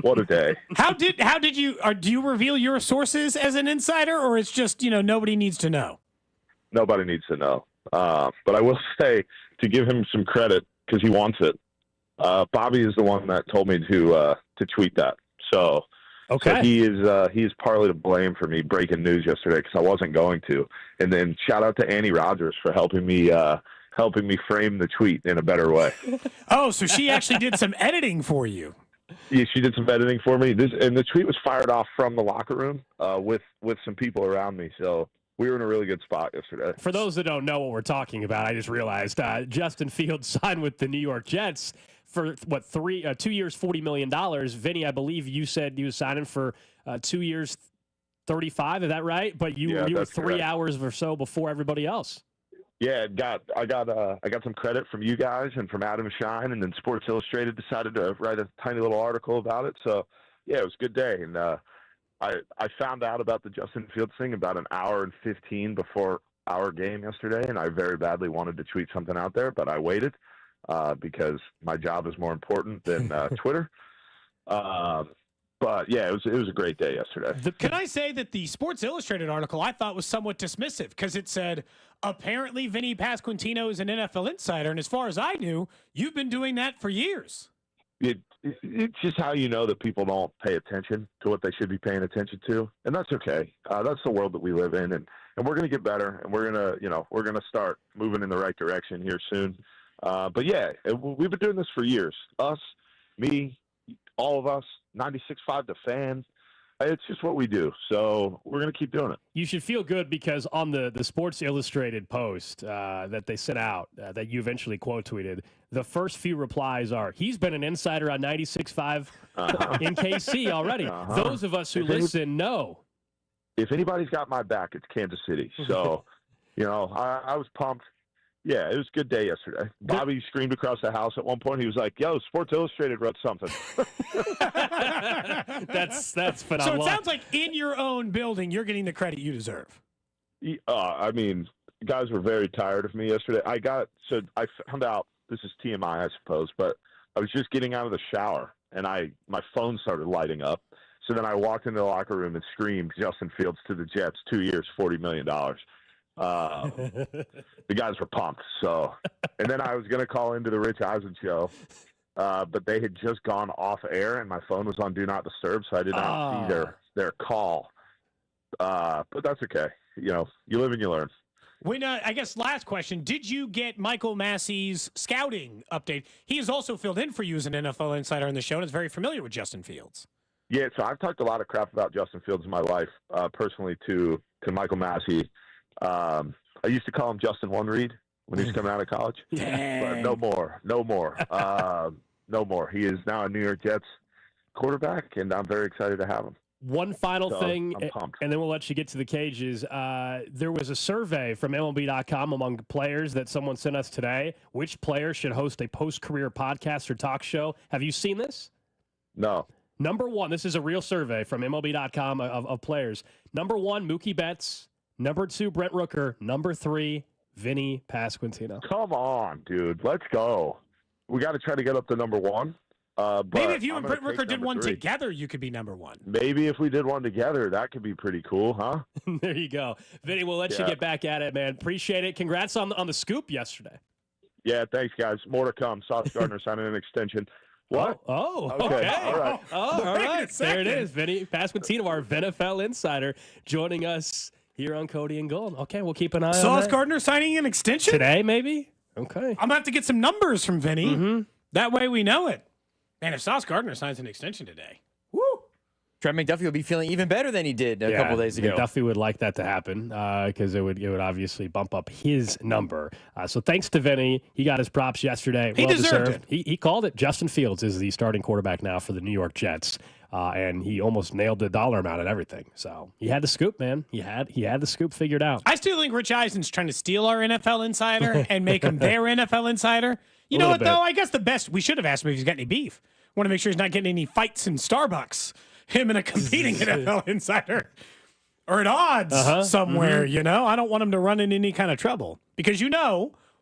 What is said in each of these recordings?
what a day. How did you, do you reveal your sources as an insider, or it's just, nobody needs to know? Nobody needs to know. But I will say, to give him some credit, because he wants it, Bobby is the one that told me to tweet that. So, okay. So he is partly to blame for me breaking news yesterday because I wasn't going to. And then shout out to Annie Rogers for helping me frame the tweet in a better way. Oh, so she actually did some editing for you. Yeah, she did some editing for me. And the tweet was fired off from the locker room with some people around me. So we were in a really good spot yesterday. For those that don't know what we're talking about, I just realized Justin Fields signed with the New York Jets for, 2 years, $40 million. Vinny, I believe you said you was signing for 2 years, 35. Is that right? But you were 3 correct. hours or so before everybody else. Yeah, I got some credit from you guys and from Adam Shine, and then Sports Illustrated decided to write a tiny little article about it. So, yeah, it was a good day. And I found out about the Justin Fields thing about an hour and 15 before our game yesterday, and I very badly wanted to tweet something out there, but I waited because my job is more important than Twitter. But, yeah, it was a great day yesterday. Can I say that the Sports Illustrated article I thought was somewhat dismissive because it said, apparently Vinny Pasquantino is an NFL insider, and as far as I knew, you've been doing that for years. It's just how you know that people don't pay attention to what they should be paying attention to, and that's okay. That's the world that we live in, and we're going to get better, and we're going to start moving in the right direction here soon. But, yeah, we've been doing this for years. Us, me, all of us, 96.5 The Fan. It's just what we do, so we're going to keep doing it. You should feel good because on the Sports Illustrated post that they sent out that you eventually quote tweeted, the first few replies are, he's been an insider on 96.5 in KC already. Those of us who listen know. If anybody's got my back, it's Kansas City. So, I was pumped. Yeah, it was a good day yesterday. Bobby screamed across the house at one point. He was like, yo, Sports Illustrated wrote something. That's phenomenal. So it sounds like in your own building, you're getting the credit you deserve. I mean, guys were very tired of me yesterday. I found out, this is TMI, I suppose, but I was just getting out of the shower, and my phone started lighting up. So then I walked into the locker room and screamed, Justin Fields to the Jets, 2 years, $40 million. The guys were pumped. So, and then I was going to call into the Rich Eisen show, but they had just gone off air, and my phone was on Do Not Disturb, so I did not see their call. But that's okay. You live and you learn. I guess last question, did you get Michael Massey's scouting update? He has also filled in for you as an NFL insider on the show and is very familiar with Justin Fields. Yeah, so I've talked a lot of crap about Justin Fields in my life, personally to Michael Massey. I used to call him Justin One Reed when he was coming out of college. But no more. No more. He is now a New York Jets quarterback, and I'm very excited to have him. One final thing, I'm pumped. and then we'll let you get to the cages. There was a survey from MLB.com among players that someone sent us today. Which player should host a post-career podcast or talk show? Have you seen this? No. Number one, this is a real survey from MLB.com of players. Number one, Mookie Betts. Number two, Brent Rooker. Number three, Vinny Pasquantino. Come on, dude. Let's go. We got to try to get up to number one. Maybe if you and Brent Rooker did one together, you could be number one. Maybe if we did one together, that could be pretty cool, huh? There you go. Vinny, we'll let you get back at it, man. Appreciate it. Congrats on the scoop yesterday. Yeah, thanks, guys. More to come. Sauce Gardner signing an extension. What? Oh, okay. All right. Oh, all right. There it is. Vinny Pasquantino, our NFL insider, joining us here on Cody and Gold. Okay, we'll keep an eye on that. Sauce Gardner signing an extension? Today, maybe? Okay. I'm going to have to get some numbers from Vinny. Mm-hmm. That way we know it. Man, if Sauce Gardner signs an extension today, woo! Trent McDuffie will be feeling even better than he did a couple days ago. McDuffie would like that to happen because it would obviously bump up his number. So thanks to Vinny. He got his props yesterday. He deserved it. He called it. Justin Fields is the starting quarterback now for the New York Jets. And he almost nailed the dollar amount and everything. So he had the scoop, man. He had the scoop figured out. I still think Rich Eisen's trying to steal our NFL insider and make him their NFL insider. You know what, though? I guess the best, we should have asked him if he's got any beef. Want to make sure he's not getting any fights in Starbucks. Him and a competing NFL insider. Or at odds somewhere, I don't want him to run into any kind of trouble. Because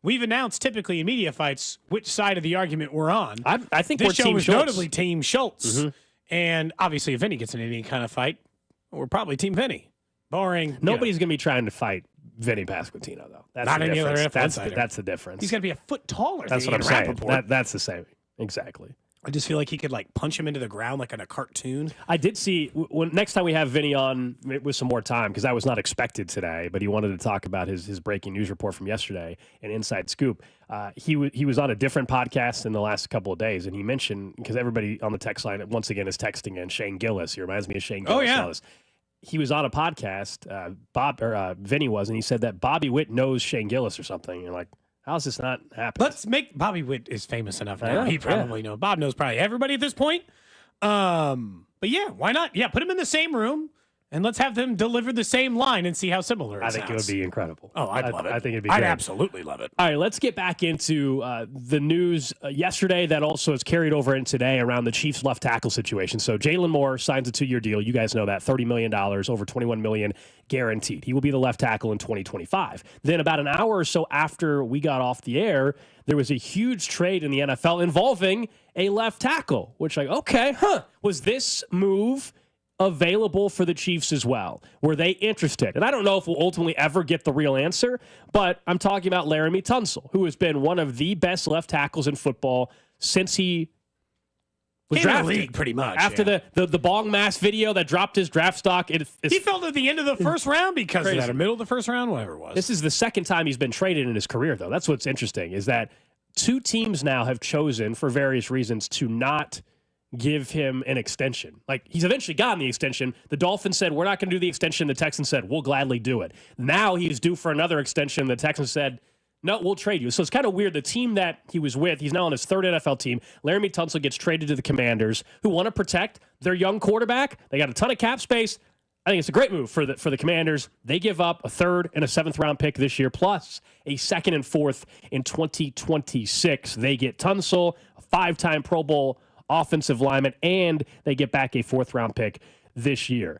we've announced typically in media fights which side of the argument we're on. I think this we're show Team is Schultz. notably Team Schultz. Mm-hmm. And obviously, if Vinny gets in any kind of fight, we're probably Team Vinny. Barring Nobody's going to be trying to fight Vinny Pasquantino, though. That's Not the any other difference. NFL That's the difference. He's got to be a foot taller. That's than what I'm Ian saying. Rappaport. That's the same. Exactly. I just feel like he could punch him into the ground like in a cartoon. I did see when next time we have Vinny on with some more time, because that was not expected today, but he wanted to talk about his breaking news report from yesterday, an inside scoop. He was on a different podcast in the last couple of days, and he mentioned, because everybody on the text line once again is texting in Shane Gillis. He reminds me of Shane Gillis. Oh yeah. He was on a podcast, Vinny was, and he said that Bobby Witt knows Shane Gillis or something. You're like, how's this not happening? Let's make Bobby Witt is famous enough now. He probably knows. Bob knows probably everybody at this point. But yeah, why not? Yeah, put him in the same room and let's have them deliver the same line and see how similar it I think it would be incredible. Oh, I'd love it. I think it'd be I'd great. absolutely love it. All right, let's get back into the news yesterday that also is carried over in today around the Chiefs left tackle situation. So Jalen Moore signs a 2-year deal. You guys know that, $30 million, over $21 million guaranteed. He will be the left tackle in 2025. Then about an hour or so after we got off the air, there was a huge trade in the NFL involving a left tackle, which was this move available for the Chiefs as well? Were they interested? And I don't know if we'll ultimately ever get the real answer, but I'm talking about Laramie Tunsil, who has been one of the best left tackles in football since he was drafted. In the league, pretty much. After the Bong Mass video that dropped his draft stock. He fell at the end of the first round because of that, or middle of the first round, whatever it was. This is the second time he's been traded in his career, though. That's what's interesting, is that two teams now have chosen, for various reasons, to not give him an extension. Like, he's eventually gotten the extension. The Dolphins said, we're not going to do the extension. The Texans said, we'll gladly do it. Now he's due for another extension. The Texans said, no, we'll trade you. So it's kind of weird. The team that he was with, he's now on his third NFL team. Laramie Tunsil gets traded to the Commanders, who want to protect their young quarterback. They got a ton of cap space. I think it's a great move for the Commanders. They give up a third and a seventh round pick this year, plus a second and fourth in 2026. They get Tunsil, a 5-time Pro Bowl offensive lineman, and they get back a fourth-round pick this year.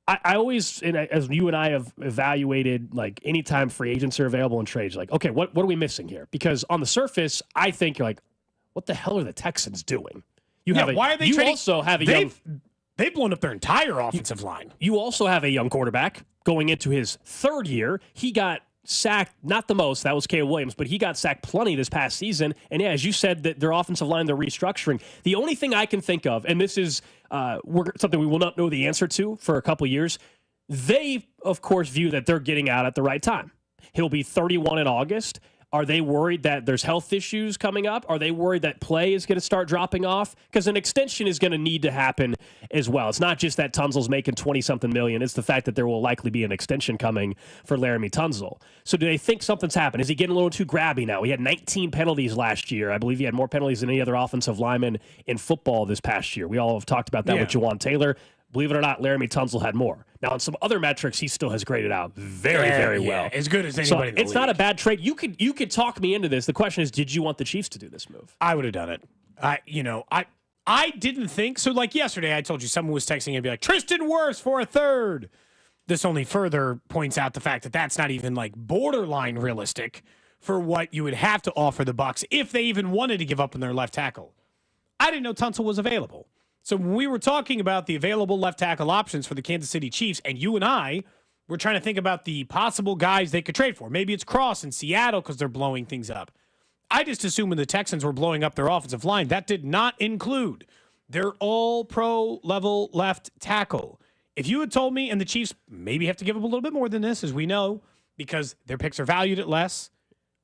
I always, as you and I have evaluated, like, anytime free agents are available in trades, like, okay, what are we missing here? Because on the surface, I think you're like, what the hell are the Texans doing? Why are they trading? Also have They've blown up their entire offensive line. You also have a young quarterback going into his third year. He got sacked, not the most, that was Caleb Williams, but he got sacked plenty this past season. And yeah, as you said, that their offensive line, they're restructuring. The only thing I can think of, and this is something we will not know the answer to for a couple years, they, of course, view that they're getting out at the right time. He'll be 31 in August. Are they worried that there's health issues coming up? Are they worried that play is going to start dropping off? Because an extension is going to need to happen as well. It's not just that Tunsil's making 20-something million. It's the fact that there will likely be an extension coming for Laramie Tunsil. So do they think something's happened? Is he getting a little too grabby now? He had 19 penalties last year. I believe he had more penalties than any other offensive lineman in football this past year. We all have talked about that with Jawan Taylor. Believe it or not, Laramie Tunsil had more. Now, on some other metrics, he still has graded out very well. As good as anybody in the it's league. not a bad trade. You could talk me into this. The question is, did you want the Chiefs to do this move? I would have done it. I didn't think so. Like yesterday, I told you someone was texting and be like, Tristan Wirfs for a third. This only further points out the fact that that's not even like borderline realistic for what you would have to offer the Bucs if they even wanted to give up on their left tackle. I didn't know Tunsil was available. So when we were talking about the available left tackle options for the Kansas City Chiefs, and you and I were trying to think about the possible guys they could trade for. Maybe it's Cross in Seattle because they're blowing things up. I just assumed when the Texans were blowing up their offensive line, that did not include their all-pro level left tackle. If you had told me, and the Chiefs maybe have to give up a little bit more than this, as we know, because their picks are valued at less.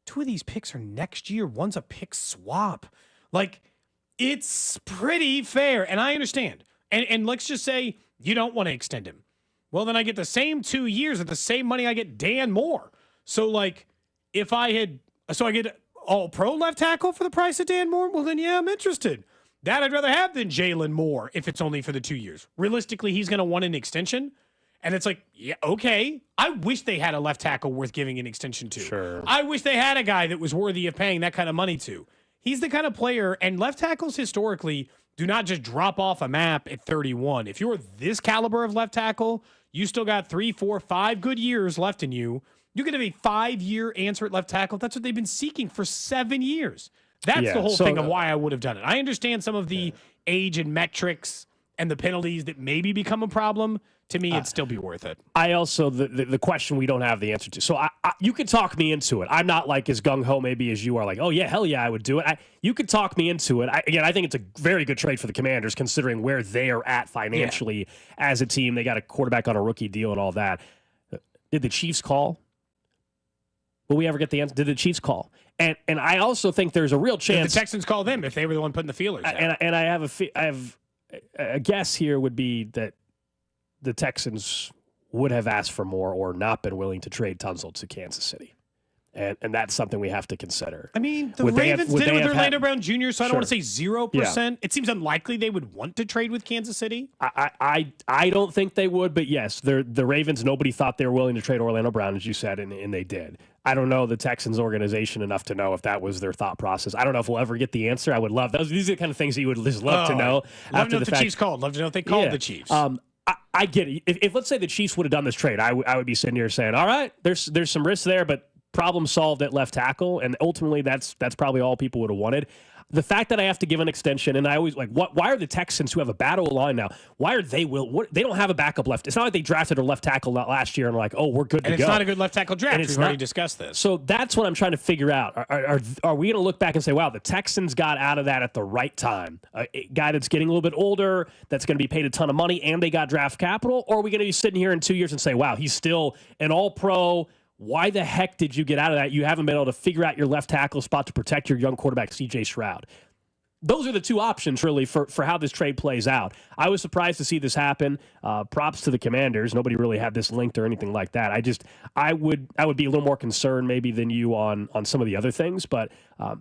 2 of these picks are next year. One's a pick swap. Like, it's pretty fair, and I understand. And let's just say you don't want to extend him. Well, then I get the same 2 years at the same money I get Dan Moore. So, like, I get all-pro left tackle for the price of Dan Moore? Well, then, yeah, I'm interested. That I'd rather have than Jalen Moore if it's only for the 2 years. Realistically, he's going to want an extension. And it's like, yeah, okay. I wish they had a left tackle worth giving an extension to. Sure. I wish they had a guy that was worthy of paying that kind of money to. He's the kind of player, and left tackles historically do not just drop off a map at 31. If you're this caliber of left tackle, you still got 3, 4, 5 good years left in you You get a 5-year answer at left tackle. That's what they've been seeking for 7 years. That's the whole thing of why I would have done it. I understand some of the age and metrics and the penalties that maybe become a problem. To me, it'd still be worth it. I also, the question we don't have the answer to. So you could talk me into it. I'm not like as gung-ho maybe as you are, like, oh, yeah, hell yeah, I would do it. You could talk me into it. I think it's a very good trade for the Commanders considering where they are at financially as a team. They got a quarterback on a rookie deal and all that. Did the Chiefs call? Will we ever get the answer? Did the Chiefs call? And I also think there's a real chance. Did the Texans call them if they were the one putting the feelers out? And I have a guess here would be that the Texans would have asked for more or not been willing to trade Tunsil to Kansas City. And that's something we have to consider. I mean, the Ravens did it with Orlando Brown Jr., so I don't want to say 0%. Yeah. It seems unlikely they would want to trade with Kansas City. I don't think they would, but yes, the Ravens, nobody thought they were willing to trade Orlando Brown, as you said, and they did. I don't know the Texans organization enough to know if that was their thought process. I don't know if we'll ever get the answer. I would love those. These are the kind of things that you would just love to know. Love to know if the Chiefs called. Love to know if they called the Chiefs. I get it. If let's say the Chiefs would have done this trade, I would be sitting here saying, all right, there's some risks there, but problem solved at left tackle, and ultimately that's probably all people would have wanted. The fact that I have to give an extension, and I always like, why are the Texans, who have a battle line now, why are they they don't have a backup left? It's not like they drafted a left tackle last year and like, oh, we're good to go. And it's not a good left tackle draft. We've already discussed this. So that's what I'm trying to figure out. Are we going to look back and say, wow, the Texans got out of that at the right time? A guy that's getting a little bit older, that's going to be paid a ton of money, and they got draft capital? Or are we going to be sitting here in 2 years and say, wow, he's still an all-pro? Why the heck did you get out of that? You haven't been able to figure out your left tackle spot to protect your young quarterback, C.J. Stroud. Those are the two options, really, for how this trade plays out. I was surprised to see this happen. Props to the Commanders. Nobody really had this linked or anything like that. I would be a little more concerned maybe than you on some of the other things, but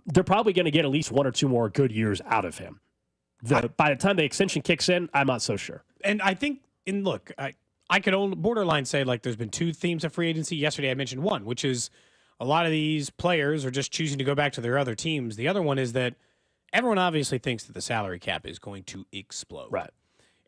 they're probably going to get at least 1 or 2 more good years out of him. By the time the extension kicks in, I'm not so sure. And I think, I could borderline say, like, there's been 2 themes of free agency. Yesterday I mentioned one, which is a lot of these players are just choosing to go back to their other teams. The other one is that everyone obviously thinks that the salary cap is going to explode. Right.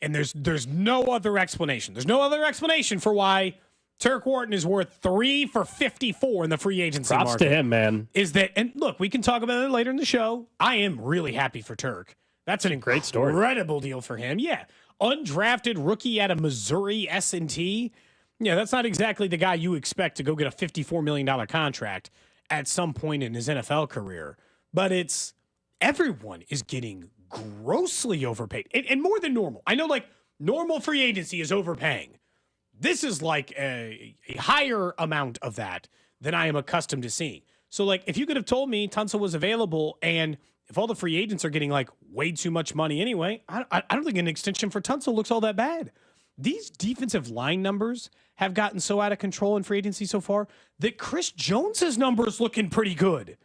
And there's no other explanation. There's no other explanation for why Turk Wharton is worth 3 for $54 in the free agency market. Props to him, man. Is that, and look, we can talk about it later in the show. I am really happy for Turk. That's an incredible deal for him. Yeah. Undrafted rookie out of Missouri S&T. Yeah, that's not exactly the guy you expect to go get a $54 million contract at some point in his NFL career. But everyone is getting grossly overpaid and more than normal. I know, like, normal free agency is overpaying. This is like a higher amount of that than I am accustomed to seeing. So, like, if you could have told me Tunsil was available, and if all the free agents are getting, like, way too much money anyway, I don't think an extension for Tunsil looks all that bad. These defensive line numbers have gotten so out of control in free agency so far that Chris Jones's numbers looking pretty good.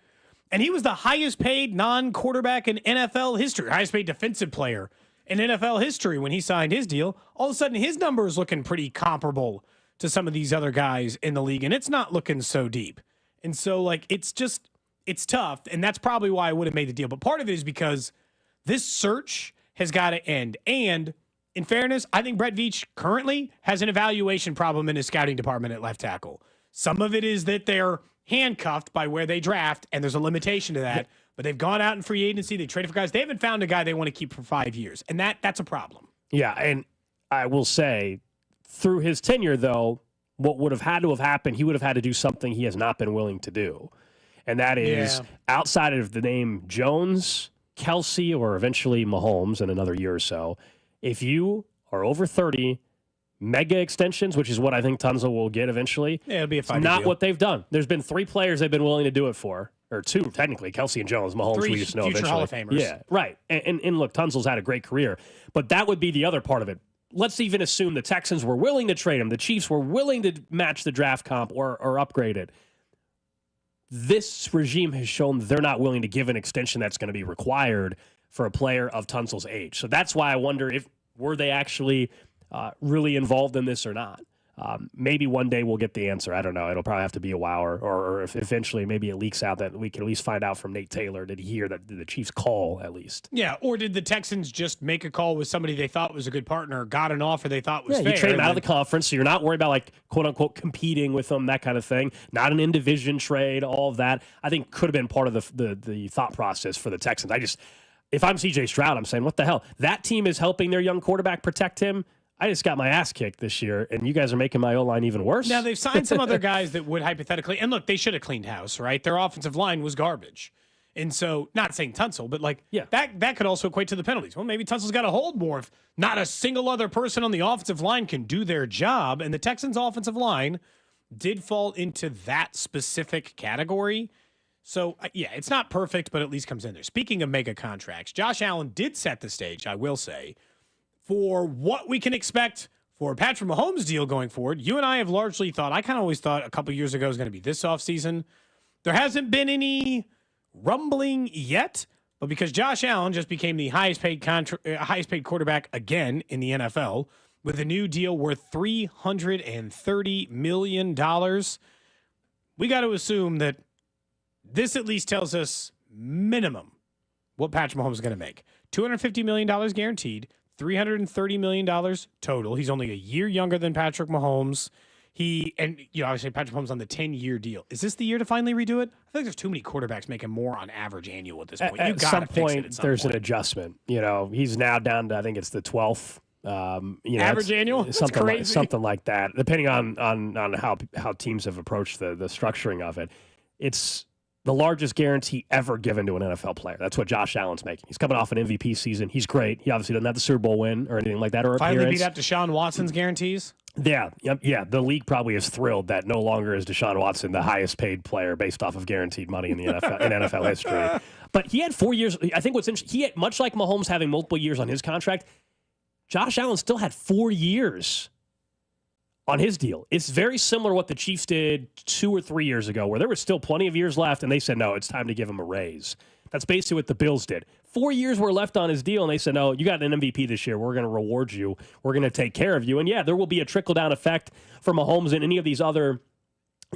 And he was the highest paid non-quarterback in NFL history, highest paid defensive player in NFL history when he signed his deal. All of a sudden, his number is looking pretty comparable to some of these other guys in the league, and it's not looking so deep. And so, like, it's tough, and that's probably why I would have made the deal. But part of it is because this search has got to end. And in fairness, I think Brett Veach currently has an evaluation problem in his scouting department at left tackle. Some of it is that they're handcuffed by where they draft, and there's a limitation to that. But they've gone out in free agency. They traded for guys. They haven't found a guy they want to keep for 5 years, and that's a problem. Yeah, and I will say, through his tenure, though, what would have had to have happened, he would have had to do something he has not been willing to do. And that is, outside of the name Jones, Kelsey, or eventually Mahomes in another year or so, if you are over 30, mega extensions, which is what I think Tunsil will get eventually, it'll be a 5-year not deal. What they've done. There's been 3 players they've been willing to do it for, or 2 technically, Kelsey and Jones. Mahomes, 3 we just know future eventually. Hall of Famers. Yeah, right. And look, Tunsil's had a great career, but that would be the other part of it. Let's even assume the Texans were willing to trade him. The Chiefs were willing to match the draft comp or upgrade it. This regime has shown they're not willing to give an extension that's going to be required for a player of Tunsil's age. So that's why I wonder if were they actually really involved in this or not. Maybe one day we'll get the answer. I don't know. It'll probably have to be a while, or if eventually maybe it leaks out that we can at least find out from Nate Taylor. Did he hear that the Chiefs call at least? Yeah, or did the Texans just make a call with somebody they thought was a good partner, got an offer they thought was fair? You trade him out of the conference, so you're not worried about like quote unquote competing with them, that kind of thing. Not an in-division trade, all of that. I think could have been part of the thought process for the Texans. If I'm CJ Stroud, I'm saying, what the hell? That team is helping their young quarterback protect him. I just got my ass kicked this year, and you guys are making my O-line even worse. Now, they've signed some other guys that would hypothetically, and look, they should have cleaned house, right? Their offensive line was garbage. And so, not saying Tunsil, but that could also equate to the penalties. Well, maybe Tunsil's got to hold more if not a single other person on the offensive line can do their job. And the Texans' offensive line did fall into that specific category. So, it's not perfect, but at least comes in there. Speaking of mega contracts, Josh Allen did set the stage, I will say, for what we can expect for Patrick Mahomes' deal going forward. You and I have largely thought, I kind of always thought a couple years ago it was going to be this offseason. There hasn't been any rumbling yet, but because Josh Allen just became the highest paid quarterback again in the NFL with a new deal worth $330 million, we got to assume that this at least tells us minimum what Patrick Mahomes is going to make. $250 million guaranteed, $330 million total. He's only a year younger than Patrick Mahomes. Obviously Patrick Mahomes on the 10-year deal. Is this the year to finally redo it? I think there's too many quarterbacks making more on average annual at this point. At some point, there's an adjustment. He's now down to, I think it's the 12th. Average annual? That's crazy. Something like that, depending on how teams have approached the structuring of it. It's the largest guarantee ever given to an NFL player. That's what Josh Allen's making. He's coming off an MVP season. He's great. He obviously doesn't have the Super Bowl win or anything like that. Or finally beat out Deshaun Watson's guarantees? Yeah. The league probably is thrilled that no longer is Deshaun Watson the highest paid player based off of guaranteed money in the NFL in NFL history. But he had 4 years. I think what's interesting, he had, much like Mahomes having multiple years on his contract, Josh Allen still had 4 years on his deal. It's very similar to what the Chiefs did 2 or 3 years ago, where there was still plenty of years left, and they said, no, it's time to give him a raise. That's basically what the Bills did. 4 years were left on his deal, and they said, no, you got an MVP this year. We're going to reward you. We're going to take care of you. And, there will be a trickle-down effect for Mahomes and any of these other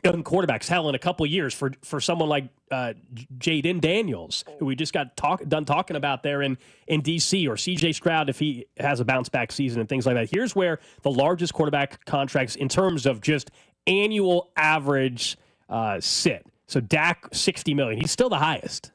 young quarterbacks. Hell, in a couple of years for someone like Jaden Daniels, who we just got done talking about there in D.C., or C.J. Stroud if he has a bounce-back season and things like that. Here's where the largest quarterback contracts in terms of just annual average sit. So Dak, $60 million. He's still the highest.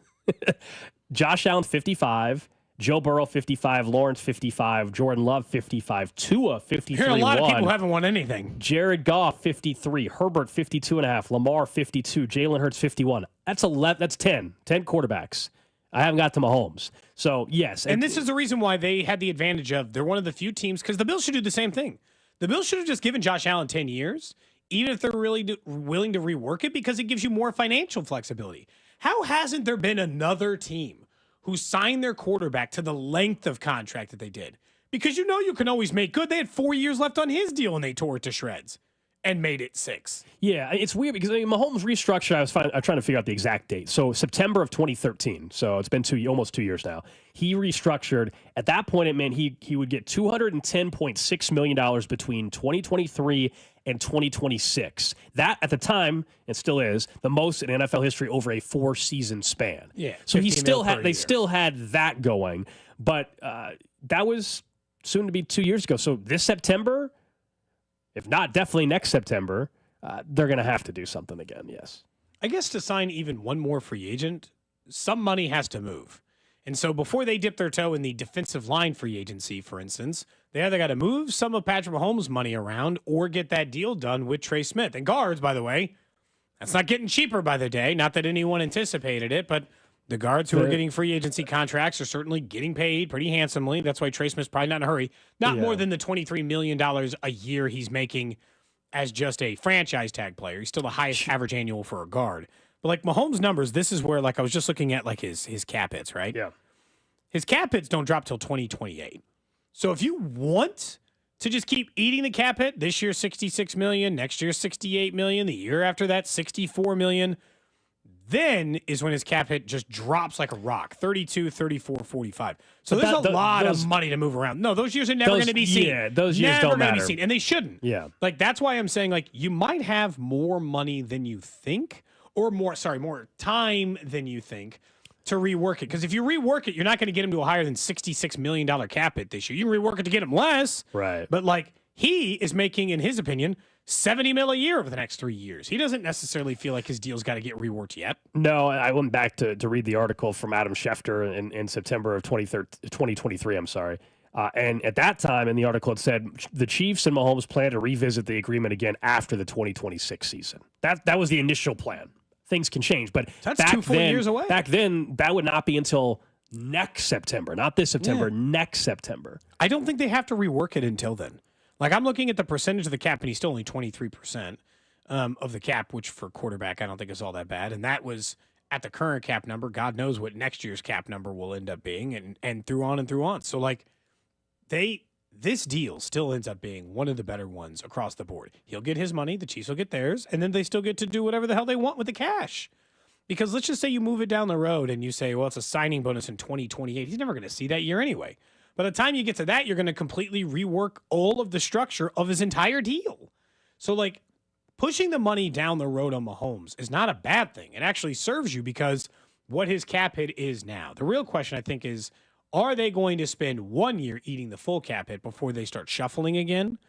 Josh Allen, 55. Joe Burrow, 55. Lawrence, 55. Jordan Love, 55. Tua, 53. Here are a lot of people who haven't won anything. Jared Goff, 53. Herbert, 52.5. Lamar, 52. Jalen Hurts, 51. That's 11. That's 10. 10 quarterbacks. I haven't got to Mahomes. So, yes. And this is the reason why they had the advantage of they're one of the few teams, because the Bills should do the same thing. The Bills should have just given Josh Allen 10 years, even if they're really willing to rework it, because it gives you more financial flexibility. How hasn't there been another team who signed their quarterback to the length of contract that they did? Because you can always make good. They had 4 years left on his deal, and they tore it to shreds and made it 6. Yeah, it's weird because Mahomes restructured. I'm trying to figure out the exact date. So September of 2013. So it's been almost 2 years now. He restructured. At that point, it meant he would get $210.6 million between 2023 and 2026. That, at the time, it still is, the most in NFL history over a 4-season span. Yeah. So they still had that going, but that was soon to be 2 years ago. So this September, if not definitely next September, they're going to have to do something again, yes. I guess to sign even one more free agent, some money has to move. And so before they dip their toe in the defensive line free agency, for instance, they either got to move some of Patrick Mahomes' money around or get that deal done with Trey Smith. And guards, by the way, that's not getting cheaper by the day. Not that anyone anticipated it, but the guards who are getting free agency contracts are certainly getting paid pretty handsomely. That's why Trey Smith's probably not in a hurry. Not more than the $23 million a year he's making as just a franchise tag player. He's still the highest average annual for a guard. But like Mahomes' numbers, this is where I was just looking at his cap hits, right? Yeah. His cap hits don't drop till 2028. So if you want to just keep eating the cap hit, this year $66 million, next year $68 million, the year after that $64 million, then is when his cap hit just drops like a rock, 32, 34, 45. So there's a lot of money to move around. No, those years are never going to be seen. Yeah, those years don't matter. Be seen, and they shouldn't. Yeah. Like, that's why I'm saying, like, you might have more money than you think, or more time than you think to rework it. Because if you rework it, you're not going to get him to a higher than $66 million cap hit this year. You can rework it to get him less. Right. But, like, he is making, in his opinion, $70 million a year over the next 3 years. He doesn't necessarily feel like his deal's got to get reworked yet. No, I went back to read the article from Adam Schefter in September of 2023. I'm sorry. And at that time in the article, it said the Chiefs and Mahomes plan to revisit the agreement again after the 2026 season. That was the initial plan. Things can change, but that's 2 full years away. Back then, that would not be until next September, not this September, next September. I don't think they have to rework it until then. Like, I'm looking at the percentage of the cap, and he's still only 23% of the cap, which for quarterback I don't think is all that bad. And that was at the current cap number. God knows what next year's cap number will end up being, and through on and through on. So, like, this deal still ends up being one of the better ones across the board. He'll get his money, the Chiefs will get theirs, and then they still get to do whatever the hell they want with the cash. Because let's just say you move it down the road and you say, well, it's a signing bonus in 2028. He's never going to see that year anyway. By the time you get to that, you're going to completely rework all of the structure of his entire deal. So, like, pushing the money down the road on Mahomes is not a bad thing. It actually serves you because what his cap hit is now. The real question, I think, is, are they going to spend 1 year eating the full cap hit before they start shuffling again?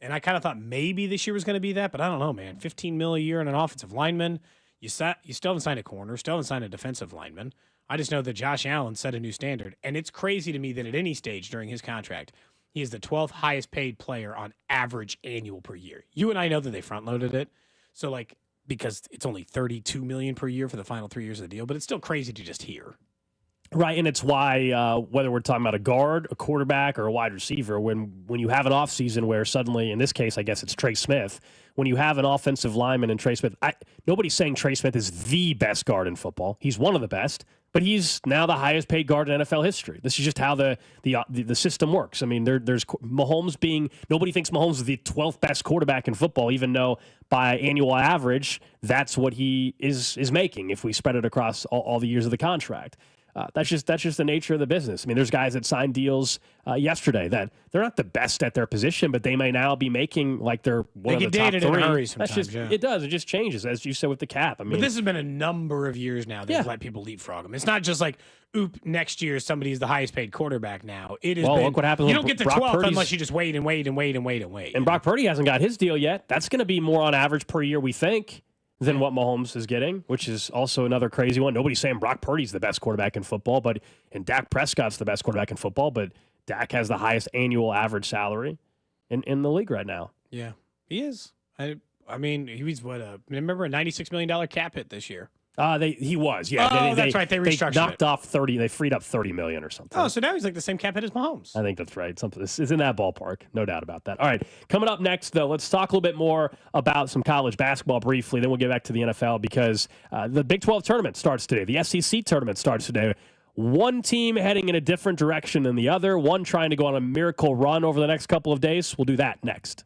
And I kind of thought maybe this year was going to be that, but I don't know, man. $15 million a year in an offensive lineman. You still haven't signed a corner, still haven't signed a defensive lineman. I just know that Josh Allen set a new standard, and it's crazy to me that at any stage during his contract, he is the 12th highest paid player on average annual per year. You and I know that they front-loaded it, so, like, because it's only $32 million per year for the final 3 years of the deal, but it's still crazy to just hear. Right, and it's why whether we're talking about a guard, a quarterback, or a wide receiver, when you have an offseason where suddenly, in this case, I guess it's Trey Smith, when you have an offensive lineman in Trey Smith, nobody's saying Trey Smith is the best guard in football. He's one of the best, but he's now the highest paid guard in NFL history. This is just how the system works. I mean, there's Mahomes being, nobody thinks Mahomes is the 12th best quarterback in football, even though by annual average, that's what he is making if we spread it across all the years of the contract. That's just the nature of the business. I mean, there's guys that signed deals yesterday that they're not the best at their position, but they may now be making like they're one of the top 3. In a hurry sometimes, that's just it does. It just changes, as you said with the cap. I mean, but this has been a number of years now they've let people leapfrog them. It's not just like, next year somebody's the highest paid quarterback now. It is. Look what happens. You don't get the 12th unless you just wait and wait and wait and wait and wait. And Brock Purdy hasn't got his deal yet. That's going to be more on average per year, we think, than what Mahomes is getting, which is also another crazy one. Nobody's saying Brock Purdy's the best quarterback in football, and Dak Prescott's the best quarterback in football, but Dak has the highest annual average salary in the league right now. Yeah, he is. I mean, he was remember a $96 million cap hit this year. He was, yeah. That's right. They restructured. They knocked off 30. They freed up $30 million or something. Oh, so now he's like the same cap hit as Mahomes. I think that's right. It's in that ballpark, no doubt about that. All right, coming up next, though, let's talk a little bit more about some college basketball briefly. Then we'll get back to the NFL because the Big 12 tournament starts today. The SEC tournament starts today. One team heading in a different direction than the other. One trying to go on a miracle run over the next couple of days. We'll do that next.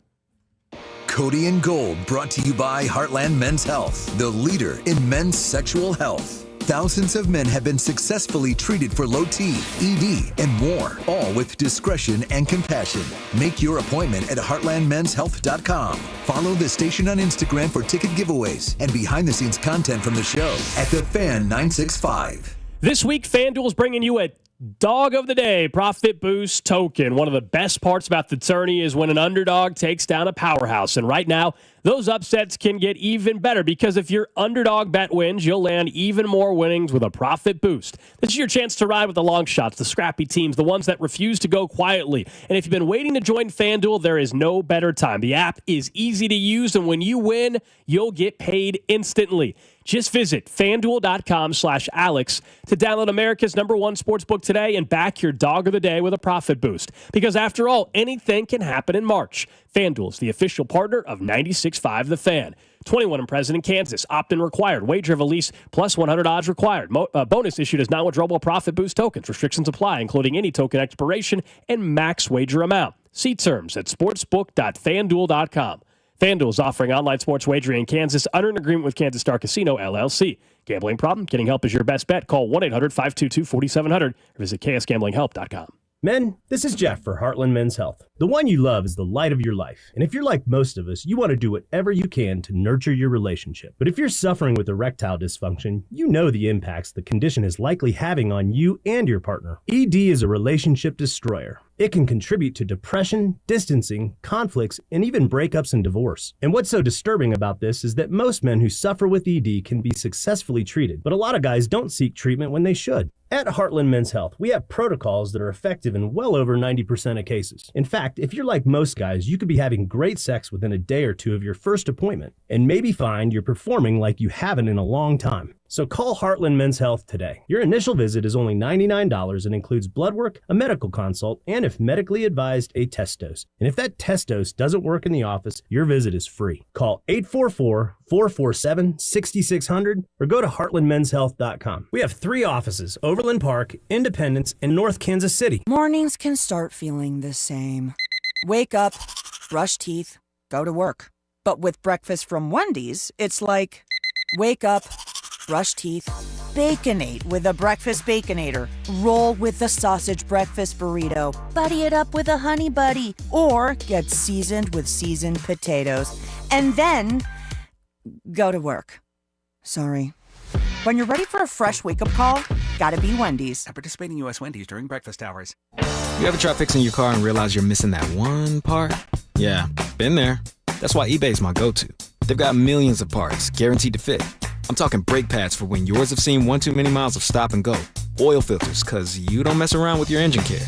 Cody and Gold, brought to you by Heartland Men's Health, the leader in men's sexual health. Thousands of men have been successfully treated for low T, ED, and more, all with discretion and compassion. Make your appointment at heartlandmenshealth.com. Follow the station on Instagram for ticket giveaways and behind-the-scenes content from the show at The Fan 965. This week, FanDuel's bringing you a Dog of the Day Profit Boost token. One of the best parts about the tourney is when an underdog takes down a powerhouse. And right now, those upsets can get even better because if your underdog bet wins, you'll land even more winnings with a Profit Boost. This is your chance to ride with the long shots, the scrappy teams, the ones that refuse to go quietly. And if you've been waiting to join FanDuel, there is no better time. The app is easy to use, and when you win, you'll get paid instantly. Just visit FanDuel.com/Alex to download America's #1 sportsbook today and back your dog of the day with a Profit Boost. Because after all, anything can happen in March. FanDuel is the official partner of 96.5 The Fan. 21 and present in Kansas. Opt-in required. Wager of at least plus 100 odds required. Bonus issued as non-withdrawable Profit Boost tokens. Restrictions apply, including any token expiration and max wager amount. See terms at sportsbook.fanduel.com. FanDuel is offering online sports wagering in Kansas under an agreement with Kansas Star Casino, LLC. Gambling problem? Getting help is your best bet. Call 1-800-522-4700 or visit ksgamblinghelp.com. Men, this is Jeff for Heartland Men's Health. The one you love is the light of your life. And if you're like most of us, you want to do whatever you can to nurture your relationship. But if you're suffering with erectile dysfunction, you know the impacts the condition is likely having on you and your partner. ED is a relationship destroyer. It can contribute to depression, distancing, conflicts, and even breakups and divorce. And what's so disturbing about this is that most men who suffer with ED can be successfully treated, but a lot of guys don't seek treatment when they should. At Heartland Men's Health, we have protocols that are effective in well over 90% of cases. In fact, if you're like most guys, you could be having great sex within a day or two of your first appointment, and maybe find you're performing like you haven't in a long time. So call Heartland Men's Health today. Your initial visit is only $99 and includes blood work, a medical consult, and if medically advised, a test dose. And if that test dose doesn't work in the office, your visit is free. Call 844-447-6600 or go to heartlandmenshealth.com. We have 3 offices, Overland Park, Independence, and North Kansas City. Mornings can start feeling the same. Wake up, brush teeth, go to work. But with breakfast from Wendy's, it's like, wake up, brush teeth, Baconate with a breakfast Baconator. Roll with the sausage breakfast burrito. Buddy it up with a honey buddy. Or get seasoned with seasoned potatoes. And then go to work. Sorry. When you're ready for a fresh wake-up call, gotta be Wendy's. At participating U.S. Wendy's during breakfast hours. You ever try fixing your car and realize you're missing that one part? Yeah, been there. That's why eBay's my go-to. They've got millions of parts, guaranteed to fit. I'm talking brake pads for when yours have seen one too many miles of stop and go. Oil filters, cause you don't mess around with your engine care.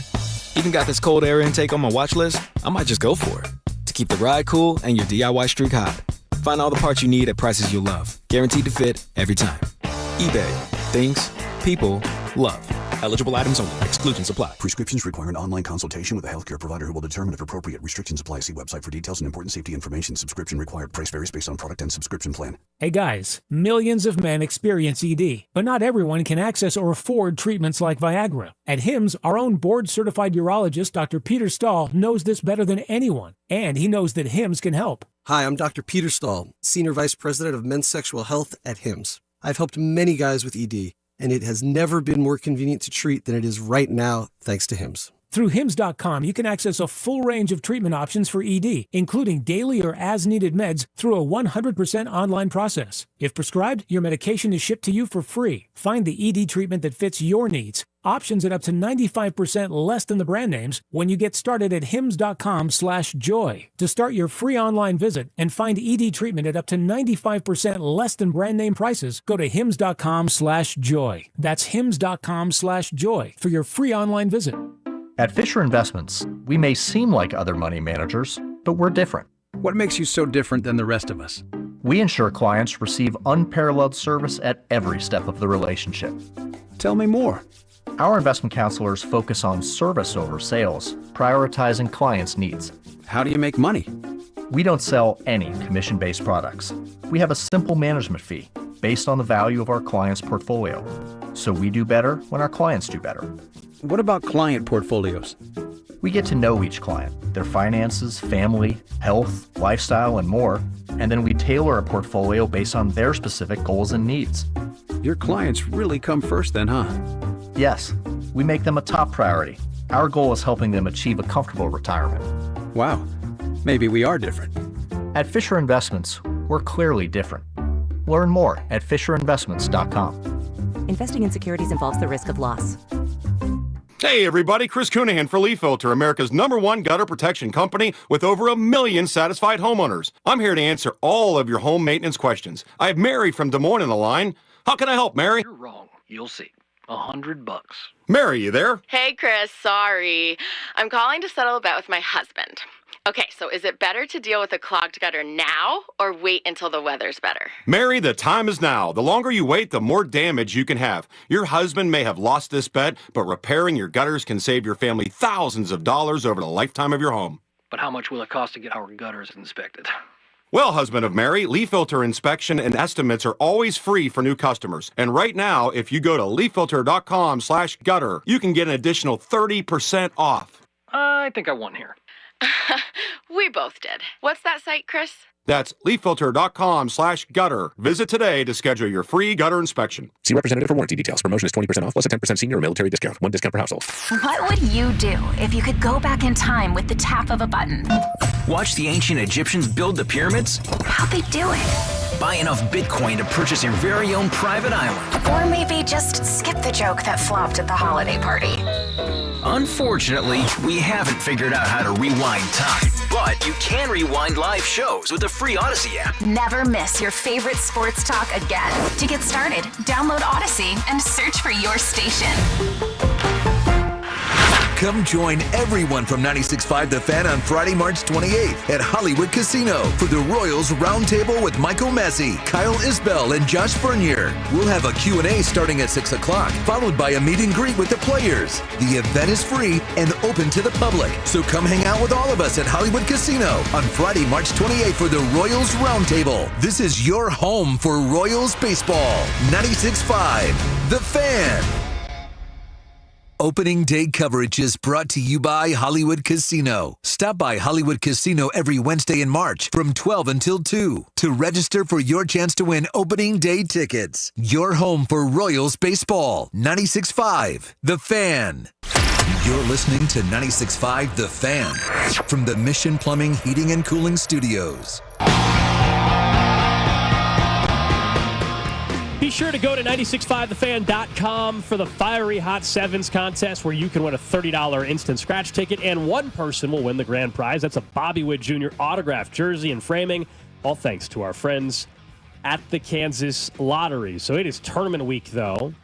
Even got this cold air intake on my watch list. I might just go for it. To keep the ride cool and your DIY streak hot. Find all the parts you need at prices you'll love. Guaranteed to fit every time. eBay. Things. People. Love. Eligible items only. Exclusions apply. Prescriptions require an online consultation with a healthcare provider who will determine if appropriate. Restrictions apply. See website for details and important safety information. Subscription required. Price varies based on product and subscription plan. Hey guys, millions of men experience ED, but not everyone can access or afford treatments like Viagra. At HIMSS, our own board-certified urologist, Dr. Peter Stahl, knows this better than anyone, and he knows that HIMSS can help. Hi, I'm Dr. Peter Stahl, Senior Vice President of Men's Sexual Health at HIMSS. I've helped many guys with ED, and it has never been more convenient to treat than it is right now, thanks to HIMSS. Through HIMSS.com, you can access a full range of treatment options for ED, including daily or as-needed meds through a 100% online process. If prescribed, your medication is shipped to you for free. Find the ED treatment that fits your needs. Options at up to 95% less than the brand names when you get started at hims.com/joy. To start your free online visit and find ED treatment at up to 95% less than brand name prices, go to hims.com/joy. That's hims.com/joy for your free online visit. At Fisher Investments, we may seem like other money managers, but we're different. What makes you so different than the rest of us? We ensure clients receive unparalleled service at every step of the relationship. Tell me more. Our investment counselors focus on service over sales, prioritizing clients' needs. How do you make money? We don't sell any commission-based products. We have a simple management fee based on the value of our clients' portfolio. So we do better when our clients do better. What about client portfolios? We get to know each client, their finances, family, health, lifestyle, and more, and then we tailor a portfolio based on their specific goals and needs. Your clients really come first then, huh? Yes, we make them a top priority. Our goal is helping them achieve a comfortable retirement. Wow, maybe we are different. At Fisher Investments, we're clearly different. Learn more at FisherInvestments.com. Investing in securities involves the risk of loss. Hey everybody, Chris Coonihan for Leaf Filter, America's #1 gutter protection company with over 1 million satisfied homeowners. I'm here to answer all of your home maintenance questions. I have Mary from Des Moines on the line. How can I help, Mary? You're wrong. You'll see. $100. Mary, you there? Hey Chris, sorry. I'm calling to settle a bet with my husband. Okay, so is it better to deal with a clogged gutter now or wait until the weather's better? Mary, the time is now. The longer you wait, the more damage you can have. Your husband may have lost this bet, but repairing your gutters can save your family thousands of dollars over the lifetime of your home. But how much will it cost to get our gutters inspected? Well, husband of Mary, leaf filter inspection and estimates are always free for new customers. And right now, if you go to leaffilter.com/gutter, you can get an additional 30% off. I think I won here. We both did. What's that site, Chris? That's leaffilter.com/gutter. Visit today to schedule your free gutter inspection. See representative for warranty details. Promotion is 20% off plus a 10% senior or military discount. One discount per household. What would you do if you could go back in time with the tap of a button? Watch the ancient Egyptians build the pyramids? How'd they do it? Buy enough Bitcoin to purchase your very own private island. Or maybe just skip the joke that flopped at the holiday party. Unfortunately, we haven't figured out how to rewind time. But you can rewind live shows with the free Odyssey app. Never miss your favorite sports talk again. To get started, download Odyssey and search for your station. Come join everyone from 96.5 The Fan on Friday, March 28th at Hollywood Casino for the Royals Roundtable with Michael Massey, Kyle Isbell, and Josh Bernier. We'll have a Q&A starting at 6 o'clock, followed by a meet and greet with the players. The event is free and open to the public, so come hang out with all of us at Hollywood Casino on Friday, March 28th for the Royals Roundtable. This is your home for Royals baseball. 96.5 The Fan. Opening day coverage is brought to you by Hollywood Casino. Stop by Hollywood Casino every Wednesday in March from 12 until 2 to register for your chance to win opening day tickets. Your home for Royals baseball. 96.5 The Fan. You're listening to 96.5 The Fan from the Mission Plumbing, Heating, and Cooling Studios. Be sure to go to 965thefan.com for the Fiery Hot Sevens contest where you can win a $30 instant scratch ticket and one person will win the grand prize. That's a Bobby Witt Jr. autographed jersey and framing, all thanks to our friends at the Kansas Lottery. So it is tournament week, though.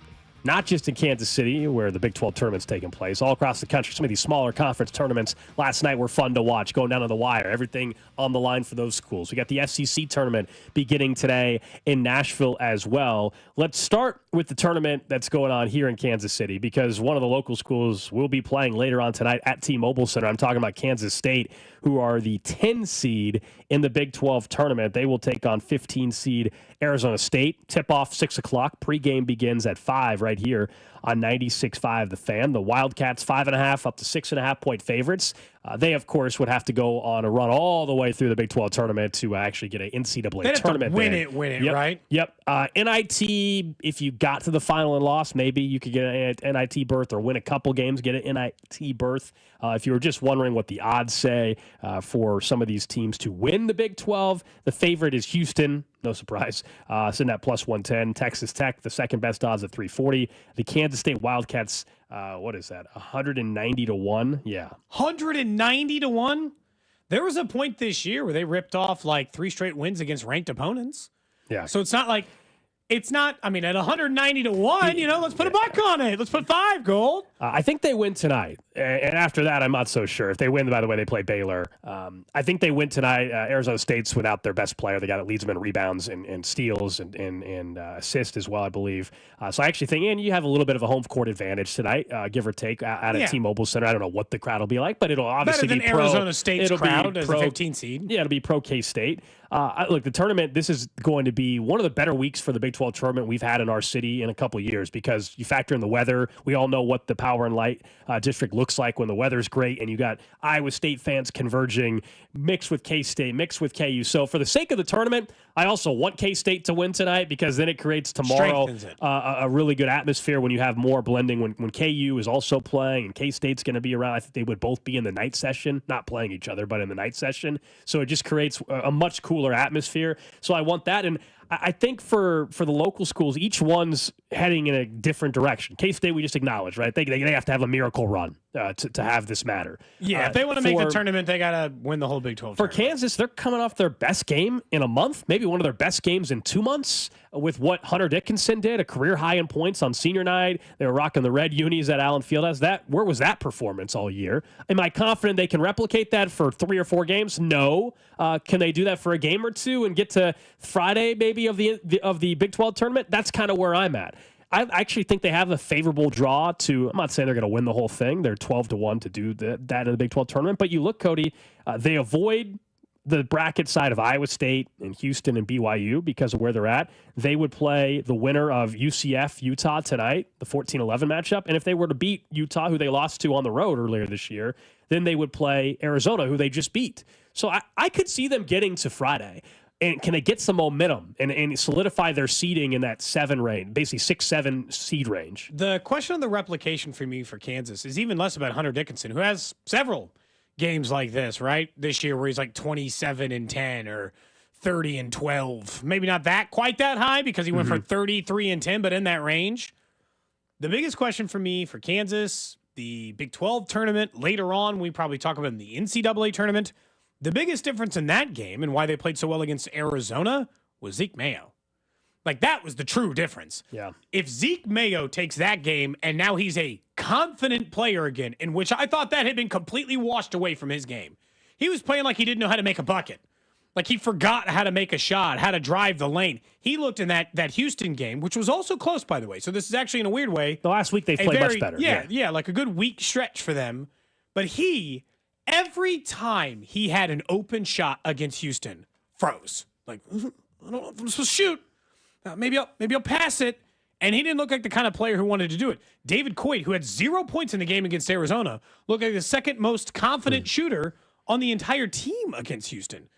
Not just in Kansas City, where the Big 12 tournament's taking place, all across the country. Some of these smaller conference tournaments last night were fun to watch, going down to the wire. Everything on the line for those schools. We got the SEC tournament beginning today in Nashville as well. Let's start with the tournament that's going on here in Kansas City, because one of the local schools will be playing later on tonight at T-Mobile Center. I'm talking about Kansas State, who are the 10 seed in the Big 12 tournament. They will take on 15 seed Arizona State. Tip-off 6 o'clock. Pre-game begins at 5 right here on 96.5 The Fan. The Wildcats 5.5 up to 6.5 point favorites. They, of course, would have to go on a run all the way through the Big 12 tournament to actually get an NCAA tournament. Win it, yep, right? Yep. NIT, if you got to the final and lost, maybe you could get an NIT berth or win a couple games, get an NIT berth. If you were just wondering what the odds say for some of these teams to win the Big 12, the favorite is Houston. No surprise. Sitting at plus 110. Texas Tech, the second best odds at 340. The Kansas State Wildcats, what is that? 190 to 1? Yeah. 190 to 1? There was a point this year where they ripped off like 3 straight wins against ranked opponents. Yeah. So it's not like, I mean, at 190 to 1, let's put a buck on it. Let's put 5 gold. I think they win tonight. And after that, I'm not so sure. If they win, by the way, they play Baylor. I think they win tonight. Arizona State's without their best player. They got it leads them in rebounds and steals and assists as well, I believe. So I actually think, and you have a little bit of a home court advantage tonight, give or take, out at T-Mobile Center. I don't know what the crowd will be like, but it'll obviously better than be pro. Arizona State's crowd as pro, a 15 seed. Yeah, it'll be pro K-State. Look, the tournament, this is going to be one of the better weeks for the Big 12 tournament we've had in our city in a couple of years, because you factor in the weather. We all know what the Power and Light district looks like when the weather's great, and you got Iowa State fans converging, mixed with K-State, mixed with KU. So for the sake of the tournament, I also want K-State to win tonight, because then it creates tomorrow a really good atmosphere when you have more blending. When KU is also playing and K-State's going to be around, I think they would both be in the night session, not playing each other, but in the night session. So it just creates a much cooler atmosphere. So I want that. And I think for the local schools, each one's heading in a different direction. K-State, we just acknowledge, right? They have to have a miracle run to have this matter. Yeah, if they want to make the tournament, they got to win the whole Big 12 For tournament. Kansas, they're coming off their best game in a month, maybe one of their best games in 2 months, with what Hunter Dickinson did, a career high in points on senior night. They were rocking the red unis at Allen Fieldhouse. Where was that performance all year? Am I confident they can replicate that for 3 or 4 games? No. Can they do that for a game or two and get to Friday maybe of the Big 12 tournament? That's kind of where I'm at. I actually think they have a favorable draw to. I'm not saying they're going to win the whole thing. They're 12 to 1 to do that in the Big 12 tournament. But you look, Cody, they avoid the bracket side of Iowa State and Houston and BYU because of where they're at. They would play the winner of UCF Utah tonight, the 14-11 matchup. And if they were to beat Utah, who they lost to on the road earlier this year, then they would play Arizona, who they just beat. So I could see them getting to Friday. And can they get some momentum and solidify their seeding in that 7 range, basically 6-7 seed range? The question on the replication for me for Kansas is even less about Hunter Dickinson, who has several games like this, right? This year where he's like 27-10 or 30-12. Maybe not quite that high because he went for 33-10, but in that range. The biggest question for me for Kansas, the Big 12 tournament, later on, we probably talk about in the NCAA tournament. The biggest difference in that game and why they played so well against Arizona was Zeke Mayo. Like, that was the true difference. Yeah. If Zeke Mayo takes that game and now he's a confident player again, in which I thought that had been completely washed away from his game. He was playing like he didn't know how to make a bucket. Like he forgot how to make a shot, how to drive the lane. He looked in that Houston game, which was also close, by the way. So this is actually, in a weird way, the last week they played much better. Yeah, like a good week stretch for them. But every time he had an open shot against Houston, froze. Like, I don't know if I'm supposed to shoot. Maybe I'll pass it. And he didn't look like the kind of player who wanted to do it. David Coit, who had 0 points in the game against Arizona, looked like the second most confident shooter on the entire team against Houston.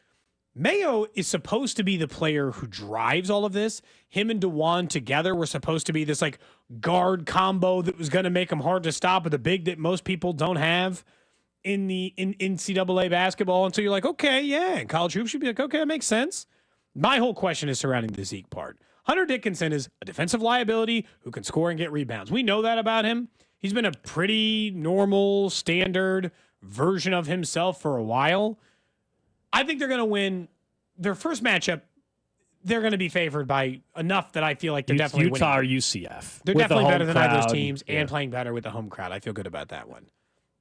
Mayo is supposed to be the player who drives all of this. Him and DeJuan together were supposed to be this like guard combo that was going to make him hard to stop with a big that most people don't have in NCAA basketball. And so you're like, okay, yeah, and college hoops should be like, okay, that makes sense. My whole question is surrounding the Zeke part. Hunter Dickinson is a defensive liability who can score and get rebounds. We know that about him. He's been a pretty normal, standard version of himself for a while. I think they're going to win their first matchup. They're going to be favored by enough that I feel like they're definitely Utah winning. or UCF. They're with definitely better than either of those crowd. teams and playing better with the home crowd. I feel good about that one.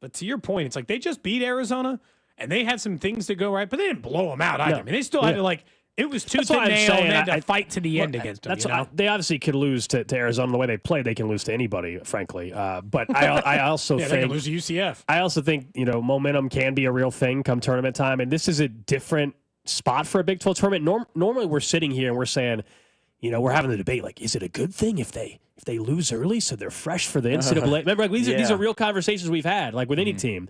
But to your point, it's like they just beat Arizona and they had some things to go right, but they didn't blow them out either. No. I mean, they still had to it was tooth and nail and they had to fight to the end against them. They obviously could lose to Arizona the way they play. They can lose to anybody, frankly. But I also think they can lose to UCF. I also think momentum can be a real thing come tournament time, and this is a different spot for a Big 12 tournament. Normally, we're sitting here and we're saying, we're having the debate like, is it a good thing if they lose early so they're fresh for the NCAA? Remember, these are real conversations we've had, like with any team.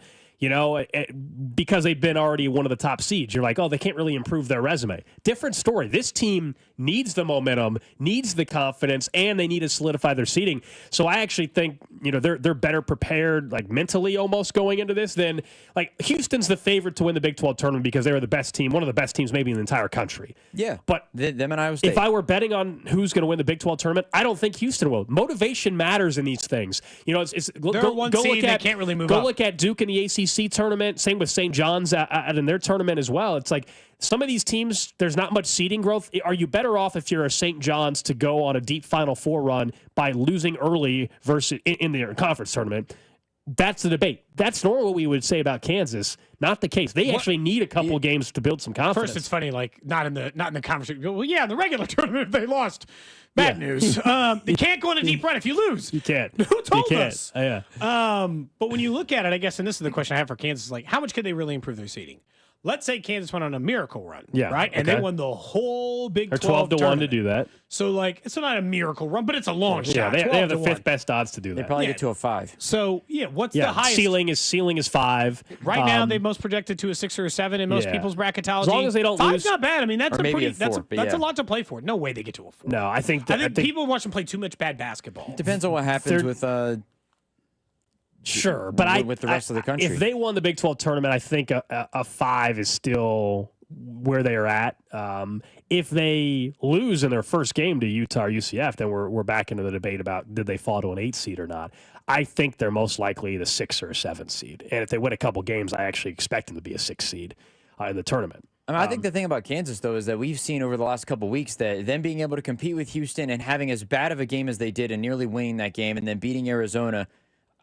Because they've been already one of the top seeds, you're like, oh, they can't really improve their resume. Different story. This team needs the momentum, needs the confidence, and they need to solidify their seeding. So I actually think, they're better prepared, like mentally almost going into this than like Houston's the favorite to win the Big 12 tournament because they were the best team, one of the best teams maybe in the entire country. Yeah. But them and Iowa State. If I were betting on who's going to win the Big 12 tournament, I don't think Houston will. Motivation matters in these things. They're one seed, they can't really move up. Go look at Duke in the ACC tournament. Same with St. John's out in their tournament as well. It's like some of these teams, there's not much seeding growth. Are you better off if you're a St. John's to go on a deep Final Four run by losing early versus in the conference tournament? That's the debate. That's normally what we would say about Kansas. Not the case. They actually need a couple games to build some confidence. First, it's funny, like not in the conversation. Well, yeah, in the regular tournament, if they lost. Bad news. You can't go on a deep run if you lose. You can't. Who told us? Yeah. But when you look at it, I guess, and this is the question I have for Kansas, like how much could they really improve their seeding? Let's say Kansas went on a miracle run, right? And they won the whole Big 12 They're 12-1 to do that. So, like, it's not a miracle run, but it's a long shot. Yeah, they have the fifth best odds to do that. They probably get to a 5. So, what's the highest? Ceiling is 5. Right now, they've most projected to a 6 or a 7 in most people's bracketology. As long as they don't 5's lose. not bad. I mean, that's that's a lot to play for. No way they get to a 4. No, I think people watch them play too much bad basketball. Depends on what happens with Sure, but with the rest of the country. If they won the Big 12 tournament, I think a 5 is still where they are at. If they lose in their first game to Utah or UCF, then we're back into the debate about did they fall to an 8 seed or not. I think they're most likely the 6 or a 7 seed, and if they win a couple games, I actually expect them to be a 6 seed in the tournament. I think the thing about Kansas, though, is that we've seen over the last couple of weeks that them being able to compete with Houston and having as bad of a game as they did and nearly winning that game and then beating Arizona,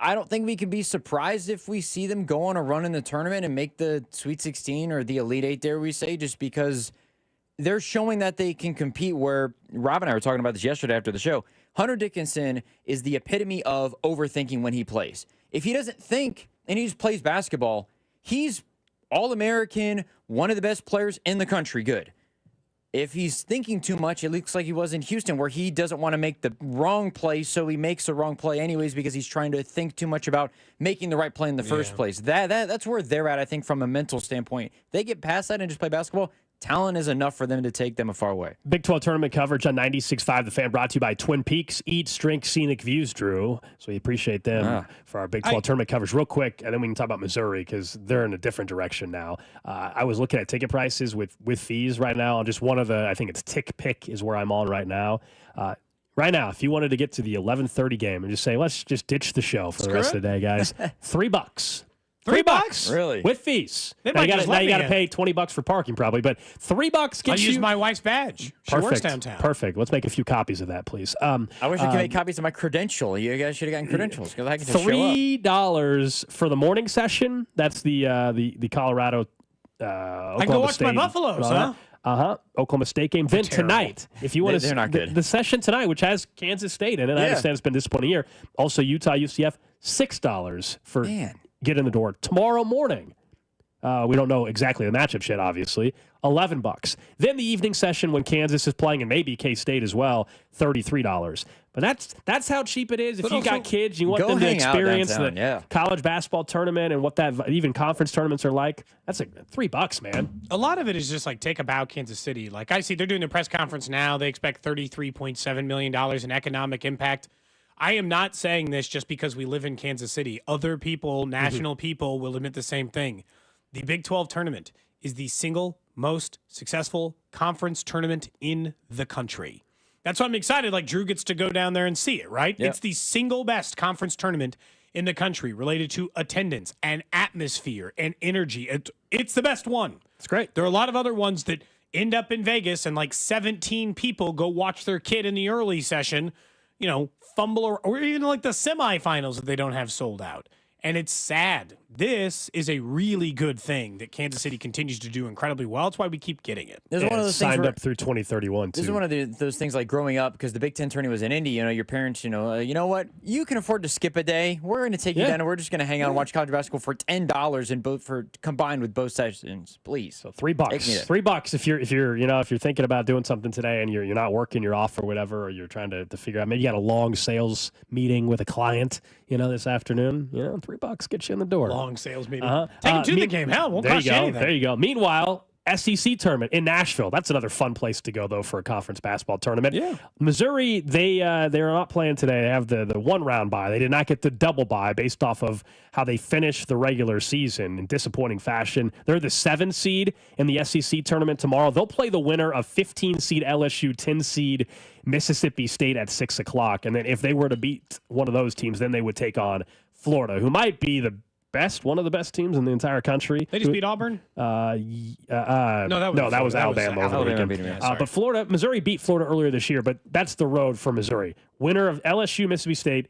I don't think we can be surprised if we see them go on a run in the tournament and make the Sweet 16 or the Elite 8, dare we say, just because they're showing that they can compete where Rob and I were talking about this yesterday after the show. Hunter Dickinson is the epitome of overthinking when he plays. If he doesn't think and he just plays basketball, he's All-American, one of the best players in the country, good. if he's thinking too much, it looks like he was in Houston, where he doesn't want to make the wrong play, so he makes the wrong play anyways because he's trying to think too much about making the right play in the first place. That's where they're at, I think, from a mental standpoint. They get past that and just play basketball. Talent is enough for them to take them a far way. Big 12 tournament coverage on 96.5 The Fan, brought to you by Twin Peaks. Eat, drink, scenic views, Drew. So we appreciate them for our Big 12 tournament coverage. Real quick, and then we can talk about Missouri because they're in a different direction now. I was looking at ticket prices with fees right now on just one of the, I think it's Tick Pick is where I'm on right now. Right now, if you wanted to get to the 11:30 game and just say, let's just ditch the show for the rest of the day, guys, $3. $3, really, with fees. They Now might you just got let me to in. pay $20 for parking, probably, but $3 gets I'll you. use my wife's badge. She works downtown. Perfect. Let's make a few copies of that, please. I wish I could make copies of my credential. You guys should have gotten credentials because I can just show up. $3 for the morning session. That's the Colorado. I can go watch my Buffaloes, huh? Oklahoma State game. Then tonight, if you want to, they're not good. The session tonight, which has Kansas State in it, I understand it's been a disappointing year. Also, Utah, UCF, $6 for get in the door tomorrow morning. We don't know exactly the matchups yet, obviously. $11. Then the evening session when Kansas is playing, and maybe K-State as well, $33. But that's how cheap it is. If you got kids, you want them to experience the college basketball tournament and what that even conference tournaments are like. That's like $3, man. A lot of it is just like take a bow, Kansas City. Like I see, they're doing their press conference now. They expect $33.7 million in economic impact. I am not saying this just because we live in Kansas City. Other people, national people, will admit the same thing. The Big 12 tournament is the single most successful conference tournament in the country. That's why I'm excited. Like Drew gets to go down there and see it, right? Yep. It's the single best conference tournament in the country related to attendance and atmosphere and energy. It's the best one. It's great. There are a lot of other ones that end up in Vegas and like 17 people go watch their kid in the early session, fumble or even like the semifinals that they don't have sold out. And it's sad. This is a really good thing that Kansas City continues to do incredibly well. That's why we keep getting it. This is one of those signed things up through 2031, too. This is one of those things like growing up, because the Big Ten tourney was in Indy. Your parents, you know what? You can afford to skip a day. We're going to take you down, and we're just going to hang out and watch college basketball for $10 in both for combined with both sessions, please. So $3. $3 if you're thinking about doing something today and you're not working, you're off or whatever, or you're trying to figure out. Maybe you got a long sales meeting with a client, this afternoon. $3 gets you in the door. Long sales meeting. Take them to the game. Hell, won't cost you anything. There you go. Meanwhile, SEC tournament in Nashville. That's another fun place to go, though, for a conference basketball tournament. Yeah. Missouri, they're not playing today. They have the one round bye. They did not get the double bye based off of how they finished the regular season in disappointing fashion. They're the 7 seed in the SEC tournament tomorrow. They'll play the winner of 15 seed LSU, 10 seed Mississippi State at 6 o'clock. And then if they were to beat one of those teams, then they would take on Florida, who might be one of the best teams in the entire country. They just beat Auburn? No, that was Alabama over the weekend. But Missouri beat Florida earlier this year, but that's the road for Missouri. Winner of LSU, Mississippi State,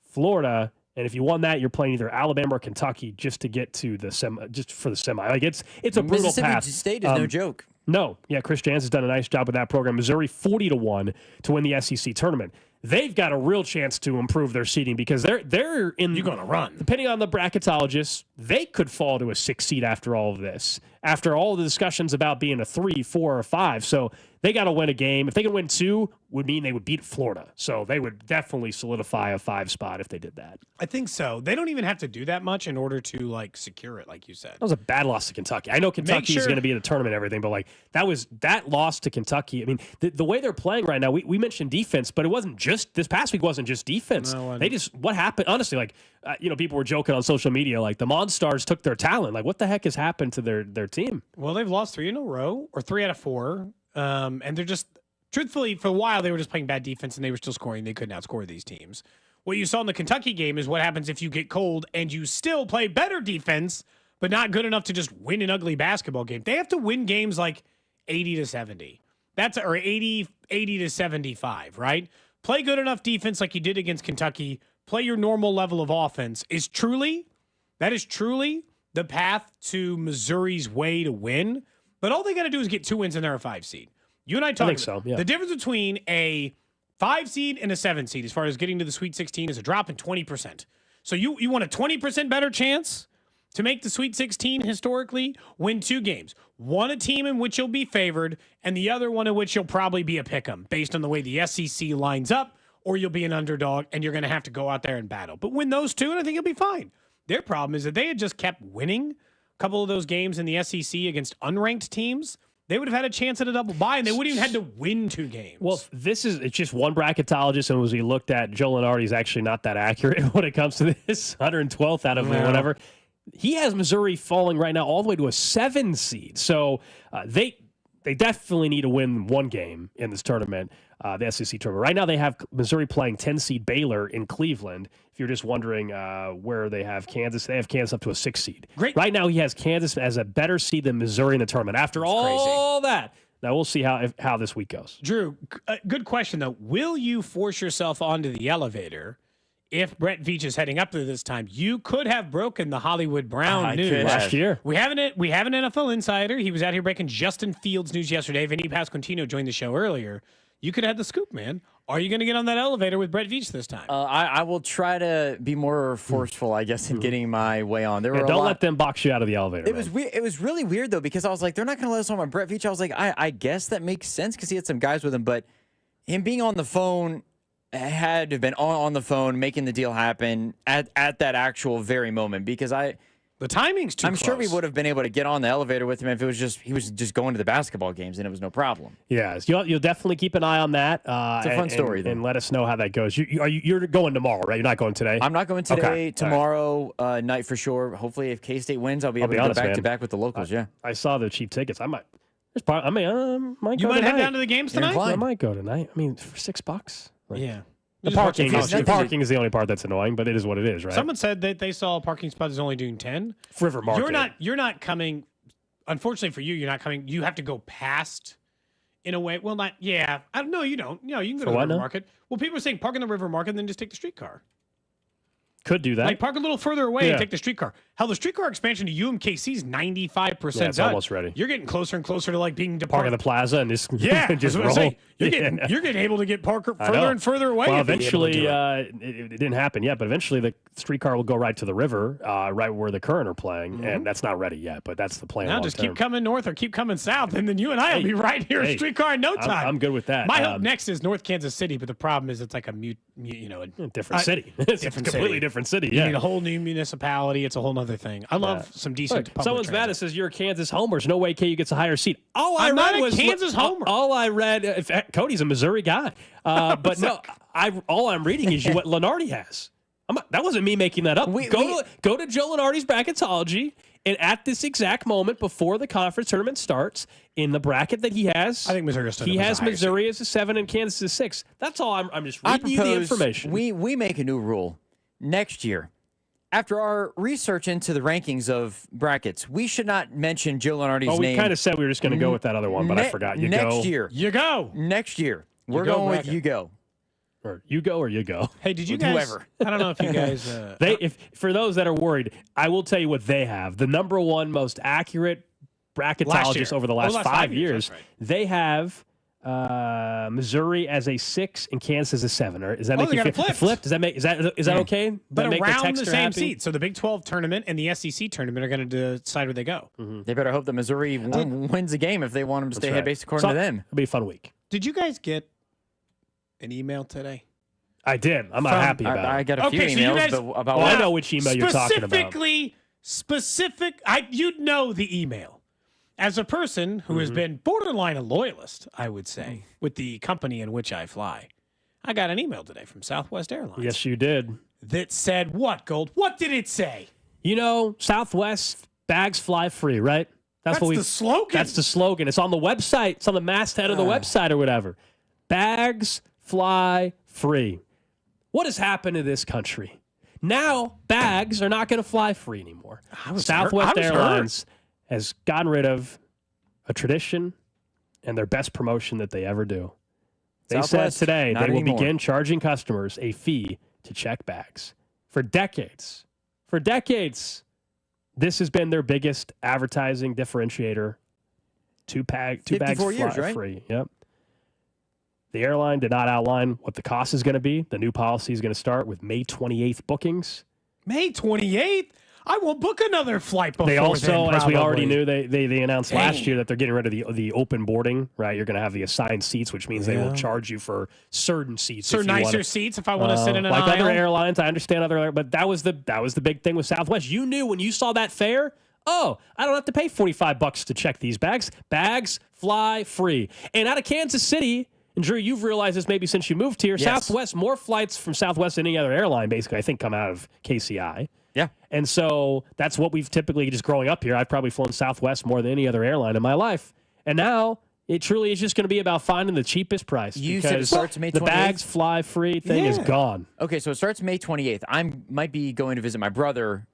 Florida, and if you won that, you're playing either Alabama or Kentucky just to get to the semi. Like it's a brutal path. Mississippi State is no joke. No, Chris Jans has done a nice job with that program. Missouri 40-1 to win the SEC tournament. They've got a real chance to improve their seeding because they're in. You're going to run. Depending on the bracketologists, they could fall to a 6 seed after all of this. After all the discussions about being a 3, 4, or 5, so they got to win a game. If they can win 2, would mean they would beat Florida. So they would definitely solidify a 5 spot if they did that. I think so. They don't even have to do that much in order to secure it, like you said. That was a bad loss to Kentucky. I know Kentucky is going to be in the tournament and everything, but that loss to Kentucky. I mean, the way they're playing right now, we mentioned defense, but it wasn't just this past week. Wasn't just defense. No, what happened? Honestly, people were joking on social media, like the Monstars took their talent. Like, what the heck has happened to their team? Well, they've lost 3 in a row, or 3 out of 4, and they're just. Truthfully, for a while, they were just playing bad defense and they were still scoring. They couldn't outscore these teams. What you saw in the Kentucky game is what happens if you get cold and you still play better defense, but not good enough to just win an ugly basketball game. They have to win games like 80-70. Or 80-75, right? Play good enough defense like you did against Kentucky. Play your normal level of offense. That is truly the path to Missouri's way to win. But all they got to do is get 2 wins and they're a 5 seed. You and I talked about the difference between a 5 seed and a 7 seed as far as getting to the Sweet 16 is a drop in 20%. So you want a 20% better chance to make the Sweet 16 historically, win 2 games. One a team in which you'll be favored, and the other one in which you'll probably be a pick'em based on the way the SEC lines up, or you'll be an underdog and you're going to have to go out there and battle. But win those 2, and I think you'll be fine. Their problem is that they had just kept winning a couple of those games in the SEC against unranked teams. They would have had a chance at a double bye, and they wouldn't even had to win 2 games. Well, it's just one bracketologist, and as we looked at, Joe Lenardi's actually not that accurate when it comes to this, 112th out of whatever. He has Missouri falling right now all the way to a 7 seed. So they definitely need to win 1 game in this tournament, the SEC tournament. Right now they have Missouri playing 10 seed Baylor in Cleveland. If you're just wondering where they have Kansas, they have Kansas up to a 6 seed. Great. Right now he has Kansas as a better seed than Missouri in the tournament. After all that, now we'll see how this week goes. Drew, good question though. Will you force yourself onto the elevator? If Brett Veach is heading up to this time, you could have broken the Hollywood Brown news last year. We have an NFL insider. He was out here breaking Justin Fields news yesterday. Vinny Pasquantino joined the show earlier. You could have had the scoop, man. Are you going to get on that elevator with Brett Veach this time? I will try to be more forceful, I guess, in getting my way on. Don't let them box you out of the elevator. It was weird. It was really weird though, because I was like, they're not going to let us on Brett Veach. I was like, I guess that makes sense because he had some guys with him, but him being on the phone had to have been on the phone making the deal happen at that actual very moment, because the timing's too close. sure we would have been able to get on the elevator with him if it was just he was just going to the basketball games and it was no problem. Yes, you'll definitely keep an eye on that. It's a fun story, and let us know how that goes. You're going tomorrow, right? You're not going today. I'm not going today. Okay. Tomorrow night for sure. Hopefully, if K-State wins, I'll be able to go back to back with the locals. I saw the cheap tickets. I might. Might you go might tonight. head down to the games tonight. I might go tonight. I mean, for $6. Yeah. The parking is the only part that's annoying, but it is what it is, right? Someone said that they saw a parking spot is only doing 10. River Market. You're not coming. Unfortunately for you, you're not coming. You have to go past in a way. Well, not, yeah. I don't know. You don't. You can go to the River Market. Well, people are saying park in the River Market and then just take the streetcar. Could do that. Like park a little further away and take the streetcar. Hell, the streetcar expansion to UMKC is 95% Yeah, it's done. almost ready. You're getting closer and closer to like being Park in the plaza and just just roll. You're getting able to get further and further away. Well, eventually, it didn't happen yet, but eventually the streetcar will go right to the river, right where the Current are playing, and that's not ready yet, but that's the plan. Now just keep coming north or keep coming south, and then you and I will be right here in streetcar in no time. I'm good with that. My hope next is North Kansas City, but the problem is it's like a different city. It's a completely different city. You need a whole new municipality. It's a whole other thing. I love some decent public someone's transit. mad that says you're a Kansas homer. There's no way KU gets a higher seat. I'm not a Kansas homer. All I read, Cody's a Missouri guy, but no, all I'm reading is what Lenardi has. That wasn't me making that up. Go to Joe Lenardi's bracketology, and at this exact moment before the conference tournament starts, in the bracket that he has, I think Missouri has Missouri as a 7 and Kansas as a 6. That's all. I'm just reading you the information. We make a new rule next year. After our research into the rankings of brackets, we should not mention Joe Lenardi's name. We kind of said we were just going to go with that other one, but I forgot. Next year. Next year. We're going with you go. Or you go or you go. Hey, did you guys? Whoever. I don't know if you guys. For those that are worried, I will tell you what they have. The number one most accurate bracketologist over the last 5 years. Right. They have Missouri as a 6 and Kansas as a 7. Or is that make you flipped? Does that make is that okay? But make around the same happy? seat. So the Big 12 tournament and the SEC tournament are going to decide where they go. Mm-hmm. They better hope that Missouri wins the game if they want them to stay ahead based according to them. It'll be a fun week. Did you guys get an email today? I did. I'm not happy about it. I got a few emails about I know which email you're talking about. You'd know the email. As a person who has been borderline a loyalist, I would say, with the company in which I fly, I got an email today from Southwest Airlines. Yes, you did. That said what, Gold? What did it say? Southwest bags fly free, right? That's the slogan. That's the slogan. It's on the website. It's on the masthead of the website or whatever. Bags fly free. What has happened to this country? Now, bags are not going to fly free anymore. Southwest Airlines has gotten rid of a tradition and their best promotion that they ever do. They said today they will begin charging customers a fee to check bags. For decades, this has been their biggest advertising differentiator. Two bags fly free. Yep. The airline did not outline what the cost is going to be. The new policy is going to start with May 28th bookings. May 28th? I won't book another flight before They also, then, as we already probably. knew, they announced last year that they're getting rid of the open boarding, right? You're going to have the assigned seats, which means they will charge you for certain seats. So nicer seats if I want to sit in an like aisle. other airlines. I understand but that was the big thing with Southwest. You knew when you saw that fare, oh, I don't have to pay $45 to check these bags. Bags fly free. And out of Kansas City, and Drew, you've realized this maybe since you moved here, Yes. Southwest, more flights from Southwest than any other airline, basically, I think, come out of KCI. Yeah. And so that's what we've typically, just growing up here, I've probably flown Southwest more than any other airline in my life. And now it truly is just going to be about finding the cheapest price. You said it because starts May 28th? the bags fly free thing is gone. Okay, so it starts May 28th. I might be going to visit my brother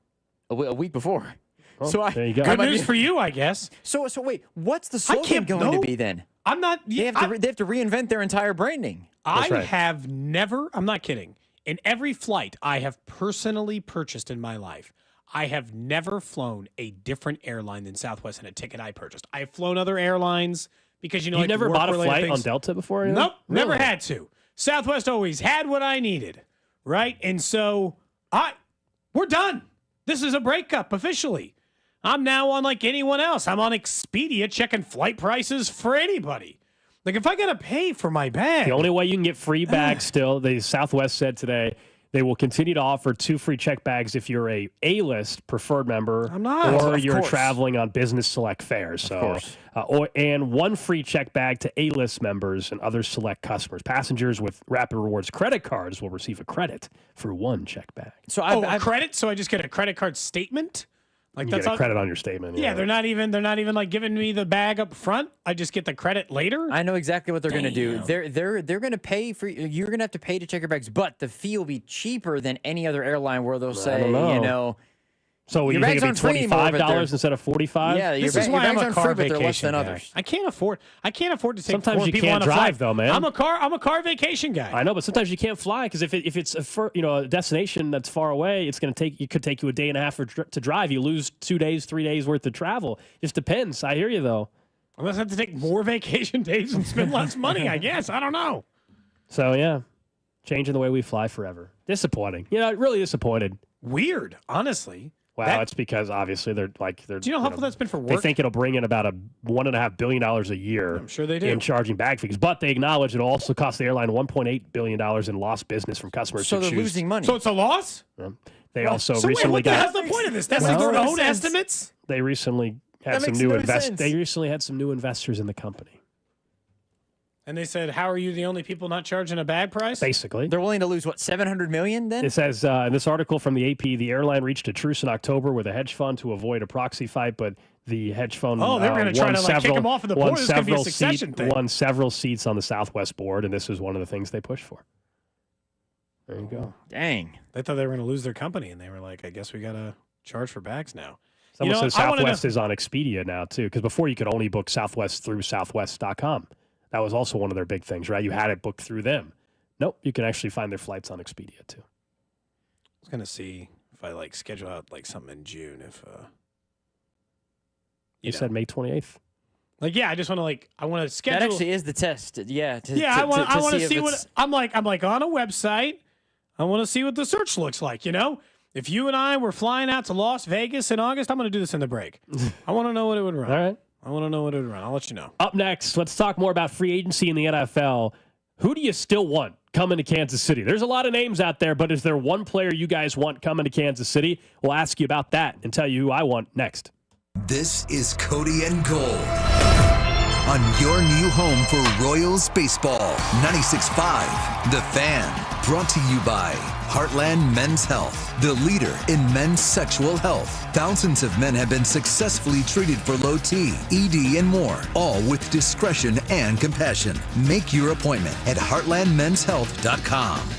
a week before. Well, so there you go. Good news for you, I guess. So wait, what's the slogan going to be then? I'm not. They have to reinvent their entire branding. Have never. I'm not kidding. In every flight I have personally purchased in my life, I have never flown a different airline than Southwest in a ticket I purchased. I've flown other airlines because You've never bought a flight on Delta before? Nope, never Really? had to. Southwest always had what I needed, right? And so we're done. This is a breakup officially. I'm now on like anyone else. I'm on Expedia checking flight prices for anybody. Like if I got to pay for my bag. The only way you can get free bags still, the Southwest said today, they will continue to offer 2 free check bags if you're a A-list preferred member. I'm not. Or Of you're course. traveling on business select fares. So, and 1 free check bag to A-list members and other select customers. Passengers with Rapid Rewards credit cards will receive a credit for 1 check bag. So a credit? So I just get a credit card statement? Like You that's get a all- credit on your statement. Yeah, they're not even like giving me the bag up front. I just get the credit later. I know exactly what they're going to do. They're going to pay for you're going to have to pay to check your bags, but the fee will be cheaper than any other airline where they'll say, don't know. So your you think bags it'd be aren't free anymore, but they're- $25 instead of $45? Yeah, This is why I'm a car free, but they're less vacation than guy. others. I can't afford to take Sometimes 4 you people can't on a drive, flight. though, man. I'm a car vacation guy. I know, but sometimes you can't fly because if it's a destination that's far away, it could take you a day and a half to drive. You lose 2 days, 3 days worth of travel. Just depends. I hear you though. Unless I have to take more vacation days and spend less money, I guess. I don't know. So yeah, changing the way we fly forever. Disappointing. Really disappointed. Weird, honestly. Wow, it's because obviously they're. Do you know how helpful that's been for work? They think it'll bring in about $1.5 billion a year. I'm sure they do. In charging bag fees, but they acknowledge it'll also cost the airline $1.8 billion in lost business from customers. So who they're choose. losing money. So it's a loss? They also so recently wait, what got. the hell's the point of this? That's Well, like their that own makes sense. estimates? They recently had That some makes new no investors. sense. They recently had some new investors in the company. And they said, how are you the only people not charging a bag price? Basically, They're willing to lose what, $700 million then? it says in this article from the AP, the airline reached a truce in October with a hedge fund to avoid a proxy fight, but the hedge fund Oh, they were gonna try won to, like, kick several- him off of the won board. This is gonna be a several succession thing. Won several seats on the Southwest board, and this was one of the things they pushed for. There you go. Dang. They thought they were going to lose their company, and they were like, I guess we got to charge for bags now. Someone says I wanna Southwest know- is on Expedia now, too, because before you could only book Southwest through Southwest.com. That was also one of their big things, right? You had it booked through them. Nope, you can actually find their flights on Expedia, too. I was going to see if I schedule out something in June. If You said May 28th? I just want to I want to schedule. That actually is the test. Yeah. I want to if see what it's- I'm like on a website. I want to see what the search looks like. If you and I were flying out to Las Vegas in August, I'm going to do this in the break. I want to know what it would run. All right. I want to know what it would run. I'll let you know. Up next, let's talk more about free agency in the NFL. Who do you still want coming to Kansas City? There's a lot of names out there, but is there one player you guys want coming to Kansas City? We'll ask you about that and tell you who I want next. This is Cody and Gold on your new home for Royals baseball. 96.5 The Fan. Brought to you by Heartland Men's Health, the leader in men's sexual health. Thousands of men have been successfully treated for low T, ED, and more, all with discretion and compassion. Make your appointment at heartlandmenshealth.com.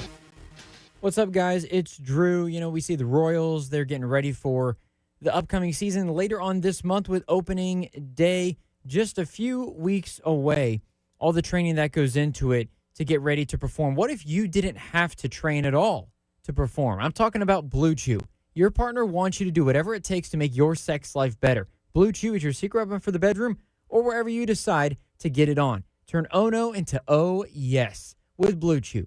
What's up, guys? It's Drew. We see the Royals. They're getting ready for the upcoming season later on this month with opening day just a few weeks away. All the training that goes into it to get ready to perform. What if you didn't have to train at all to perform? I'm talking about Blue Chew. Your partner wants you to do whatever it takes to make your sex life better. Blue Chew is your secret weapon for the bedroom or wherever you decide to get it on. Turn oh no into oh yes with Blue Chew.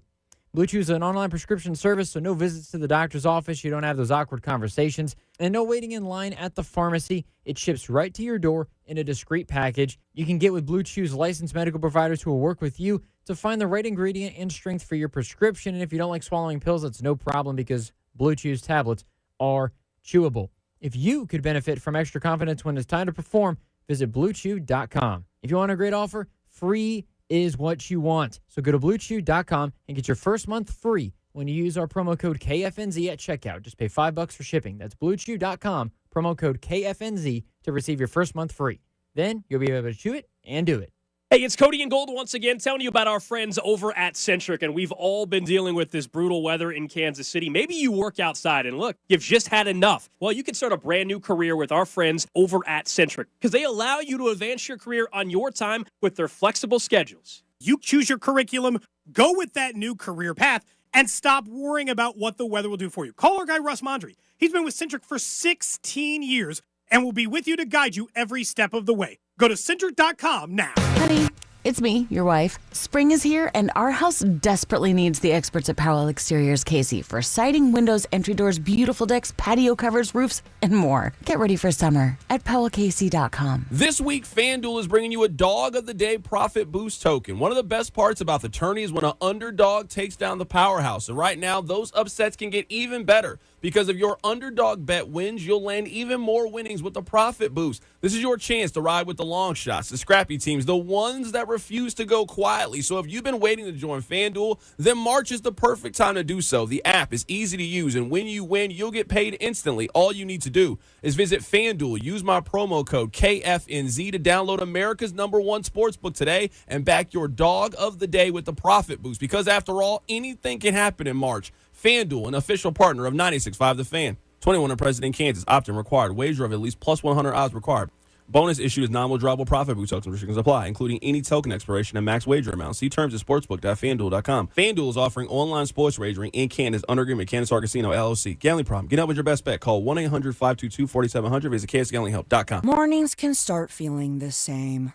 Blue Chew is an online prescription service, so no visits to the doctor's office. You don't have those awkward conversations, and no waiting in line at the pharmacy. It ships right to your door in a discreet package. You can get with Blue Chew's licensed medical providers who will work with you to find the right ingredient and strength for your prescription. And if you don't like swallowing pills, that's no problem because Blue Chew's tablets are chewable. If you could benefit from extra confidence when it's time to perform, visit BlueChew.com. If you want a great offer, free is what you want. So go to BlueChew.com and get your first month free when you use our promo code KFNZ at checkout. Just pay $5 for shipping. That's BlueChew.com, promo code KFNZ to receive your first month free. Then you'll be able to chew it and do it. Hey, it's Cody and Gold once again telling you about our friends over at Centric, and we've all been dealing with this brutal weather in Kansas City. Maybe you work outside, and look, you've just had enough. Well, you can start a brand new career with our friends over at Centric because they allow you to advance your career on your time with their flexible schedules. You choose your curriculum, go with that new career path, and stop worrying about what the weather will do for you. Call our guy, Russ Mondry. He's been with Centric for 16 years and will be with you to guide you every step of the way. Go to Centric.com now. Honey, it's me, your wife. Spring is here, and our house desperately needs the experts at Powell Exteriors Casey for siding, windows, entry doors, beautiful decks, patio covers, roofs, and more. Get ready for summer at PowellCasey.com. This week, FanDuel is bringing you a Dog of the Day Profit Boost token. One of the best parts about the tourney is when an underdog takes down the powerhouse. And right now, those upsets can get even better. Because if your underdog bet wins, you'll land even more winnings with the profit boost. This is your chance to ride with the long shots, the scrappy teams, the ones that refuse to go quietly. So if you've been waiting to join FanDuel, then March is the perfect time to do so. The app is easy to use, and when you win, you'll get paid instantly. All you need to do is visit FanDuel, use my promo code KFNZ to download America's #1 sportsbook today and back your dog of the day with the profit boost. Because after all, anything can happen in March. FanDuel, an official partner of 96.5 The Fan. 21 and present in Kansas. Opt-in required. Wager of at least plus 100 odds required. Bonus issue is non-withdrawable profit boost tokens. Restrictions apply, including any token expiration and max wager amount. See terms at sportsbook.fanduel.com. FanDuel is offering online sports wagering in Kansas under agreement. Kansas Art Casino, LLC. Gambling problem? Get out with your best bet. Call 1-800-522-4700. Visit kansasgamblinghelp.com. Mornings can start feeling the same.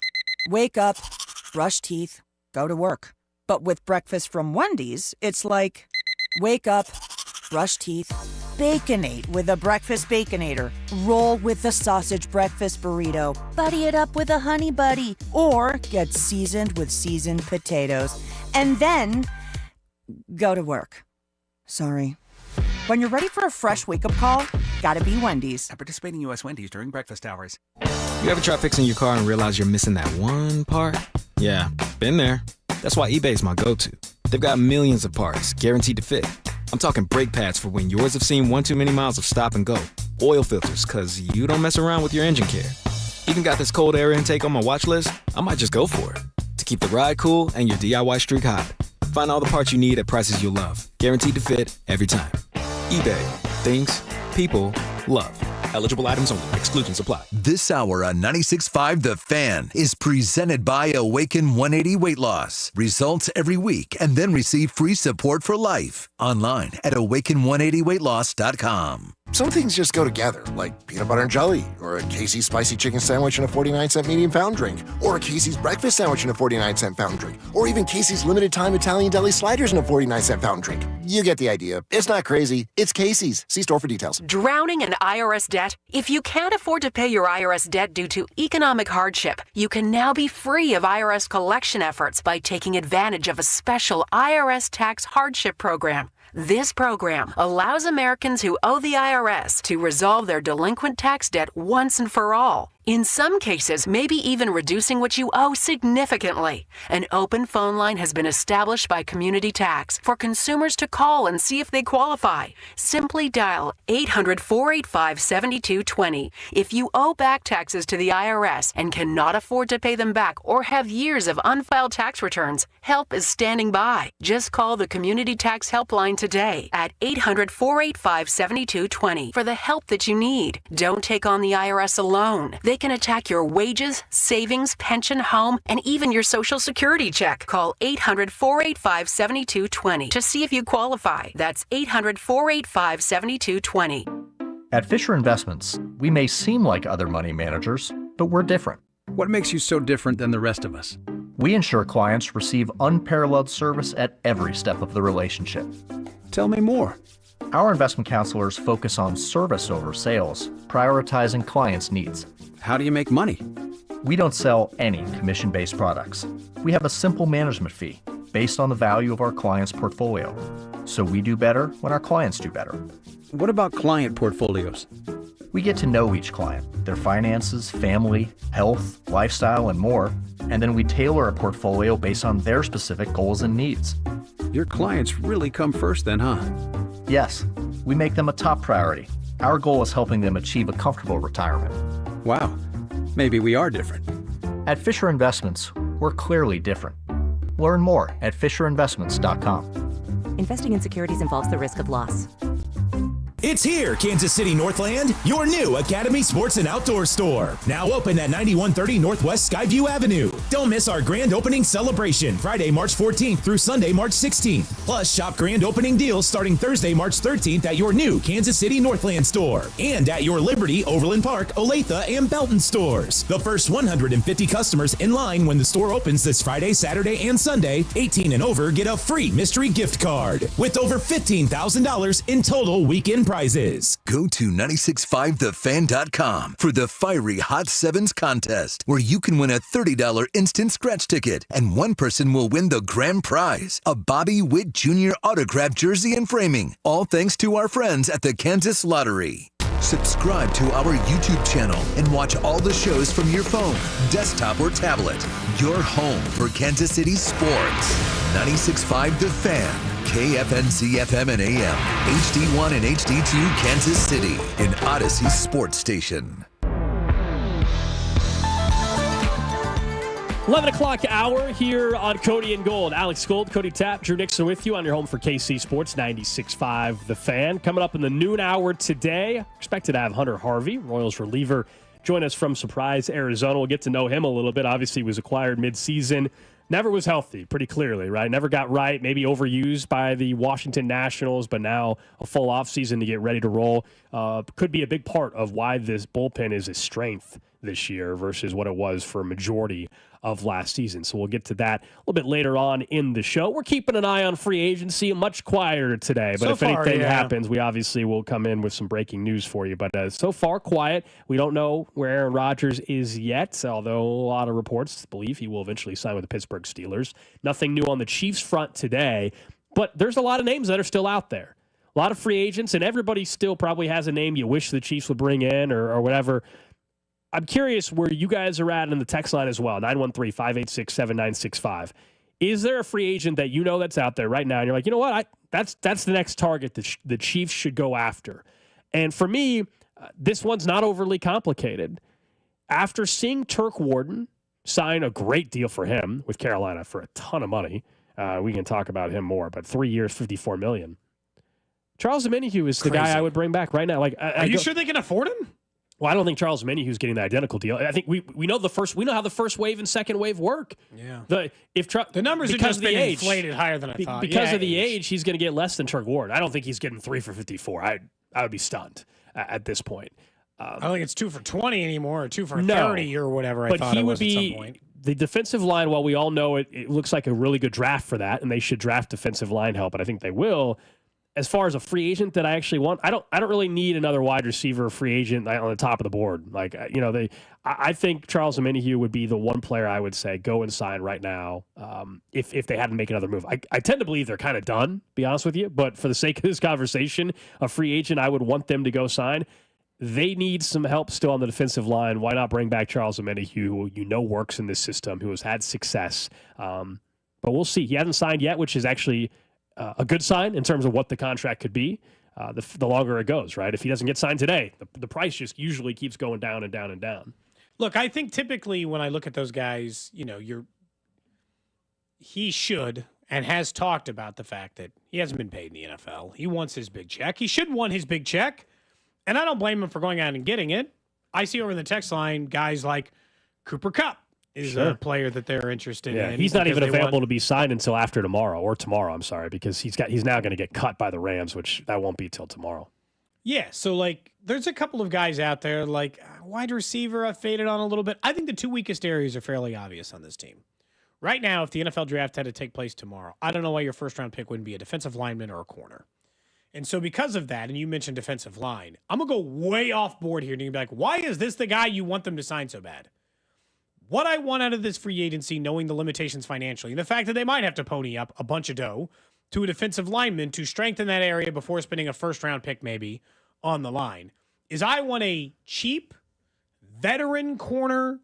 Wake up, brush teeth, go to work. But with breakfast from Wendy's, it's like... Wake up, brush teeth, Baconate with a breakfast Baconator. Roll with the sausage breakfast burrito. Buddy it up with a honey buddy. Or get seasoned with seasoned potatoes. And then go to work. Sorry. When you're ready for a fresh wake-up call, gotta be Wendy's. At participating U.S. Wendy's during breakfast hours. You ever try fixing your car and realize you're missing that one part? Yeah, been there. That's why eBay's my go-to. They've got millions of parts, guaranteed to fit. I'm talking brake pads for when yours have seen one too many miles of stop and go. Oil filters, cause you don't mess around with your engine care. Even got this cold air intake on my watch list. I might just go for it. To keep the ride cool and your DIY streak hot. Find all the parts you need at prices you'll love. Guaranteed to fit every time. eBay. Things people love. Eligible items only. Exclusions apply. This hour on 96.5 The Fan is presented by Awaken 180 Weight Loss. Results every week and then receive free support for life. Online at awaken180weightloss.com. Some things just go together, like peanut butter and jelly, or a Casey's spicy chicken sandwich and a 49-cent medium fountain drink, or a Casey's breakfast sandwich and a 49-cent fountain drink, or even Casey's limited time Italian deli sliders and a 49-cent fountain drink. You get the idea. It's not crazy. It's Casey's. See store for details. Drowning in IRS debt? If you can't afford to pay your IRS debt due to economic hardship, you can now be free of IRS collection efforts by taking advantage of a special IRS tax hardship program. This program allows Americans who owe the IRS to resolve their delinquent tax debt once and for all. In some cases, maybe even reducing what you owe significantly. An open phone line has been established by Community Tax for consumers to call and see if they qualify. Simply dial 800-485-7220. If you owe back taxes to the IRS and cannot afford to pay them back or have years of unfiled tax returns, help is standing by. Just call the Community Tax Helpline today at 800-485-7220 for the help that you need. Don't take on the IRS alone. They can attack your wages, savings, pension, home, and even your Social Security check. Call 800-485-7220 to see if you qualify. That's 800-485-7220. At Fisher Investments, we may seem like other money managers, but we're different. What makes you so different than the rest of us? We ensure clients receive unparalleled service at every step of the relationship. Tell me more. Our investment counselors focus on service over sales, prioritizing clients' needs. How do you make money? We don't sell any commission-based products. We have a simple management fee based on the value of our client's portfolio. So we do better when our clients do better. What about client portfolios? We get to know each client, their finances, family, health, lifestyle, and more, and then we tailor a portfolio based on their specific goals and needs. Your clients really come first then, huh? Yes, we make them a top priority. Our goal is helping them achieve a comfortable retirement. Wow, maybe we are different. At Fisher Investments, we're clearly different. Learn more at FisherInvestments.com. Investing in securities involves the risk of loss. It's here, Kansas City Northland, your new Academy Sports and Outdoor store. Now open at 9130 Northwest Skyview Avenue. Don't miss our grand opening celebration, Friday, March 14th through Sunday, March 16th. Plus, shop grand opening deals starting Thursday, March 13th at your new Kansas City Northland store and at your Liberty, Overland Park, Olathe, and Belton stores. The first 150 customers in line when the store opens this Friday, Saturday, and Sunday, 18 and over, get a free mystery gift card with over $15,000 in total weekend prizes. Go to 965thefan.com for the Fiery Hot Sevens contest, where you can win a $30 instant scratch ticket, and one person will win the grand prize, a Bobby Witt Jr. autographed jersey and framing, all thanks to our friends at the Kansas Lottery. Subscribe to our YouTube channel and watch all the shows from your phone, desktop, or tablet. Your home for Kansas City sports. 96.5 The Fan, KFNC FM and AM, HD1 and HD2 Kansas City, an Odyssey sports station. 11 o'clock hour here on Cody and Gold. Alex Gold, Cody Tapp, Drew Nixon with you on your home for KC Sports 96.5 The Fan. Coming up in the noon hour today, expected to have Hunter Harvey, Royals reliever, join us from Surprise, Arizona. We'll get to know him a little bit. Obviously, he was acquired midseason. Never was healthy, pretty clearly, right? Never got right, maybe overused by the Washington Nationals, but now a full offseason to get ready to roll. Could be a big part of why this bullpen is a strength this year versus what it was for a majority of last season. So we'll get to that a little bit later on in the show. We're keeping an eye on free agency, much quieter today. But if anything happens, we obviously will come in with some breaking news for you. But so far, quiet. We don't know where Aaron Rodgers is yet, although a lot of reports believe he will eventually sign with the Pittsburgh Steelers. Nothing new on the Chiefs front today, but there's a lot of names that are still out there. A lot of free agents, and everybody still probably has a name you wish the Chiefs would bring in or whatever. I'm curious where you guys are at in the text line as well, 913-586-7965. Is there a free agent that you know that's out there right now, and you're like, you know what, that's the next target that the Chiefs should go after? And for me, this one's not overly complicated. After seeing Turk Warden sign a great deal for him with Carolina for a ton of money, we can talk about him more, but 3 years, $54 million. Charles Omenihu is the guy I would bring back right now. Like, are you sure they can afford him? Well, I don't think Charles Omenihu's getting the identical deal. I think we know how the first wave and second wave work. Yeah. The numbers have just been inflated higher than I thought. Because of the age, he's going to get less than Turk Ward. I don't think he's getting 3 for 54. I would be stunned at this point. I don't think it's 2 for 20 anymore, or 2 for 30 or whatever. I thought it was at some point. The defensive line, while we all know it looks like a really good draft for that, and they should draft defensive line help, and I think they will. As far as a free agent that I actually want, I don't really need another wide receiver free agent on the top of the board. Like, I think Charles Omenihu would be the one player I would say go and sign right now if they had to make another move. I tend to believe they're kind of done, be honest with you. But for the sake of this conversation, a free agent I would want them to go sign. They need some help still on the defensive line. Why not bring back Charles Omenihu, who works in this system, who has had success? But we'll see. He hasn't signed yet, which is actually a good sign in terms of what the contract could be. The longer it goes, right? If he doesn't get signed today, the price just usually keeps going down and down and down. Look, I think typically when I look at those guys, he should and has talked about the fact that he hasn't been paid in the NFL. He wants his big check. He should want his big check, and I don't blame him for going out and getting it. I see over in the text line guys like Cooper Kupp is a player that they're interested in. He's not even available to be signed until after tomorrow, because he's now going to get cut by the Rams, which that won't be till tomorrow. Yeah, so there's a couple of guys out there, like wide receiver I've faded on a little bit. I think the two weakest areas are fairly obvious on this team. Right now, if the NFL draft had to take place tomorrow, I don't know why your first-round pick wouldn't be a defensive lineman or a corner. And so because of that, and you mentioned defensive line, I'm going to go way off board here and you're going to be like, why is this the guy you want them to sign so bad? What I want out of this free agency, knowing the limitations financially, and the fact that they might have to pony up a bunch of dough to a defensive lineman to strengthen that area before spending a first-round pick maybe on the line, is I want a cheap veteran corner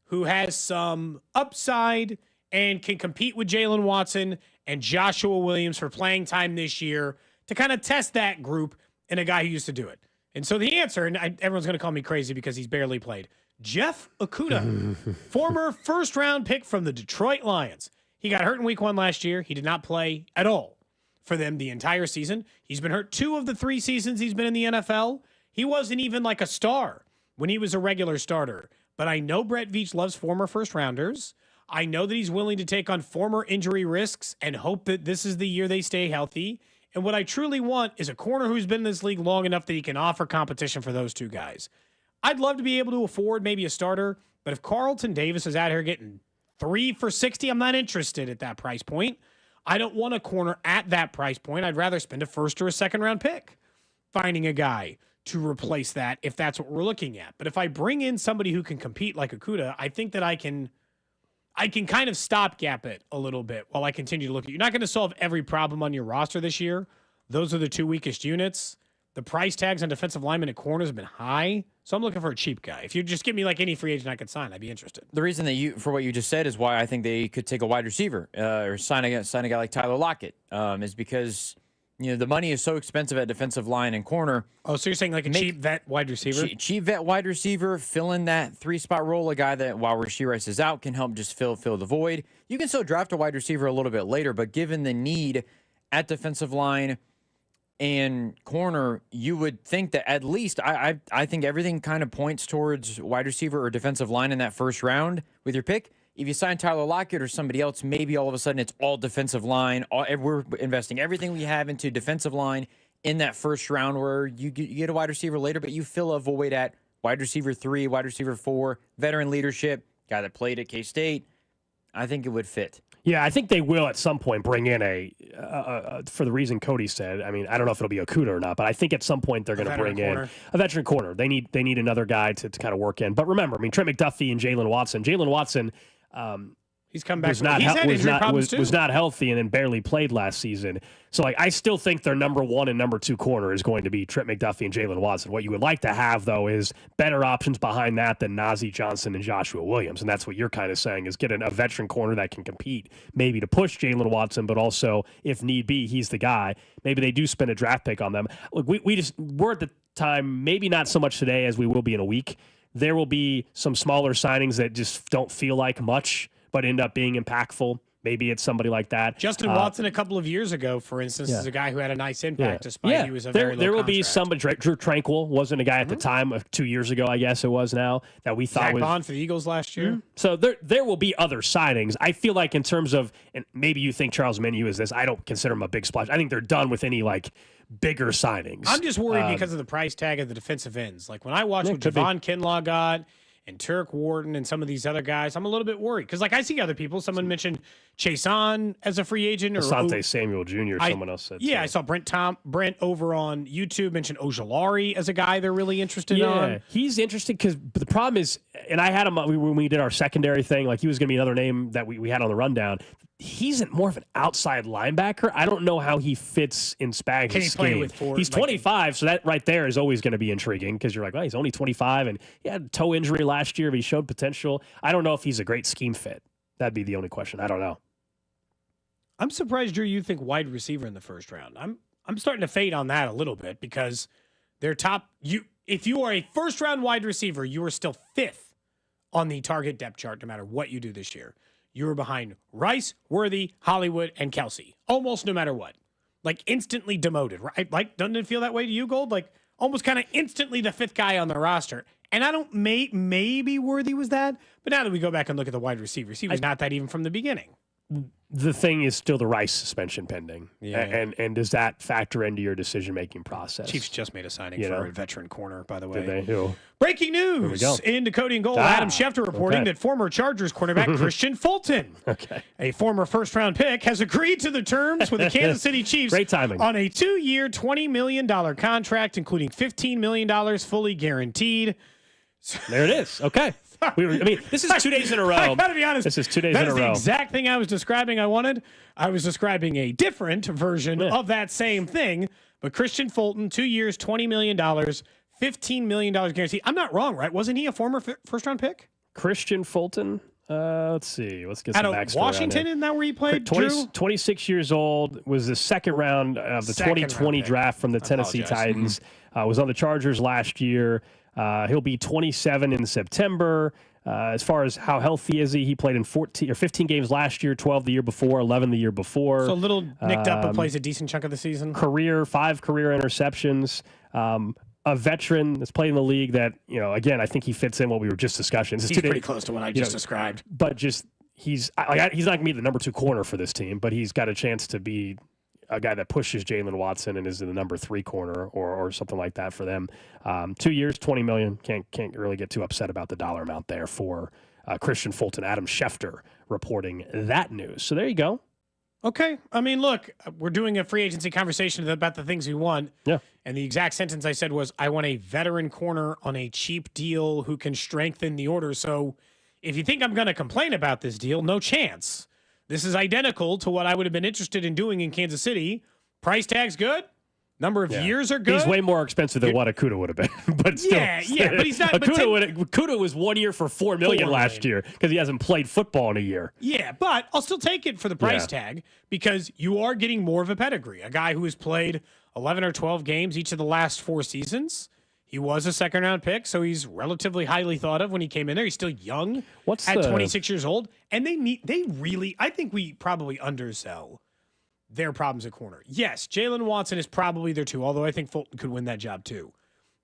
who has some upside and can compete with Jalen Watson and Joshua Williams for playing time this year to kind of test that group and a guy who used to do it. And so the answer, and everyone's going to call me crazy because he's barely played, Jeff Okudah, former first-round pick from the Detroit Lions. He got hurt in week 1 last year. He did not play at all for them the entire season. He's been hurt 2 of the 3 seasons he's been in the NFL. He wasn't even like a star when he was a regular starter. But I know Brett Veach loves former first-rounders. I know that he's willing to take on former injury risks and hope that this is the year they stay healthy. And what I truly want is a corner who's been in this league long enough that he can offer competition for those 2 guys. I'd love to be able to afford maybe a starter, but if Carlton Davis is out here getting 3 for $60, I'm not interested at that price point. I don't want a corner at that price point. I'd rather spend a first or a second-round pick finding a guy to replace that if that's what we're looking at. But if I bring in somebody who can compete like Okudah, I think that I can kind of stopgap it a little bit while I continue to look at. You're not going to solve every problem on your roster this year. Those are the 2 weakest units. The price tags on defensive linemen and corners have been high, so I'm looking for a cheap guy. If you just give me like any free agent I could sign, I'd be interested. The reason that for what you just said is why I think they could take a wide receiver or sign a guy like Tyler Lockett is because the money is so expensive at defensive line and corner. Oh, so you're saying like a cheap vet wide receiver? Cheap vet wide receiver, fill in that 3-spot role, a guy that while Rashee Rice is out can help just fill the void. You can still draft a wide receiver a little bit later, but given the need at defensive line and corner, you would think that at least I think everything kind of points towards wide receiver or defensive line in that first round with your pick. If you sign Tyler Lockett or somebody else, maybe all of a sudden it's all defensive line. We're investing everything we have into defensive line in that first round where you get a wide receiver later, but you fill a void at wide receiver 3, wide receiver 4, veteran leadership, guy that played at K-State. I think it would fit. Yeah, I think they will at some point bring in for the reason Cody said. I mean, I don't know if it'll be Okudah or not, but I think at some point they're going to bring in a veteran corner. They need another guy to kind of work in. But remember, I mean, Trent McDuffie and Jalen Watson. He's come back. Was not healthy and then barely played last season. So, I still think their number 1 and number 2 corner is going to be Trent McDuffie and Jalen Watson. What you would like to have, though, is better options behind that than Najee Johnson and Joshua Williams. And that's what you're kind of saying is get a veteran corner that can compete, maybe to push Jalen Watson, but also, if need be, he's the guy. Maybe they do spend a draft pick on them. Look, we're at the time, maybe not so much today as we will be in a week. There will be some smaller signings that just don't feel like much, but end up being impactful. Maybe it's somebody like that. Justin Watson a couple of years ago, for instance, is a guy who had a nice impact despite he was a very low There will contract. be somebody, Drew Tranquil wasn't a guy at the time of 2 years ago, I guess it was now, that we thought Zach was. Bond for the Eagles last year. So there will be other signings. I feel like in terms of, and maybe you think Charles Menu is this, I don't consider him a big splash. I think they're done with any bigger signings. I'm just worried because of the price tag of the defensive ends. Like when I watch what Javon Kinlaw got and Turk Wharton and some of these other guys, I'm a little bit worried. Because I see other people. Someone mentioned Chason as a free agent. Or Asante Samuel Jr., someone else said. Yeah, so. I saw Brent over on YouTube mention Ojulari as a guy they're really interested on. Yeah, he's interested because the problem is, and I had him when we did our secondary thing, he was going to be another name that we had on the rundown. He's more of an outside linebacker. I don't know how he fits in Spags' Can he scheme. play with 4? He's 25, so that right there is always going to be intriguing because you're like, well, he's only 25, and he had a toe injury last year, but he showed potential. I don't know if he's a great scheme fit. That'd be the only question. I don't know. I'm surprised, Drew, you think wide receiver in the first round. I'm starting to fade on that a little bit because they're top. If you are a first round wide receiver, you are still 5th on the target depth chart no matter what you do this year. You were behind Rice, Worthy, Hollywood, and Kelsey. Almost no matter what. Instantly demoted, right? Doesn't it feel that way to you, Gold? Almost kind of instantly the 5th guy on the roster. And I don't, maybe Worthy was that, but now that we go back and look at the wide receivers, he was not that even from the beginning. the thing is still the Rice suspension pending. Yeah. And does that factor into your decision-making process? Chiefs just made a signing for a veteran corner, by the way. Did they? Who? Breaking news into Cody and Gold. Adam Schefter reporting that former Chargers cornerback Christian Fulton, a former first-round pick, has agreed to the terms with the Kansas City Chiefs. Great timing. On a 2-year, $20 million contract, including $15 million fully guaranteed. There it is. Okay. This is 2 days in a row. I gotta be honest. This is 2 days in a row. That's the exact thing I was describing. I was describing a different version of that same thing. But Christian Fulton, 2 years, $20 million, $15 million guaranteed. I'm not wrong, right? Wasn't he a former first-round pick? Christian Fulton? Let's see. Let's get some out backstory of Washington, isn't that where he played? 26 years old, was the second round of the 2020 draft from the Tennessee Titans. Was on the Chargers last year. He'll be 27 in September. As far as how healthy is he played in 14 or 15 games last year, 12 the year before, 11 the year before. So a little nicked up, but plays a decent chunk of the season. 5 career interceptions. A veteran that's played in the league that, again, I think he fits in what we were just discussing. He's pretty close to what I just described. But he's not going to be the number 2 corner for this team, but he's got a chance to be a guy that pushes Jalen Watson and is in the number 3 corner or something like that for them. 2 years, $20 million. Can't really get too upset about the dollar amount there for Christian Fulton. Adam Schefter reporting that news. So there you go. Okay. I mean, look, we're doing a free agency conversation about the things we want. Yeah. And the exact sentence I said was, I want a veteran corner on a cheap deal who can strengthen the order. So if you think I'm going to complain about this deal, no chance. This is identical to what I would have been interested in doing in Kansas City. Price tag's good. Number of years are good. He's way more expensive than what Akuda would have been, but still. Yeah, but he's not. Akuda was 1 year for $4 million last year because he hasn't played football in a year. Yeah, but I'll still take it for the price tag because you are getting more of a pedigree. A guy who has played 11 or 12 games each of the last 4 seasons. He was a second-round pick, so he's relatively highly thought of when he came in there. He's still young at 26 years old, and I think we probably undersell their problems at corner. Yes, Jalen Watson is probably their 2, although I think Fulton could win that job too.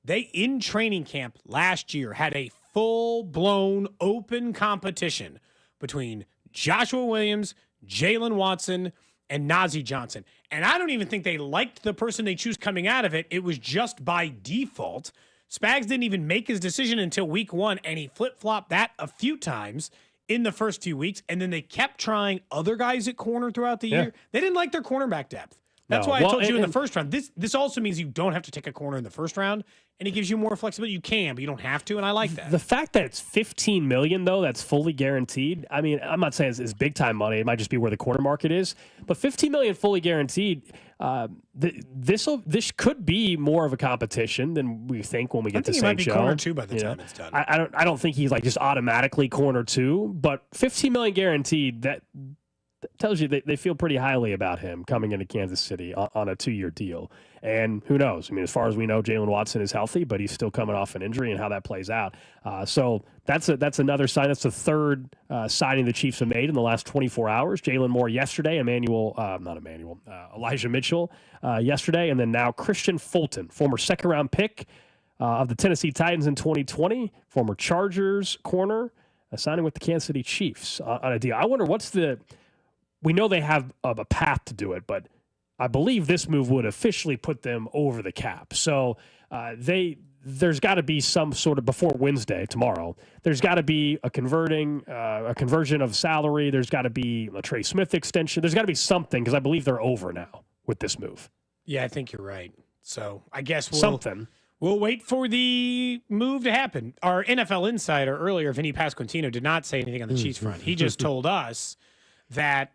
They, in training camp last year, had a full-blown open competition between Joshua Williams, Jalen Watson, and Najee Johnson. And I don't even think they liked the person they choose coming out of it. It was just by default. Spags didn't even make his decision until week 1, and he flip-flopped that a few times in the first few weeks, and then they kept trying other guys at corner throughout the year. They didn't like their cornerback depth. That's why I told you in the first round. This also means you don't have to take a corner in the first round, and it gives you more flexibility. You can, but you don't have to, and I like that. The fact that it's $15 million, though, that's fully guaranteed, I mean, I'm not saying it's big-time money. It might just be where the corner market is. But $15 million fully guaranteed, this could be more of a competition than we think when we get to St. I think he might Joe. be corner 2 by the time it's done. I don't think he's like just automatically corner 2, but $15 million guaranteed, that tells you they feel pretty highly about him coming into Kansas City on a 2-year deal. And who knows? I mean, as far as we know, Jalen Watson is healthy, but he's still coming off an injury and how that plays out. So that's another sign. That's the third signing the Chiefs have made in the last 24 hours. Jalen Moore yesterday, Elijah Mitchell yesterday, and then now Christian Fulton, former second-round pick of the Tennessee Titans in 2020, former Chargers corner, signing with the Kansas City Chiefs on a deal. I wonder we know they have a path to do it, but I believe this move would officially put them over the cap. So there's got to be some sort of, before Wednesday, tomorrow, there's got to be a conversion of salary. There's got to be a Trey Smith extension. There's got to be something because I believe they're over now with this move. Yeah, I think you're right. So I guess we'll wait for the move to happen. Our NFL insider earlier, Vinny Pasquantino, did not say anything on the Chiefs front. He just told us that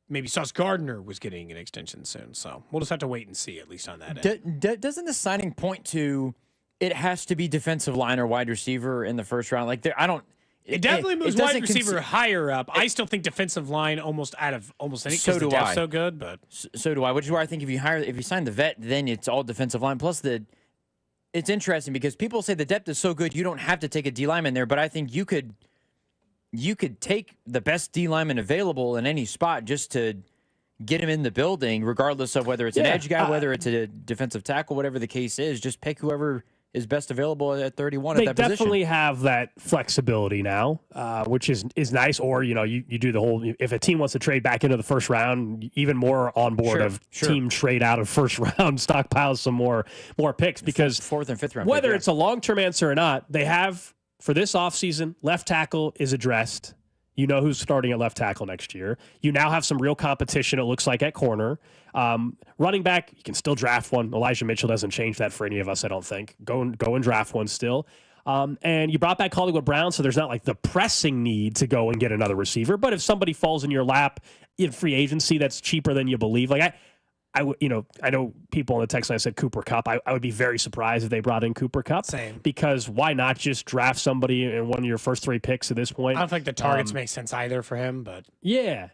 maybe Sauce Gardner was getting an extension soon. So we'll just have to wait and see, at least on that end. Doesn't the signing point to it has to be defensive line or wide receiver in the first round? Like it definitely moves wide receiver higher up. I still think defensive line almost any because the depth's so good. But so do I. Which is why I think if you sign the vet, then it's all defensive line. Plus it's interesting because people say the depth is so good you don't have to take a D lineman there, but I think you could take the best D lineman available in any spot just to get him in the building, regardless of whether it's an edge guy, whether it's a defensive tackle, whatever the case is. Just pick whoever is best available at 31 They at that position. definitely have that flexibility now, which is nice. Or, you do the whole, if a team wants to trade back into the first round, even more on board of team trade out of first round, stockpiles some more picks, because fourth and fifth round. Whether it's a long-term answer or not, they have, for this offseason, left tackle is addressed. You know who's starting at left tackle next year. You now have some real competition, it looks like, at corner. Running back, you can still draft one. Elijah Mitchell doesn't change that for any of us, I don't think. Go and draft one still. And you brought back Hollywood Brown, so there's not like the pressing need to go and get another receiver. But if somebody falls in your lap in free agency that's cheaper than you believe, like I know people on the text line said Cooper Kupp. I would be very surprised if they brought in Cooper Kupp. Same. Because why not just draft somebody in one of your first 3 picks at this point? I don't think the targets make sense either for him, but yeah,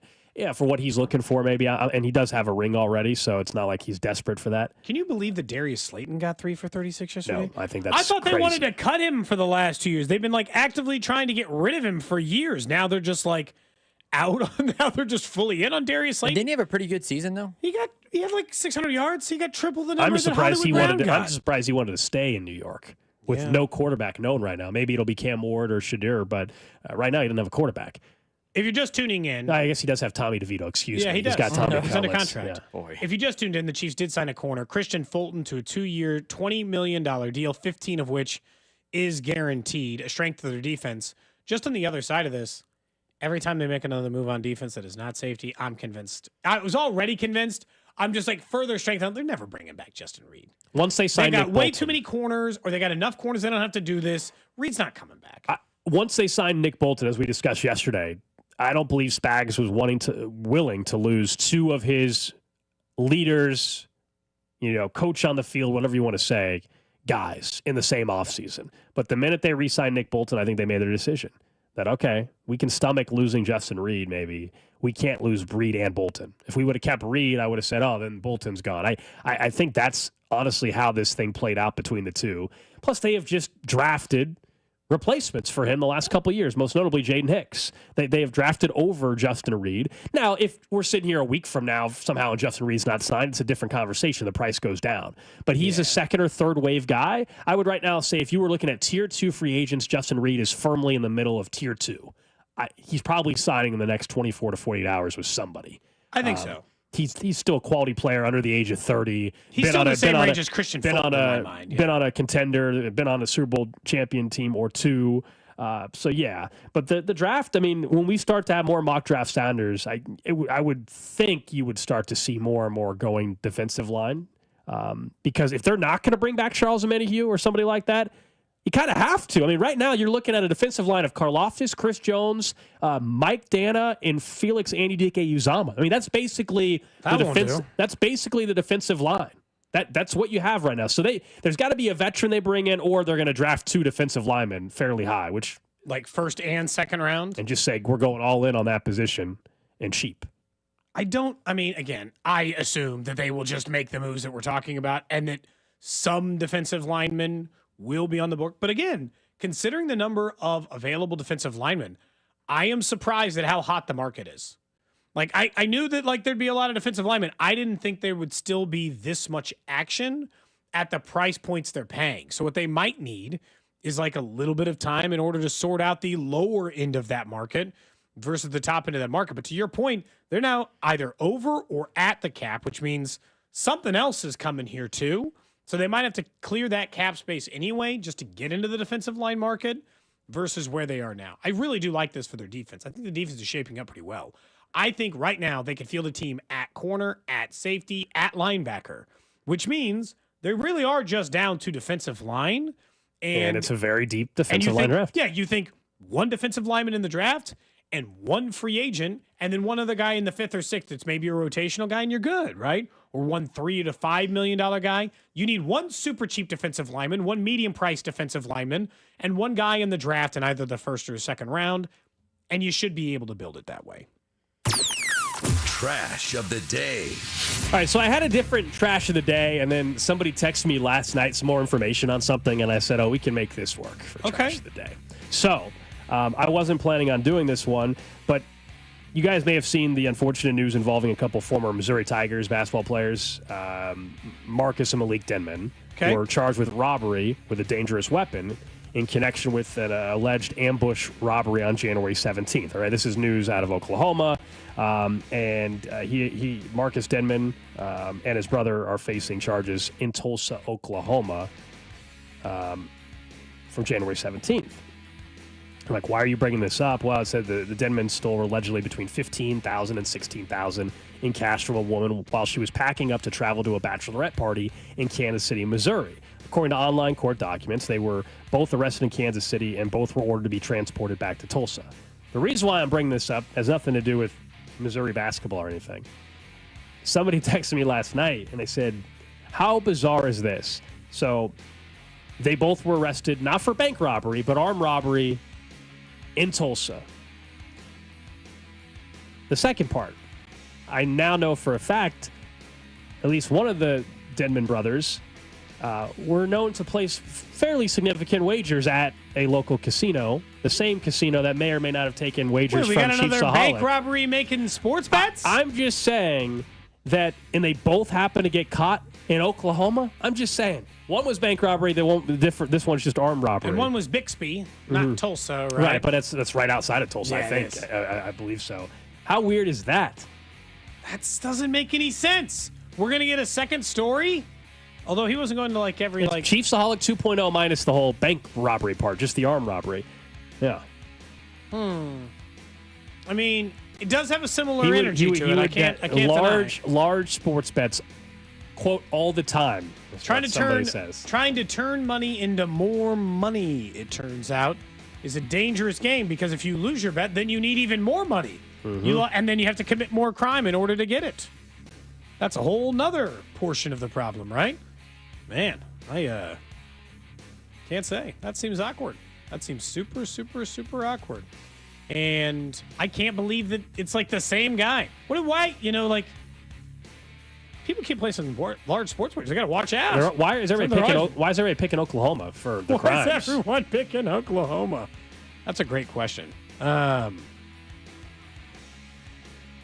for what he's looking for, maybe. And he does have a ring already, so it's not like he's desperate for that. Can you believe that Darius Slayton got 3 for 36 yesterday? No, I think that's I thought they crazy. wanted to cut him for the last 2 years. They've been like actively trying to get rid of him for years. Now they're just like out. Now they're just fully in on Darius Slayton. And didn't he have a pretty good season though? He had like 600 yards. He got triple the number I'm that surprised Hollywood Brown got. I'm surprised he wanted to stay in New York with no quarterback known right now. Maybe it'll be Cam Ward or Shadir, but right now he doesn't have a quarterback. If you're just tuning in, I guess he does have Tommy DeVito. Excuse me. he does. He's got Tommy. He's under Cutlets. contract. Yeah. If you just tuned in, the Chiefs did sign a corner, Christian Fulton, to a 2-year, $20 million deal, 15 of which is guaranteed. A strength of their defense. Just on the other side of this, every time they make another move on defense that is not safety, I'm convinced. I was already convinced. I'm just like further strength. They're never bringing back Justin Reed. Once they sign, They got Nick way Bolton, too many corners, or they got enough corners. They don't have to do this. Reed's not coming back. Once they signed Nick Bolton, as we discussed yesterday, I don't believe Spags was willing to lose 2 of his leaders, coach on the field, whatever you want to say, guys in the same offseason. But the minute they re-signed Nick Bolton, I think they made their decision that, okay, we can stomach losing Justin Reed maybe. We can't lose Reed and Bolton. If we would have kept Reed, I would have said, oh, then Bolton's gone. I think that's honestly how this thing played out between the two. Plus, they have just drafted replacements for him the last couple of years, most notably Jaden Hicks. They have drafted over Justin Reed. Now, if we're sitting here a week from now, somehow and Justin Reed's not signed, it's a different conversation. The price goes down. But he's a second or third wave guy. I would right now say if you were looking at tier 2 free agents, Justin Reed is firmly in the middle of tier 2. He's probably signing in the next 24 to 48 hours with somebody. I think so. He's still a quality player under the age of 30. He's still the same range as Christian Fulton in my mind. Been on a contender, been on a Super Bowl champion team or 2. But the draft, I mean, when we start to have more mock draft sounders, I would think you would start to see more and more going defensive line. Because if they're not going to bring back Charles Omenihu or somebody like that, you kind of have to. I mean, right now you're looking at a defensive line of Karlaftis, Chris Jones, Mike Dana, and Felix Anudike-Uzomah. I mean, that's basically the defense. That's basically the defensive line. That's what you have right now. So there's got to be a veteran they bring in, or they're going to draft 2 defensive linemen fairly high, which like first and second round, and just say we're going all in on that position and cheap. I assume that they will just make the moves that we're talking about, and that some defensive linemen will be on the board. But again, considering the number of available defensive linemen, I am surprised at how hot the market is. Like, I knew that there'd be a lot of defensive linemen. I didn't think there would still be this much action at the price points they're paying. So what they might need is like a little bit of time in order to sort out the lower end of that market versus the top end of that market. But to your point, they're now either over or at the cap, which means something else is coming here too. So they might have to clear that cap space anyway just to get into the defensive line market versus where they are now. I really do like this for their defense. I think the defense is shaping up pretty well. I think right now they can field a team at corner, at safety, at linebacker, which means they really are just down to defensive line. And it's a very deep defensive line draft. Yeah, you think one defensive lineman in the draft and one free agent, and then one other guy in the 5th or 6th that's maybe a rotational guy, and you're good, right? Or one $3 to $5 million guy. You need one super cheap defensive lineman, one medium price defensive lineman, and one guy in the draft in either the 1st or 2nd round, and you should be able to build it that way. Trash of the day. All right, so I had a different trash of the day, and then somebody texted me last night some more information on something, and I said, we can make this work for trash of the day. So I wasn't planning on doing this one, but you guys may have seen the unfortunate news involving a couple former Missouri Tigers basketball players, Marcus and Malik Denman. were charged with robbery with a dangerous weapon in connection with an alleged ambush robbery on January 17th. All right, this is news out of Oklahoma, and Marcus Denman and his brother are facing charges in Tulsa, Oklahoma, from January 17th. I'm like, why are you bringing this up? Well, it said the Denmans stole allegedly between $15,000 and $16,000 in cash from a woman while she was packing up to travel to a bachelorette party in Kansas City, Missouri. According to online court documents, they were both arrested in Kansas City and both were ordered to be transported back to Tulsa. The reason why I'm bringing this up has nothing to do with Missouri basketball or anything. Somebody texted me last night and they said, how bizarre is this? So they both were arrested, not for bank robbery, but armed robbery in Tulsa. The second part, I now know for a fact, at least one of the Denman brothers were known to place fairly significant wagers at a local casino, the same casino that may or may not have taken wagers we from got Chief another Saholic. bank robbery making sports bets? I'm just saying that, and they both happen to get caught in Oklahoma. I'm just saying. One was bank robbery. This one's just armed robbery. And one was Bixby, not Tulsa, right? Right, but that's right outside of Tulsa, Yeah, I think. I believe so. How weird is that? That doesn't make any sense. We're going to get a second story? Although he wasn't going to every It's Chief Saholic 2.0 minus the whole bank robbery part, just the armed robbery. Yeah. I mean, it does have a similar energy to it. I can't deny. Large sports bets, quote, all the time. Trying to turn money into more money, it turns out, is a dangerous game because if you lose your bet, then you need even more money. And then you have to commit more crime in order to get it. That's a whole nother portion of the problem, right? Man, I can't say. That seems awkward. That seems super, super, super awkward. And I can't believe that it's the same guy. Why, people keep placing large sports wagers. They got to watch out. Why is everybody picking Oklahoma for the crimes? Why is everyone picking Oklahoma? That's a great question.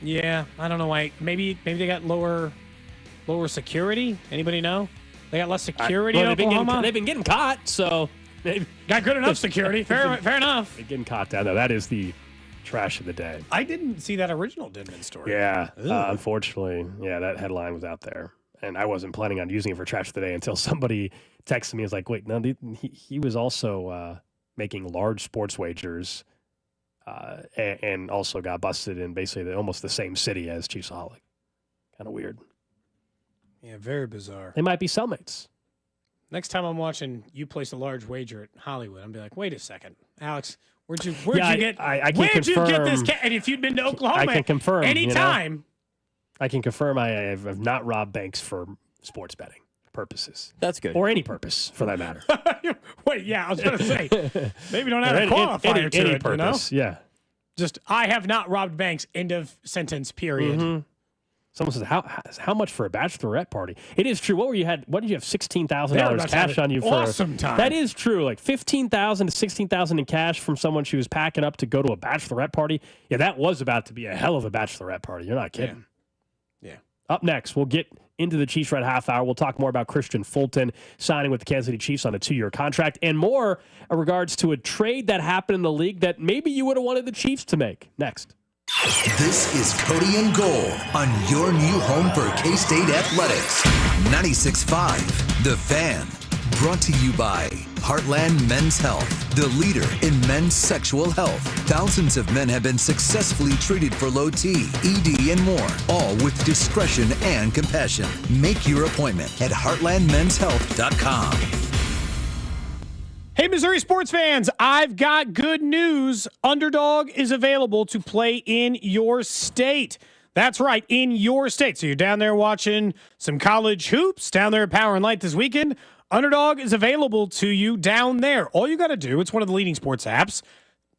Yeah, I don't know why. Maybe they got lower security. Anybody know? They got less security in Oklahoma. They've been getting caught, so they got good enough security. Fair enough. They're getting caught down there. That is the trash of the day. I didn't see that original Denman story. Yeah, unfortunately, that headline was out there, and I wasn't planning on using it for trash of the day until somebody texted me. It's like, wait, no, he was also making large sports wagers, and also got busted in basically almost the same city as Chief Saholic. Kind of weird. Yeah, very bizarre. They might be cellmates. Next time I'm watching you place a large wager at Hollywood, I'm be like, wait a second, Alex, where'd you get this? And if you'd been to Oklahoma, I can confirm anytime. I can confirm I have not robbed banks for sports betting purposes. That's good. Or any purpose, for that matter. Wait, yeah, I was going to say, maybe don't have a qualifier to any it, purpose, yeah. Just, I have not robbed banks, end of sentence, period. Someone says, how much for a bachelorette party? It is true. What did you have? $16,000 cash on you for? Awesome time. That is true. $15,000 to $16,000 in cash from someone she was packing up to go to a bachelorette party. Yeah, that was about to be a hell of a bachelorette party. You're not kidding. Yeah. Up next, we'll get into the Chiefs Red Half Hour. We'll talk more about Christian Fulton signing with the Kansas City Chiefs on a 2-year contract and more in regards to a trade that happened in the league that maybe you would have wanted the Chiefs to make. Next. This is Cody and Gold on your new home for K-State Athletics. 96.5, The Fan. Brought to you by Heartland Men's Health, the leader in men's sexual health. Thousands of men have been successfully treated for low T, ED, and more, all with discretion and compassion. Make your appointment at heartlandmenshealth.com. Hey, Missouri sports fans, I've got good news. Underdog is available to play in your state. That's right, in your state. So you're down there watching some college hoops, down there at Power and Light this weekend. Underdog is available to you down there. All you got to do, it's one of the leading sports apps.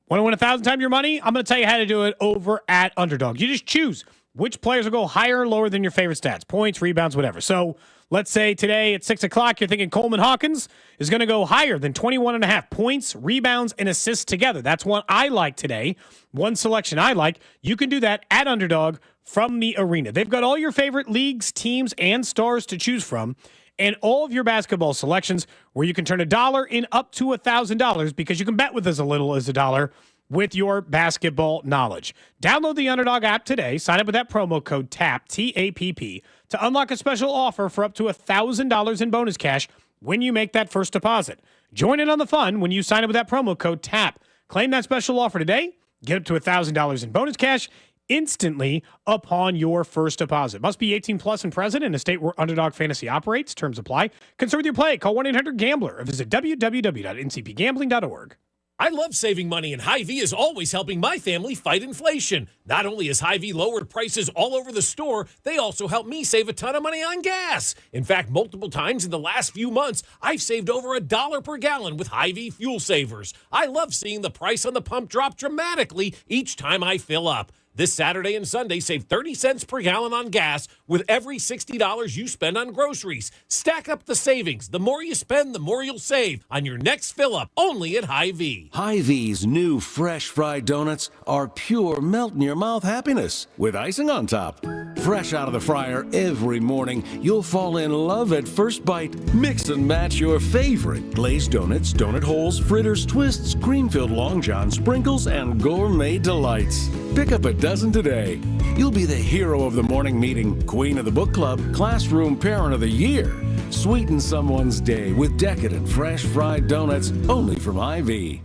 Want to win 1,000 times your money? I'm going to tell you how to do it over at Underdog. You just choose which players will go higher or lower than your favorite stats, points, rebounds, whatever. So let's say today at 6 o'clock, you're thinking Coleman Hawkins is going to go higher than 21.5 points, rebounds, and assists together. That's one I like today. One selection I like. You can do that at Underdog from the arena. They've got all your favorite leagues, teams, and stars to choose from. and all of your basketball selections, where you can turn $1 in up to $1,000 because you can bet with as little as $1 with your basketball knowledge. Download the Underdog app today. Sign up with that promo code TAPP, T-A-P-P, to unlock a special offer for up to $1,000 in bonus cash when you make that first deposit. Join in on the fun when you sign up with that promo code TAPP. Claim that special offer today. Get up to $1,000 in bonus cash instantly upon your first deposit. Must be 18 plus and present in a state where Underdog Fantasy operates. Terms apply. Concern with your play. Call 1-800-GAMBLER or visit www.ncpgambling.org. I love saving money, and Hy-Vee is always helping my family fight inflation. Not only has Hy-Vee lowered prices all over the store, they also help me save a ton of money on gas. In fact, multiple times in the last few months, I've saved over $1 per gallon with Hy-Vee Fuel Savers. I love seeing the price on the pump drop dramatically each time I fill up. This Saturday and Sunday, save 30 cents per gallon on gas with every $60 you spend on groceries. Stack up the savings. The more you spend, the more you'll save on your next fill-up, only at Hy-Vee. Hy-Vee's new fresh fried donuts are pure melt-in-your-mouth happiness with icing on top. Fresh out of the fryer every morning, you'll fall in love at first bite. Mix and match your favorite glazed donuts, donut holes, fritters, twists, cream-filled Long John, sprinkles, and gourmet delights. Pick up a dozen today. You'll be the hero of the morning meeting, queen of the book club, classroom parent of the year. Sweeten someone's day with decadent fresh fried donuts only from Hy-Vee.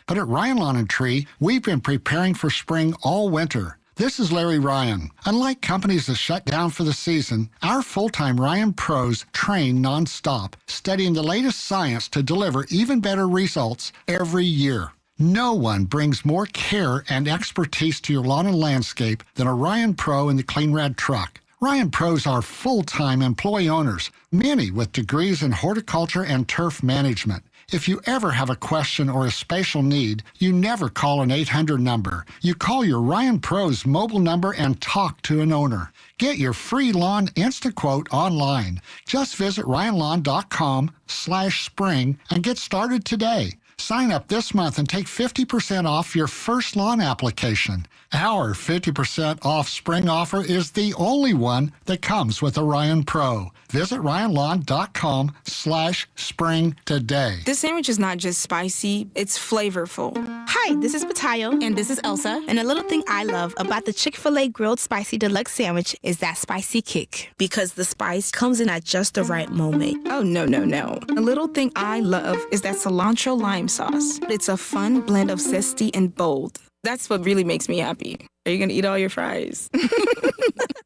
But at Ryan Lawn and Tree, we've been preparing for spring all winter. This is Larry Ryan. Unlike companies that shut down for the season, our full-time Ryan pros train nonstop, studying the latest science to deliver even better results every year. No one brings more care and expertise to your lawn and landscape than a Ryan Pro in the Clean Rad truck. Ryan Pros are full-time employee owners, many with degrees in horticulture and turf management. If you ever have a question or a special need, you never call an 800 number. You call your Ryan Pros mobile number and talk to an owner. Get your free lawn instant quote online. Just visit ryanlawn.com/spring and get started today. Sign up this month and take 50% off your first lawn application. Our 50% off spring offer is the only one that comes with a Ryan Pro. Visit ryanlawn.com/spring today. This sandwich is not just spicy, it's flavorful. Hi, this is Matayo. And this is Elsa. And a little thing I love about the Chick-fil-A Grilled Spicy Deluxe Sandwich is that spicy kick. Because the spice comes in at just the right moment. Oh, no. A little thing I love is that cilantro lime sauce. It's a fun blend of zesty and bold. That's what really makes me happy. Are you going to eat all your fries?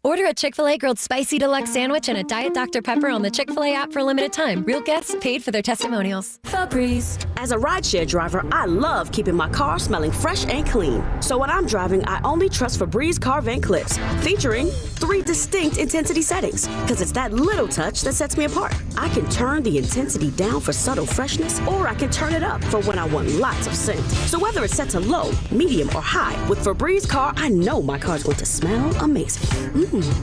Order a Chick-fil-A Grilled Spicy Deluxe Sandwich and a Diet Dr. Pepper on the Chick-fil-A app for a limited time. Real guests paid for their testimonials. Febreze. As a rideshare driver, I love keeping my car smelling fresh and clean. So when I'm driving, I only trust Febreze car vent clips, featuring 3 distinct intensity settings. Because it's that little touch that sets me apart. I can turn the intensity down for subtle freshness, or I can turn it up for when I want lots of scent. So whether it's set to low, medium, or high, with Febreze car, I know my car's going to smell amazing.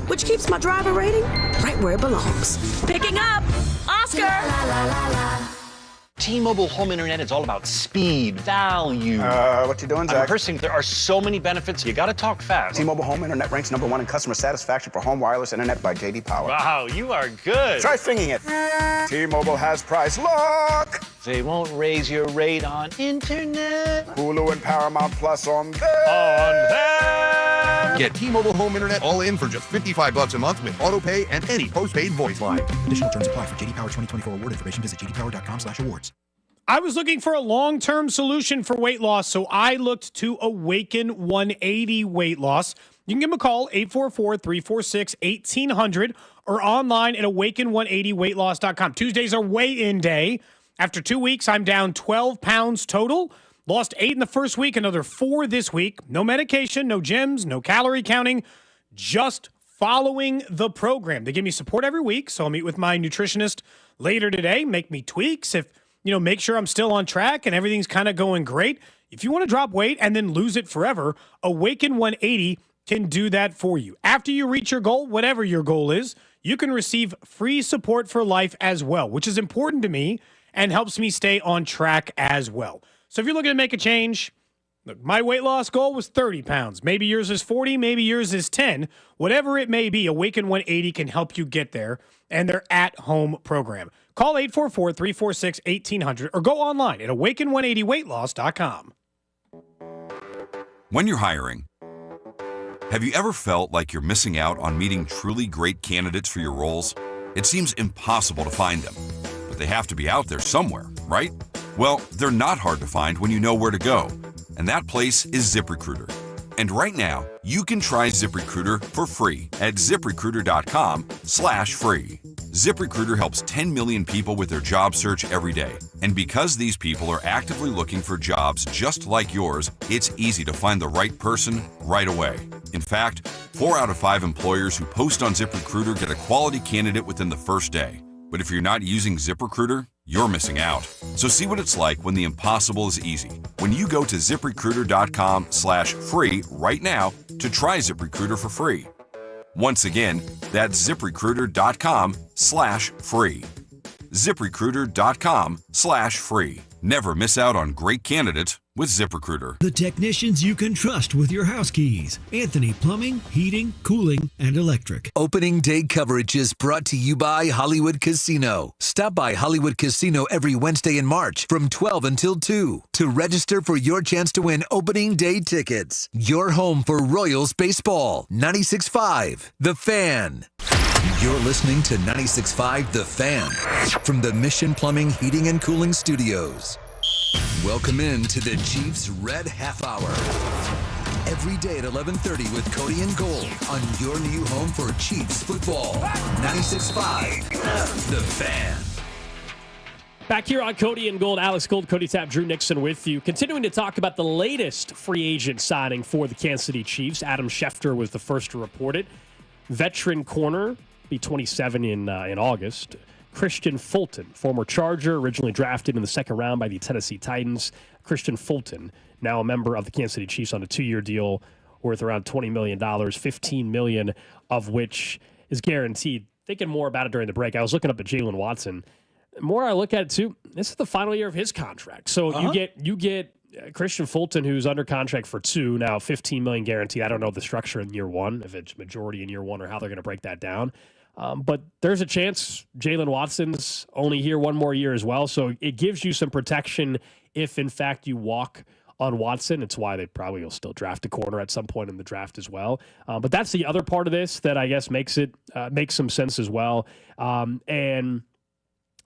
Which keeps my driver rating right where it belongs. Picking up Oscar! T-Mobile home internet is all about speed, value. What you doing, Zach? I'm rehearsing. There are so many benefits. You got to talk fast. T-Mobile home internet ranks #1 in customer satisfaction for home wireless internet by J.D. Power. Wow, you are good. Try singing it. T-Mobile has price lock. They won't raise your rate on internet. Hulu and Paramount Plus on them. Get T-Mobile home internet all in for just $55 a month with auto pay and any postpaid voice line. Additional terms apply. For J.D. Power 2024 award information, visit jdpower.com/awards. I was looking for a long-term solution for weight loss, so I looked to Awaken 180 Weight Loss. You can give them a call, 844-346-1800, or online at awaken180weightloss.com. Tuesdays are weigh-in day. After 2 weeks, I'm down 12 pounds total. Lost 8 in the first week, another 4 this week. No medication, no gyms, no calorie counting, just following the program. They give me support every week, so I'll meet with my nutritionist later today, make me tweaks, make sure I'm still on track and everything's kind of going great. If you want to drop weight and then lose it forever, Awaken 180 can do that for you. After you reach your goal, whatever your goal is, you can receive free support for life as well, which is important to me and helps me stay on track as well. So if you're looking to make a change, Look, my weight loss goal was 30 pounds. Maybe yours is 40, maybe yours is 10. Whatever it may be, Awaken 180 can help you get there, and they're at-home program. Call 844-346-1800 or go online at awaken180weightloss.com. When you're hiring, have you ever felt like you're missing out on meeting truly great candidates for your roles? It seems impossible to find them, but they have to be out there somewhere, right? Well, they're not hard to find when you know where to go, and that place is ZipRecruiter. And right now, you can try ZipRecruiter for free at ZipRecruiter.com/free. ZipRecruiter helps 10 million people with their job search every day. And because these people are actively looking for jobs just like yours, it's easy to find the right person right away. In fact, 4 out of 5 employers who post on ZipRecruiter get a quality candidate within the first day. But if you're not using ZipRecruiter, you're missing out. So see what it's like when the impossible is easy. When you go to ZipRecruiter.com/free right now to try ZipRecruiter for free. Once again, that's ZipRecruiter.com/free. ZipRecruiter.com/free. Never miss out on great candidates with ZipRecruiter. The technicians you can trust with your house keys. Anthony Plumbing, Heating, Cooling, and Electric. Opening day coverage is brought to you by Hollywood Casino. Stop by Hollywood Casino every Wednesday in March from 12 until 2 to register for your chance to win opening day tickets. Your home for Royals baseball. 96.5 The Fan. You're listening to 96.5 The Fan from the Mission Plumbing, Heating, and Cooling Studios. Welcome in to the Chiefs Red Half Hour. Every day at 11:30 with Cody and Gold on your new home for Chiefs football. 96.5 The Fan. Back here on Cody and Gold, Alex Gold, Cody Tapp, Drew Nixon with you. Continuing to talk about the latest free agent signing for the Kansas City Chiefs. Adam Schefter was the first to report it. Veteran corner, be 27 in August. Christian Fulton, former Charger, originally drafted in the second round by the Tennessee Titans. Christian Fulton, now a member of the Kansas City Chiefs on a 2-year deal worth around $20 million, $15 million of which is guaranteed. Thinking more about it during the break, I was looking up at Jalen Watson. The more I look at it, too, this is the final year of his contract. So you get Christian Fulton, who's under contract for 2, now $15 million guaranteed. I don't know the structure in year 1, if it's majority in year 1 or how they're going to break that down. But there's a chance Jalen Watson's only here 1 more year as well. So it gives you some protection if, in fact, you walk on Watson. It's why they probably will still draft a corner at some point in the draft as well. But that's the other part of this that I guess makes some sense as well. And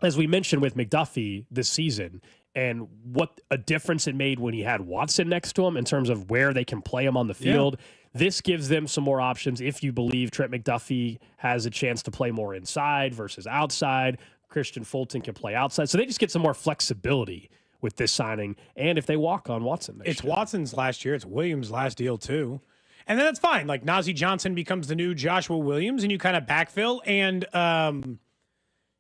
as we mentioned with McDuffie this season, and what a difference it made when he had Watson next to him in terms of where they can play him on the field. Yeah. This gives them some more options if you believe Trent McDuffie has a chance to play more inside versus outside. Christian Fulton can play outside. So they just get some more flexibility with this signing. And if they walk on Watson next It's year. Watson's last year. It's Williams' last deal, too. And then that's fine. Like, Najee Johnson becomes the new Joshua Williams, and you kind of backfill. And,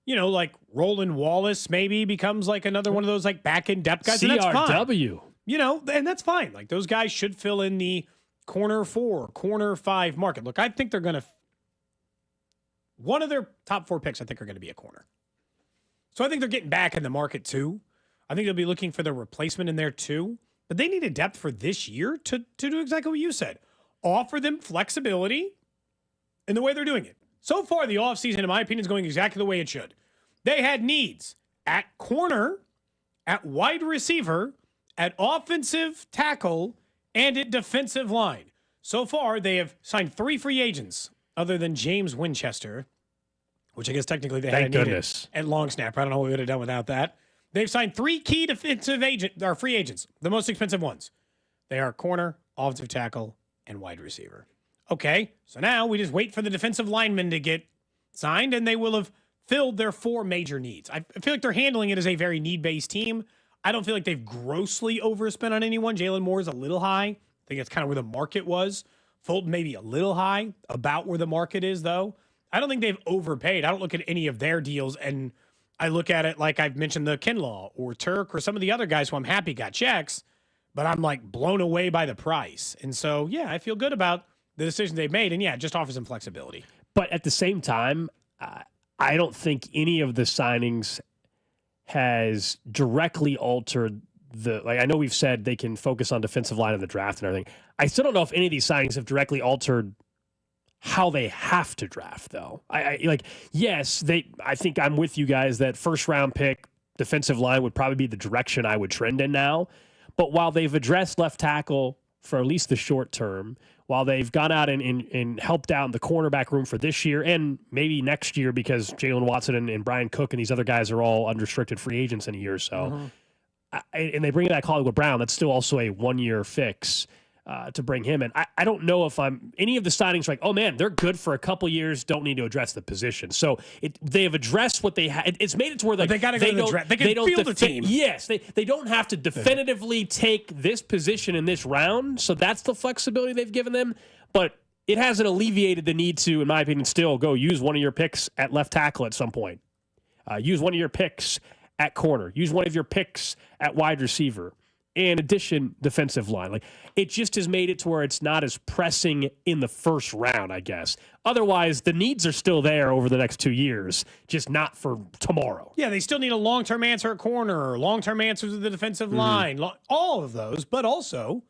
like Roland Wallace maybe becomes like another one of those like back-end depth guys. And that's fine. CRW. And that's fine. Like, those guys should fill in the corner 4, corner 5 market. Look, I think they're going to one of their top 4 picks, I think, are going to be a corner. So I think they're getting back in the market, too. I think they'll be looking for their replacement in there, too. But they need a depth for this year to do exactly what you said. Offer them flexibility in the way they're doing it. So far, the offseason, in my opinion, is going exactly the way it should. They had needs at corner, at wide receiver, at offensive tackle, and at defensive line. So far, they have signed 3 free agents other than James Winchester, which I guess technically they had needed at long snapper. I don't know what we would have done without that. They've signed 3 key free agents, the most expensive ones. They are corner, offensive tackle, and wide receiver. Okay, so now we just wait for the defensive linemen to get signed, and they will have filled their 4 major needs. I feel like they're handling it as a very need-based team. I don't feel like they've grossly overspent on anyone. Jalen Moore is a little high. I think that's kind of where the market was. Fulton maybe a little high, about where the market is, though. I don't think they've overpaid. I don't look at any of their deals, and I look at it like I've mentioned the Kinlaw or Turk or some of the other guys who I'm happy got checks, but I'm like blown away by the price. And so, yeah, I feel good about the decisions they've made, and yeah, it just offers them flexibility. But at the same time, I don't think any of the signings has directly altered I know we've said they can focus on defensive line in the draft and everything. I still don't know if any of these signings have directly altered how they have to draft, though. I think I'm with you guys that first round pick defensive line would probably be the direction I would trend in now. But while they've addressed left tackle for at least the short term, while they've gone out and helped out in the cornerback room for this year and maybe next year because Jalen Watson and Brian Cook and these other guys are all unrestricted free agents in a year or so, and they bring back Hollywood Brown, that's still also a 1-year fix. To bring him in. I don't know if any of the signings are like, oh man, they're good for a couple years, don't need to address the position. So they have addressed what they had. It's made it to where they got to go to the draft. They can field the team. Yes, they don't have to definitively take this position in this round. So that's the flexibility they've given them. But it hasn't alleviated the need to, in my opinion, still go use one of your picks at left tackle at some point. Use one of your picks at corner. Use one of your picks at wide receiver. In addition, defensive line. Like, it just has made it to where it's not as pressing in the first round, I guess. Otherwise, the needs are still there over the next 2 years, just not for tomorrow. Yeah, they still need a long-term answer at corner, long-term answers at the defensive line, all of those. But also,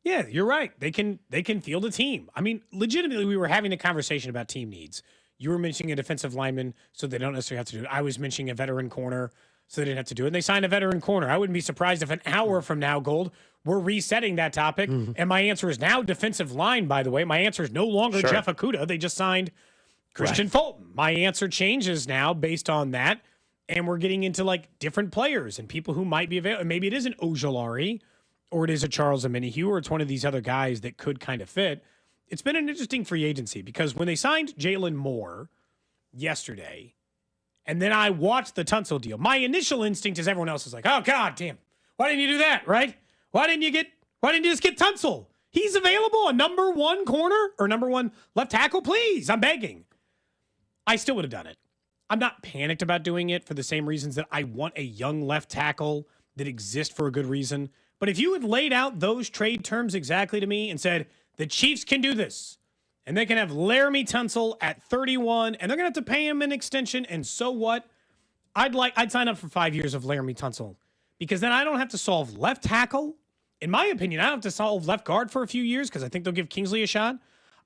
yeah, you're right. They can field a team. I mean, legitimately, we were having a conversation about team needs. You were mentioning a defensive lineman, so they don't necessarily have to do it. I was mentioning a veteran corner, so they didn't have to do it. And they signed a veteran corner. I wouldn't be surprised if an hour from now, Gold, we're resetting that topic. And my answer is now defensive line, by the way. My answer is no longer Jeff Okudah. They just signed Christian Fulton. My answer changes now based on that. And we're getting into like different players and people who might be available. Maybe it is an Ojulari or it is a Charles Omenihu or it's one of these other guys that could kind of fit. It's been an interesting free agency because when they signed Jalen Moore yesterday, and then I watched the Tunsil deal, my initial instinct is everyone else is like, oh, God damn. Why didn't you do that, right? Why didn't you just get Tunsil? He's available, a number one corner or number one left tackle, please. I'm begging. I still would have done it. I'm not panicked about doing it for the same reasons that I want a young left tackle that exists for a good reason. But if you had laid out those trade terms exactly to me and said, the Chiefs can do this, and they can have Laramie Tunsil at 31, and they're going to have to pay him an extension, and so what? I'd sign up for 5 years of Laramie Tunsil because then I don't have to solve left tackle. In my opinion, I don't have to solve left guard for a few years because I think they'll give Kingsley a shot.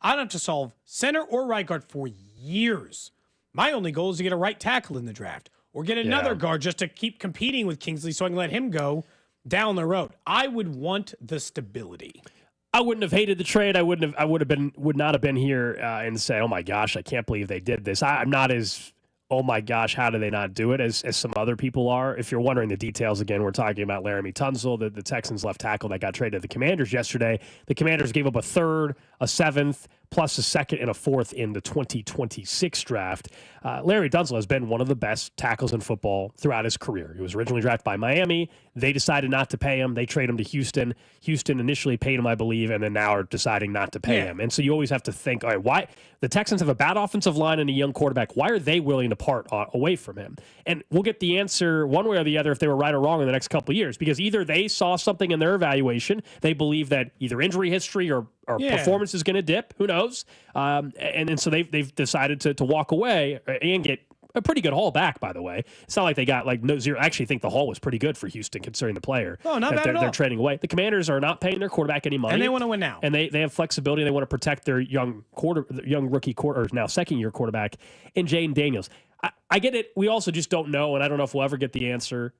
I don't have to solve center or right guard for years. My only goal is to get a right tackle in the draft or get another guard just to keep competing with Kingsley so I can let him go down the road. I would want the stability. I wouldn't have hated the trade. I would not have been here and say, "Oh my gosh, I can't believe they did this." I'm not as, "Oh my gosh, how do they not do it?" as some other people are. If you're wondering the details, again, we're talking about Laramie Tunsil, the Texans left tackle that got traded to the Commanders yesterday. The Commanders gave up a third, a seventh, plus a second and a fourth in the 2026 draft. Larry Tunsil has been one of the best tackles in football throughout his career. He was originally drafted by Miami. They decided not to pay him. They trade him to Houston. Houston initially paid him, I believe, and then now are deciding not to pay him. And so you always have to think, all right, why the Texans have a bad offensive line and a young quarterback. Why are they willing to part away from him? And we'll get the answer one way or the other if they were right or wrong in the next couple of years, because either they saw something in their evaluation, they believe that either injury history or performance is going to dip. Who knows? And so they've decided to walk away and get a pretty good haul back, by the way. It's not like they got like no zero. I actually think the haul was pretty good for Houston considering the player. Oh, not bad at all. They're trading away. The Commanders are not paying their quarterback any money. And they want to win now. And they have flexibility. They want to protect their young rookie or now second-year quarterback in Jaden Daniels. I get it. We also just don't know, and I don't know if we'll ever get the answer.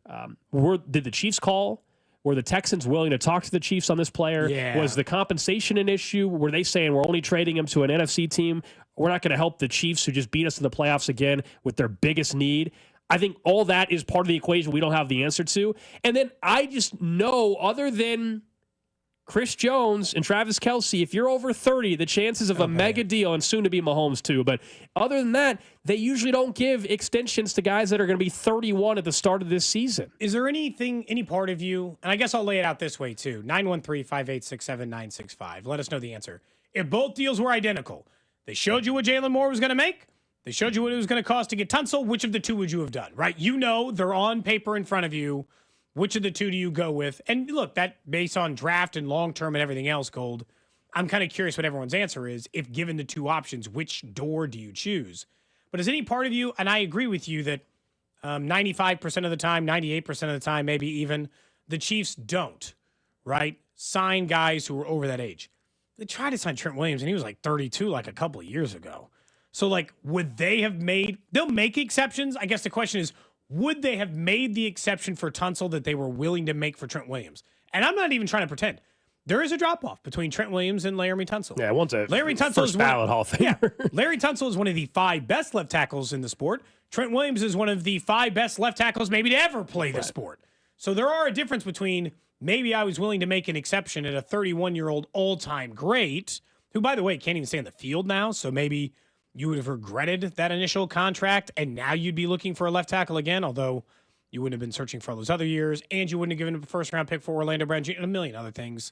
Did the Chiefs call? Were the Texans willing to talk to the Chiefs on this player? Yeah. Was the compensation an issue? Were they saying we're only trading him to an NFC team? We're not going to help the Chiefs who just beat us in the playoffs again with their biggest need? I think all that is part of the equation we don't have the answer to. And then I just know, other than Chris Jones and Travis Kelce, if you're over 30, the chances of a mega deal, and soon to be Mahomes too. But other than that, they usually don't give extensions to guys that are going to be 31 at the start of this season. Is there any part of you, and I guess I'll lay it out this way too, 913-586-7965. Let us know the answer. If both deals were identical, they showed you what Jalen Moore was going to make, they showed you what it was going to cost to get Tunsil, which of the two would you have done, right? You know, they're on paper in front of you. Which of the two do you go with? And look, that based on draft and long-term and everything else, Gold, I'm kind of curious what everyone's answer is. If given the two options, which door do you choose? But is any part of you, and I agree with you that 95% of the time, 98% of the time, maybe even, the Chiefs don't, right, sign guys who are over that age. They tried to sign Trent Williams, and he was like 32 like a couple of years ago. So, like, would they have made – they'll make exceptions. I guess the question is, would they have made the exception for Tunsil that they were willing to make for Trent Williams? And I'm not even trying to pretend. There is a drop-off between Trent Williams and Laremy Tunsil. Yeah, one's a Laremy Tunsil first ballot Hall of Famer. Yeah, Larry Tunsil is one of the 5 best left tackles in the sport. Trent Williams is one of the 5 best left tackles maybe to ever play the sport. So there are a difference between maybe I was willing to make an exception at a 31-year-old all-time great, who, by the way, can't even stay on the field now, so maybe you would have regretted that initial contract, and now you'd be looking for a left tackle again, although you wouldn't have been searching for all those other years, and you wouldn't have given him a first-round pick for Orlando Brown Jr., and a million other things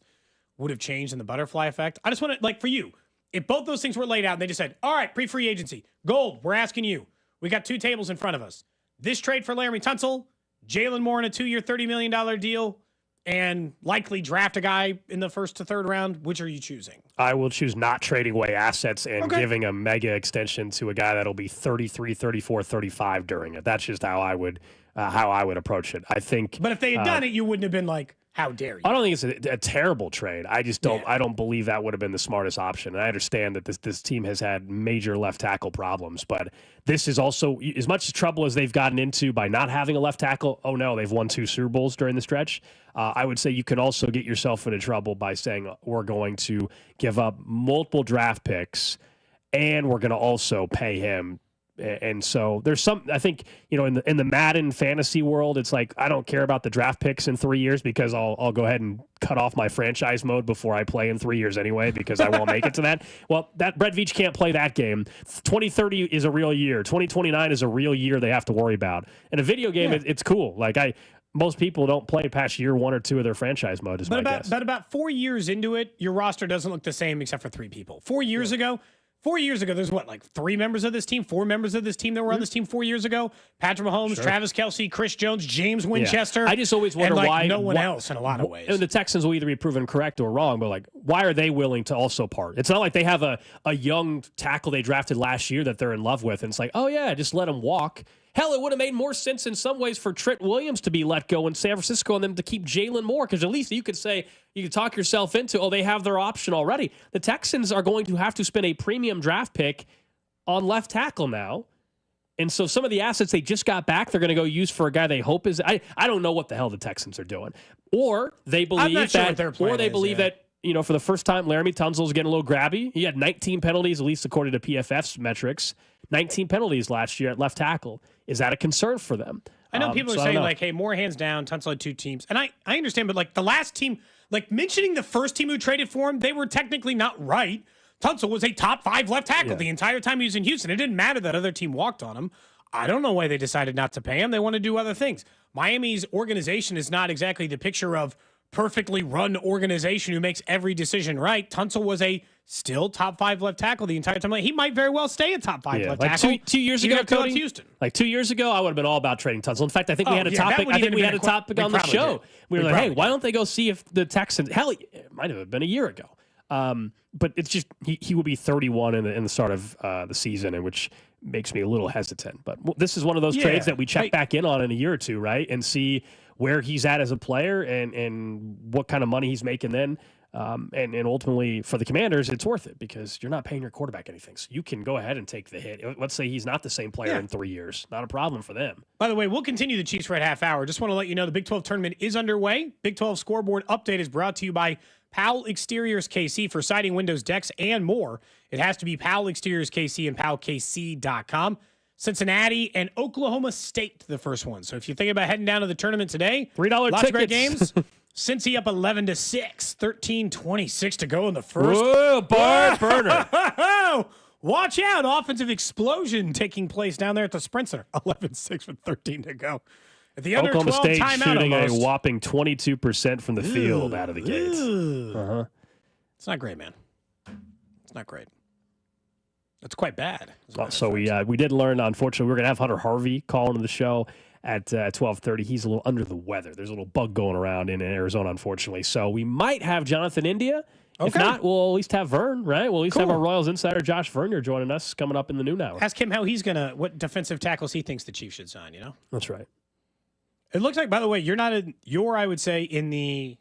would have changed in the butterfly effect. I just want to, like, for you, if both those things were laid out and they just said, all right, pre-free agency, Gold, we're asking you. We got 2 tables in front of us. This trade for Laremy Tunsil, Jalen Moore in a 2-year, $30 million deal, and likely draft a guy in the first to third round. Which are you choosing? I will choose not trading away assets and giving a mega extension to a guy that'll be 33, 34, 35 during it. That's just how I would approach it. I think. But if they had done it, you wouldn't have been like, how dare you? I don't think it's a terrible trade. I just don't. I don't believe that would have been the smartest option. And I understand that this team has had major left tackle problems, but this is also as much trouble as they've gotten into by not having a left tackle. Oh no, they've won 2 Super Bowls during the stretch. I would say you can also get yourself into trouble by saying we're going to give up multiple draft picks and we're going to also pay him. And so there's some, I think, in the Madden fantasy world, it's like, I don't care about the draft picks in 3 years because I'll go ahead and cut off my franchise mode before I play in 3 years anyway, because I won't make it to that. Well, that Brett Veach can't play that game. 2030 is a real year. 2029 is a real year they have to worry about. In a video game, it's cool. Like most people don't play past year 1 or 2 of their franchise mode is my guess. But about 4 years into it, your roster doesn't look the same except for 3 people. 4 years ago, there's like 3 members of this team, 4 members of this team that were on this team 4 years ago. Patrick Mahomes, Travis Kelce, Chris Jones, James Winchester. I just always wonder why no one else in a lot of ways. And the Texans will either be proven correct or wrong, but like, why are they willing to also part? It's not like they have a young tackle they drafted last year that they're in love with, and it's like, oh yeah, just let him walk. Hell, it would have made more sense in some ways for Trent Williams to be let go in San Francisco and them to keep Jalen Moore, because at least you could say, you could talk yourself into, they have their option already. The Texans are going to have to spend a premium draft pick on left tackle now. And so some of the assets they just got back, they're going to go use for a guy they hope is, I don't know what the hell the Texans are doing. Or they believe that, for the first time, Laremy Tunsil is getting a little grabby. He had 19 penalties, at least according to PFF's metrics. 19 penalties last year at left tackle. Is that a concern for them? I know people are saying, like, hey, more hands down, Tunsil had 2 teams. And I understand, but, like, the last team, like, mentioning the first team who traded for him, they were technically not right. Tunsil was a top 5 left tackle the entire time he was in Houston. It didn't matter that other team walked on him. I don't know why they decided not to pay him. They want to do other things. Miami's organization is not exactly the picture of perfectly run organization who makes every decision right. Tunsil was a still top 5 left tackle the entire time. He might very well stay a top 5 left tackle. Two years ago, Cody, Houston. Like 2 years ago, I would have been all about trading Tunsil. In fact, I think we had a topic. I think we had a topic on the show. We were like, hey, why don't they go see if the Texans? Hell, it might have been a year ago. But it's just he will be 31 in the start of the season, and which makes me a little hesitant. But this is one of those trades that we check back in on in a year or two, right, and see where he's at as a player and what kind of money he's making then. And ultimately for the Commanders, it's worth it because you're not paying your quarterback anything. So you can go ahead and take the hit. Let's say he's not the same player in 3 years. Not a problem for them. By the way, we'll continue the Chiefs Red Half Hour. Just want to let you know the Big 12 tournament is underway. Big 12 scoreboard update is brought to you by Powell Exteriors KC for siding, windows, decks, and more. It has to be Powell Exteriors KC and powellkc.com. Cincinnati and Oklahoma State, the first one. So if you're thinking about heading down to the tournament today, $3 lots tickets. of great games. Cincy up 11-6, 13:26 to go in the first. Whoa, Bart Burner. Watch out. Offensive explosion taking place down there at the Sprint Center. 11-6 with 13 to go. At the under Oklahoma 12 State timeout shooting almost. a whopping 22% from the field out of the gates. It's not great, man. It's not great. It's quite bad. So we did learn, unfortunately, we're going to have Hunter Harvey call into the show at 12:30. He's a little under the weather. There's a little bug going around in Arizona, unfortunately. So we might have Jonathan India. Okay. If not, we'll at least have Vern, right? We'll at least have our Royals insider, Josh Vernier, joining us coming up in the noon hour. Ask him how he's going to, what defensive tackles he thinks the Chiefs should sign, you know? That's right. It looks like, by the way, I would say, in the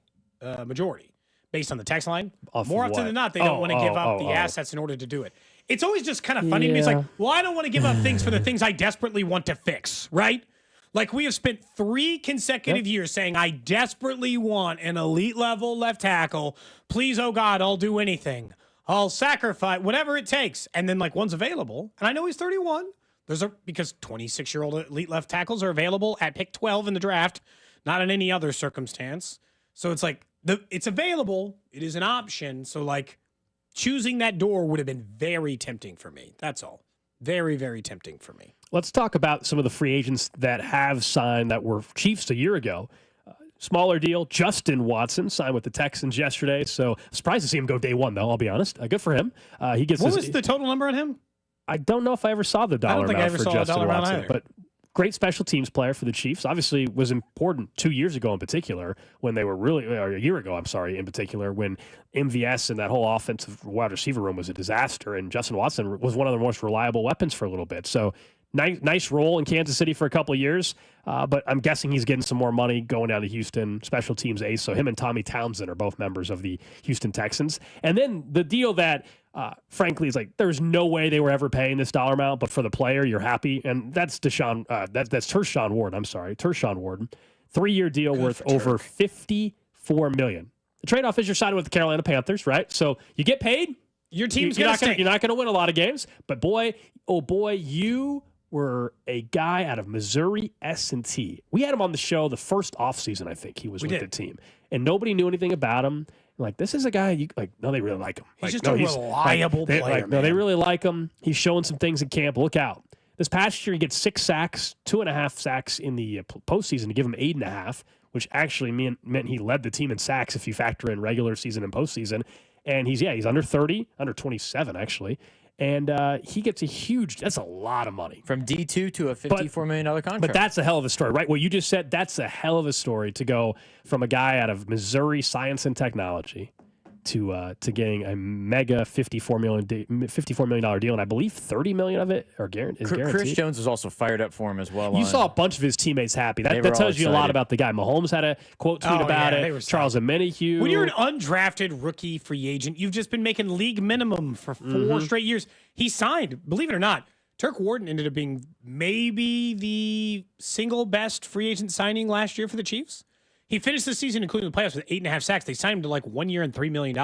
majority based on the text line. More often than not, they don't want to give up the assets in order to do it. It's always just kind of funny to me. It's like, well, I don't want to give up things for the things I desperately want to fix, right? Like, we have spent 3 consecutive years saying, I desperately want an elite level left tackle. Please, oh God, I'll do anything. I'll sacrifice whatever it takes. And then, like, one's available. And I know he's 31. Because 26-year-old elite left tackles are available at pick 12 in the draft, not in any other circumstance. So it's like, it's available. It is an option. So, like, choosing that door would have been very tempting for me. That's all. Very, very tempting for me. Let's talk about some of the free agents that have signed that were Chiefs a year ago. Smaller deal. Justin Watson signed with the Texans yesterday. So surprised to see him go day one, though. I'll be honest. Good for him. What was the total number on him? I don't know if I ever saw the dollar amount for Justin Watson, but great special teams player for the Chiefs. Obviously was important 2 years ago in particular when they were or a year ago, I'm sorry, in particular, when MVS and that whole offensive wide receiver room was a disaster, and Justin Watson was one of the most reliable weapons for a little bit. So nice role in Kansas City for a couple of years, but I'm guessing he's getting some more money going down to Houston, special teams ace. So him and Tommy Townsend are both members of the Houston Texans. And then the deal that, frankly, is like there's no way they were ever paying this dollar amount, but for the player, you're happy. And that's Tershawn Ward. I'm sorry, Tershawn Ward. 3-year deal worth over $54 million. The trade-off is you're signing with the Carolina Panthers, right? So you get paid. Your team's you're not going to win a lot of games, but boy, oh boy, you were a guy out of Missouri S&T. We had him on the show the first offseason, I think he was with the team. And nobody knew anything about him. Like, this is a guy, no, they really like him. He's just a reliable player, No, they really like him. He's showing some things in camp. Look out. This past year, he gets 6 sacks, 2.5 sacks in the postseason to give him 8.5, which actually meant he led the team in sacks if you factor in regular season and postseason. And he's under 30, under 27, actually. And he gets that's a lot of money. From D2 to a $54 million contract. But that's a hell of a story, right? What you just said, that's a hell of a story to go from a guy out of Missouri Science and Technology to getting a mega $54 million deal, and I believe $30 million of it is guaranteed. Chris Jones was also fired up for him as well. You saw a bunch of his teammates happy. That tells you a lot about the guy. Mahomes had a quote tweet about it. Charles Omenihu. When you're an undrafted rookie free agent, you've just been making league minimum for 4 straight years. He signed, believe it or not, Turk Warden ended up being maybe the single best free agent signing last year for the Chiefs. He finished the season, including the playoffs, with 8.5 sacks. They signed him to like 1 year and $3 million.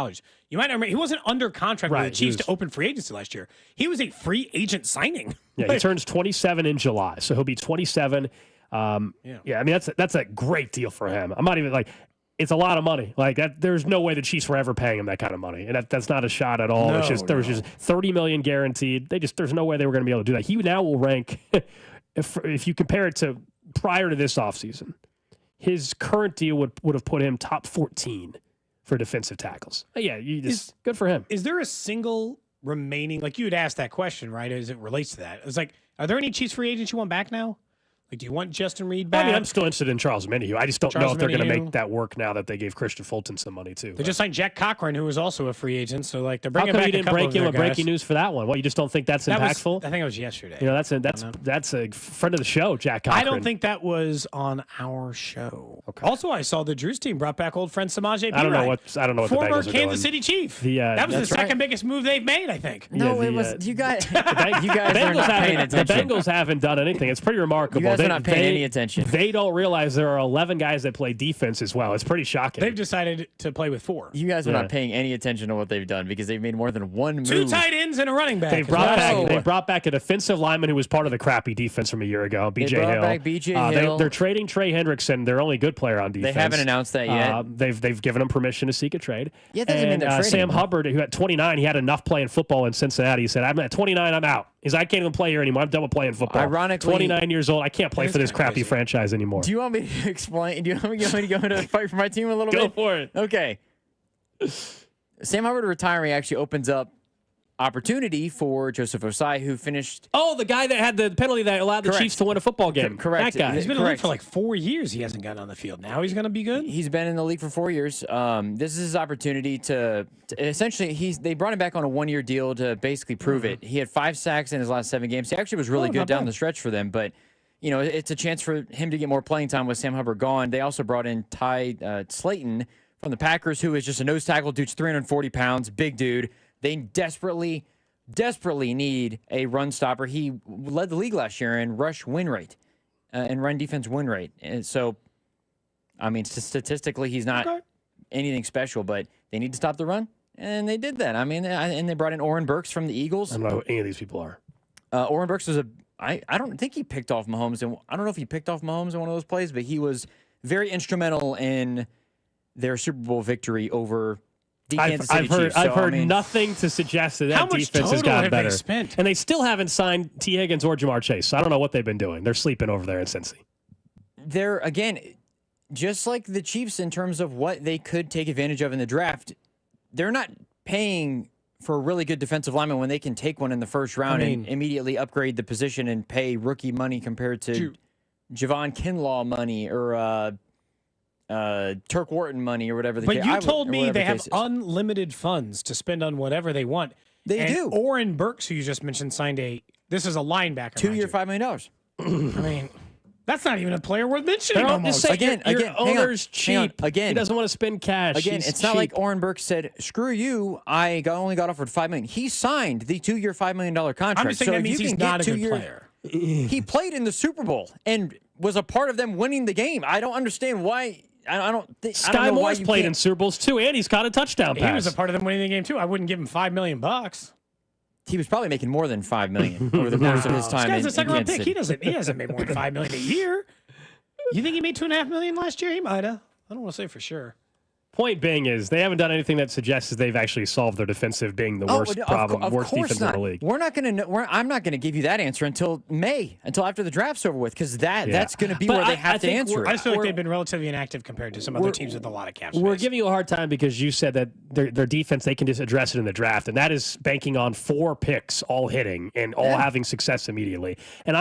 You might remember, he wasn't under contract with the Chiefs to open free agency last year. He was a free agent signing. Yeah, he turns 27 in July, so he'll be 27. I mean, that's a great deal for him. I'm not even like, it's a lot of money. Like that, there's no way the Chiefs were ever paying him that kind of money, and that's not a shot at all. There was just $30 million guaranteed. There's no way they were going to be able to do that. He now will rank, if you compare it to prior to this offseason, his current deal would have put him top 14 for defensive tackles. Good for him. Is there a single remaining, like you had asked that question, right, as it relates to that? It's like, are there any Chiefs free agents you want back now? Like, do you want Justin Reed back? I mean, I'm still interested in Charles Omenihu. I just don't know if they're going to make that work now that they gave Christian Fulton some money, too. They just signed Jack Cochran, who was also a free agent. So, like, they're bringing back a couple of How come you didn't break him with breaking news for that one? What, you just don't think that's impactful? I think it was yesterday. You know, that's a friend of the show, Jack Cochran. I don't think that was on our show. Okay. Also, I saw the Drew's team brought back old friend Samaje Perine. I don't know what the former Bengals are Kansas doing. City Chief. That was the second biggest move they've made, I think. No, it was you guys. You guys are not paying attention. The Bengals haven't done anything. It's pretty remarkable. You guys are not paying any attention. They don't realize there are 11 guys that play defense as well. It's pretty shocking. They've decided to play with 4. You guys are not paying any attention to what they've done because they've made more than one move. 2 tight ends and a running back. They brought back a defensive lineman who was part of the crappy defense from a year ago, BJ Hill. They brought back BJ Hill. They're trading Trey Hendrickson, their only good player on defense. They haven't announced that yet. They've given him permission to seek a trade. Yeah, that doesn't mean they're trading. Sam Hubbard, who at 29, he had enough playing football in Cincinnati. He said, "I'm at 29, I'm out." He's like, I can't even play here anymore. I'm done with playing football. Ironically, 29 years old. I can't play for this crappy franchise anymore. Do you want me to explain? Do you want me to go into fight for my team a little bit? Go for it. Okay. Sam Hubbard retiring actually opens up opportunity for Joseph Osai, who finished. Oh, the guy that had the penalty that allowed the Chiefs to win a football game. Correct. That guy. He's been in the league for like 4 years. He hasn't gotten on the field. Now he's going to be good. He's been in the league for 4 years. This is his opportunity to essentially. They brought him back on a 1-year deal to basically prove it. He had 5 sacks in his last 7 games. He actually was really good down the stretch for them, but it's a chance for him to get more playing time with Sam Hubbard gone. They also brought in Ty Slayton from the Packers, who is just a nose tackle. Dude's 340 pounds, big dude. They desperately need a run stopper. He led the league last year in rush win rate and run defense win rate. And so, I mean, statistically, he's not anything special, but they need to stop the run, and they did that. I mean, and they brought in Oren Burks from the Eagles. I don't know who any of these people are. Oren Burks was I don't think he picked off Mahomes, and I don't know if he picked off Mahomes in one of those plays, but he was very instrumental in their Super Bowl victory over the Kansas City Chiefs. I've heard nothing to suggest that defense has gotten better. And they still haven't signed T. Higgins or Jamar Chase. So I don't know what they've been doing. They're sleeping over there in Cincy. They're, again, just like the Chiefs in terms of what they could take advantage of in the draft, they're not paying for a really good defensive lineman when they can take one in the first round and immediately upgrade the position and pay rookie money compared to Javon Kinlaw money or Turk Wharton money or whatever. But you told me they have unlimited funds to spend on whatever they want. They do. Oren Burks, who you just mentioned, signed this is a linebacker. 2-year, $5 million. I mean, that's not even a player worth mentioning almost. Again, your owner's cheap. Again, he doesn't want to spend cash. Again, He's it's not like Oren Burks said, screw you, I only got offered $5 million. He signed the 2-year, $5 million contract. I'm just saying that means he's not a good player. He played in the Super Bowl and was a part of them winning the game. I don't understand why. I don't think Sky Moore's played in Super Bowls too, and he's caught a touchdown pass. He was a part of them winning the game too. I wouldn't give him $5 million. He was probably making more than $5 million over the course of his time. This guy's a second-round pick. He hasn't made more than $5 million a year. You think he made $2.5 million last year? He might have. I don't want to say for sure. Point being is they haven't done anything that suggests they've actually solved their defensive being the worst problem, worst defense in the league. We're not going to. I'm not going to give you that answer until May, until after the draft's over with, because that's going to be where they have to answer it. I just feel like they've been relatively inactive compared to some other teams with a lot of cap space. We're giving you a hard time because you said that their defense, they can just address it in the draft, and that is banking on 4 picks all hitting and all having success immediately. And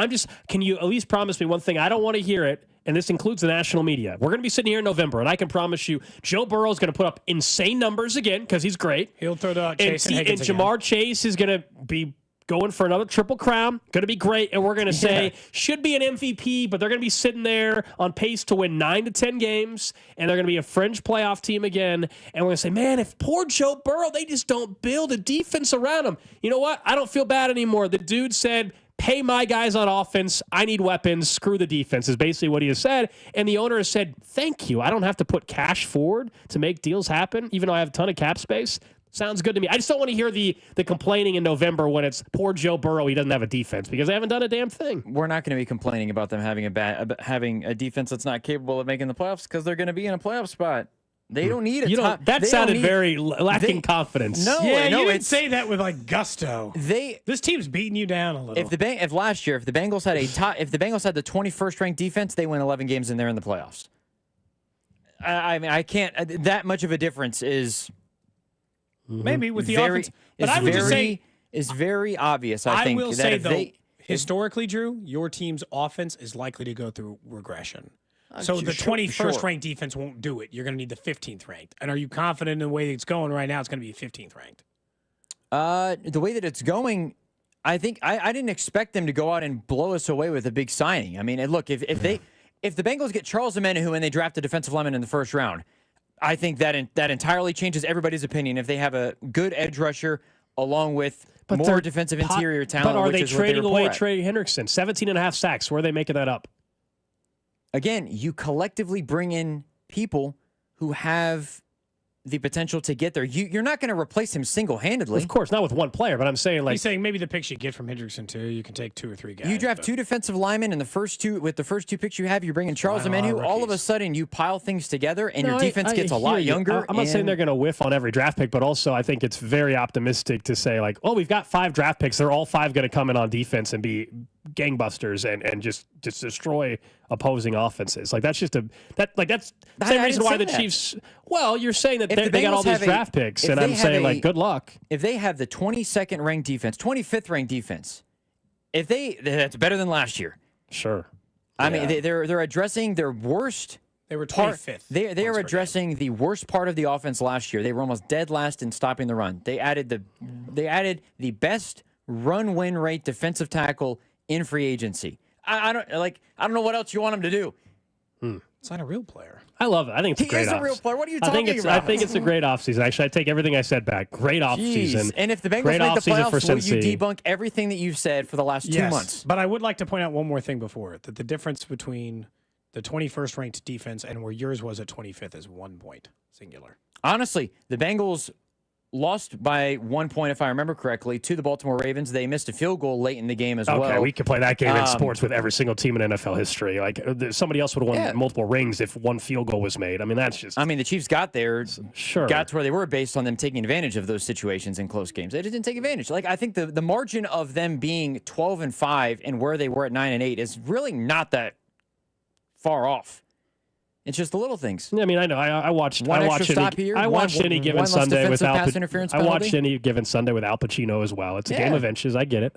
can you at least promise me one thing? I don't want to hear it. And this includes the national media. We're going to be sitting here in November, and I can promise you Joe Burrow is going to put up insane numbers again because he's great. He'll throw to Chase and Higgins again. Jamar Chase is going to be going for another triple crown. Going to be great. And we're going to say should be an MVP, but they're going to be sitting there on pace to win 9 to 10 games, and they're going to be a fringe playoff team again. And we're going to say, man, if poor Joe Burrow, they just don't build a defense around him. You know what? I don't feel bad anymore. The dude said, pay my guys on offense. I need weapons. Screw the defense is basically what he has said. And the owner has said, thank you. I don't have to put cash forward to make deals happen, even though I have a ton of cap space. Sounds good to me. I just don't want to hear the complaining in November when it's poor Joe Burrow, he doesn't have a defense, because they haven't done a damn thing. We're not going to be complaining about them having a defense that's not capable of making the playoffs because they're going to be in a playoff spot. They don't need it. That sounded very lacking confidence. No, you didn't say that with like gusto. This team's beating you down a little. If last year, if the Bengals had the 21st ranked defense, they win 11 games and they're in the playoffs. I mean, I can't. That much of a difference is maybe with the offense. But I would just say is very obvious. I think. I will say though, historically, Drew, your team's offense is likely to go through regression. So the 21st ranked defense won't do it. You're going to need the 15th ranked. And are you confident in the way it's going right now? It's going to be 15th ranked. The way that it's going, I think I didn't expect them to go out and blow us away with a big signing. I mean, look, if the Bengals get Charles Omenihu and they draft a defensive lineman in the first round, I think that entirely changes everybody's opinion. If they have a good edge rusher along with more defensive interior talent, but are they trading away Trey Hendrickson? 17.5 sacks. Where are they making that up? Again, you collectively bring in people who have the potential to get there. You're not going to replace him single-handedly. Of course, not with one player, but I'm saying he's saying maybe the picks you get from Hendrickson too. You can take 2 or 3 guys. You draft 2 defensive linemen, and the first 2 picks you have, you're bringing Charles Omenihu. All of a sudden, you pile things together, and your defense gets a lot younger. I'm not saying they're going to whiff on every draft pick, but also I think it's very optimistic to say like, oh, we've got 5 draft picks. They're all 5 going to come in on defense and be gangbusters and just destroy opposing offenses. Like that's the same reason why the Chiefs. Well, you're saying that they got all these draft picks, and I'm saying like good luck. If they have the 22nd ranked defense, 25th ranked defense, that's better than last year. Sure. I mean they're addressing their worst. They were 25th. They are addressing the worst part of the offense last year. They were almost dead last in stopping the run. They added the best run win rate defensive tackle in free agency. I don't know what else you want him to do. Sign a real player. I love it. I think it's a great He is a real player. What are you talking about? I think it's a great offseason. Actually, I take everything I said back. Great offseason. And if the Bengals make the playoffs, will you debunk everything that you've said for the last 2 months? But I would like to point out one more thing before it, that the difference between the 21st ranked defense and where yours was at 25th is 1 point, singular. Honestly, the Bengals lost by 1 point, if I remember correctly, to the Baltimore Ravens. They missed a field goal late in the game as well. Okay, we could play that game in sports with every single team in NFL history. Like, somebody else would have won multiple rings if one field goal was made. I mean, that's just... I mean, the Chiefs got there, got to where they were based on them taking advantage of those situations in close games. They just didn't take advantage. Like, I think the margin of them being 12-5 and where they were at 9-8 is really not that far off. It's just the little things. I mean, I know. I watched. One I extra watched stop any, here. I watched any given Sunday with Al. I watched penalty. any given Sunday with Al Pacino as well. It's a game of inches. I get it.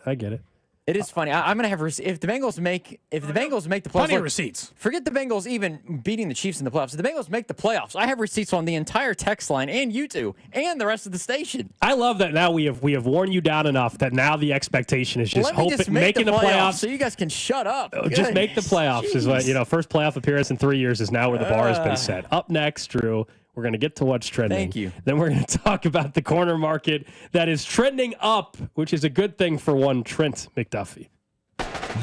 It is funny. I'm gonna have if the Bengals make the playoffs. Plenty of receipts. Forget the Bengals even beating the Chiefs in the playoffs. If the Bengals make the playoffs, I have receipts on the entire text line and you two and the rest of the station. I love that now we have worn you down enough that now the expectation is just making the playoffs. So you guys can shut up. Just make the playoffs is what first playoff appearance in 3 years is now where the bar has been set. Up next, Drew. We're going to get to what's trending. Thank you. Then we're going to talk about the corner market that is trending up, which is a good thing for one Trent McDuffie.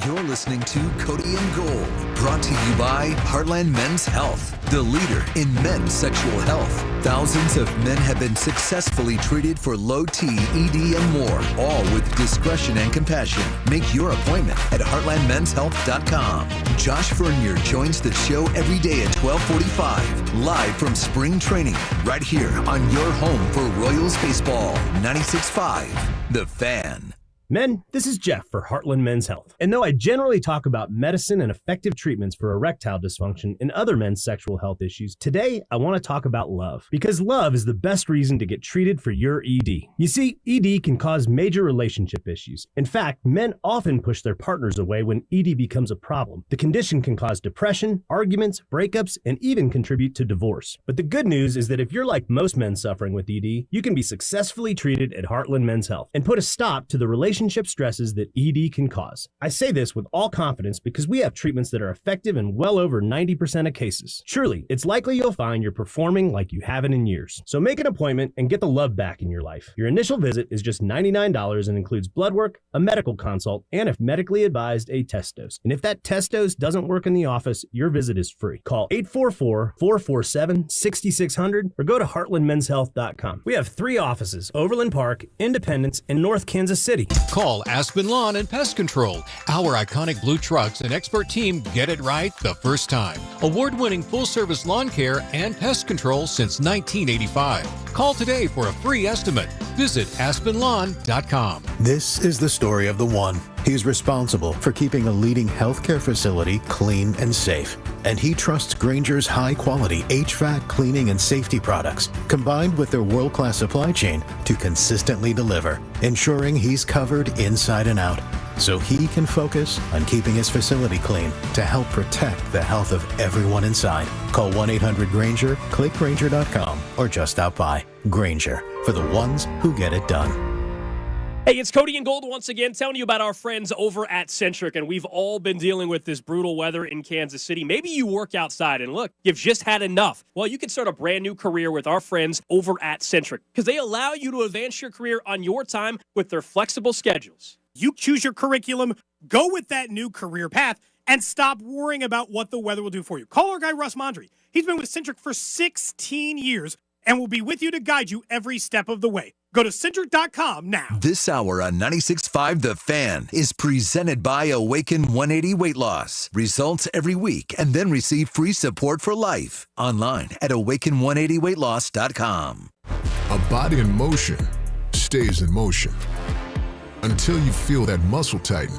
You're listening to Cody and Gold, brought to you by Heartland Men's Health, the leader in men's sexual health. Thousands of men have been successfully treated for low T, ED, and more, all with discretion and compassion. Make your appointment at heartlandmenshealth.com. Josh Vernier joins the show every day at 12:45, live from spring training, right here on your home for Royals baseball, 96.5, The Fan. Men, this is Jeff for Heartland Men's Health. And though I generally talk about medicine and effective treatments for erectile dysfunction and other men's sexual health issues, today I want to talk about love. Because love is the best reason to get treated for your ED. You see, ED can cause major relationship issues. In fact, men often push their partners away when ED becomes a problem. The condition can cause depression, arguments, breakups, and even contribute to divorce. But the good news is that if you're like most men suffering with ED, you can be successfully treated at Heartland Men's Health and put a stop to the relationship stresses that ED can cause. I say this with all confidence because we have treatments that are effective in well over 90% of cases. Surely, it's likely you'll find you're performing like you haven't in years. So make an appointment and get the love back in your life. Your initial visit is just $99 and includes blood work, a medical consult, and if medically advised, a test dose. And if that test dose doesn't work in the office, your visit is free. Call 844-447-6600 or go to heartlandmenshealth.com. We have 3 offices: Overland Park, Independence, and North Kansas City. Call Aspen Lawn and Pest Control. Our iconic blue trucks and expert team get it right the first time. Award-winning full-service lawn care and pest control since 1985. Call today for a free estimate. Visit aspenlawn.com. This is the story of the one. He's responsible for keeping a leading healthcare facility clean and safe. And he trusts Grainger's high-quality HVAC cleaning and safety products, combined with their world-class supply chain, to consistently deliver, ensuring he's covered inside and out, so he can focus on keeping his facility clean to help protect the health of everyone inside. Call 1-800-GRAINGER, click Grainger.com, or just stop by. Grainger, for the ones who get it done. Hey, it's Cody and Gold once again, telling you about our friends over at Centric, and we've all been dealing with this brutal weather in Kansas City. Maybe you work outside, and look, you've just had enough. Well, you can start a brand new career with our friends over at Centric, because they allow you to advance your career on your time with their flexible schedules. You choose your curriculum, go with that new career path, and stop worrying about what the weather will do for you. Call our guy, Russ Mondry. He's been with Centric for 16 years and will be with you to guide you every step of the way. Go to Centric.com now. This hour on 96.5 The Fan is presented by Awaken 180 Weight Loss. Results every week and then receive free support for life. Online at awaken180weightloss.com. A body in motion stays in motion until you feel that muscle tighten.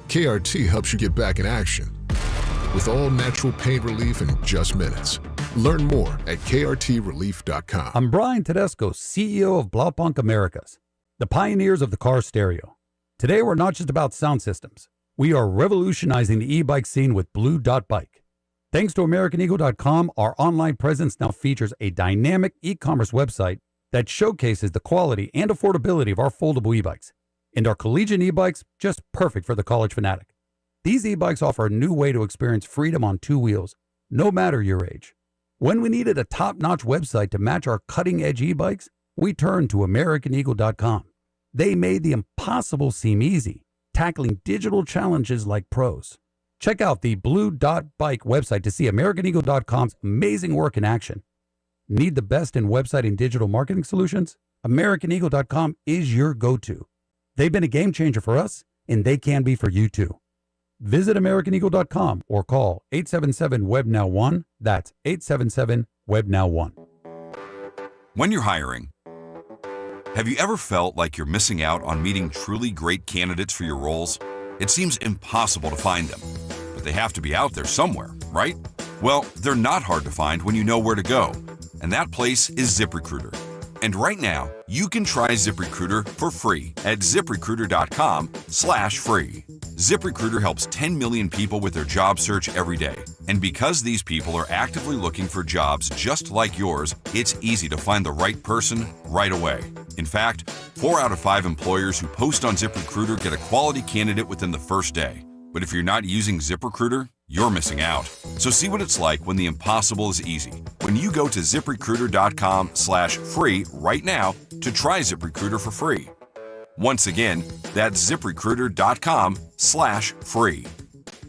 KRT helps you get back in action with all natural pain relief in just minutes. Learn more at krtrelief.com. I'm Brian Tedesco, CEO of Blaupunk Americas, the pioneers of the car stereo. Today, we're not just about sound systems. We are revolutionizing the e-bike scene with Blue Dot Bike. Thanks to AmericanEagle.com, our online presence now features a dynamic e-commerce website that showcases the quality and affordability of our foldable e-bikes. And our collegiate e-bikes, just perfect for the college fanatic. These e-bikes offer a new way to experience freedom on two wheels, no matter your age. When we needed a top-notch website to match our cutting-edge e-bikes, we turned to AmericanEagle.com. They made the impossible seem easy, tackling digital challenges like pros. Check out the Blue Dot Bike website to see AmericanEagle.com's amazing work in action. Need the best in website and digital marketing solutions? AmericanEagle.com is your go-to. They've been a game changer for us, and they can be for you too. Visit AmericanEagle.com or call 877-WEB-NOW-1. That's 877-WEB-NOW-1. When you're hiring, have you ever felt like you're missing out on meeting truly great candidates for your roles? It seems impossible to find them, but they have to be out there somewhere, right? Well, they're not hard to find when you know where to go, and that place is ZipRecruiter. And right now, you can try ZipRecruiter for free at ZipRecruiter.com/free. ZipRecruiter helps 10 million people with their job search every day. And because these people are actively looking for jobs just like yours, it's easy to find the right person right away. In fact, 4 out of 5 employers who post on ZipRecruiter get a quality candidate within the first day. But if you're not using ZipRecruiter, you're missing out. So see what it's like when the impossible is easy. When you go to ZipRecruiter.com/free right now to try ZipRecruiter for free. Once again, that's ZipRecruiter.com/free.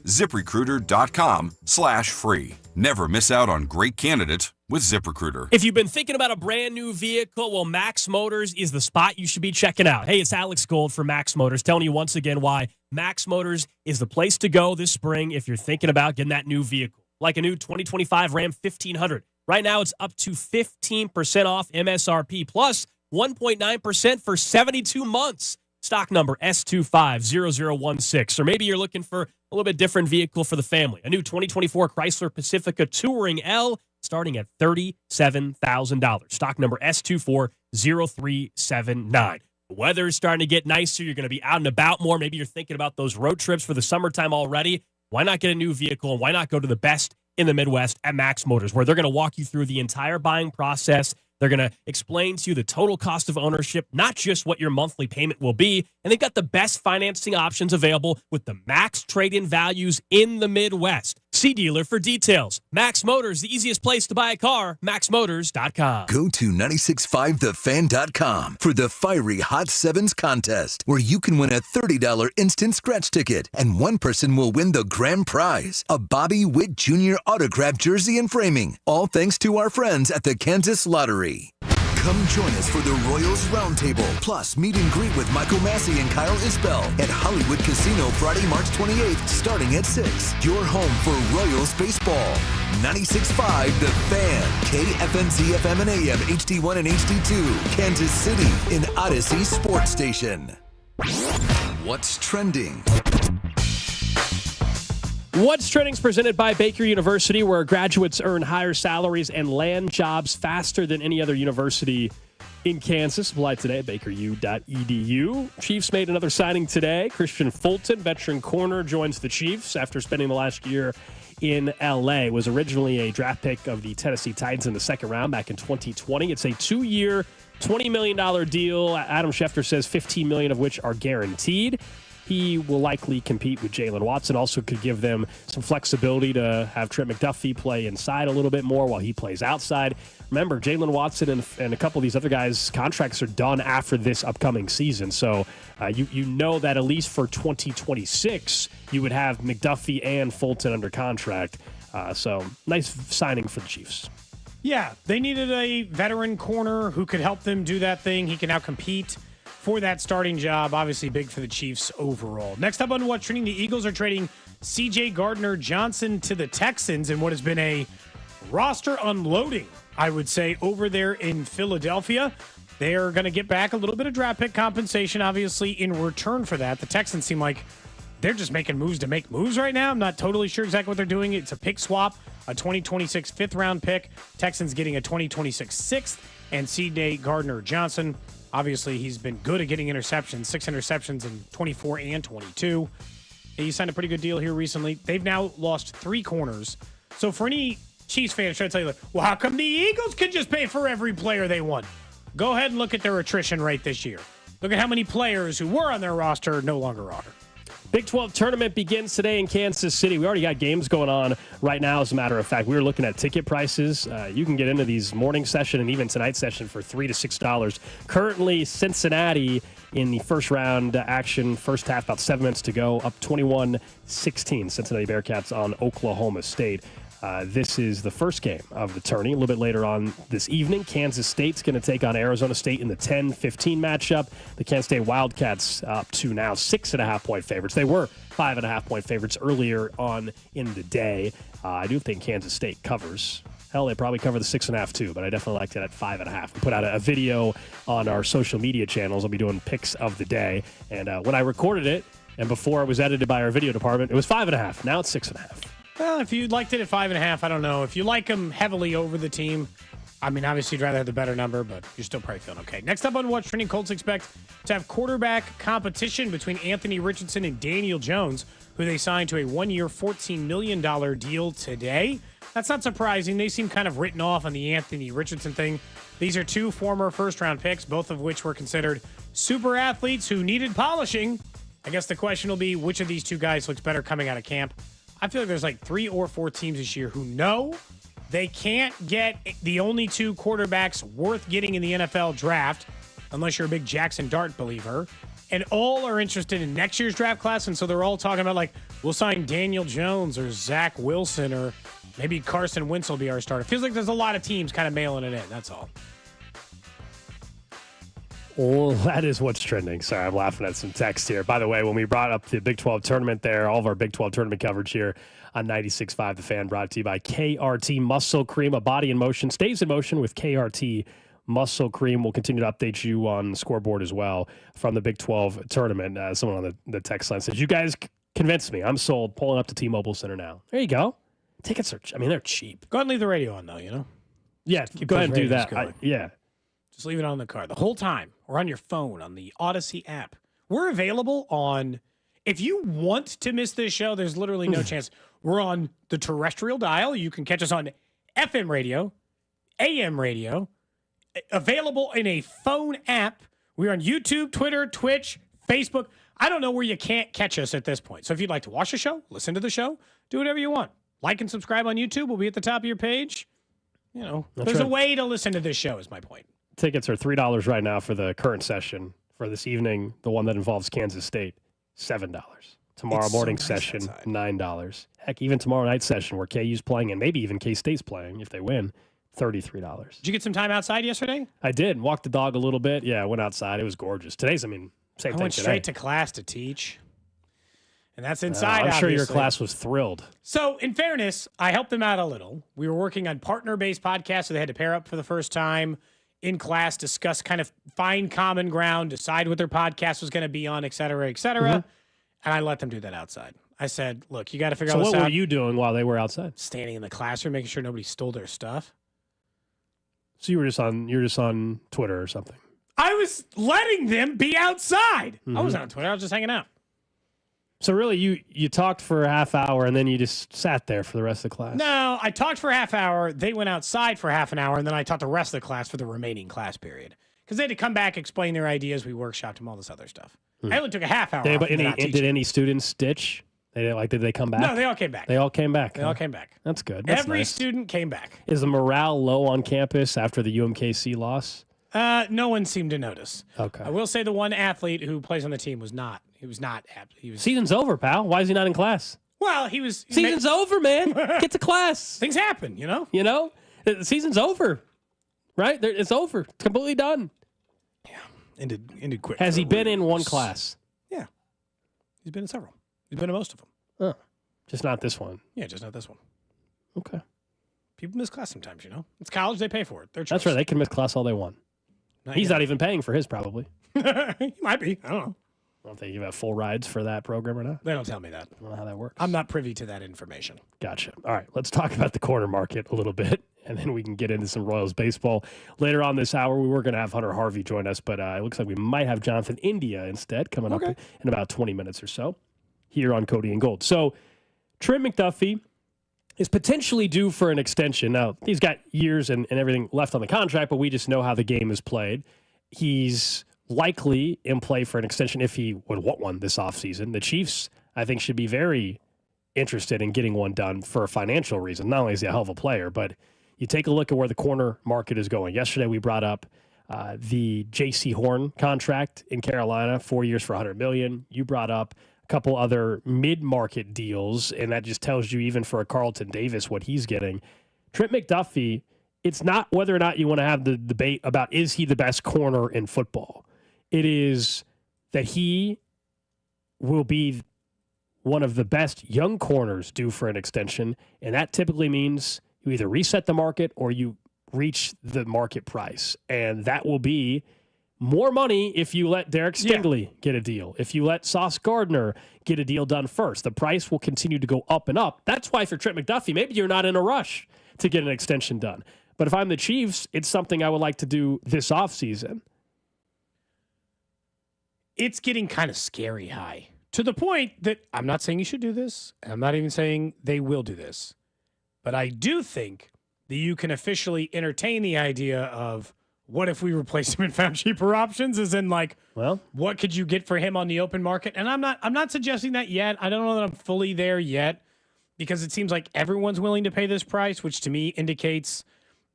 ZipRecruiter.com/free. Never miss out on great candidates with ZipRecruiter. If you've been thinking about a brand new vehicle, well, Max Motors is the spot you should be checking out. Hey, it's Alex Gold for Max Motors, telling you once again why Max Motors is the place to go this spring if you're thinking about getting that new vehicle. Like a new 2025 Ram 1500. Right now, it's up to 15% off MSRP, plus 1.9% for 72 months. Stock number S250016. Or maybe you're looking for a little bit different vehicle for the family. A new 2024 Chrysler Pacifica Touring L starting at $37,000. Stock number S240379. The weather's starting to get nicer. You're going to be out and about more. Maybe you're thinking about those road trips for the summertime already. Why not get a new vehicle, and why not go to the best in the Midwest at Max Motors, where they're going to walk you through the entire buying process. They're going to explain to you the total cost of ownership, not just what your monthly payment will be. And they've got the best financing options available with the max trade-in values in the Midwest. See dealer for details. Max Motors, the easiest place to buy a car, maxmotors.com. Go to 965thefan.com for the Fiery Hot Sevens contest, where you can win a $30 instant scratch ticket, and one person will win the grand prize, a Bobby Witt Jr. autographed jersey and framing, all thanks to our friends at the Kansas Lottery. Come join us for the Royals Roundtable, plus meet and greet with Michael Massey and Kyle Isbell at Hollywood Casino Friday, March 28th, starting at 6. Your home for Royals baseball. 96.5 The Fan, KFNC FM and AM, HD1 and HD2, Kansas City, an Odyssey sports station. What's trending? What's Trending is presented by Baker University, where graduates earn higher salaries and land jobs faster than any other university in Kansas. Apply today at bakeru.edu. Chiefs made another signing today. Christian Fulton, veteran corner, joins the Chiefs after spending the last year in L.A. Was originally a draft pick of the Tennessee Titans in the second round back in 2020. It's a 2-year, $20 million deal. Adam Schefter says $15 million of which are guaranteed. He will likely compete with Jalen Watson. Also could give them some flexibility to have Trent McDuffie play inside a little bit more while he plays outside. Remember, Jalen Watson and a couple of these other guys' contracts are done after this upcoming season. So you know that at least for 2026, you would have McDuffie and Fulton under contract. So nice signing for the Chiefs. Yeah, they needed a veteran corner who could help them do that thing. He can now compete for that starting job. Obviously big for the Chiefs overall. Next up on What's Trending, the Eagles are trading C.J. Gardner-Johnson to the Texans in what has been a roster unloading, I would say, over there in Philadelphia. They are going to get back a little bit of draft pick compensation, obviously, in return for that. The Texans seem like they're just making moves to make moves right now. I'm not totally sure exactly what they're doing. It's a pick swap, a 2026 fifth-round pick. Texans getting a 2026 sixth, and C.J. Gardner-Johnson. Obviously, he's been good at getting interceptions, 6 interceptions in 24 and 22. He signed a pretty good deal here recently. They've now lost 3 corners. So for any Chiefs fans trying to tell you, like, well, how come the Eagles can just pay for every player they want? Go ahead and look at their attrition rate this year. Look at how many players who were on their roster no longer are. Big 12 tournament begins today in Kansas City. We already got games going on right now, as a matter of fact. We were looking at ticket prices. You can get into these morning session and even tonight's session for $3 to $6. Currently, Cincinnati in the first round action, first half, about 7 minutes to go, up 21-16. Cincinnati Bearcats on Oklahoma State. This is the first game of the tourney. A little bit later on this evening, Kansas State's going to take on Arizona State in the 10-15 matchup. The Kansas State Wildcats up to now 6.5-point favorites. They were 5.5-point favorites earlier on in the day. I do think Kansas State covers. Hell, they probably cover the 6.5 too, but I definitely liked it at 5.5. We put out a video on our social media channels. I'll be doing picks of the day. And when I recorded it, and before it was edited by our video department, it was 5.5. Now it's 6.5. Well, if you liked it at 5.5, I don't know. If you like them heavily over the team, I mean, obviously you'd rather have the better number, but you're still probably feeling okay. Next up on What's Trending, Colts expect to have quarterback competition between Anthony Richardson and Daniel Jones, who they signed to a one-year, $14 million deal today. That's not surprising. They seem kind of written off on the Anthony Richardson thing. These are two former first-round picks, both of which were considered super athletes who needed polishing. I guess the question will be, which of these two guys looks better coming out of camp? I feel like there's like 3 or 4 teams this year who know they can't get the only two quarterbacks worth getting in the NFL draft, unless you're a big Jackson Dart believer, and all are interested in next year's draft class. And so they're all talking about, like, we'll sign Daniel Jones or Zach Wilson or maybe Carson Wentz will be our starter. Feels like there's a lot of teams kind of mailing it in. That's all. Well, that is what's trending. Sorry, I'm laughing at some text here. By the way, when we brought up the Big 12 tournament there, all of our Big 12 tournament coverage here on 96.5 The Fan, brought to you by KRT Muscle Cream. A body in motion stays in motion with KRT Muscle Cream. We'll continue to update you on the scoreboard as well from the Big 12 tournament. Someone on the text line says, you guys convinced me. I'm sold. Pulling up to T-Mobile Center now. There you go. Tickets are, they're cheap. Go ahead and leave the radio on, though, you know? Yeah, go ahead and do that. Yeah. Just leave it on the car the whole time, or on your phone on the Odyssey app. We're available on, if you want to miss this show, there's literally no chance. We're on the terrestrial dial. You can catch us on FM radio, AM radio, available in a phone app. We're on YouTube, Twitter, Twitch, Facebook. I don't know where you can't catch us at this point. So if you'd like to watch the show, listen to the show, do whatever you want. Like and subscribe on YouTube. We'll be at the top of your page. You know, there's a way to listen to this show is my point. Tickets are $3 right now for the current session. For this evening, the one that involves Kansas State, $7. Tomorrow morning session, $9. Heck, even tomorrow night session where KU's playing and maybe even K-State's playing if they win, $33. Did you get some time outside yesterday? I did. Walked the dog a little bit. Yeah, I went outside. It was gorgeous. Today's, same thing today. I went straight to class to teach. And that's inside, I'm sure your obviously. class was thrilled. So, in fairness, I helped them out a little. We were working on partner-based podcasts, so they had to pair up for the first time in class, discuss, kind of find common ground, decide what their podcast was going to be on, et cetera, et cetera. Mm-hmm. And I let them do that outside. I said, look, you got to figure out this out. So what were you doing while they were outside? Standing in the classroom, making sure nobody stole their stuff. So you were just on Twitter or something? I was letting them be outside. Mm-hmm. I wasn't on Twitter. I was just hanging out. So really, you talked for a half hour, and then you just sat there for the rest of the class? No, I talked for a half hour. They went outside for half an hour, and then I taught the rest of the class for the remaining class period. Because they had to come back, explain their ideas. We workshopped them, all this other stuff. I only took a half hour. Did any students ditch? Did they come back? No, they all came back. They all came back. They all came back. That's good. That's Every nice. student came back. Is the morale low on campus after the UMKC loss? No one seemed to notice. Okay. I will say the one athlete who plays on the team was not. He was not. Season's over, pal. Why is he not in class? Well, he was. Season's over, man. Get to class. Things happen, you know. The season's over, right? It's over. It's completely done. Yeah, ended quick. Has he been in one class? Yeah, he's been in several. He's been in most of them. Oh, just not this one. Yeah, just not this one. Okay. People miss class sometimes, you know. It's college; they pay for it. Their choice. That's right. They can miss class all they want. He's not even paying for his, probably. He might be. I don't know. I don't think you have full rides for that program or not. They don't tell me that. I don't know how that works. I'm not privy to that information. Gotcha. All right, let's talk about the corner market a little bit, and then we can get into some Royals baseball. Later on this hour, we were going to have Hunter Harvey join us, but it looks like we might have Jonathan India instead coming up in about 20 minutes or so here on Cody and Gold. So Trent McDuffie is potentially due for an extension. Now, he's got years and everything left on the contract, but we just know how the game is played. He's likely in play for an extension if he would want one this offseason. The Chiefs, I think, should be very interested in getting one done for a financial reason. Not only is he a hell of a player, but you take a look at where the corner market is going. Yesterday we brought up the J.C. Horn contract in Carolina, 4 years for $100 million. You brought up a couple other mid-market deals, and that just tells you, even for a Carlton Davis, what he's getting. Trent McDuffie, it's not whether or not you want to have the debate about is he the best corner in football. It is that he will be one of the best young corners due for an extension, and that typically means you either reset the market or you reach the market price, and that will be more money if you let Derek Stingley get a deal. If you let Sauce Gardner get a deal done first, the price will continue to go up and up. That's why for Trent McDuffie, maybe you're not in a rush to get an extension done. But if I'm the Chiefs, it's something I would like to do this offseason. It's getting kind of scary high, to the point that I'm not saying you should do this. I'm not even saying they will do this. But I do think that you can officially entertain the idea of, what if we replace him and found cheaper options? As in, like, well, what could you get for him on the open market? And I'm not suggesting that yet. I don't know that I'm fully there yet, because it seems like everyone's willing to pay this price, which to me indicates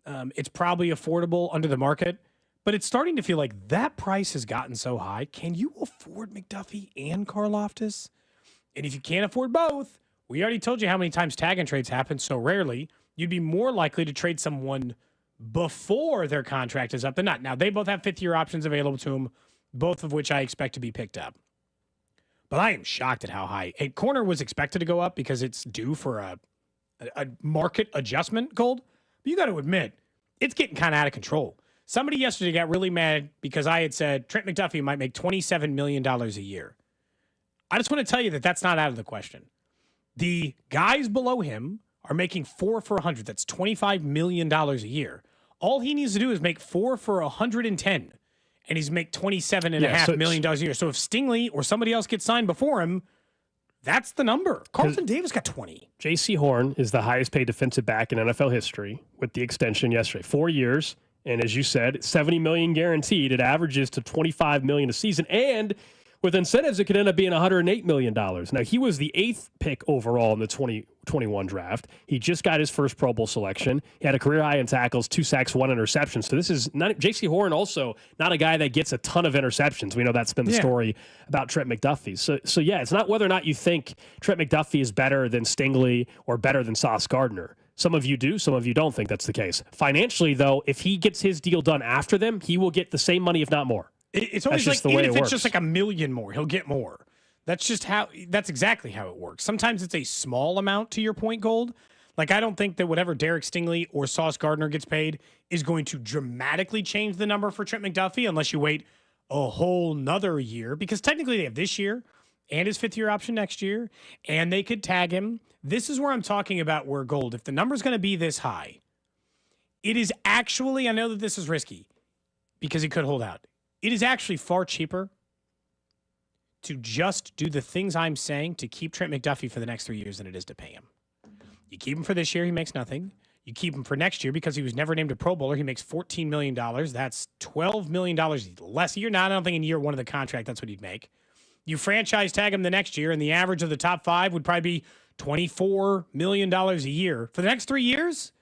it's probably affordable under the market. But it's starting to feel like that price has gotten so high. Can you afford McDuffie and Karlaftis? And if you can't afford both, we already told you how many times tag and trades happen so rarely. You'd be more likely to trade someone before their contract is up than not. Now, they both have fifth-year options available to them, both of which I expect to be picked up. But I am shocked at how high. A corner was expected to go up because it's due for a market adjustment, Gold. But you got to admit, it's getting kind of out of control. Somebody yesterday got really mad because I had said Trent McDuffie might make $27 million a year. I just want to tell you that that's not out of the question. The guys below him are making 4 for 100. That's $25 million a year. All he needs to do is make 4 for 110, and he's make $27.5 million a year. So if Stingley or somebody else gets signed before him, that's the number. Carlton Davis got 20. J.C. Horn is the highest paid defensive back in NFL history with the extension yesterday. 4 years, and as you said, $70 million guaranteed. It averages to $25 million a season, and with incentives, it could end up being $108 million. Now, he was the 8th pick overall in the 2021 draft. He just got his first Pro Bowl selection. He had a career high in tackles, 2 sacks, 1 interception. So this is not J.C. Horn, also not a guy that gets a ton of interceptions. We know that's been the story about Trent McDuffie. So yeah, it's not whether or not you think Trent McDuffie is better than Stingley or better than Sauce Gardner. Some of you do, some of you don't think that's the case. Financially, though, if he gets his deal done after them, he will get the same money, if not more. It's always like, even if it's just like $1 million more, he'll get more. That's exactly how it works. Sometimes it's a small amount, to your point, Gold. Like, I don't think that whatever Derek Stingley or Sauce Gardner gets paid is going to dramatically change the number for Trent McDuffie unless you wait a whole nother year, because technically they have this year and his 5th-year option next year, and they could tag him. This is where I'm talking about where, Gold, if the number's going to be this high, it is actually, I know that this is risky because he could hold out. It is actually far cheaper to just do the things I'm saying to keep Trent McDuffie for the next 3 years than it is to pay him. You keep him for this year, he makes nothing. You keep him for next year because he was never named a Pro Bowler. He makes $14 million. That's $12 million less a year. Now, I don't think in year 1 of the contract that's what he'd make. You franchise tag him the next year, and the average of the top 5 would probably be $24 million a year. For the next 3 years,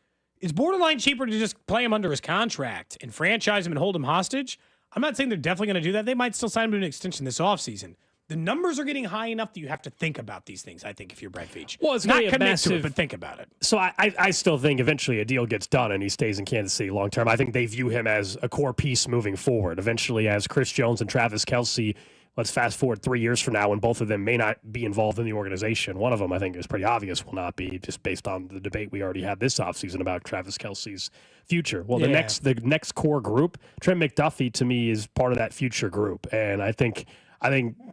it's borderline cheaper to just play him under his contract and franchise him and hold him hostage. I'm not saying they're definitely going to do that. They might still sign him to an extension this offseason. The numbers are getting high enough that you have to think about these things, I think, if you're Brett Veach. Well, it's not commit massive, to it, but think about it. So I still think eventually a deal gets done and he stays in Kansas City long term. I think they view him as a core piece moving forward. Eventually, as Chris Jones and Travis Kelce, let's fast forward 3 years from now when both of them may not be involved in the organization. One of them, I think, is pretty obvious will not be, just based on the debate we already had this offseason about Travis Kelce's future. Well, the next core group, Trent McDuffie, to me, is part of that future group. And I think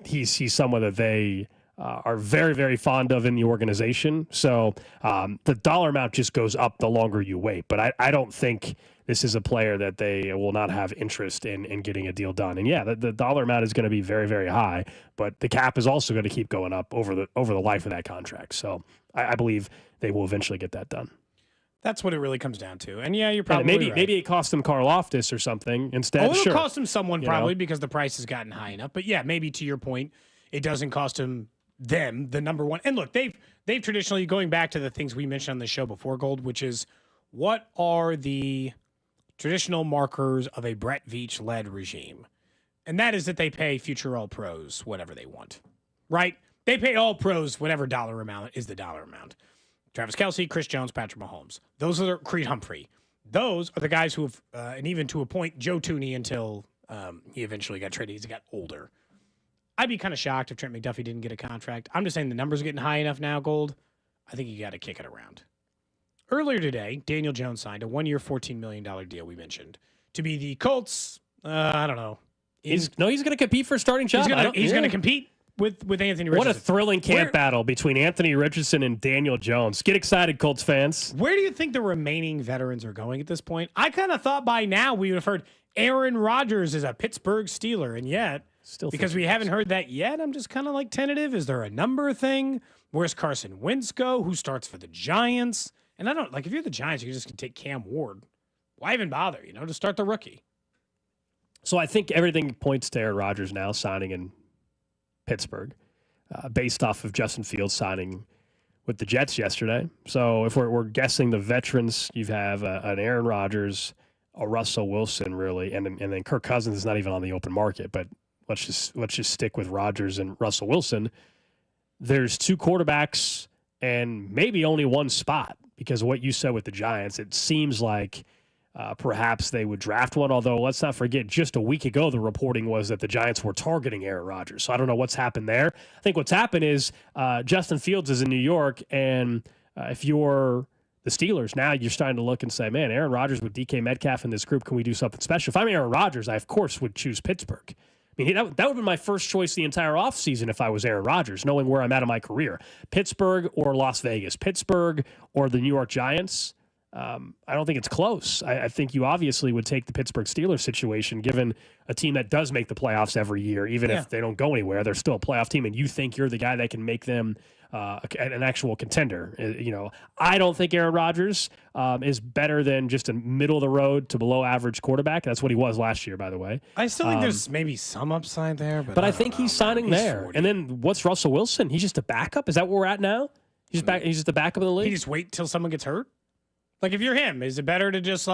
he's someone that they are very, very fond of in the organization. So the dollar amount just goes up the longer you wait. But I don't think this is a player that they will not have interest in getting a deal done. And yeah, the dollar amount is going to be very, very high, but the cap is also going to keep going up over the life of that contract. So I believe they will eventually get that done. That's what it really comes down to. And yeah, you're probably right. Maybe it cost them Karlaftis or something instead. Oh, it'll sure. cost him someone You probably know? because the price has gotten high enough. But yeah, maybe to your point, it doesn't cost them the number one. And look, they've traditionally, going back to the things we mentioned on the show before, Gold, which is what are the traditional markers of a Brett Veach-led regime? And that is that they pay future All-Pros whatever they want, right? They pay All-Pros whatever dollar amount is the dollar amount. Travis Kelce, Chris Jones, Patrick Mahomes. Those are Creed Humphrey. Those are the guys who have, and even to a point, Joe Tooney until he eventually got traded. He got older. I'd be kind of shocked if Trent McDuffie didn't get a contract. I'm just saying the numbers are getting high enough now, Gold. I think you got to kick it around. Earlier today, Daniel Jones signed a 1-year, $14 million deal we mentioned to be the Colts. I don't know. He's going to compete for a starting job. He's going to compete with Anthony Richardson. What a thrilling camp battle between Anthony Richardson and Daniel Jones. Get excited, Colts fans. Where do you think the remaining veterans are going at this point? I kind of thought by now we would have heard Aaron Rodgers is a Pittsburgh Steeler, and yet, because we haven't heard that yet, I'm just kind of like tentative. Is there a number thing? Where's Carson Wentz go? Who starts for the Giants? And I don't, like, if you're the Giants, you're just going to take Cam Ward. Why even bother, to start the rookie? So I think everything points to Aaron Rodgers now signing in Pittsburgh, based off of Justin Fields signing with the Jets yesterday. So if we're guessing the veterans, you have an Aaron Rodgers, a Russell Wilson, really, and then Kirk Cousins is not even on the open market. But let's just stick with Rodgers and Russell Wilson. There's two quarterbacks and maybe only one spot because of what you said with the Giants. It seems like perhaps they would draft one, although let's not forget, just a week ago, the reporting was that the Giants were targeting Aaron Rodgers. So I don't know what's happened there. I think what's happened is Justin Fields is in New York, and if you're the Steelers, now you're starting to look and say, man, Aaron Rodgers with DK Metcalf in this group, can we do something special? If I'm Aaron Rodgers, I, of course, would choose Pittsburgh. I mean, that would have been my first choice the entire offseason if I was Aaron Rodgers, knowing where I'm at in my career. Pittsburgh or Las Vegas. Pittsburgh or the New York Giants. I don't think it's close. I think you obviously would take the Pittsburgh Steelers situation, given a team that does make the playoffs every year, even if they don't go anywhere. They're still a playoff team, and you think you're the guy that can make them an actual contender. I don't think Aaron Rodgers is better than just a middle-of-the-road to below-average quarterback. That's what he was last year, by the way. I still think there's maybe some upside there. But I think he's signing there. 40. And then what's Russell Wilson? He's just a backup? Is that where we're at now? He's just a backup in the league? He just wait till someone gets hurt? Like, if you're him, is it better to just,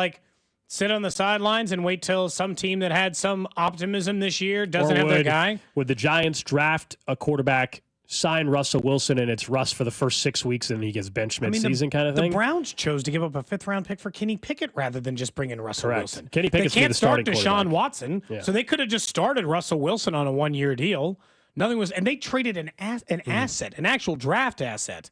sit on the sidelines and wait till some team that had some optimism this year doesn't have their guy? Would the Giants draft a quarterback, sign Russell Wilson, and it's Russ for the first 6 weeks, and he gets benched mid-season kind of thing? The Browns chose to give up a fifth-round pick for Kenny Pickett rather than just bring in Russell Wilson. Kenny Pickett's they can't the start starting Deshaun Watson, so they could have just started Russell Wilson on a 1-year deal. Nothing was, and they traded an asset, an actual draft asset,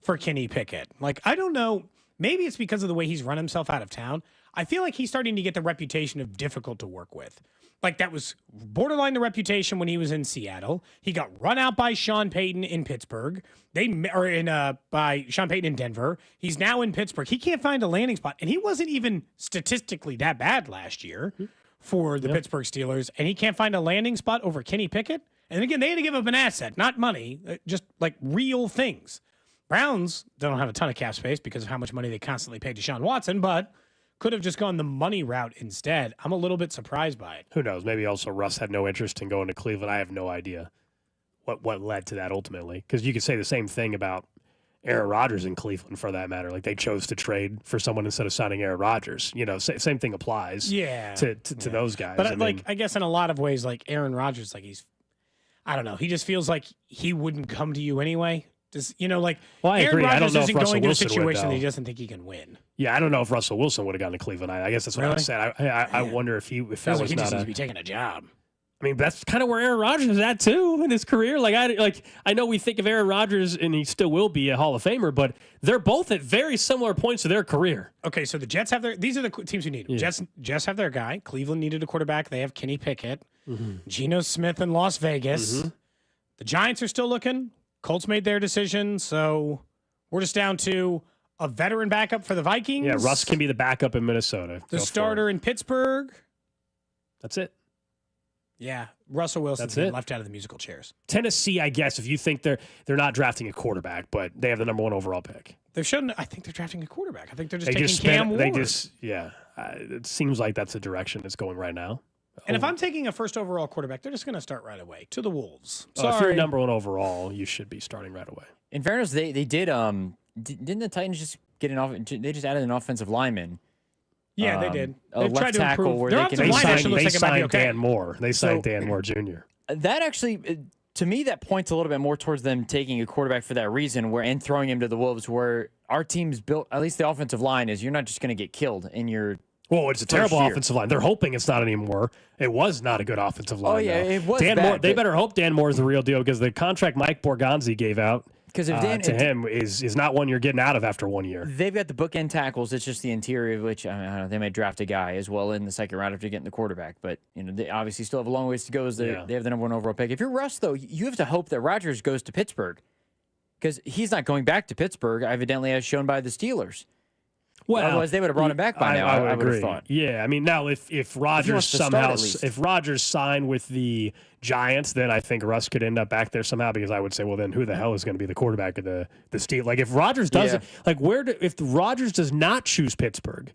for Kenny Pickett. I don't know. Maybe it's because of the way he's run himself out of town. I feel like he's starting to get the reputation of difficult to work with. That was borderline the reputation when he was in Seattle. He got run out by Sean Payton in Pittsburgh. By Sean Payton in Denver. He's now in Pittsburgh. He can't find a landing spot, and he wasn't even statistically that bad last year for the Pittsburgh Steelers. And he can't find a landing spot over Kenny Pickett. And again, they had to give up an asset, not money, just real things. Browns don't have a ton of cap space because of how much money they constantly pay Deshaun Watson, but could have just gone the money route instead. I'm a little bit surprised by it. Who knows? Maybe also Russ had no interest in going to Cleveland. I have no idea what led to that ultimately. Because you could say the same thing about Aaron Rodgers in Cleveland, for that matter. They chose to trade for someone instead of signing Aaron Rodgers. Same thing applies to those guys. But I guess in a lot of ways, Aaron Rodgers, I don't know. He just feels like he wouldn't come to you anyway. Well, I Aaron agree. Rodgers I don't know isn't if Russell going to a Wilson situation would, that he doesn't think he can win. Yeah, I don't know if Russell Wilson would have gone to Cleveland. I guess that's what I said. I wonder if that Feels was he not just needs to be taking a job. I mean, that's kind of where Aaron Rodgers is at too in his career. I know we think of Aaron Rodgers, and he still will be a Hall of Famer, but they're both at very similar points of their career. Okay, so the Jets have these are the teams who need them. Yeah. Jets have their guy. Cleveland needed a quarterback. They have Kenny Pickett. Geno Smith in Las Vegas. The Giants are still looking. Colts made their decision, so we're just down to a veteran backup for the Vikings. Yeah, Russ can be the backup in Minnesota. The starter in Pittsburgh. That's it. Yeah, Russell Wilson's That's been it. left out of the musical chairs. Tennessee, I guess, if you think they're not drafting a quarterback, but they have the number 1 overall pick. They've shown. I think they're drafting a quarterback. I think they're just They taking just Cam Ward. it seems like that's the direction it's going right now. And if I'm taking a first overall quarterback, they're just going to start right away to the Wolves. If you're Sorry. number 1 overall, you should be starting right away. In fairness, they did. Didn't the Titans just get they just added an offensive lineman? Yeah, they did. A They've tried left to tackle improve. where Their they offensive can. line actually looks like it might be okay. Dan Moore. They signed Dan Moore Jr. That actually, to me, that points a little bit more towards them taking a quarterback for that reason, and throwing him to the Wolves, where our team's built. At least the offensive line is. You're not just going to get killed in your. Well, it's a terrible offensive line. They're hoping it's not anymore. It was not a good offensive line. Oh yeah, though. it was Dan bad, Moore. They better hope Dan Moore is the real deal because the contract Mike Borgonzi gave out to him is not one you're getting out of after 1 year. They've got the bookend tackles. It's just the interior, which I don't know, they may draft a guy as well in the second round after getting the quarterback. But they obviously still have a long ways to go as they have the number 1 overall pick. If you're Russ, though, you have to hope that Rodgers goes to Pittsburgh because he's not going back to Pittsburgh, evidently as shown by the Steelers. Well, otherwise they would have brought him back by now. I would agree. have thought. Yeah, I mean, now if Rodgers if Rodgers signed with the Giants, then I think Russ could end up back there somehow because I would say, well, then who the hell is going to be the quarterback of the Steelers? Like if Rodgers doesn't, if Rodgers does not choose Pittsburgh,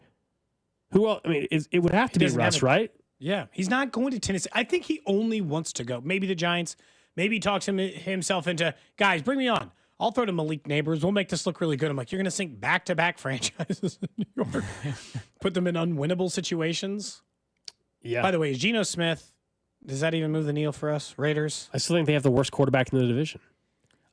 who else? I mean, it would have to be Russ, right? Yeah, he's not going to Tennessee. I think he only wants to go. Maybe the Giants. Maybe he talks himself into, guys, bring me on. I'll throw to Malik Neighbors. We'll make this look really good. I'm like, you're going to sink back-to-back franchises in New York. Put them in unwinnable situations. Yeah. By the way, is Geno Smith, does that even move the needle for us, Raiders? I still think they have the worst quarterback in the division.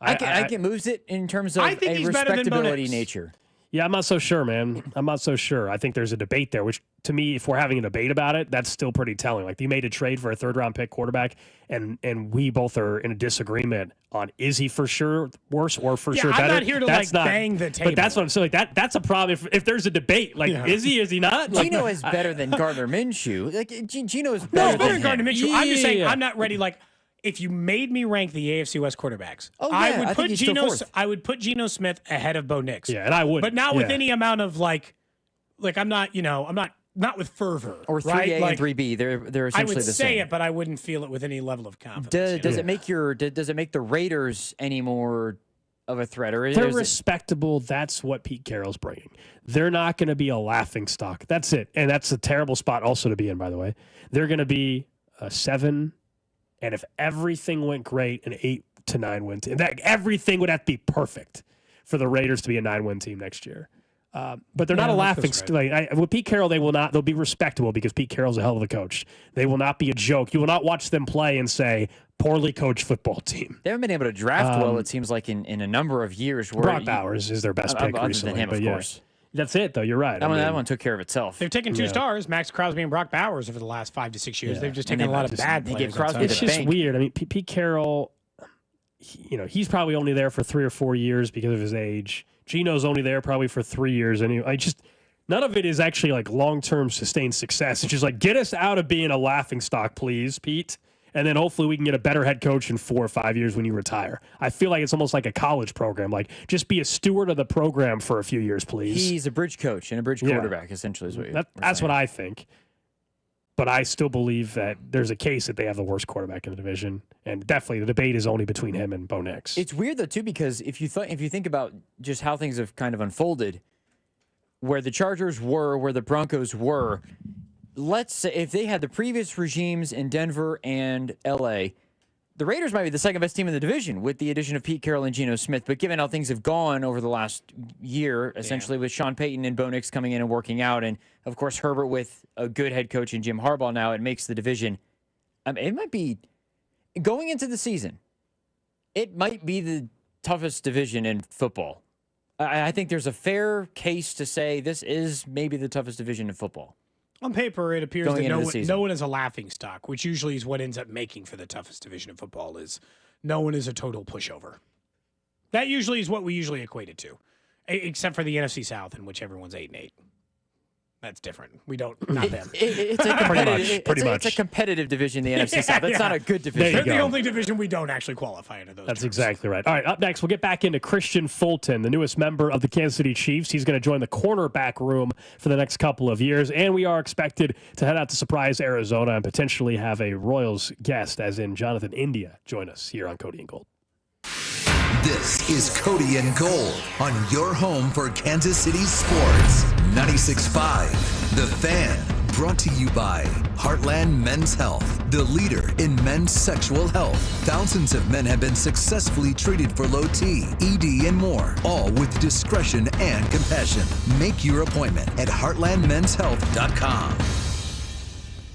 I think it moves it in terms of I think a he's better than respectability Bo Nix. nature. Yeah, I'm not so sure, man. I'm not so sure. I think there's a debate there, which to me, if we're having a debate about it, that's still pretty telling. Like, you made a trade for a third-round pick quarterback, and we both are in a disagreement on is he for sure worse or for sure better? I'm not here to, bang the table. But that's what I'm saying. Like, that's a problem if there's a debate. Like, is he not? Like, Geno is better than Gardner Minshew. Like, Geno is better than Gardner him. Minshew. I'm just saying I'm not ready, if you made me rank the AFC West quarterbacks, I think he's still fourth. I would put Geno Smith ahead of Bo Nix. Yeah, and I would. But not with any amount of I'm not, I'm not with fervor. Or 3A right? and 3B. They're essentially the same. I would say it, but I wouldn't feel it with any level of confidence. Does it make the Raiders any more of a threat? Or they're respectable. That's what Pete Carroll's bringing. They're not going to be a laughingstock. That's it. And that's a terrible spot also to be in, by the way. They're going to be a 7. And if everything went great, an 8 to 9 win team. Everything would have to be perfect for the Raiders to be a 9-win team next year. But they're not a laughing stock. With Pete Carroll, they'll be respectable because Pete Carroll's a hell of a coach. They will not be a joke. You will not watch them play and say, poorly coached football team. They haven't been able to draft well, it seems like, in a number of years. Brock Bowers is their best pick recently. Than him, of course. That's it, though. You're right. That one took care of itself. They've taken 2 stars, Max Crosby and Brock Bowers, over the last 5 to 6 years. They've just taken a lot of bad players. It's just weird. I mean, Pete Carroll, he's probably only there for 3 or 4 years because of his age. Geno's only there probably for 3 years. And none of it is actually long-term sustained success. It's just get us out of being a laughingstock, please, Pete. And then hopefully we can get a better head coach in 4 or 5 years when you retire. I feel like it's almost like a college program. Just be a steward of the program for a few years, please. He's a bridge coach and a bridge quarterback, essentially, is what that's what I think. But I still believe that there's a case that they have the worst quarterback in the division. And definitely the debate is only between him and Bo Nix. It's weird, though, too, because if you think about just how things have kind of unfolded, where the Chargers were, where the Broncos were, let's say if they had the previous regimes in Denver and L.A., the Raiders might be the second best team in the division with the addition of Pete Carroll and Geno Smith. But given how things have gone over the last year, essentially with Sean Payton and Bo Nix coming in and working out, and of course Herbert with a good head coach in Jim Harbaugh now, it makes the division. It might be going into the season. It might be the toughest division in football. I think there's a fair case to say this is maybe the toughest division in football. On paper, it appears that no one is a laughingstock, which usually is what ends up making for the toughest division of football is no one is a total pushover. That usually is what we usually equate it to, except for the NFC South, in which everyone's 8-8. That's different. We don't, not them. It's a competitive, it's a competitive division in the NFC South. That's not a good division. They're the only division we don't actually qualify into those. That's terms. exactly right. All right, up next, we'll get back into Christian Fulton, the newest member of the Kansas City Chiefs. He's going to join the cornerback room for the next couple of years, and we are expected to head out to surprise Arizona and potentially have a Royals guest, as in Jonathan India, join us here on Cody and Gold. This is Cody and Gold on your home for Kansas City sports. 96.5, The Fan, brought to you by Heartland Men's Health, the leader in men's sexual health. Thousands of men have been successfully treated for low T, ED, and more, all with discretion and compassion. Make your appointment at heartlandmenshealth.com.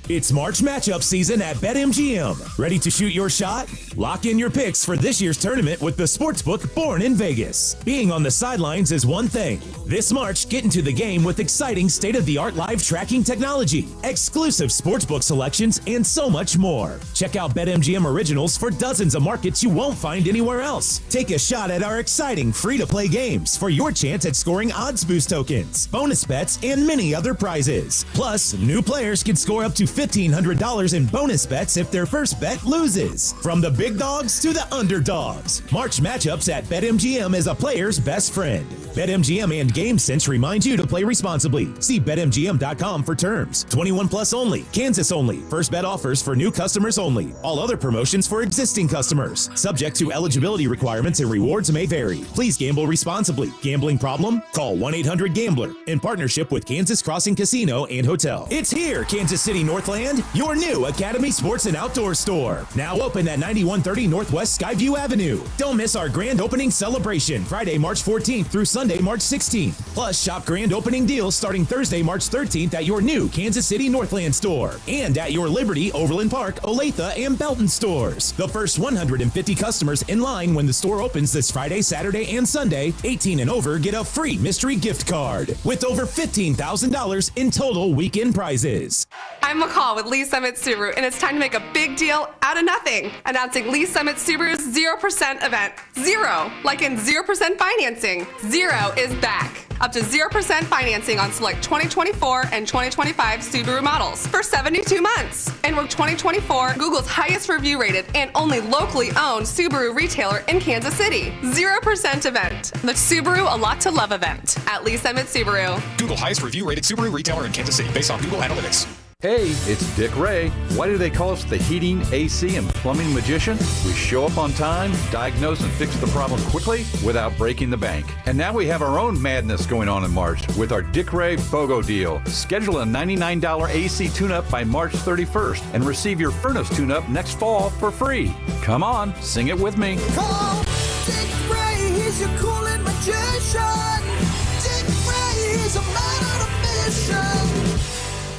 It's March matchup season at BetMGM. Ready to shoot your shot? Lock in your picks for this year's tournament with the sportsbook born in Vegas. Being on the sidelines is one thing. This March, get into the game with exciting state-of-the-art live tracking technology, exclusive sportsbook selections, and so much more. Check out BetMGM Originals for dozens of markets you won't find anywhere else. Take a shot at our exciting free-to-play games for your chance at scoring odds boost tokens, bonus bets, and many other prizes. Plus, new players can score up to $1,500 in bonus bets if their first bet loses. From the big dogs to the underdogs, March matchups at BetMGM is a player's best friend. BetMGM and GameSense remind you to play responsibly. See BetMGM.com for terms. 21 plus only. Kansas only. First bet offers for new customers only. All other promotions for existing customers. Subject to eligibility requirements and rewards may vary. Please gamble responsibly. Gambling problem? Call 1-800-GAMBLER in partnership with Kansas Crossing Casino and Hotel. It's here, Kansas City Northland, your new Academy Sports and Outdoor store. Now open at 9130 Northwest Skyview Avenue. Don't miss our grand opening celebration, Friday, March 14th through Sunday, March 16th. Plus, shop grand opening deals starting Thursday, March 13th at your new Kansas City Northland store and at your Liberty, Overland Park, Olathe, and Belton stores. The first 150 customers in line when the store opens this Friday, Saturday, and Sunday, 18 and over, get a free mystery gift card with over $15,000 in total weekend prizes. I'm McCall with Lee Summit Subaru, and it's time to make a big deal out of nothing. Announcing Lee Summit Subaru's 0% event. Zero, like in 0% financing. Zero is back. Up to 0% financing on select 2024 and 2025 Subaru models for 72 months. And we're 2024 Google's highest review rated and only locally owned Subaru retailer in Kansas City. 0% event. The Subaru A Lot to Love event at Lee Summit Subaru. Google highest review rated Subaru retailer in Kansas City based on Google Analytics. Hey, it's Dick Ray. Why do they call us the heating, AC, and plumbing magician? We show up on time, diagnose and fix the problem quickly without breaking the bank. And now we have our own madness going on in March with our Dick Ray BOGO deal. Schedule a $99 AC tune-up by March 31st and receive your furnace tune-up next fall for free. Come on, sing it with me. Call Dick Ray, he's your cooling magician. Dick Ray, he's a man on a mission.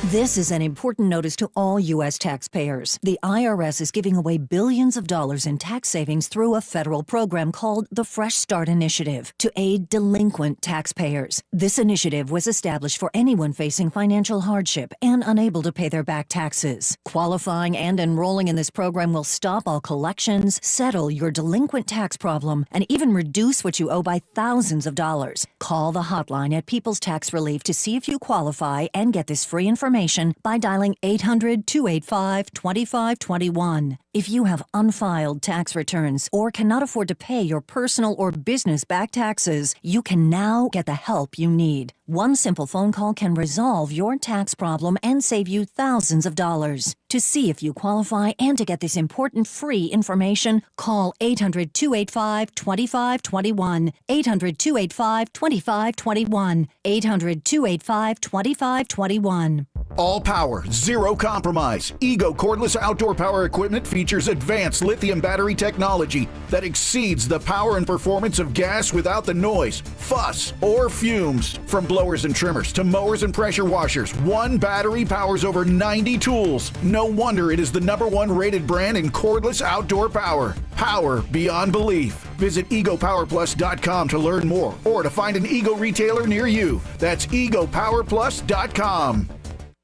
This is an important notice to all U.S. taxpayers. The IRS is giving away billions of dollars in tax savings through a federal program called the Fresh Start Initiative to aid delinquent taxpayers. This initiative was established for anyone facing financial hardship and unable to pay their back taxes. Qualifying and enrolling in this program will stop all collections, settle your delinquent tax problem, and even reduce what you owe by thousands of dollars. Call the hotline at People's Tax Relief to see if you qualify and get this free information by dialing 800-285-2521. If you have unfiled tax returns or cannot afford to pay your personal or business back taxes, you can now get the help you need. One simple phone call can resolve your tax problem and save you thousands of dollars. To see if you qualify and to get this important free information, call 800-285-2521. 800-285-2521. 800-285-2521. All power, zero compromise. Ego cordless outdoor power equipment features advanced lithium battery technology that exceeds the power and performance of gas without the noise, fuss, or fumes. From blowers and trimmers to mowers and pressure washers, one battery powers over 90 tools. No wonder it is the #1 rated brand in cordless outdoor power. Power beyond belief. Visit egopowerplus.com to learn more or to find an Ego retailer near you. That's egopowerplus.com.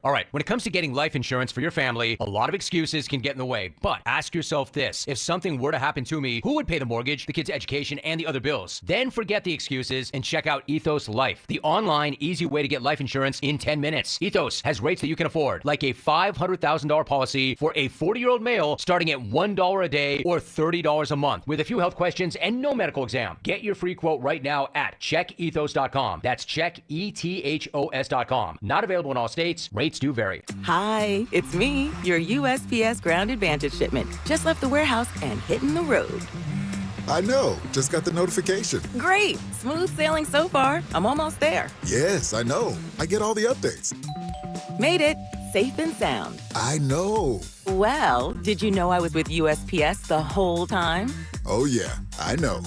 All right, when it comes to getting life insurance for your family, a lot of excuses can get in the way. But ask yourself this. If something were to happen to me, who would pay the mortgage, the kids' education, and the other bills? Then forget the excuses and check out Ethos Life, the online, easy way to get life insurance in 10 minutes. Ethos has rates that you can afford, like a $500,000 policy for a 40-year-old male starting at $1 a day or $30 a month with a few health questions and no medical exam. Get your free quote right now at checkethos.com. That's checkethos.com. Not available in all states. Rates do vary. Hi, it's me, your USPS Ground Advantage shipment. Just left the warehouse and hitting the road. I know. Just got the notification. Great. Smooth sailing so far. I'm almost there. Yes, I know. I get all the updates. Made it. Safe and sound. I know. Well, did you know I was with USPS the whole time? Oh, yeah. I know.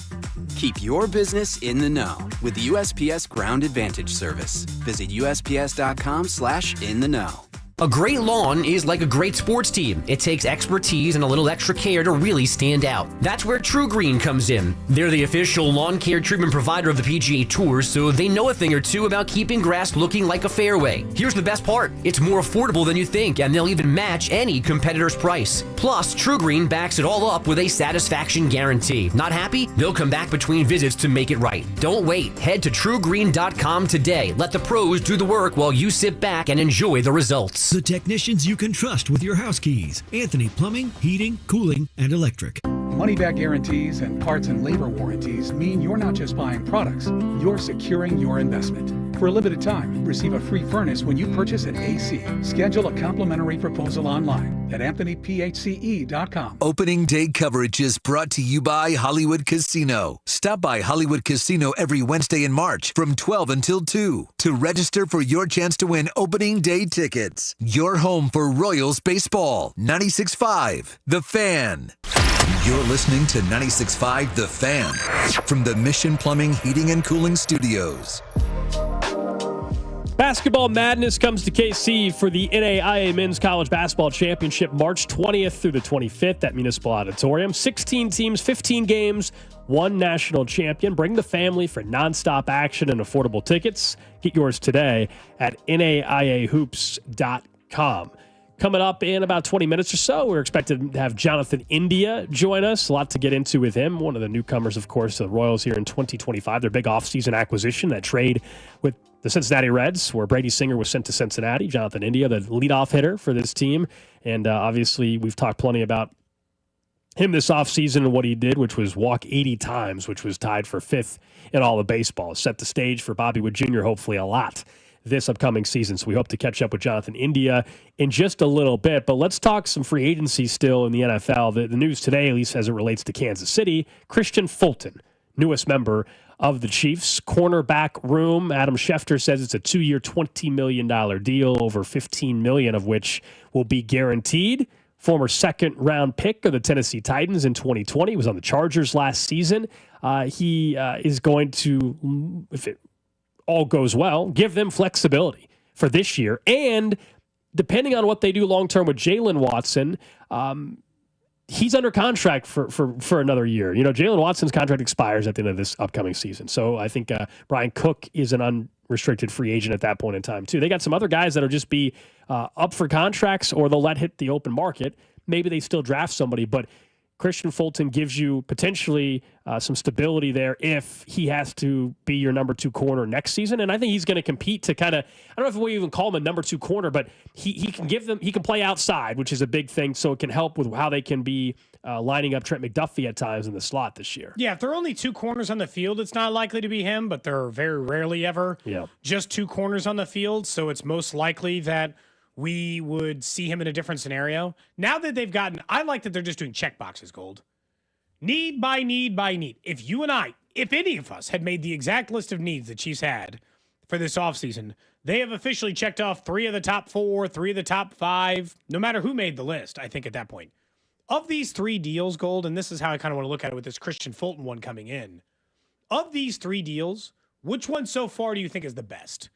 Keep your business in the know with the USPS Ground Advantage service. Visit USPS.com/in-the-know. A great lawn is like a great sports team. It takes expertise and a little extra care to really stand out. That's where True Green comes in. They're the official lawn care treatment provider of the PGA Tour, so they know a thing or two about keeping grass looking like a fairway. Here's the best part. It's more affordable than you think, and they'll even match any competitor's price. Plus, True Green backs it all up with a satisfaction guarantee. Not happy? They'll come back between visits to make it right. Don't wait. Head to truegreen.com today. Let the pros do the work while you sit back and enjoy the results. The technicians you can trust with your house keys. Anthony Plumbing, Heating, Cooling, and Electric. Money-back guarantees and parts and labor warranties mean you're not just buying products, you're securing your investment. For a limited time, receive a free furnace when you purchase an AC. Schedule a complimentary proposal online at anthonyphce.com. Opening day coverage is brought to you by Hollywood Casino. Stop by Hollywood Casino every Wednesday in March from 12 until 2 to register for your chance to win opening day tickets. Your home for Royals baseball. 96.5 The Fan. You're listening to 96.5 The Fan from the Mission Plumbing, Heating, and Cooling Studios. Basketball madness comes to KC for the NAIA Men's College Basketball Championship March 20th through the 25th at Municipal Auditorium. 16 teams, 15 games, one national champion. Bring the family for nonstop action and affordable tickets. Get yours today at NAIAHoops.com. Coming up in about 20 minutes or so, we're expected to have Jonathan India join us. A lot to get into with him. One of the newcomers, of course, to the Royals here in 2025. Their big offseason acquisition, that trade with the Cincinnati Reds, where Brady Singer was sent to Cincinnati. Jonathan India, the leadoff hitter for this team. And obviously, we've talked plenty about him this offseason and what he did, which was walk 80 times, which was tied for fifth in all of baseball. Set the stage for Bobby Wood Jr., hopefully a lot this upcoming season. So we hope to catch up with Jonathan India in just a little bit. But let's talk some free agency still in the NFL. The news today, at least as it relates to Kansas City, Christian Fulton, newest member of the Chiefs. Cornerback room, Adam Schefter says it's a 2-year, $20 million deal, over $15 million of which will be guaranteed. Former second-round pick of the Tennessee Titans in 2020. He was on the Chargers last season. He is going to, if it all goes well, give them flexibility for this year. And depending on what they do long-term with Jalen Watson, he's under contract for another year. You know, Jalen Watson's contract expires at the end of this upcoming season. So I think Brian Cook is an unrestricted free agent at that point in time, too. They got some other guys that'll just be up for contracts, or they'll let hit the open market. Maybe they still draft somebody, but Christian Fulton gives you potentially some stability there if he has to be your number 2 corner next season. And I think he's going to compete to kind of, I don't know if we even call him a number 2 corner, but he can give them, he can play outside, which is a big thing. So it can help with how they can be lining up Trent McDuffie at times in the slot this year. Yeah, if there are only 2 corners on the field, it's not likely to be him, but there are very rarely ever just 2 corners on the field. So it's most likely that we would see him in a different scenario. Now that they've gotten, I like that they're just doing check boxes, Gold. Need by need by need. If you and I, if any of us had made the exact list of needs the Chiefs had for this offseason, they have officially checked off 3 of the top 4, 3 of the top 5, no matter who made the list, I think at that point. Of these 3 deals, Gold, and this is how I kind of want to look at it with this Christian Fulton one coming in. Of these 3 deals, which one so far do you think is the best?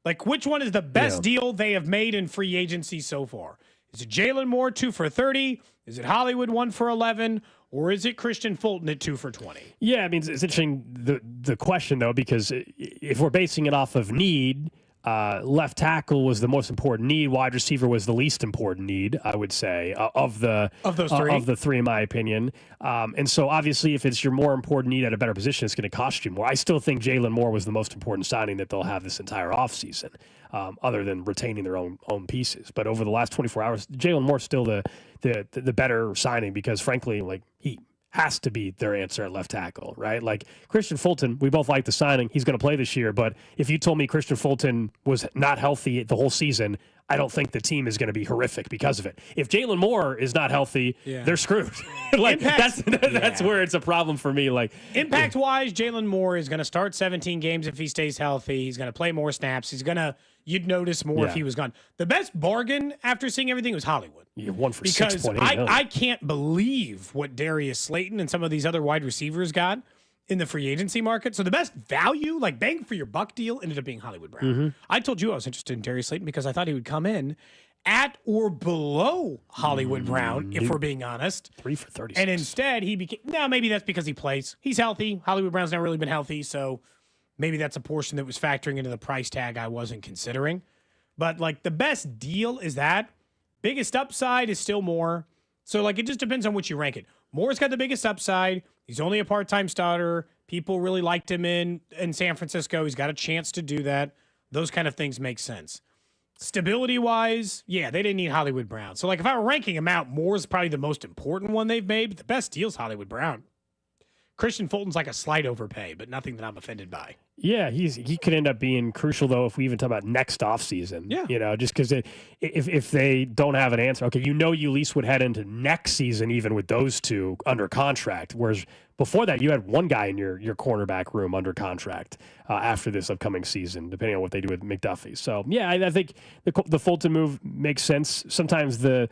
Like, which one is the best deal they have made in free agency so far? Is it Jalen Moore 2 for 30? Is it Hollywood 1 for 11? Or is it Christian Fulton at 2 for 20? Yeah, I mean, it's interesting, the question, though, because if we're basing it off of need, Left tackle was the most important need. Wide receiver was the least important need, I would say, of the three, in my opinion. And so, obviously, if it's your more important need at a better position, it's going to cost you more. I still think Jalen Moore was the most important signing that they'll have this entire offseason, other than retaining their own pieces. But over the last 24 hours, Jalen Moore's still the better signing because, frankly, like he has to be their answer at left tackle, right? Like Christian Fulton, we both like the signing. He's going to play this year, but if you told me Christian Fulton was not healthy the whole season, I don't think the team is going to be horrific because of it. If Jalen Moore is not healthy, they're screwed. Like that's where it's a problem for me. Like impact-wise, Jalen Moore is going to start 17 games if he stays healthy. He's going to play more snaps. You'd notice more if he was gone. The best bargain after seeing everything was Hollywood. Yeah, one for because 6.8 million. I can't believe what Darius Slayton and some of these other wide receivers got in the free agency market. So the best value, like bang for your buck deal, ended up being Hollywood Brown. Mm-hmm. I told you I was interested in Darius Slayton because I thought he would come in at or below Hollywood Brown, if we're being honest. 3 for 36. And instead he became, maybe that's because he plays. He's healthy. Hollywood Brown's never really been healthy, so maybe that's a portion that was factoring into the price tag I wasn't considering. But like the best deal is that. Biggest upside is still Moore. So like it just depends on which you rank it. Moore's got the biggest upside. He's only a part-time starter. People really liked him in San Francisco. He's got a chance to do that. Those kind of things make sense. Stability-wise, they didn't need Hollywood Brown. So like if I were ranking him out, Moore's probably the most important one they've made, but the best deal's Hollywood Brown. Christian Fulton's like a slight overpay, but nothing that I'm offended by. Yeah, he could end up being crucial, though, if we even talk about next offseason. Yeah. Just because if they don't have an answer, okay, you at least would head into next season even with those two under contract, whereas before that you had one guy in your cornerback room under contract after this upcoming season, depending on what they do with McDuffie. So, I think the Fulton move makes sense. Sometimes the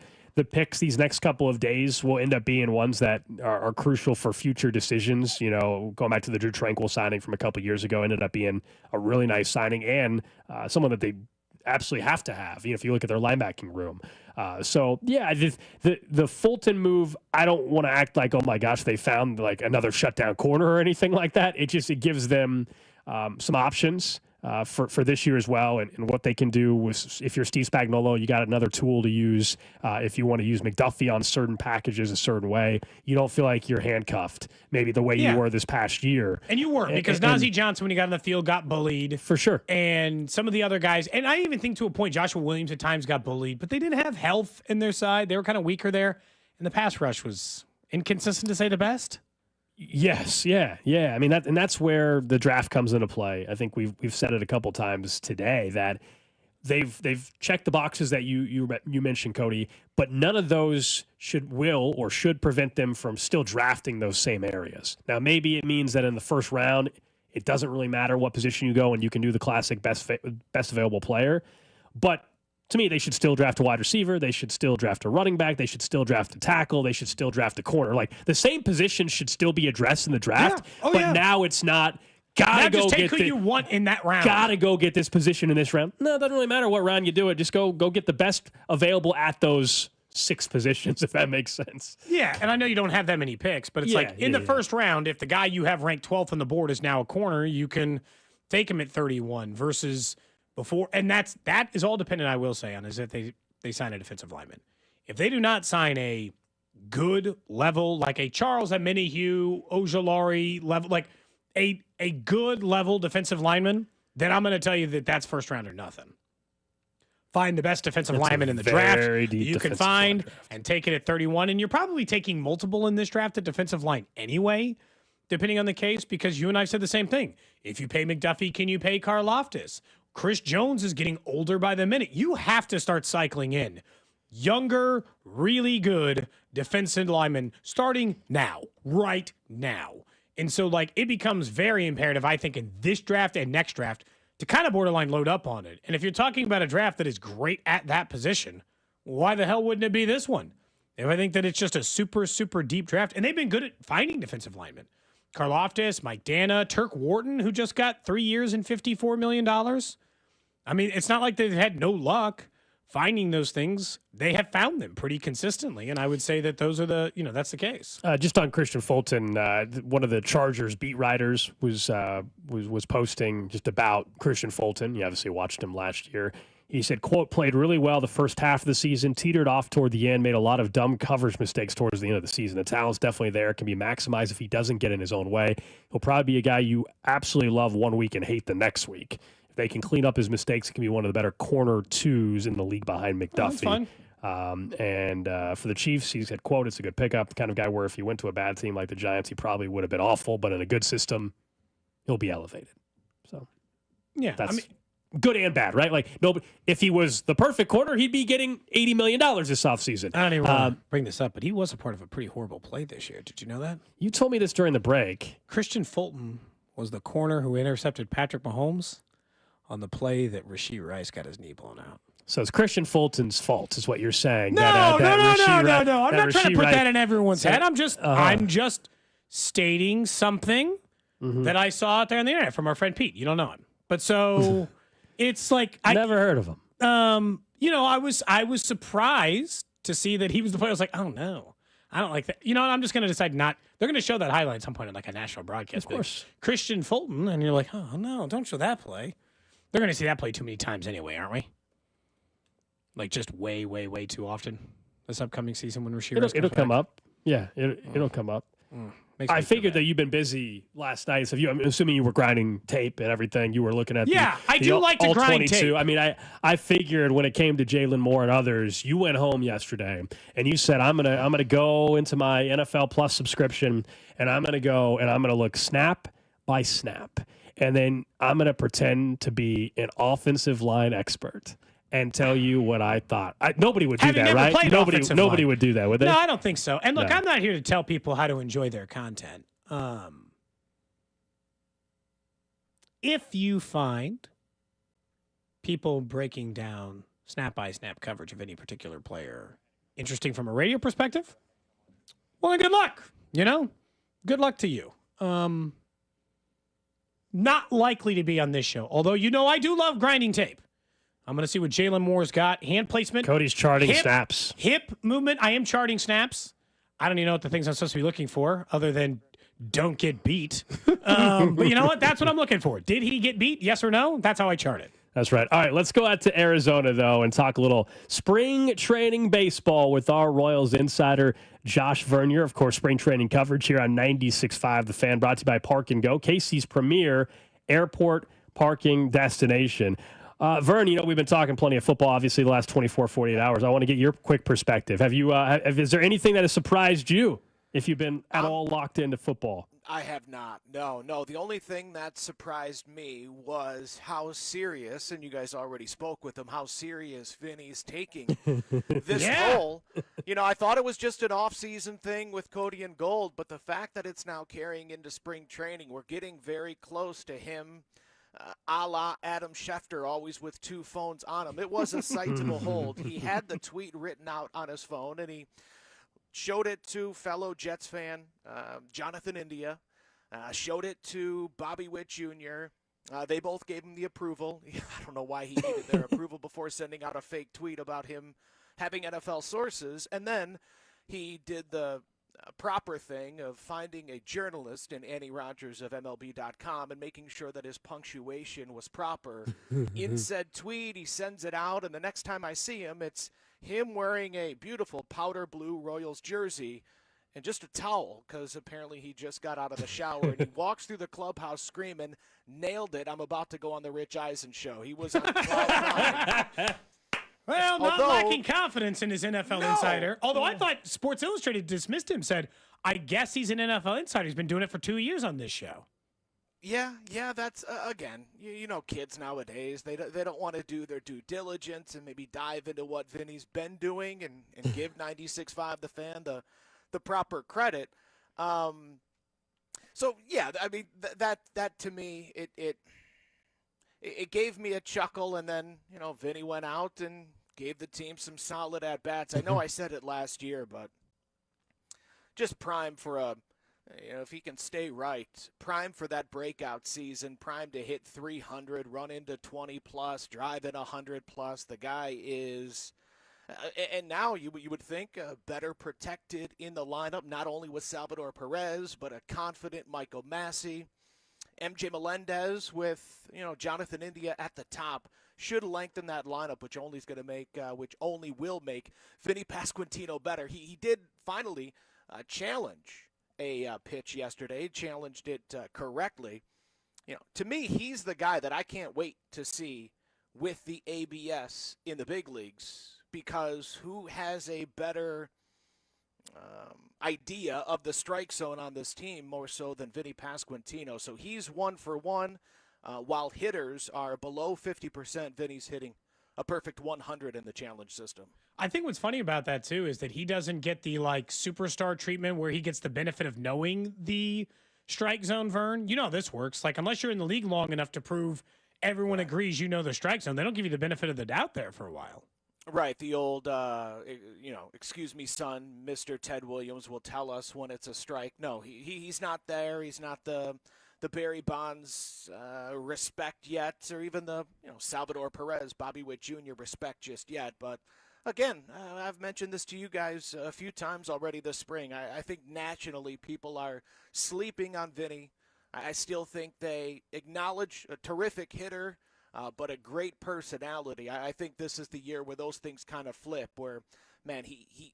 picks these next couple of days will end up being ones that are crucial for future decisions. Going back to the Drew Tranquil signing from a couple of years ago, ended up being a really nice signing and someone that they absolutely have to have, if you look at their linebacking room. The Fulton move, I don't want to act like, oh my gosh, they found like another shutdown corner or anything like that. It gives them some options. For this year as well, and what they can do was, if you're Steve Spagnuolo, you got another tool to use. If you want to use McDuffie on certain packages a certain way, you don't feel like you're handcuffed, maybe the way you were this past year. And you were, because Najee Johnson, when he got on the field, got bullied. For sure. And some of the other guys, and I even think to a point, Joshua Williams at times got bullied, but they didn't have health in their side. They were kind of weaker there, and the pass rush was inconsistent, to say the best. Yes, yeah. I mean, that's where the draft comes into play. I think we've said it a couple times today that they've checked the boxes that you mentioned, Cody, but none of those should prevent them from still drafting those same areas. Now, maybe it means that in the first round, it doesn't really matter what position you go, and you can do the classic best available player, but to me, they should still draft a wide receiver. They should still draft a running back. They should still draft a tackle. They should still draft a corner. Like, the same positions should still be addressed in the draft, now it's not, gotta go just take get who you want in that round. Gotta go get this position in this round. No, it doesn't really matter what round you do it. Just go get the best available at those 6 positions, if that makes sense. Yeah, and I know you don't have that many picks, but it's in the first round, if the guy you have ranked 12th on the board is now a corner, you can take him at 31 versus before, and that is all dependent, I will say, on is if they sign a defensive lineman. If they do not sign a good level, like a Charles Omenihu, Ojulari level, like a good level defensive lineman, then I'm going to tell you that's first round or nothing. Find the best defensive lineman in the draft that you can find and take it at 31, and you're probably taking multiple in this draft at defensive line anyway, depending on the case, because you and I said the same thing. If you pay McDuffie, can you pay Karlaftis? Chris Jones is getting older by the minute. You have to start cycling in younger, really good defensive linemen starting now, right now. And so, it becomes very imperative, I think, in this draft and next draft to kind of borderline load up on it. And if you're talking about a draft that is great at that position, why the hell wouldn't it be this one? If I think that it's just a super, super deep draft, and they've been good at finding defensive linemen. Karlaftis, Mike Dana, Turk Wharton, who just got 3 years and $54 million. I mean, it's not like they've had no luck finding those things, they have found them pretty consistently. And I would say that those are that's the case. Just on Christian Fulton, one of the Chargers beat writers was posting just about Christian Fulton. You obviously watched him last year. He said, quote, played really well the first half of the season, teetered off toward the end, made a lot of dumb coverage mistakes towards the end of the season. The talent's definitely there, can be maximized if he doesn't get in his own way. He'll probably be a guy you absolutely love one week and hate the next week. If they can clean up his mistakes, he can be one of the better corner twos in the league behind McDuffie. For the Chiefs, he said, quote, it's a good pickup, the kind of guy where if he went to a bad team like the Giants, he probably would have been awful, but in a good system, he'll be elevated. So, yeah, that's good and bad, right? Like, if he was the perfect corner, he'd be getting $80 million this offseason. I don't even want to bring this up, but he was a part of a pretty horrible play this year. Did you know that? You told me this during the break. Christian Fulton was the corner who intercepted Patrick Mahomes on the play that Rashee Rice got his knee blown out. So it's Christian Fulton's fault, is what you're saying. No. I'm not trying to put that in everyone's head. I'm just stating something that I saw out there on the internet from our friend Pete. You don't know him, but so it's like I never heard of him. I was surprised to see that he was the player. I was like, oh no, I don't like that. I'm just going to decide not. They're going to show that highlight at some point on like a national broadcast. Of course, Christian Fulton, and you're like, oh no, don't show that play. They're going to see that play too many times anyway, aren't we? Like just way, way, way too often this upcoming season when Rashee Rice it'll come up. Yeah, it'll come up. I figured that you've been busy last night. So I'm assuming you were grinding tape and everything. You were looking at I do like to grind 22. tape. I mean, I figured when it came to Jalen Moore and others, you went home yesterday and you said, I'm gonna go into my NFL Plus subscription and I'm gonna look snap by snap, and then I'm gonna pretend to be an offensive line expert and tell you what I thought. Nobody would do that, right? Nobody would do that, would they? No, I don't think so. And look, I'm not here to tell people how to enjoy their content. If you find people breaking down snap-by-snap coverage of any particular player interesting from a radio perspective, well, then good luck. Good luck to you. Not likely to be on this show, although I do love grinding tape. I'm going to see what Jalen Moore's got. Hand placement. Cody's charting snaps. Hip movement. I am charting snaps. I don't even know what the things I'm supposed to be looking for other than don't get beat. But you know what? That's what I'm looking for. Did he get beat? Yes or no? That's how I chart it. That's right. All right, let's go out to Arizona, though, and talk a little spring training baseball with our Royals insider, Josh Vern. Of course, spring training coverage here on 96.5 The Fan, brought to you by Park & Go, Casey's premier airport parking destination. Vern, we've been talking plenty of football, obviously, the last 24, 48 hours. I want to get your quick perspective. Is there anything that has surprised you if you've been at all locked into football? I have not. No. The only thing that surprised me was how serious, and you guys already spoke with him, how serious Vinny's taking this role. I thought it was just an off-season thing with Cody and Gold, but the fact that it's now carrying into spring training, we're getting very close to him. A la Adam Schefter, always with two phones on him. It was a sight to behold. He had the tweet written out on his phone, and he showed it to fellow Jets fan Jonathan India, showed it to Bobby Witt Jr. They both gave him the approval. I don't know why he needed their approval before sending out a fake tweet about him having NFL sources. And then he did the proper thing of finding a journalist in Annie Rogers of MLB.com and making sure that his punctuation was proper. In said tweet, he sends it out, and the next time I see him, it's him wearing a beautiful powder blue Royals jersey and just a towel, because apparently he just got out of the shower, and he walks through the clubhouse screaming, "Nailed it, I'm about to go on the Rich Eisen show." He was on cloud nine. Well, not lacking confidence in his NFL insider. Although I thought Sports Illustrated dismissed him, said, I guess he's an NFL insider. He's been doing it for 2 years on this show. Yeah, that's, again, kids nowadays, they don't want to do their due diligence and maybe dive into what Vinny's been doing and give 96.5 The Fan the proper credit. So, yeah, I mean, that to me, it gave me a chuckle, and then, Vinny went out and gave the team some solid at-bats. I know I said it last year, but just prime for If he can stay right, prime for that breakout season, prime to hit 300, run into 20 plus, drive in 100 plus. The guy is, and now you would think better protected in the lineup, not only with Salvador Perez, but a confident Michael Massey. MJ Melendez with Jonathan India at the top should lengthen that lineup, which only will make Vinny Pasquantino better. He did finally challenge a pitch yesterday, challenged it correctly. To me, he's the guy that I can't wait to see with the ABS in the big leagues, because who has a better idea of the strike zone on this team more so than Vinny Pasquantino? So he's 1 for 1, while hitters are below 50%. Vinny's hitting a perfect 100 in the challenge system. I think what's funny about that too is that he doesn't get the superstar treatment where he gets the benefit of knowing the strike zone. Vern, you know how this works. Unless you're in the league long enough to prove everyone agrees you know the strike zone, they don't give you the benefit of the doubt there for a while. Right, the old, excuse me, son, Mr. Ted Williams will tell us when it's a strike. No, he's not there. He's not the Barry Bonds respect yet, or even the Salvador Perez, Bobby Witt Jr. respect just yet. But again, I've mentioned this to you guys a few times already this spring. I think nationally people are sleeping on Vinny. I still think they acknowledge a terrific hitter, but a great personality. I think this is the year where those things kind of flip, where, man, he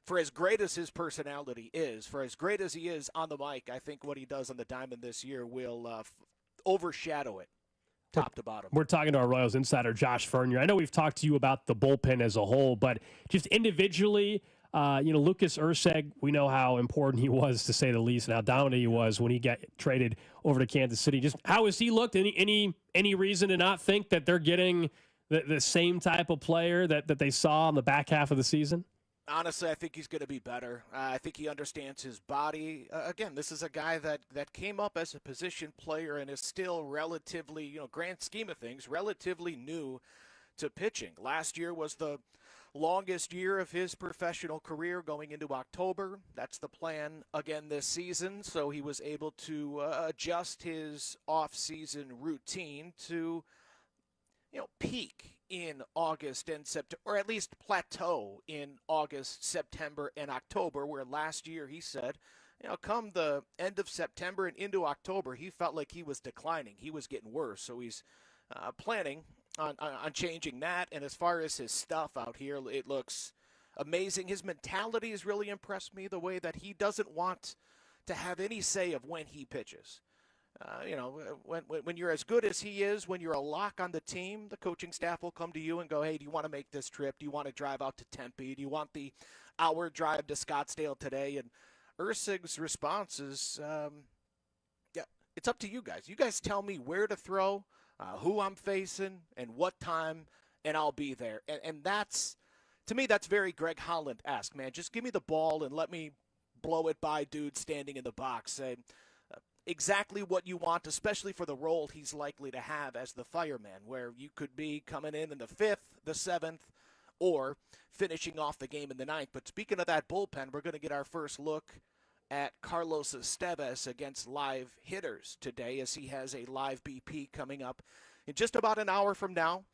for as great as his personality is, for as great as he is on the mic, I think what he does on the diamond this year will overshadow it, top to bottom. We're talking to our Royals insider, Josh Vern. I know we've talked to you about the bullpen as a whole, but just individually, Lucas Erceg, we know how important he was, to say the least, and how dominant he was when he got traded over to Kansas City. Just how has he looked? Any reason to not think that they're getting the same type of player that they saw in the back half of the season? Honestly, I think he's going to be better. I think he understands his body. Again, this is a guy that came up as a position player and is still relatively, grand scheme of things, relatively new to pitching. Last year was the longest year of his professional career, going into October. That's the plan again this season. So he was able to adjust his off-season routine to, peak in August and September, or at least plateau in August, September, and October, where last year he said, come the end of September and into October, he felt like he was declining. He was getting worse. So he's planning on changing that. And as far as his stuff out here, it looks amazing. His mentality has really impressed me, the way that he doesn't want to have any say of when he pitches. When you're as good as he is, when you're a lock on the team, the coaching staff will come to you and go, hey, do you want to make this trip? Do you want to drive out to Tempe? Do you want the hour drive to Scottsdale today? And Erceg's response is, it's up to you guys. You guys tell me where to throw, who I'm facing, and what time, and I'll be there. And that's, to me, that's very Greg Holland-esque, man. Just give me the ball and let me blow it by dudes standing in the box. Exactly what you want, especially for the role he's likely to have as the fireman, where you could be coming in the 5th, the 7th, or finishing off the game in the 9th. But speaking of that bullpen, we're going to get our first look at Carlos Estevez against live hitters today, as he has a live BP coming up in just about an hour from now,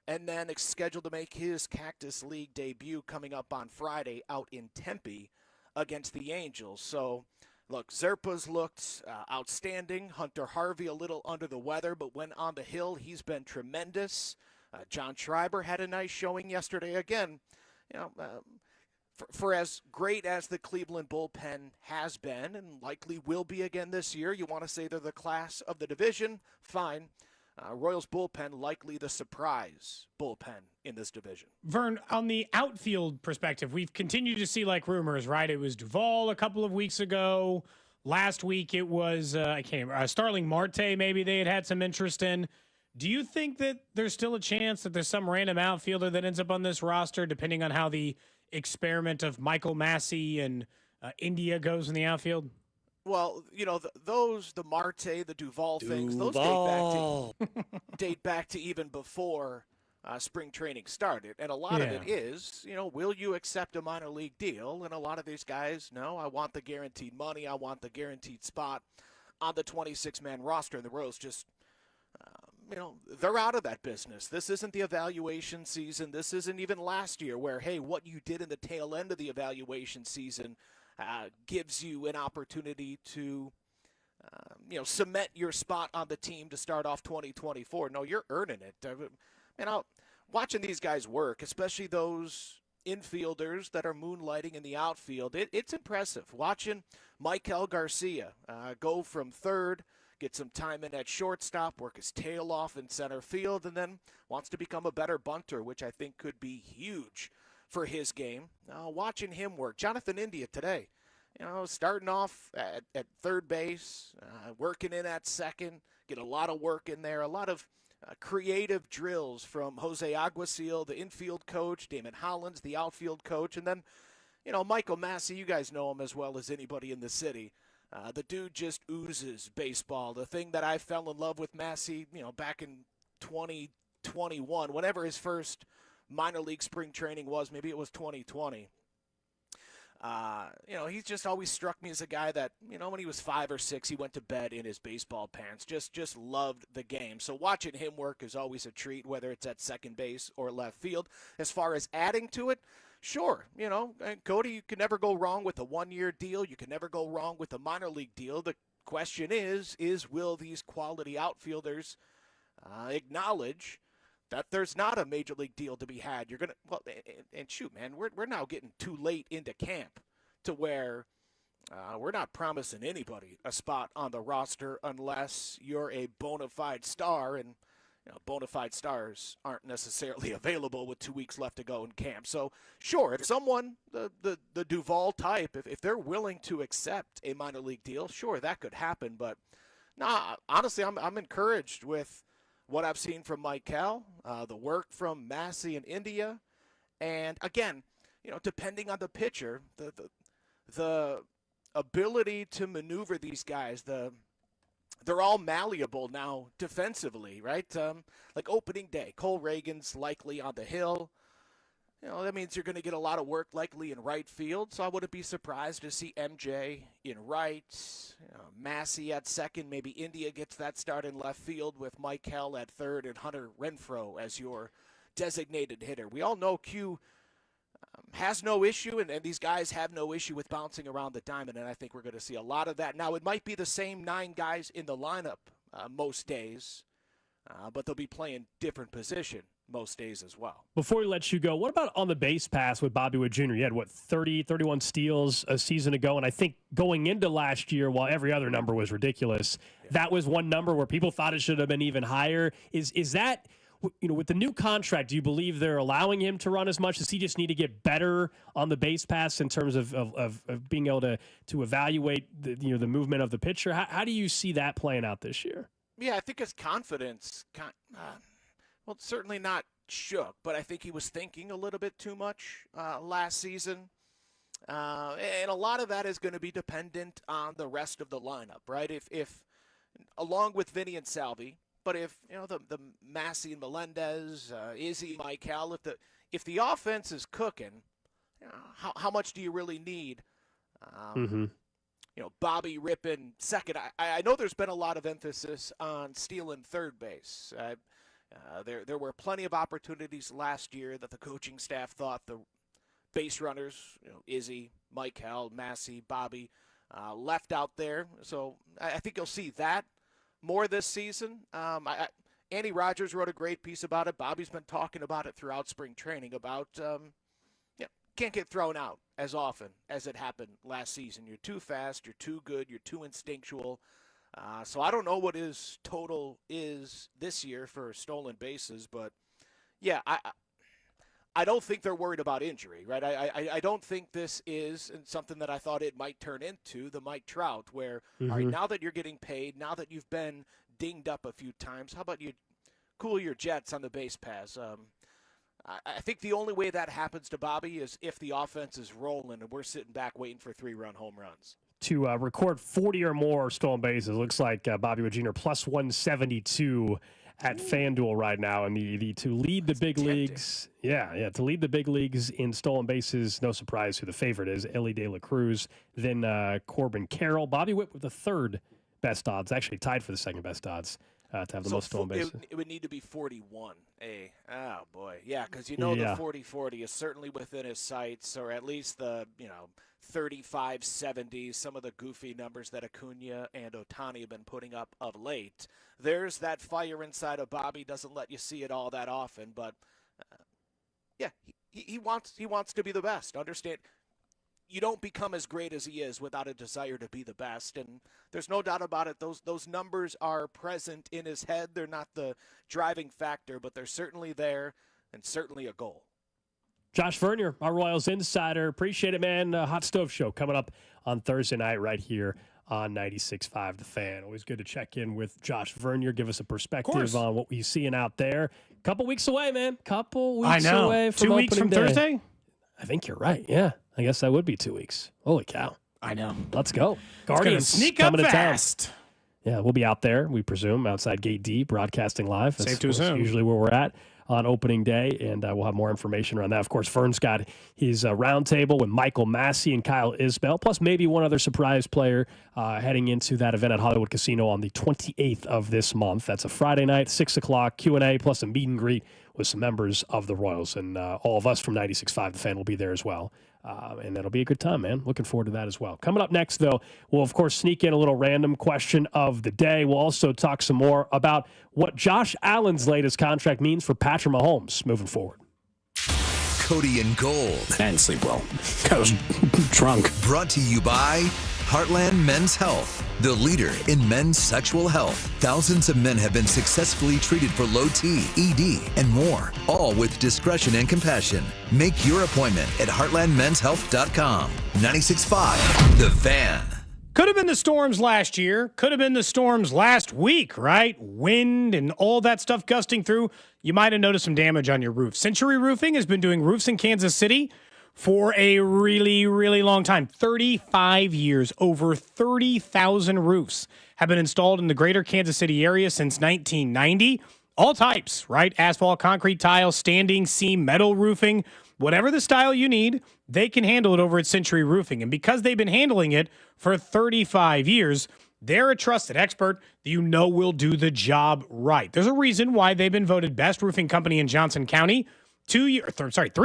and then it's scheduled to make his Cactus League debut coming up on Friday out in Tempe against the Angels. So, look, Zerpa's looked outstanding. Hunter Harvey a little under the weather, but when on the hill, he's been tremendous. John Schreiber had a nice showing yesterday. Again, for as great as the Cleveland bullpen has been and likely will be again this year, you want to say they're the class of the division? Fine. Royals bullpen likely the surprise bullpen in this division. Vern, on the outfield perspective, we've continued to see rumors, right? It was Duvall a couple of weeks ago. Last week it was Starling Marte. Maybe they had some interest in. Do you think that there's still a chance that there's some random outfielder that ends up on this roster, depending on how the experiment of Michael Massey and India goes in the outfield? Well, the Marte, the Duvall things, those date back to even before spring training started. And a lot of it is, will you accept a minor league deal? And a lot of these guys, no, I want the guaranteed money. I want the guaranteed spot on the 26-man roster. And the Royals just, they're out of that business. This isn't the evaluation season. This isn't even last year where, hey, what you did in the tail end of the evaluation season gives you an opportunity to cement your spot on the team to start off 2024. No, you're earning it. Watching these guys work, especially those infielders that are moonlighting in the outfield, it's impressive. Watching Michael Garcia go from third, get some time in at shortstop, work his tail off in center field, and then wants to become a better bunter, which I think could be huge for his game. Watching him work. Jonathan India today, starting off at third base, working in at second, get a lot of work in there, a lot of creative drills from Jose Aguasil, the infield coach, Damon Hollins, the outfield coach, and then, Michael Massey, you guys know him as well as anybody in the city. The dude just oozes baseball. The thing that I fell in love with Massey, back in 2021, whenever his first minor league spring training was, maybe it was 2020. He's just always struck me as a guy that, when he was 5 or 6, he went to bed in his baseball pants, just loved the game. So watching him work is always a treat, whether it's at second base or left field. As far as adding to it, sure, and Cody, you can never go wrong with a one-year deal. You can never go wrong with a minor league deal. The question is will these quality outfielders acknowledge that there's not a major league deal to be had? You're gonna and shoot, man, we're now getting too late into camp to where we're not promising anybody a spot on the roster unless you're a bona fide star, and bona fide stars aren't necessarily available with 2 weeks left to go in camp. So sure, if someone the Duvall type, if they're willing to accept a minor league deal, sure, that could happen. But honestly, I'm encouraged with what I've seen from Mike Cal, the work from Massey and India, and again, depending on the pitcher, the ability to maneuver these guys, they're all malleable now defensively, right? Like opening day, Cole Reagan's likely on the hill. That means you're going to get a lot of work likely in right field, so I wouldn't be surprised to see MJ in right, Massey at second, maybe India gets that start in left field with Mike Hell at third and Hunter Renfroe as your designated hitter. We all know Q has no issue, and these guys have no issue with bouncing around the diamond, and I think we're going to see a lot of that. Now, it might be the same 9 guys in the lineup most days, but they'll be playing different position most days as well. Before we let you go, what about on the base pass with Bobby Wood Jr.? He had, 31 steals a season ago, and I think going into last year, while every other number was ridiculous, that was one number where people thought it should have been even higher. Is that, with the new contract, do you believe they're allowing him to run as much? Does he just need to get better on the base pass in terms of being able to evaluate the movement of the pitcher? How do you see that playing out this year? Yeah, I think his confidence, certainly not shook, but I think he was thinking a little bit too much last season. And a lot of that is going to be dependent on the rest of the lineup, right? If along with Vinny and Salvi, but if the Massey and Melendez, Izzy, Mike Hall, if the offense is cooking, how much do you really need? Bobby Rippon second. I know there's been a lot of emphasis on stealing third base. There were plenty of opportunities last year that the coaching staff thought the base runners, Izzy, Mike Hall, Massey, Bobby, left out there. So I think you'll see that more this season. Andy Rogers wrote a great piece about it. Bobby's been talking about it throughout spring training about can't get thrown out as often as it happened last season. You're too fast, you're too good, you're too instinctual. So I don't know what his total is this year for stolen bases, but yeah, I don't think they're worried about injury, right? I don't think this is something that I thought it might turn into, the Mike Trout, where, all right, now that you're getting paid, now that you've been dinged up a few times, how about you cool your jets on the base pass? I think the only way that happens to Bobby is if the offense is rolling and we're sitting back waiting for 3-run home runs. To record 40 or more stolen bases, looks like Bobby Wood Jr. plus 172 at FanDuel right now, and the to lead the big leagues. Yeah, to lead the big leagues in stolen bases. No surprise who the favorite is: Ellie De La Cruz, then Corbin Carroll, Bobby Witt with the third best odds, actually tied for the second best odds to have the most stolen bases. It would need to be 41. Oh boy, yeah, because the 40-40 is certainly within his sights, or at least the 35-70, some of the goofy numbers that Acuna and Ohtani have been putting up of late. There's that fire inside of Bobby. Doesn't let you see it all that often, but he wants to be the best. Understand, you don't become as great as he is without a desire to be the best, and there's no doubt about it. Those numbers are present in his head. They're not the driving factor, but they're certainly there, and certainly a goal. Josh Vern, our Royals insider. Appreciate it, man. Hot Stove Show coming up on Thursday night right here on 96.5 The Fan. Always good to check in with Josh Vern. Give us a perspective on what we're seeing out there. Couple weeks away, man. Couple weeks away from 2 weeks from day. Thursday? I think you're right. Yeah. I guess that would be 2 weeks. Holy cow. I know. Let's go. Guardians sneak up fast. Yeah, we'll be out there, we presume, outside Gate D, broadcasting live. Safe to assume. Usually where we're at on opening day, and we'll have more information around that. Of course, Vern's got his roundtable with Michael Massey and Kyle Isbell, plus maybe one other surprise player heading into that event at Hollywood Casino on the 28th of this month. That's a Friday night, 6 o'clock, Q&A, plus a meet and greet with some members of the Royals. And all of us from 96.5 The Fan will be there as well. And that'll be a good time, man. Looking forward to that as well. Coming up next, though, we'll, of course, sneak in a little random question of the day. We'll also talk some more about what Josh Allen's latest contract means for Patrick Mahomes moving forward. Cody and Gold. I didn't sleep well. I was drunk. Brought to you by Heartland Men's Health, the leader in men's sexual health. Thousands of men have been successfully treated for low T, ED, and more, all with discretion and compassion. Make your appointment at heartlandmenshealth.com. 96.5 The Fan. Could have been the storms last year. Could have been the storms last week, right? Wind and all that stuff gusting through. You might have noticed some damage on your roof. Century Roofing has been doing roofs in Kansas City for a really, really long time. 35 years. Over 30,000 roofs have been installed in the greater Kansas City area since 1990. All types, right? Asphalt, concrete, tile, standing, seam, metal roofing. Whatever the style you need, they can handle it over at Century Roofing. And because they've been handling it for 35 years, they're a trusted expert that you know will do the job right. There's a reason why they've been voted best roofing company in Johnson County 3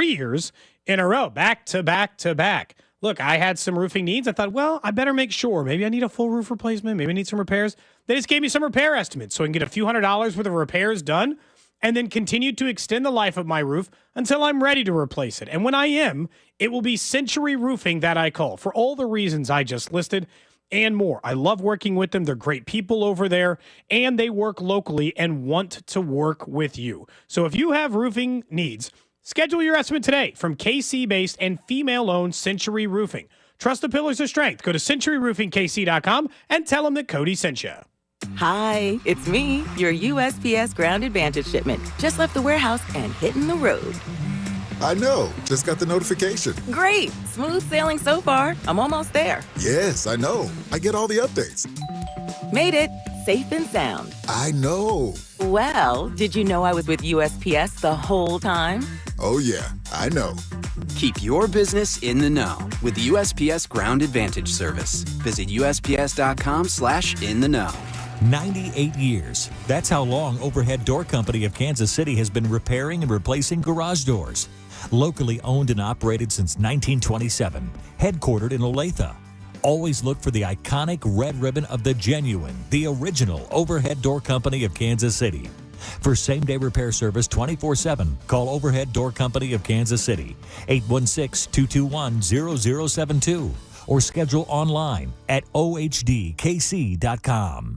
years in a row, back to back to back. Look, I had some roofing needs. I thought, well, I better make sure. Maybe I need a full roof replacement. Maybe I need some repairs. They just gave me some repair estimates so I can get a few $100s worth of repairs done and then continue to extend the life of my roof until I'm ready to replace it. And when I am, it will be Century Roofing that I call for all the reasons I just listed and more. I love working with them. They're great people over there, and they work locally and want to work with you. So if you have roofing needs, schedule your estimate today from KC-based and female-owned Century Roofing. Trust the pillars of strength. Go to centuryroofingkc.com and tell them that Cody sent you. Hi, it's me, your USPS Ground Advantage shipment. Just left the warehouse and hitting the road. I know. Just got the notification. Great. Smooth sailing so far. I'm almost there. Yes, I know. I get all the updates. Made it. Safe and sound. I know. Well, did you know I was with USPS the whole time? Oh, yeah. I know. Keep your business in the know with the USPS Ground Advantage service. Visit usps.com/in-the-know. 98 years. That's how long Overhead Door Company of Kansas City has been repairing and replacing garage doors. Locally owned and operated since 1927. Headquartered in Olathe. Always look for the iconic red ribbon of the genuine, the original Overhead Door Company of Kansas City. For same-day repair service 24/7, call Overhead Door Company of Kansas City, 816-221-0072, or schedule online at ohdkc.com.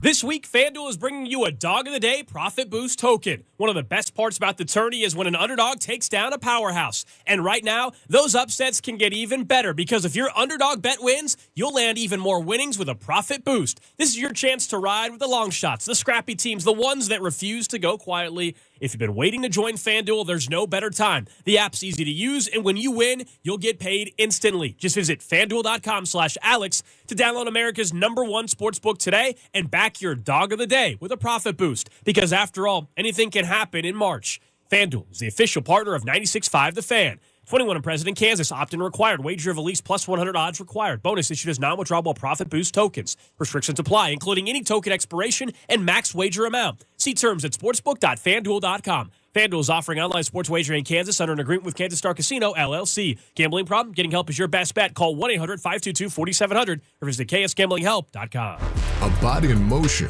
This week, FanDuel is bringing you a Dog of the Day Profit Boost token. One of the best parts about the tourney is when an underdog takes down a powerhouse. And right now, those upsets can get even better because if your underdog bet wins, you'll land even more winnings with a profit boost. This is your chance to ride with the long shots, the scrappy teams, the ones that refuse to go quietly. If you've been waiting to join FanDuel, there's no better time. The app's easy to use, and when you win, you'll get paid instantly. Just visit FanDuel.com/Alex to download America's #1 sportsbook today and back your dog of the day with a profit boost. Because after all, anything can happen in March. FanDuel is the official partner of 96.5 The Fan. 21 and present in Kansas. Opt-in required. Wager of at least plus 100 odds required. Bonus issued as non-withdrawable profit boost tokens. Restrictions apply, including any token expiration and max wager amount. See terms at sportsbook.fanduel.com. FanDuel is offering online sports wagering in Kansas under an agreement with Kansas Star Casino, LLC. Gambling problem? Getting help is your best bet. Call 1-800-522-4700 or visit ksgamblinghelp.com. A body in motion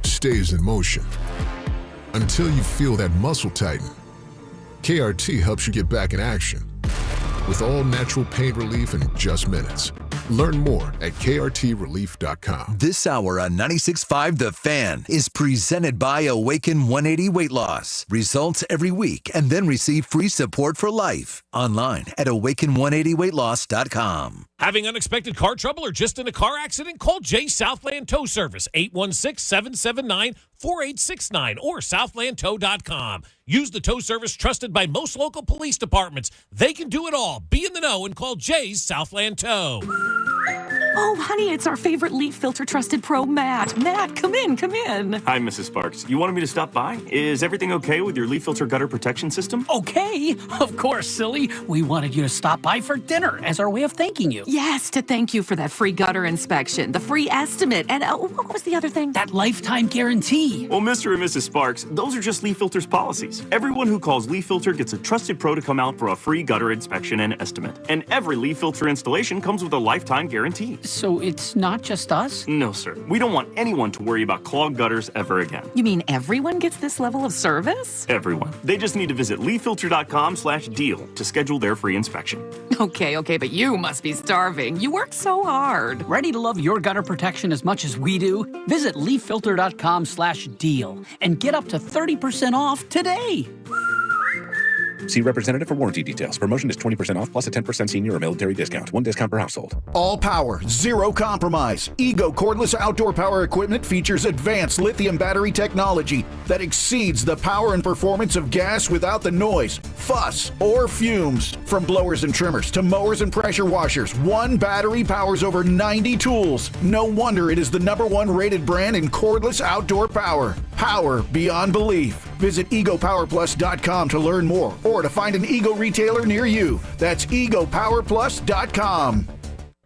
stays in motion until you feel that muscle tighten. KRT helps you get back in action with all natural pain relief in just minutes. Learn more at krtrelief.com. This hour on 96.5 The Fan is presented by Awaken 180 Weight Loss. Results every week and then receive free support for life. Online at awaken180weightloss.com. Having unexpected car trouble or just in a car accident? Call J Southland Tow Service, 816-779-4869 or southlandtow.com. Use the tow service trusted by most local police departments. They can do it all. Be in the know and call Jay's Southland Tow. Oh, honey, it's our favorite leaf filter trusted pro, Matt. Matt, come in, come in. Hi, Mrs. Sparks. You wanted me to stop by? Is everything okay with your leaf filter gutter protection system? Okay, of course, silly. We wanted you to stop by for dinner as our way of thanking you. Yes, to thank you for that free gutter inspection, the free estimate, and what was the other thing? That lifetime guarantee. Well, Mr. and Mrs. Sparks, those are just Leaf Filter's policies. Everyone who calls Leaf Filter gets a trusted pro to come out for a free gutter inspection and estimate. And every Leaf Filter installation comes with a lifetime guarantee. So it's not just us? No, sir. We don't want anyone to worry about clogged gutters ever again. You mean everyone gets this level of service? Everyone. They just need to visit leaffilter.com/deal to schedule their free inspection. Okay, but you must be starving. You work so hard. Ready to love your gutter protection as much as we do? Visit leaffilter.com/deal and get up to 30% off today. See representative for warranty details. Promotion is 20% off plus a 10% senior or military discount. One discount per household. All power, zero compromise. Ego cordless outdoor power equipment features advanced lithium battery technology that exceeds the power and performance of gas without the noise, fuss, or fumes. From blowers and trimmers to mowers and pressure washers, one battery powers over 90 tools. No wonder it is the #1 rated brand in cordless outdoor power. Power beyond belief. Visit egopowerplus.com to learn more or to find an Ego retailer near you. That's egopowerplus.com.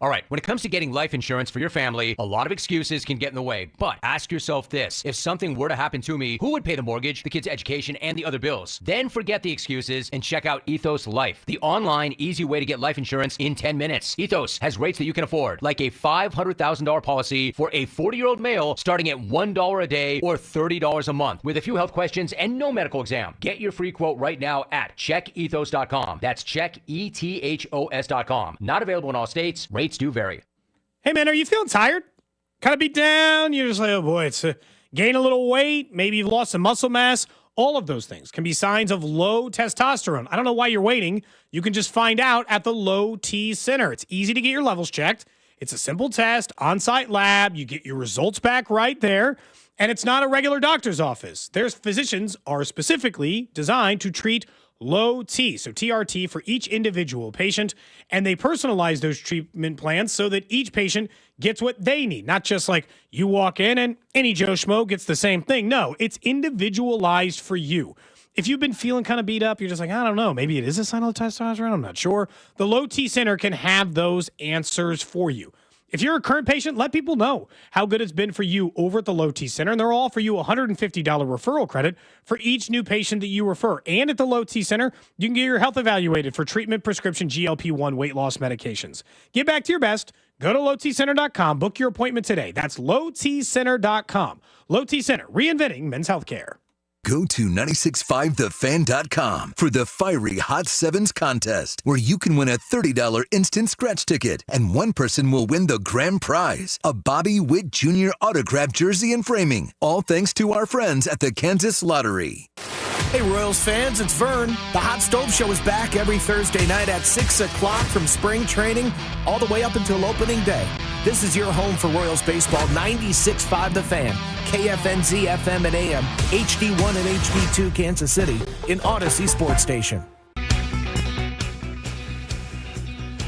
All right, when it comes to getting life insurance for your family, a lot of excuses can get in the way. But ask yourself this. If something were to happen to me, who would pay the mortgage, the kids' education, and the other bills? Then forget the excuses and check out Ethos Life, the online, easy way to get life insurance in 10 minutes. Ethos has rates that you can afford, like a $500,000 policy for a 40-year-old male starting at $1 a day or $30 a month, with a few health questions and no medical exam. Get your free quote right now at checkethos.com. That's checkethos.com. Not available in all states. Rates do vary. Hey, man, are you feeling tired? Kind of beat down? You're just like, oh, boy, it's gain a little weight. Maybe you've lost some muscle mass. All of those things can be signs of low testosterone. I don't know why you're waiting. You can just find out at the Low T Center. It's easy to get your levels checked. It's a simple test, on-site lab. You get your results back right there. And it's not a regular doctor's office. Their physicians are specifically designed to treat low T, so TRT for each individual patient, and they personalize those treatment plans so that each patient gets what they need, not just like you walk in and any Joe Schmo gets the same thing. No, it's individualized for you. If you've been feeling kind of beat up, you're just like, I don't know, maybe it is a sign of testosterone, I'm not sure. The Low T Center can have those answers for you. If you're a current patient, let people know how good it's been for you over at the Low T Center. And they'll offer you a $150 referral credit for each new patient that you refer. And at the Low T Center, you can get your health evaluated for treatment prescription GLP-1 weight loss medications. Get back to your best. Go to lowtcenter.com. Book your appointment today. That's lowtcenter.com. Low T Center, reinventing men's healthcare. Go to 965thefan.com for the Fiery Hot Sevens contest, where you can win a $30 instant scratch ticket, and one person will win the grand prize, a Bobby Witt Jr. autographed jersey and framing, all thanks to our friends at the Kansas Lottery. Hey, Royals fans, it's Vern. The Hot Stove Show is back every Thursday night at 6 o'clock from spring training all the way up until opening day. This is your home for Royals baseball, 96.5 The Fan, KFNZ FM and AM, HD1 and HD2 Kansas City, in Odyssey Sports Station.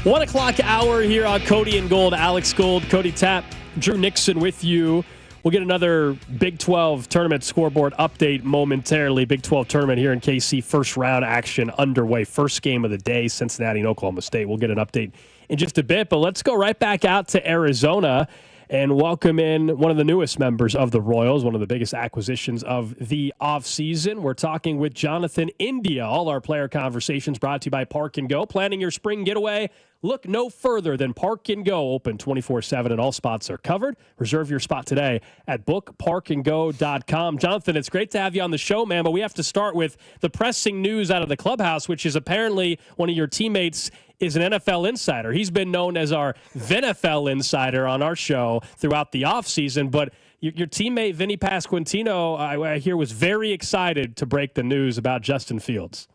1 o'clock hour here on Cody and Gold. Alex Gold, Cody Tapp, Drew Nixon with you. We'll get another Big 12 tournament scoreboard update momentarily. Big 12 tournament here in KC, first round action underway. First game of the day, Cincinnati and Oklahoma State. We'll get an update in just a bit, but let's go right back out to Arizona and welcome in one of the newest members of the Royals, one of the biggest acquisitions of the offseason. We're talking with Jonathan India. All our player conversations brought to you by Park and Go. Planning your spring getaway? Look no further than Park and Go, open 24/7 and all spots are covered. Reserve your spot today at bookparkandgo.com. Jonathan, it's great to have you on the show, man, but we have to start with the pressing news out of the clubhouse, which is apparently one of your teammates is an NFL insider. He's been known as our VinFL insider on our show throughout the offseason, but your teammate Vinny Pasquantino, I hear, was very excited to break the news about Justin Fields.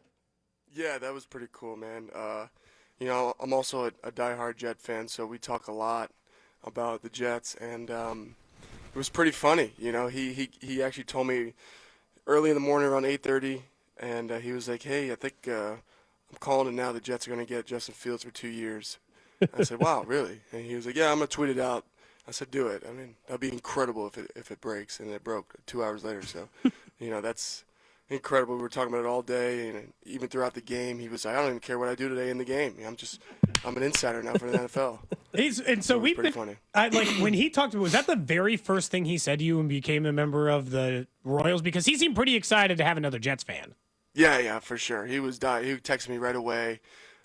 Yeah, that was pretty cool, man. I'm also a diehard Jet fan, so we talk a lot about the Jets, and it was pretty funny. He actually told me early in the morning around 8:30, and he was like, "Hey, I think I'm calling it now. The Jets are going to get Justin Fields for 2 years." I said, "Wow, really?" And he was like, "Yeah, I'm going to tweet it out." I said, "Do it. I mean, that'd be incredible if it breaks," and it broke 2 hours later. So, that's incredible. We were talking about it all day, and even throughout the game, he was like, "I don't even care what I do today in the game. I'm an insider now for the NFL." We've been funny. When he talked to me, was that the very first thing he said to you and became a member of the Royals? Because he seemed pretty excited to have another Jets fan. Yeah, for sure. He texted me right away,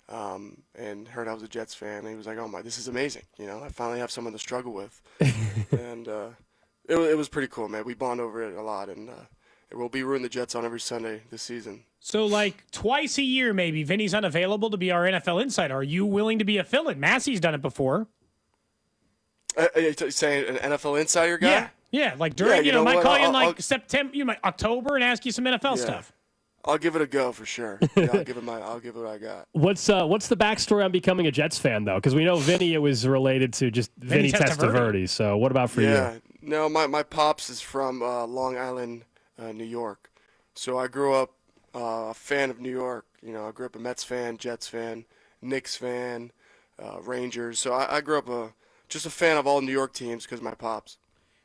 and heard I was a Jets fan. And he was like, "Oh my, this is amazing. I finally have someone to struggle with," and it was pretty cool, man. We bond over it a lot, and we'll be rooting the Jets on every Sunday this season. So, twice a year, maybe, Vinny's unavailable to be our NFL insider. Are you willing to be a fill-in? Massey's done it before. Saying an NFL insider guy? Yeah. During, might call you in September, October, and ask you some NFL stuff. I'll give it a go for sure. Yeah, I'll give it what I got. What's the backstory on becoming a Jets fan, though? Because we know Vinny, it was related to just Vinny Testaverde. So what about for you? Yeah, no, my pops is from Long Island, New York. So I grew up a fan of New York. I grew up a Mets fan, Jets fan, Knicks fan, Rangers. So I grew up just a fan of all New York teams because of my pops.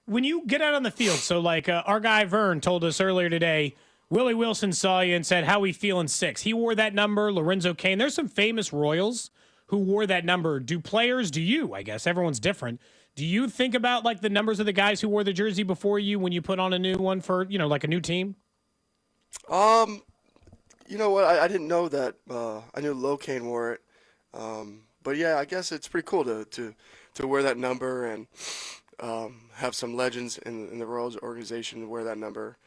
When you get out on the field, so our guy Vern told us earlier today, Willie Wilson saw you and said, "How we feeling 6?" He wore that number. Lorenzo Cain. There's some famous Royals who wore that number. Do you? I guess everyone's different. Do you think about the numbers of the guys who wore the jersey before you when you put on a new one for a new team? You know what? I didn't know that. I knew Locaine wore it, but yeah, I guess it's pretty cool to wear that number and have some legends in the Royals organization wear that number.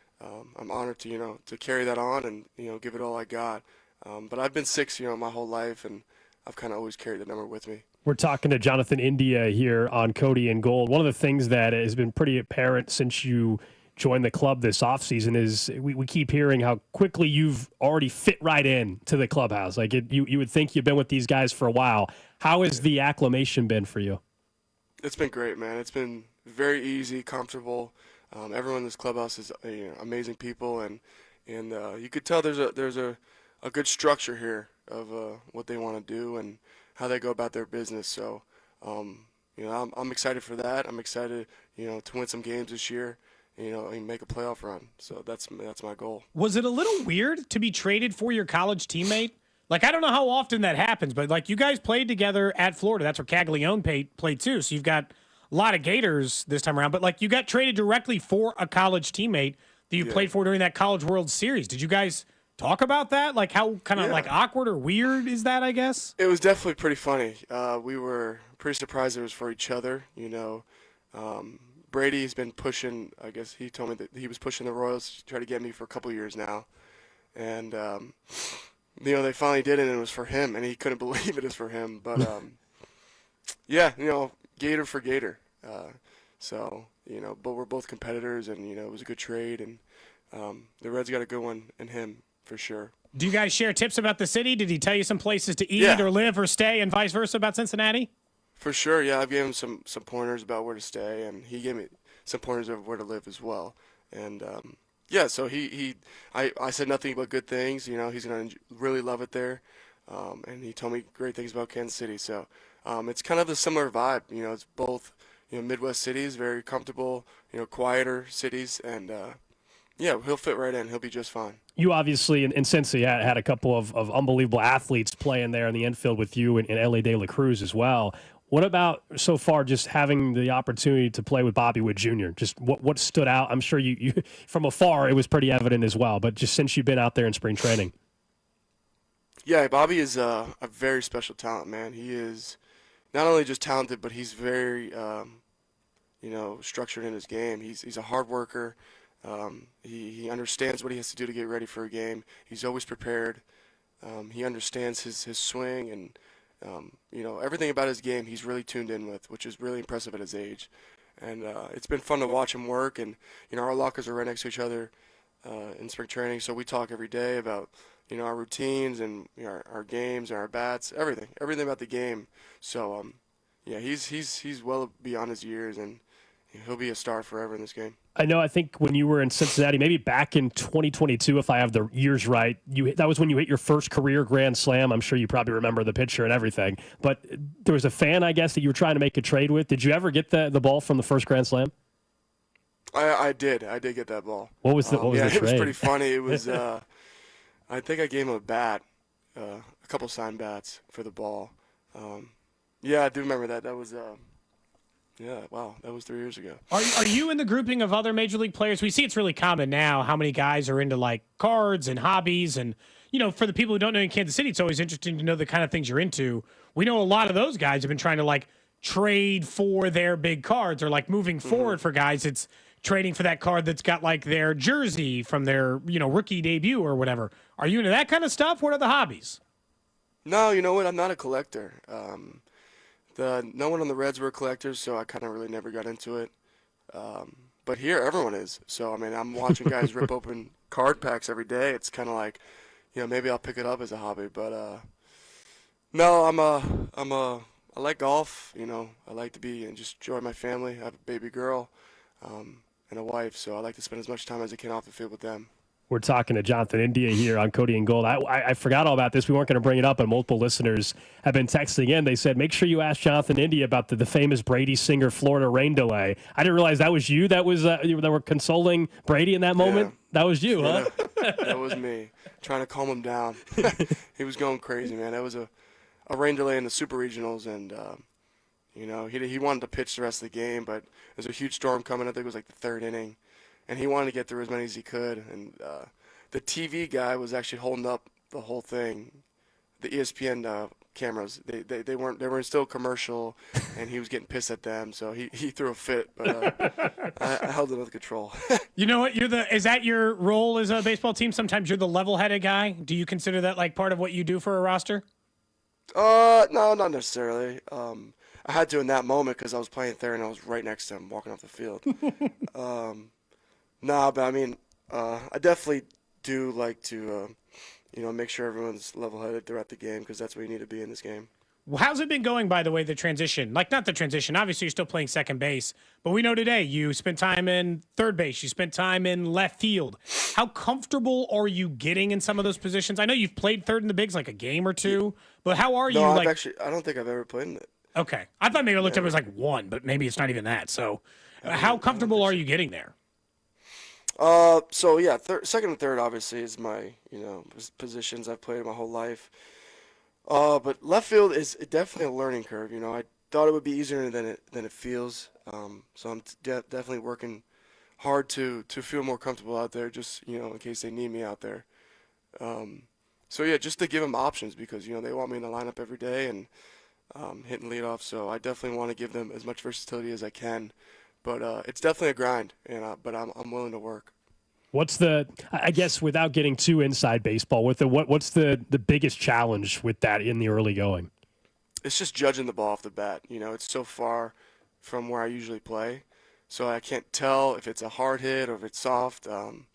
I'm honored to carry that on and give it all I got. But I've been 6 my whole life, and I've kind of always carried the number with me. We're talking to Jonathan India here on Cody and Gold. One of the things that has been pretty apparent since you joined the club this offseason is we keep hearing how quickly you've already fit right in to the clubhouse. You would think you've been with these guys for a while. How has the acclimation been for you? It's been great, man. It's been very easy, comfortable. Everyone in this clubhouse is amazing people, and you could tell there's a good structure here of what they want to do and how they go about their business. So, I'm excited for that. I'm excited, to win some games this year, and make a playoff run. So that's my goal. Was it a little weird to be traded for your college teammate? I don't know how often that happens, but you guys played together at Florida. That's where Caglione played too. So you've got a lot of Gators this time around, but you got traded directly for a college teammate that you played for during that College World Series. Did you guys talk about that? How kind of awkward or weird is that, I guess? It was definitely pretty funny. We were pretty surprised it was for each other. Brady's been pushing, I guess he told me that he was pushing the Royals to try to get me for a couple years now. And, they finally did it, and it was for him, and he couldn't believe it was for him. But, Gator for Gator. But we're both competitors, and, it was a good trade, and the Reds got a good one in him for sure. Do you guys share tips about the city? Did he tell you some places to eat or live or stay and vice versa about Cincinnati? For sure, yeah. I've given him some pointers about where to stay, and he gave me some pointers of where to live as well. And yeah, so I said nothing but good things. You know, he's gonna really love it there. And he told me great things about Kansas City. So it's kind of a similar vibe. You know, it's both Midwest cities, very comfortable, quieter cities, and yeah, he'll fit right in. He'll be just fine. You obviously, in Cincy, had a couple of unbelievable athletes playing there in the infield with you and Ellie De La Cruz as well. What about so far just having the opportunity to play with Bobby Wood Jr.? Just what stood out? I'm sure you from afar it was pretty evident as well, but just since you've been out there in spring training. Yeah, Bobby is a very special talent, man. He is not only just talented, but he's very, structured in his game. He's a hard worker. He understands what he has to do to get ready for a game. He's always prepared. He understands his swing and, everything about his game he's really tuned in with, which is really impressive at his age. And it's been fun to watch him work. And, our lockers are right next to each other in spring training, so we talk every day about our routines and our games and our bats, everything about the game. So yeah, he's well beyond his years, and he'll be a star forever in this game. I think when you were in Cincinnati, maybe back in 2022, if I have the years right, that was when you hit your first career grand slam. I'm sure you probably remember the picture and everything. But there was a fan, I guess, that you were trying to make a trade with. Did you ever get the ball from the first grand slam? I did get that ball. What was the yeah, trade? It was pretty funny. It was I think I gave him a bat, a couple signed bats for the ball. Yeah, I do remember that. That was yeah, wow, that was 3 years ago. Are you in the grouping of other major league players? We see it's really common now how many guys are into like cards and hobbies, and for the people who don't know in Kansas City, it's always interesting to know the kind of things you're into. We know a lot of those guys have been trying to like trade for their big cards, or like moving forward for guys, it's trading for that card that's got like their jersey from their rookie debut or whatever. Are you into that kind of stuff? What are the hobbies? No, you know what? I'm not a collector. No one on the Reds were collectors, so I kind of really never got into it. But here, everyone is. So I mean, I'm watching guys rip open card packs every day. It's kind of like, maybe I'll pick it up as a hobby. But no, I like golf. I like to be and just enjoy my family. I have a baby girl and a wife, so I like to spend as much time as I can off the field with them. We're talking to Jonathan India here on Cody and Gold. I forgot all about this. We weren't going to bring it up, and multiple listeners have been texting in. They said, make sure you ask Jonathan India about the famous Brady Singer Florida rain delay. I didn't realize that was you that were consoling Brady in that moment. Yeah. That was you, huh? That was me, trying to calm him down. He was going crazy, man. That was a rain delay in the Super Regionals, and he wanted to pitch the rest of the game, but there's a huge storm coming. I think it was like the third inning. And he wanted to get through as many as he could. And the TV guy was actually holding up the whole thing. The ESPN cameras, they weren't still commercial, and he was getting pissed at them. So he threw a fit, but I held it under control. You know what? Is that your role as a baseball team? Sometimes you're the level-headed guy. Do you consider that like part of what you do for a roster? No, not necessarily. I had to in that moment because I was playing third and I was right next to him walking off the field. No, but I mean, I definitely do like to, make sure everyone's level-headed throughout the game because that's where you need to be in this game. Well, how's it been going, by the way, the transition? Like, not the transition. Obviously, you're still playing second base. But we know today you spent time in third base. You spent time in left field. How comfortable are you getting in some of those positions? I know you've played third in the bigs like a game or two. But how are you? No, I don't think I've ever played in it. Okay. I thought maybe I looked up it was like one, but maybe it's not even that. So how comfortable are you getting there? So yeah, second and third obviously is my, positions I've played my whole life. But left field is definitely a learning curve. I thought it would be easier than it feels. So I'm definitely working hard to feel more comfortable out there, just in case they need me out there. So yeah, just to give them options because they want me in the lineup every day and hitting leadoff. So I definitely want to give them as much versatility as I can. But it's definitely a grind, but I'm willing to work. What's I guess without getting too inside baseball, what's the biggest challenge with that in the early going? It's just judging the ball off the bat. It's so far from where I usually play, so I can't tell if it's a hard hit or if it's soft. And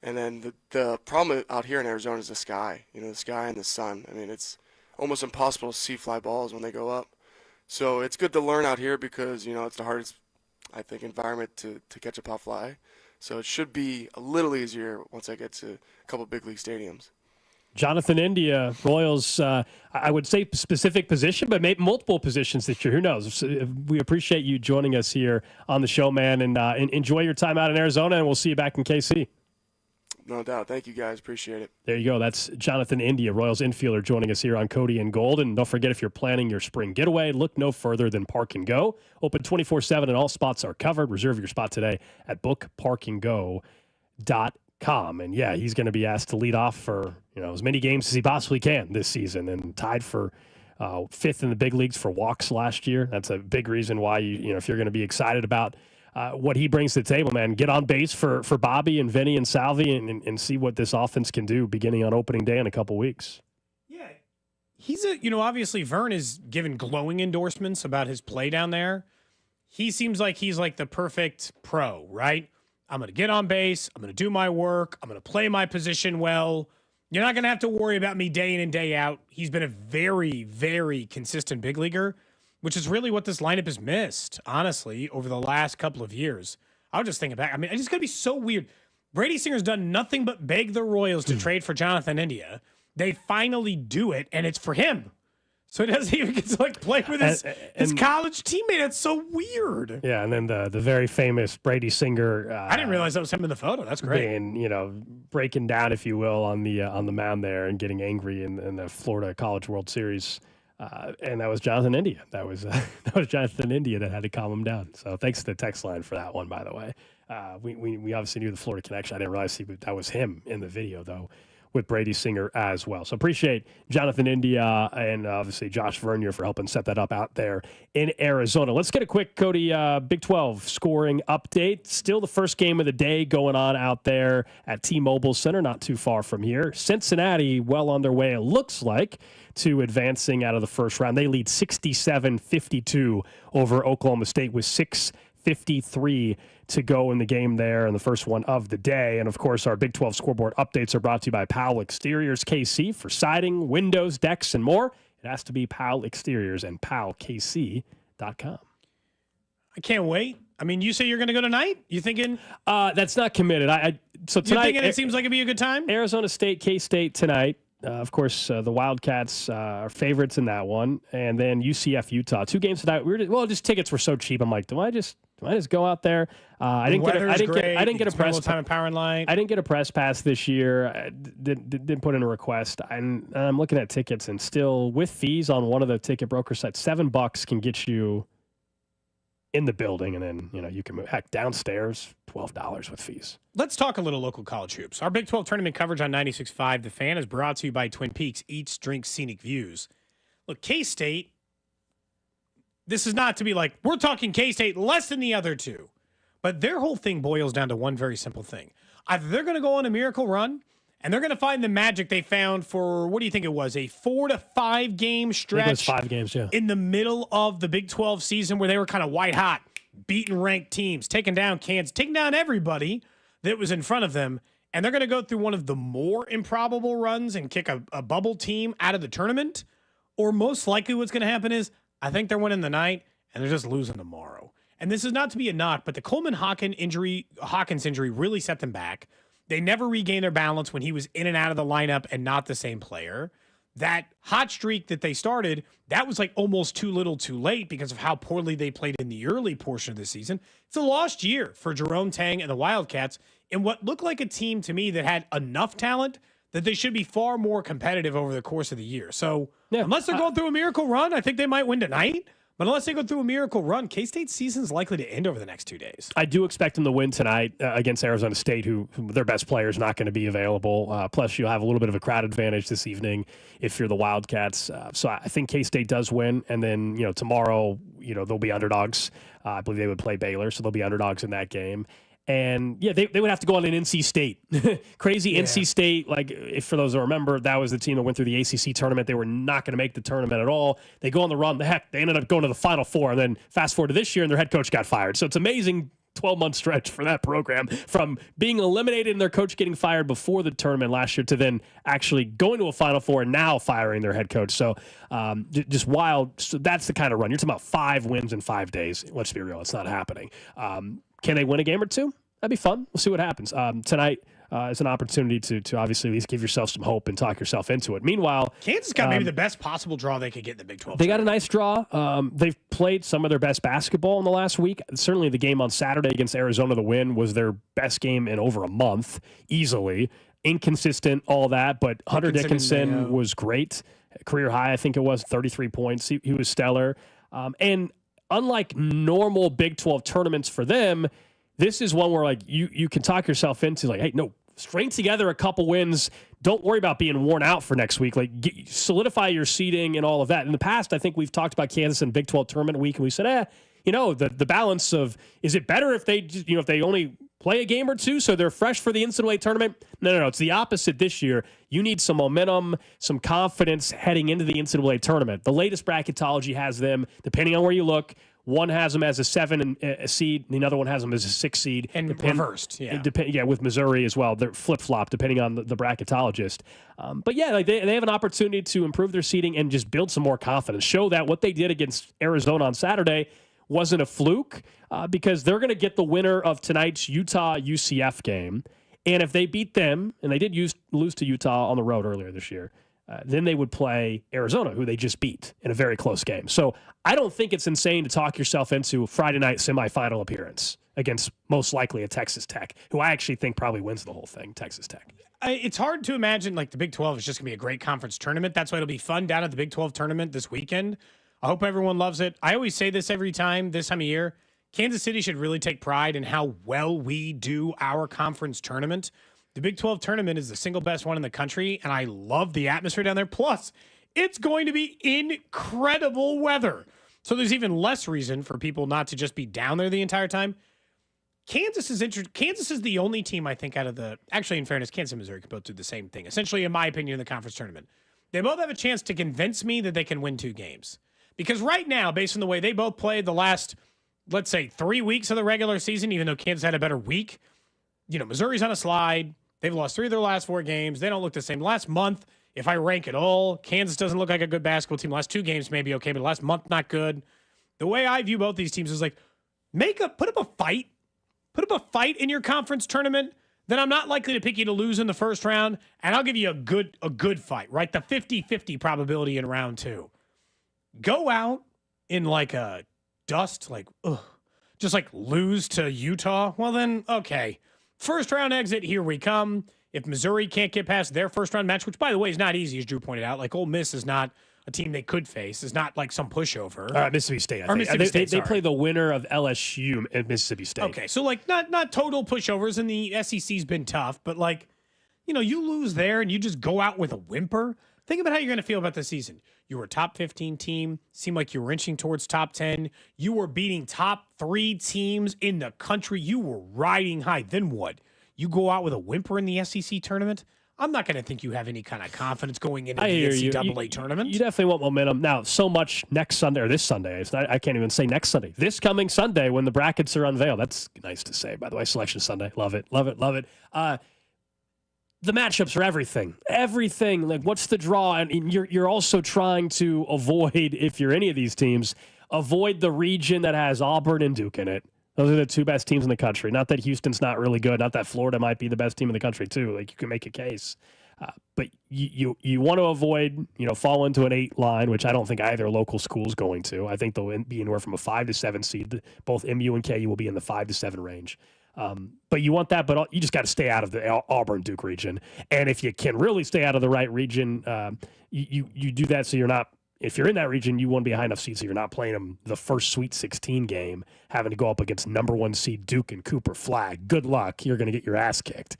then the problem out here in Arizona is the sky. The sky and the sun. I mean, it's almost impossible to see fly balls when they go up. So it's good to learn out here because, it's the hardest, I think, environment to catch a pop fly. So it should be a little easier once I get to a couple big league stadiums. Jonathan India, Royals, I would say specific position, but maybe multiple positions this year. Who knows? We appreciate you joining us here on the show, man, and enjoy your time out in Arizona, and we'll see you back in KC. No doubt. Thank you, guys. Appreciate it. There you go. That's Jonathan India, Royals infielder, joining us here on Cody and Gold. And don't forget, if you're planning your spring getaway, look no further than Park and Go. Open 24/7 and all spots are covered. Reserve your spot today at bookparkandgo.com. And yeah, he's going to be asked to lead off for as many games as he possibly can this season, and tied for fifth in the big leagues for walks last year. That's a big reason why if you're going to be excited about what he brings to the table, man, get on base for Bobby and Vinny and Salvi and see what this offense can do beginning on opening day in a couple weeks. Yeah. He's obviously Vern is given glowing endorsements about his play down there. He seems like he's like the perfect pro, right? I'm going to get on base. I'm going to do my work. I'm going to play my position well. You're not going to have to worry about me day in and day out. He's been a very, very consistent big leaguer, which is really what this lineup has missed, honestly, over the last couple of years. I was just thinking back. I mean, it's just going to be so weird. Brady Singer's done nothing but beg the Royals to trade for Jonathan India. They finally do it, and it's for him. So he doesn't even get to play with his college teammate. That's so weird. Yeah, and then the very famous Brady Singer. I didn't realize that was him in the photo. That's great. Being, breaking down, if you will, on the mound there and getting angry in the Florida College World Series. And that was Jonathan India. That was Jonathan India that had to calm him down. So thanks to the text line for that one, by the way. We obviously knew the Florida connection. I didn't realize that was him in the video, though, with Brady Singer as well. So appreciate Jonathan India and obviously Josh Vernier for helping set that up out there in Arizona. Let's get a quick Cody Big 12 scoring update. Still the first game of the day going on out there at T-Mobile Center, not too far from here. Cincinnati well on their way, it looks like, to advancing out of the first round. They lead 67-52 over Oklahoma State with 6:53 to go in the game there, and the first one of the day. And, of course, our Big 12 scoreboard updates are brought to you by Powell Exteriors KC for siding, windows, decks, and more. It has to be Powell Exteriors and powellkc.com. I can't wait. I mean, you say you're going to go tonight? You thinking? That's not committed. So tonight, you thinking it seems like it'd be a good time? Arizona State, K-State tonight. Of course, the Wildcats are favorites in that one, and then UCF, Utah. 2 games tonight. Just tickets were so cheap. I'm like, do I just go out there? I didn't get a press time in Power and Light. I didn't get a press pass this year. I didn't put in a request. I'm looking at tickets, and still with fees on one of the ticket broker sites, $7 can get you in the building, and then you can move. Heck, downstairs, $12 with fees. Let's talk a little local college hoops. Our Big 12 tournament coverage on 96.5 The Fan is brought to you by Twin Peaks Eats, Drinks, Scenic Views. Look, K-State, this is not to be like, we're talking K-State less than the other two. But their whole thing boils down to one very simple thing. Either they're going to go on a miracle run, and they're going to find the magic they found for, what do you think it was, a 4 to 5 game stretch? I think it was 5 games, yeah. In the middle of the Big 12 season where they were kind of white hot, beating ranked teams, taking down Kansas, taking down everybody that was in front of them. And they're going to go through one of the more improbable runs and kick a bubble team out of the tournament. Or most likely what's going to happen is, I think they're winning the night and they're just losing tomorrow. And this is not to be a knock, but the Coleman Hawkins injury really set them back. They never regained their balance when he was in and out of the lineup and not the same player. That hot streak that they started, that was like almost too little too late because of how poorly they played in the early portion of the season. It's a lost year for Jerome Tang and the Wildcats in what looked like a team to me that had enough talent that they should be far more competitive over the course of the year. So unless they're going through a miracle run, I think they might win tonight. But unless they go through a miracle run, K-State's season is likely to end over the next 2 days. I do expect them to win tonight against Arizona State, who their best player is not going to be available. Plus, you'll have a little bit of a crowd advantage this evening if you're the Wildcats. So I think K-State does win. And then, tomorrow, they'll be underdogs. I believe they would play Baylor, so they'll be underdogs in that game. And, yeah, they would have to go on an NC State. Crazy yeah. NC State, like, if for those who remember, that was the team that went through the ACC tournament. They were not going to make the tournament at all. They go on the run. Heck, they ended up going to the Final Four. And then fast forward to this year, and their head coach got fired. So it's amazing 12-month stretch for that program, from being eliminated and their coach getting fired before the tournament last year to then actually going to a Final Four and now firing their head coach. So just wild. So that's the kind of run. You're talking about 5 wins in 5 days. Let's be real. It's not happening. Can they win a game or two? That'd be fun. We'll see what happens. Tonight is an opportunity to obviously at least give yourself some hope and talk yourself into it. Meanwhile, Kansas got maybe the best possible draw they could get in the Big 12. They got a nice draw. They've played some of their best basketball in the last week. Certainly the game on Saturday against Arizona, the win, was their best game in over a month, easily. Inconsistent, all that, but Hunter Dickinson was great. Career high, I think it was, 33 points. He was stellar. And unlike normal Big 12 tournaments for them, this is one where like you can talk yourself into like, hey, no, string together a couple wins. Don't worry about being worn out for next week. Like solidify your seeding and all of that. In the past, I think we've talked about Kansas in Big 12 tournament week, and we said, the balance of, is it better if they just, if they only play a game or two so they're fresh for the NCAA tournament? No. It's the opposite this year. You need some momentum, some confidence heading into the NCAA tournament. The latest bracketology has them, depending on where you look, one has them as a 7 seed, and the other one has them as a 6 seed. And reversed, with Missouri as well. They're flip-flop, depending on the bracketologist. But they have an opportunity to improve their seeding and just build some more confidence. Show that what they did against Arizona on Saturday wasn't a fluke, because they're going to get the winner of tonight's Utah-UCF game. And if they beat them, and they did lose to Utah on the road earlier this year, then they would play Arizona, who they just beat in a very close game. So I don't think it's insane to talk yourself into a Friday night semifinal appearance against most likely a Texas Tech, who I actually think probably wins the whole thing, Texas Tech. It's hard to imagine like the Big 12 is just going to be a great conference tournament. That's why it'll be fun down at the Big 12 tournament this weekend. I hope everyone loves it. I always say this every time this time of year. Kansas City should really take pride in how well we do our conference tournament. The Big 12 tournament is the single best one in the country, and I love the atmosphere down there. Plus, it's going to be incredible weather. So there's even less reason for people not to just be down there the entire time. Kansas is the only team, I think, out of the... Actually, in fairness, Kansas and Missouri can both do the same thing. Essentially, in my opinion, in the conference tournament. They both have a chance to convince me that they can win 2 games. Because right now, based on the way they both played the last, let's say, 3 weeks of the regular season, even though Kansas had a better week, Missouri's on a slide. They've lost 3 of their last 4 games. They don't look the same. Last month, if I rank it all, Kansas doesn't look like a good basketball team. Last 2 games maybe okay, but last month not good. The way I view both these teams is like, put up a fight. Put up a fight in your conference tournament. Then I'm not likely to pick you to lose in the first round, and I'll give you a good fight, right? The 50-50 probability in round 2. Go out in like a dust, just like lose to Utah. Well then, okay. First round exit, here we come. If Missouri can't get past their first round match, which by the way is not easy, as Drew pointed out, like Ole Miss is not a team they could face. It's not like some pushover. Mississippi State. Or Mississippi State, they play the winner of LSU and Mississippi State. Okay, so like not total pushovers, and the SEC's been tough, but like, you lose there and you just go out with a whimper. Think about how you're going to feel about the season. You were a top 15 team, seemed like you were inching towards top 10. You were beating top 3 teams in the country. You were riding high. Then what? You go out with a whimper in the SEC tournament? I'm not going to think you have any kind of confidence going into the NCAA tournament. You definitely want momentum. Now, so much next Sunday, or this Sunday. I can't even say next Sunday. This coming Sunday when the brackets are unveiled. That's nice to say, by the way. Selection Sunday. Love it. The matchups are everything. Everything. Like, what's the draw? And you're also trying to avoid, if you're any of these teams, avoid the region that has Auburn and Duke in it. Those are the 2 best teams in the country. Not that Houston's not really good. Not that Florida might be the best team in the country, too. Like, you can make a case. But you want to avoid, fall into an 8 line, which I don't think either local school's going to. I think they'll be anywhere from a 5 to 7 seed. Both MU and KU will be in the 5 to 7 range. But you want that, but you just got to stay out of the Auburn-Duke region. And if you can really stay out of the right region, you do that so you're not, if you're in that region, you want to be a high enough seed so you're not playing them the first Sweet 16 game, having to go up against number 1 seed Duke and Cooper Flag. Good luck. You're going to get your ass kicked.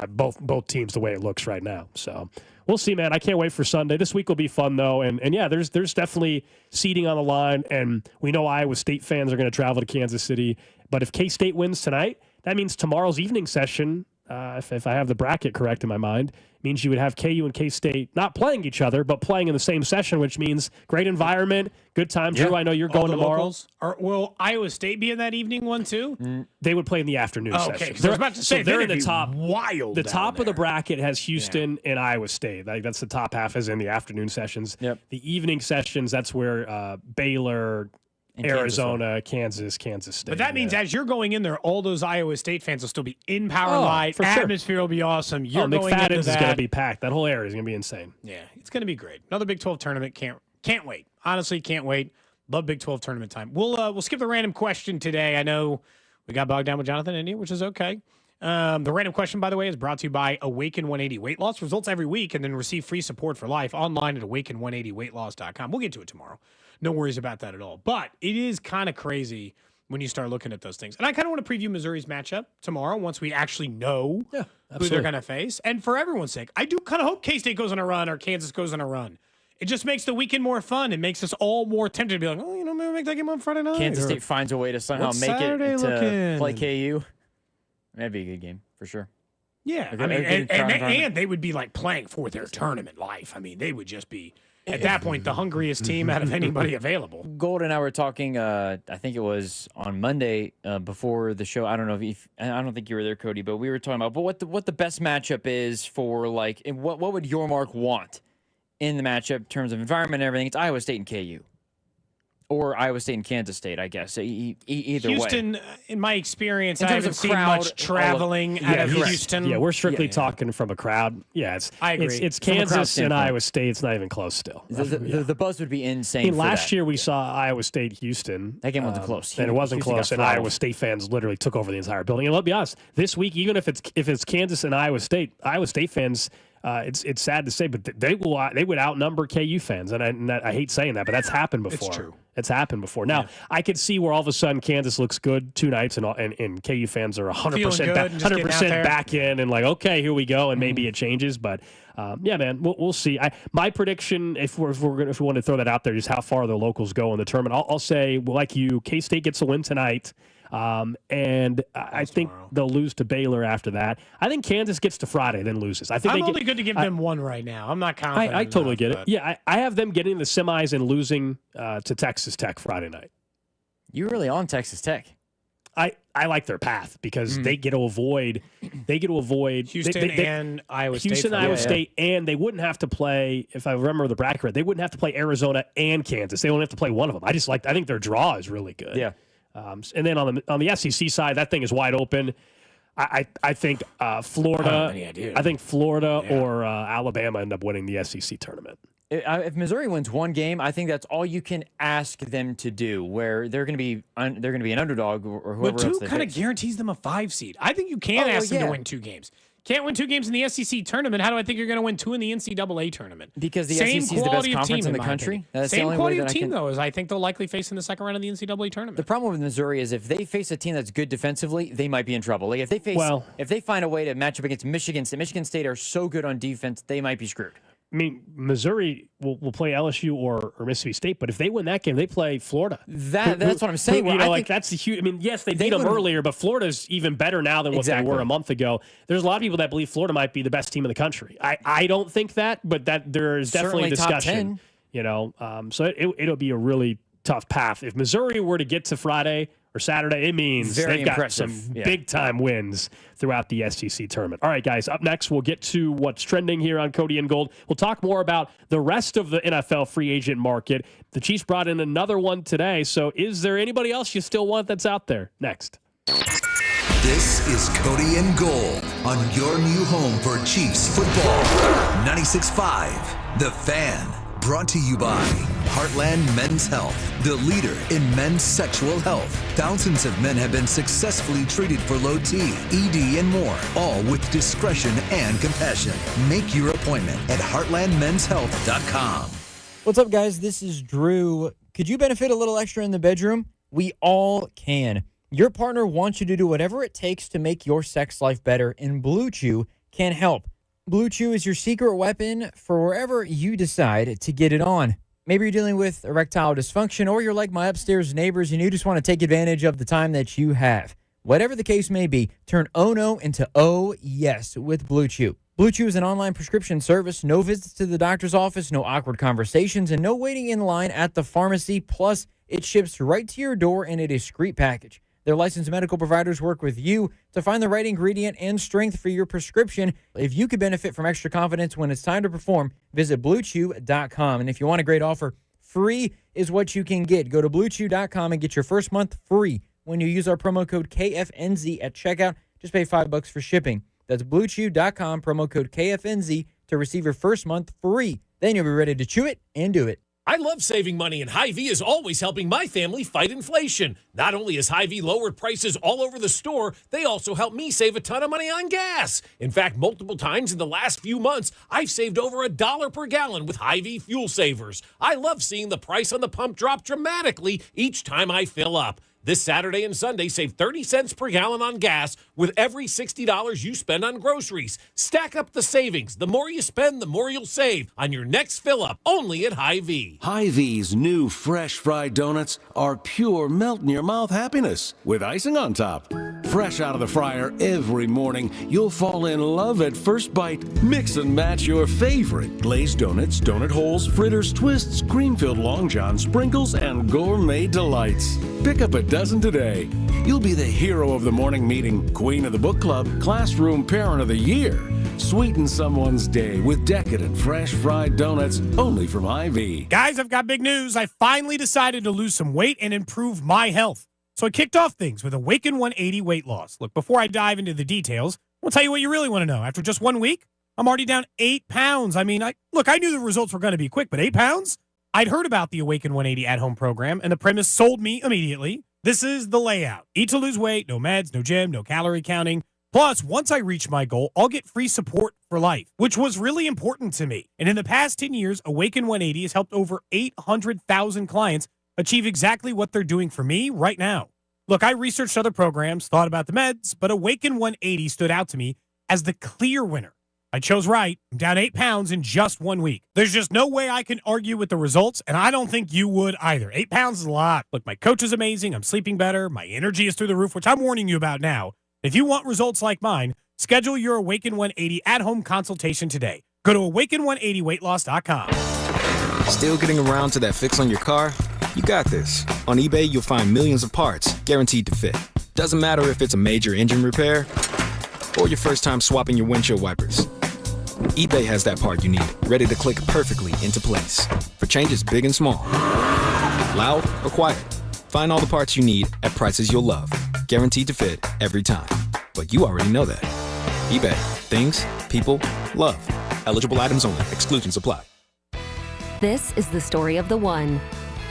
Both teams the way it looks right now. So we'll see, man. I can't wait for Sunday. This week will be fun, though. And yeah, there's definitely seeding on the line. And we know Iowa State fans are going to travel to Kansas City. But if K-State wins tonight, that means tomorrow's evening session, if I have the bracket correct in my mind, means you would have KU and K-State not playing each other, but playing in the same session, which means great environment, good time. Drew, I know you're going tomorrow. Will Iowa State be in that evening one too? They would play in the afternoon session. Okay, I was about to say, they're in the top. Wild. The top of the bracket has Houston and Iowa State. That's the top half is in the afternoon sessions. Yep. The evening sessions, that's where Baylor, Arizona, Kansas State. But that means as you're going in there, all those Iowa State fans will still be in Power Light. For sure. Atmosphere will be awesome. You're going into McFadden's that. is going to be packed. That whole area is going to be insane. Yeah, it's going to be great. Another Big 12 tournament. Can't wait. Honestly, can't wait. Love Big 12 tournament time. We'll skip the random question today. I know we got bogged down with Jonathan India, which is okay. The random question, by the way, is brought to you by Awaken 180 Weight Loss. Results every week, and then receive free support for life online at awaken180weightloss.com. We'll get to it tomorrow. No worries about that at all. But it is kind of crazy when you start looking at those things. And I kind of want to preview Missouri's matchup tomorrow once we actually know who they're going to face. And for everyone's sake, I do kind of hope K-State goes on a run or Kansas goes on a run. It just makes the weekend more fun. It makes us all more tempted to be like, maybe make that game on Friday night. Kansas State finds a way to somehow what's make Saturday it to looking? play KU. That'd be a good game for sure. Yeah, A good and they would be like playing for their tournament life. I mean, they would just be at that point the hungriest team out of anybody available. Gold and I were talking. I think it was on Monday before the show. I don't know if I don't think you were there, Cody, but we were talking about what the best matchup is for like what would your Mark want in the matchup in terms of environment and everything. It's Iowa State and KU. Or Iowa State and Kansas State, I guess. Either Houston, way. in my experience, In I terms haven't of seen crowd, much traveling out of Houston. Yeah, we're strictly talking from a crowd. Yeah, I agree. It's From a crowd Kansas and standpoint. Iowa State. It's not even close still. The buzz would be insane. I mean, for last that. year we saw Iowa State Houston. That game wasn't close. And it wasn't Houston close. got And throttled. Iowa State fans literally took over the entire building. And let's be honest, this week, even if it's Kansas and Iowa State fans. It's sad to say, but they would outnumber KU fans, and I hate saying that, but that's happened before. It's true. It's happened before. Now I could see where all of a sudden Kansas looks good 2 nights, and KU fans are 100% back in, and like, okay, here we go, and maybe it changes, but yeah, man, we'll see. My prediction, if we want to throw that out there, just how far the locals go in the tournament, I'll say, like you, K-State gets a win tonight. And I think they'll lose to Baylor after that. I think Kansas gets to Friday, then loses. I think I'm only good to give them one right now. I'm not confident. I totally enough, get it. but- Yeah, I have them getting the semis and losing to Texas Tech Friday night. You're really on Texas Tech. I like their path because they get to avoid Houston and Iowa State. Houston, Iowa State, and they wouldn't have to play. If I remember the bracket right, they wouldn't have to play Arizona and Kansas. They only have to play one of them. I think their draw is really good. Yeah. And then on the SEC side, that thing is wide open. I think Florida. I think Florida or Alabama end up winning the SEC tournament. If Missouri wins one game, I think that's all you can ask them to do. Where they're going to be an underdog or whoever But 2 else they kind of face. guarantees them a 5 seed. I think you can ask them to win 2 games. Can't win 2 games in the SEC tournament. How do I think you're going to win 2 in the NCAA tournament? Because the Same SEC is the best quality of conference team, in the my country? opinion. That's the Same only way quality that of I team, can- though, as I think they'll likely face in the second round of the NCAA tournament. The problem with Missouri is if they face a team that's good defensively, they might be in trouble. Like if they find a way to match up against Michigan State, Michigan State are so good on defense, they might be screwed. I mean, Missouri will play LSU or Mississippi State, but if they win that game, they play Florida. That's what I'm saying. That's the huge. I mean, yes, they beat them earlier, but Florida's even better now than what they were a month ago. There's a lot of people that believe Florida might be the best team in the country. I don't think that, but that there is definitely a Certainly top discussion. 10. So it'll be a really tough path. If Missouri were to get to Friday or Saturday, it means Very they've impressive. got some Yeah. big-time wins throughout the SEC tournament. All right, guys, up next, we'll get to what's trending here on Cody and Gold. We'll talk more about the rest of the NFL free agent market. The Chiefs brought in another one today, so is there anybody else you still want that's out there? Next. This is Cody and Gold on your new home for Chiefs football. 96.5, The Fan. Brought to you by Heartland Men's Health, the leader in men's sexual health. Thousands of men have been successfully treated for low T, ED, and more, all with discretion and compassion. Make your appointment at heartlandmenshealth.com. What's up, guys? This is Drew. Could you benefit a little extra in the bedroom? We all can. Your partner wants you to do whatever it takes to make your sex life better, and Blue Chew can help. Blue Chew is your secret weapon for wherever you decide to get it on. Maybe you're dealing with erectile dysfunction, or you're like my upstairs neighbors and you just want to take advantage of the time that you have. Whatever the case may be, turn oh no into oh yes with Blue Chew. Blue Chew is an online prescription service, no visits to the doctor's office, no awkward conversations, and no waiting in line at the pharmacy. Plus, it ships right to your door in a discreet package. Their licensed medical providers work with you to find the right ingredient and strength for your prescription. If you could benefit from extra confidence when it's time to perform, visit BlueChew.com. And if you want a great offer, free is what you can get. Go to BlueChew.com and get your first month free when you use our promo code KFNZ at checkout. Just pay $5 for shipping. That's BlueChew.com, promo code KFNZ to receive your first month free. Then you'll be ready to chew it and do it. I love saving money, and Hy-Vee is always helping my family fight inflation. Not only has Hy-Vee lowered prices all over the store, they also help me save a ton of money on gas. In fact, multiple times in the last few months, I've saved over $1 per gallon with Hy-Vee Fuel Savers. I love seeing the price on the pump drop dramatically each time I fill up. This Saturday and Sunday, save 30 cents per gallon on gas with every $60 you spend on groceries. Stack up the savings. The more you spend, the more you'll save on your next fill-up, only at Hy-Vee. Hy-Vee's new fresh fried donuts are pure melt-in-your-mouth happiness with icing on top. Fresh out of the fryer every morning, you'll fall in love at first bite. Mix and match your favorite glazed donuts, donut holes, fritters, twists, cream-filled Long John, sprinkles, and gourmet delights. Pick up a dozen today. You'll be the hero of the morning meeting, queen of the book club, classroom parent of the year. Sweeten someone's day with decadent fresh fried donuts only from Hy-Vee. Guys, I've got big news. I finally decided to lose some weight and improve my health. So I kicked off things with Awaken 180 weight loss. Look, before I dive into the details, I'll tell you what you really want to know. After just 1 week, I'm already down 8 pounds. I mean, I knew the results were going to be quick, but 8 pounds? I'd heard about the Awaken 180 at-home program, and the premise sold me immediately. This is the layout. Eat to lose weight, no meds, no gym, no calorie counting. Plus, once I reach my goal, I'll get free support for life, which was really important to me. And in the past 10 years, Awaken 180 has helped over 800,000 clients achieve exactly what they're doing for me right now. Look, I researched other programs, thought about the meds, but Awaken 180 stood out to me as the clear winner. I chose right. I'm down 8 pounds in just 1 week. There's just no way I can argue with the results, and I don't think you would either. 8 pounds is a lot. Look, my coach is amazing. I'm sleeping better. My energy is through the roof, which I'm warning you about now. If you want results like mine, schedule your Awaken 180 at-home consultation today. Go to awaken180weightloss.com. Still getting around to that fix on your car? You got this. On eBay, you'll find millions of parts guaranteed to fit. Doesn't matter if it's a major engine repair or your first time swapping your windshield wipers. eBay has that part you need, ready to click perfectly into place for changes big and small. Loud or quiet, find all the parts you need at prices you'll love. Guaranteed to fit every time. But you already know that. eBay. Things, people, love. Eligible items only. Exclusions apply. This is the story of the one.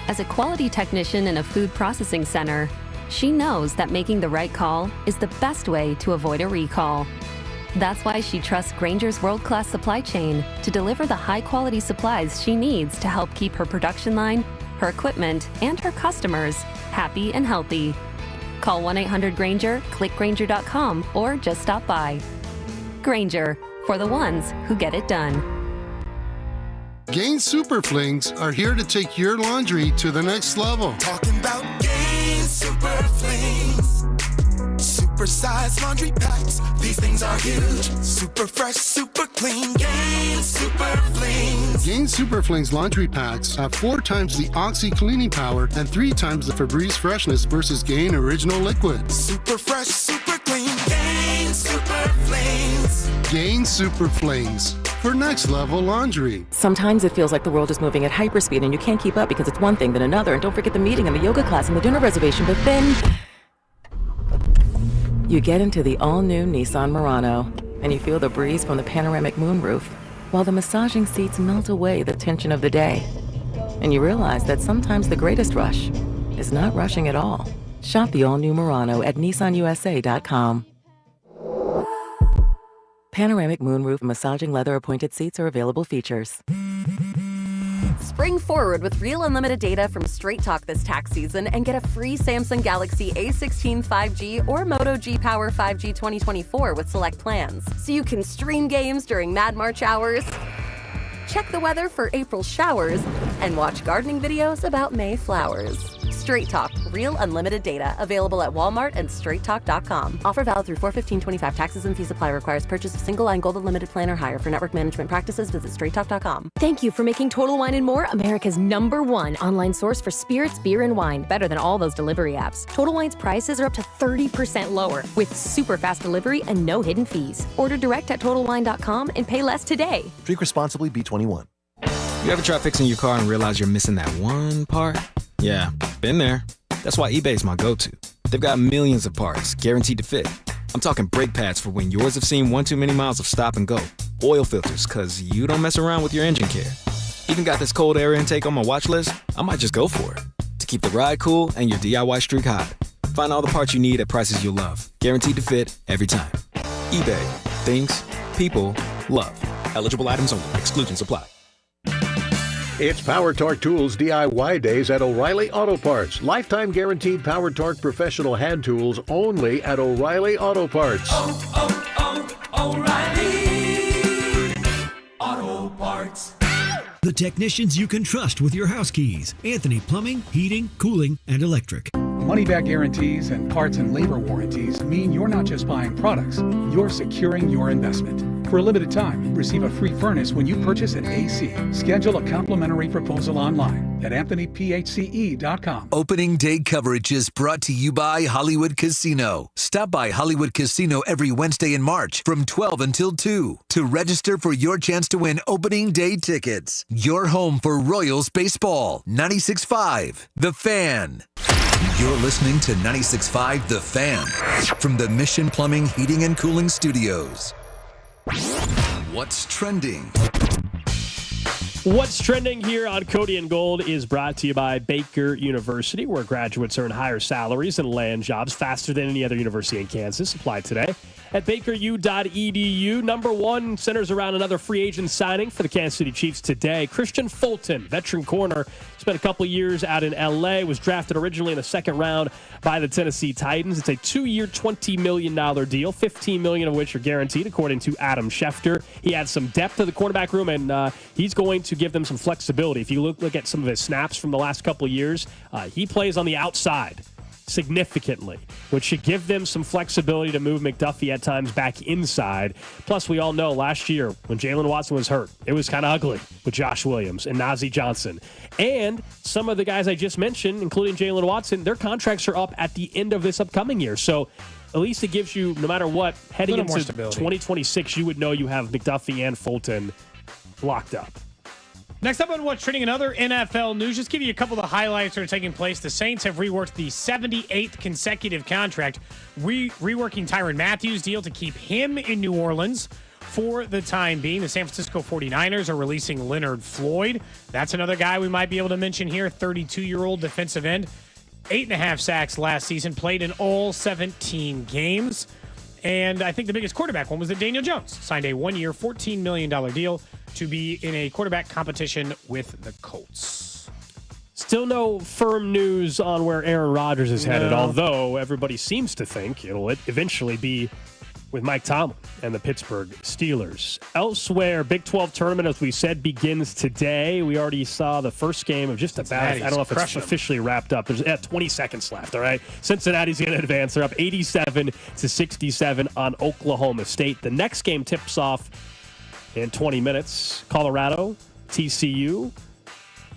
As a quality technician in a food processing center, she knows that making the right call is the best way to avoid a recall. That's why she trusts Grainger's world-class supply chain to deliver the high-quality supplies she needs to help keep her production line, her equipment, and her customers happy and healthy. Call 1-800-GRAINGER, click Grainger.com, or just stop by. Grainger, for the ones who get it done. Gain Super Flings are here to take your laundry to the next level. Talking about Gain Super Flings. Super-sized laundry packs. These things are huge. Super fresh, super clean. Gain Super Flings. Gain Super Flings laundry packs have 4 times the Oxy cleaning power and 3 times the Febreze freshness versus Gain Original Liquid. Super fresh, super clean. Gain Super Flings. Gain Super Flings for next level laundry. Sometimes it feels like the world is moving at hyperspeed and you can't keep up because it's one thing then another. And don't forget the meeting and the yoga class and the dinner reservation. But then you get into the all-new Nissan Murano and you feel the breeze from the panoramic moonroof while the massaging seats melt away the tension of the day. And you realize that sometimes the greatest rush is not rushing at all. Shop the all-new Murano at nissanusa.com. Panoramic moonroof massaging leather appointed seats are available features. Spring forward with real unlimited data from Straight Talk this tax season and get a free Samsung Galaxy A16 5G or Moto G Power 5G 2024 with select plans. So you can stream games during Mad March hours, check the weather for April showers, and watch gardening videos about May flowers. Straight Talk, real unlimited data. Available at Walmart and straighttalk.com. Offer valid through 4/15/25. Taxes and fees apply. Requires purchase of single line Gold Unlimited plan or higher. For network management practices, visit straighttalk.com. Thank you for making Total Wine & More America's #1 online source for spirits, beer, and wine. Better than all those delivery apps. Total Wine's prices are up to 30% lower with super fast delivery and no hidden fees. Order direct at TotalWine.com and pay less today. Drink responsibly, B21. You ever try fixing your car and realize you're missing that one part? Yeah, been there. That's why eBay's my go-to. They've got millions of parts, guaranteed to fit. I'm talking brake pads for when yours have seen one too many miles of stop and go. Oil filters, cause you don't mess around with your engine care. Even got this cold air intake on my watch list. I might just go for it. To keep the ride cool and your DIY streak hot. Find all the parts you need at prices you'll love. Guaranteed to fit every time. eBay. Things. People. Love. Eligible items only. Exclusions apply. It's Power Torque Tools DIY days at O'Reilly Auto Parts. Lifetime guaranteed Power Torque professional hand tools only at O'Reilly Auto Parts. O'Reilly Auto Parts. The technicians you can trust with your house keys. Anthony Plumbing, Heating, Cooling, and Electric. Money-back guarantees and parts and labor warranties mean you're not just buying products, you're securing your investment. For a limited time, receive a free furnace when you purchase an AC. Schedule a complimentary proposal online at anthonyphce.com. Opening day coverage is brought to you by Hollywood Casino. Stop by Hollywood Casino every Wednesday in March from 12 until 2 to register for your chance to win opening day tickets. Your home for Royals baseball. 96.5 The Fan. You're listening to 96.5 The Fan from the Mission Plumbing, Heating, and Cooling Studios. What's trending? What's trending here on Cody and Gold is brought to you by Baker University, where graduates earn higher salaries and land jobs faster than any other university in Kansas. Apply today at bakeru.edu. Number one centers around another free agent signing for the Kansas City Chiefs today. Christian Fulton, veteran corner, spent a couple years out in L.A., was drafted originally in the second round by the Tennessee Titans. It's a 2-year, $20 million deal, $15 million of which are guaranteed, according to Adam Schefter. He adds some depth to the quarterback room, and he's going to give them some flexibility. If you look at some of his snaps from the last couple of years, he plays on the outside significantly, which should give them some flexibility to move McDuffie at times back inside. Plus, we all know last year when Jalen Watson was hurt, it was kind of ugly with Josh Williams and Najee Johnson. And some of the guys I just mentioned, including Jalen Watson, their contracts are up at the end of this upcoming year. So at least it gives you, no matter what, heading into 2026, you would know you have McDuffie and Fulton locked up. Next up on What's Trending in other NFL news, just give you a couple of the highlights that are taking place. The Saints have reworked the 78th consecutive contract, reworking Tyrann Mathieu' deal to keep him in New Orleans for the time being. The San Francisco 49ers are releasing Leonard Floyd. That's another guy we might be able to mention here, 32-year-old defensive end. 8.5 sacks last season, played in all 17 games. And I think the biggest quarterback one was that Daniel Jones signed a 1-year, $14 million deal to be in a quarterback competition with the Colts. Still no firm news on where Aaron Rodgers is headed, although everybody seems to think it'll eventually be with Mike Tomlin and the Pittsburgh Steelers. Elsewhere, Big 12 tournament, as we said, begins today. We already saw the first game of just about, I don't know if it's officially wrapped up. There's 20 seconds left, all right? Cincinnati's going to advance. They're up 87-67 on Oklahoma State. The next game tips off in 20 minutes. Colorado, TCU.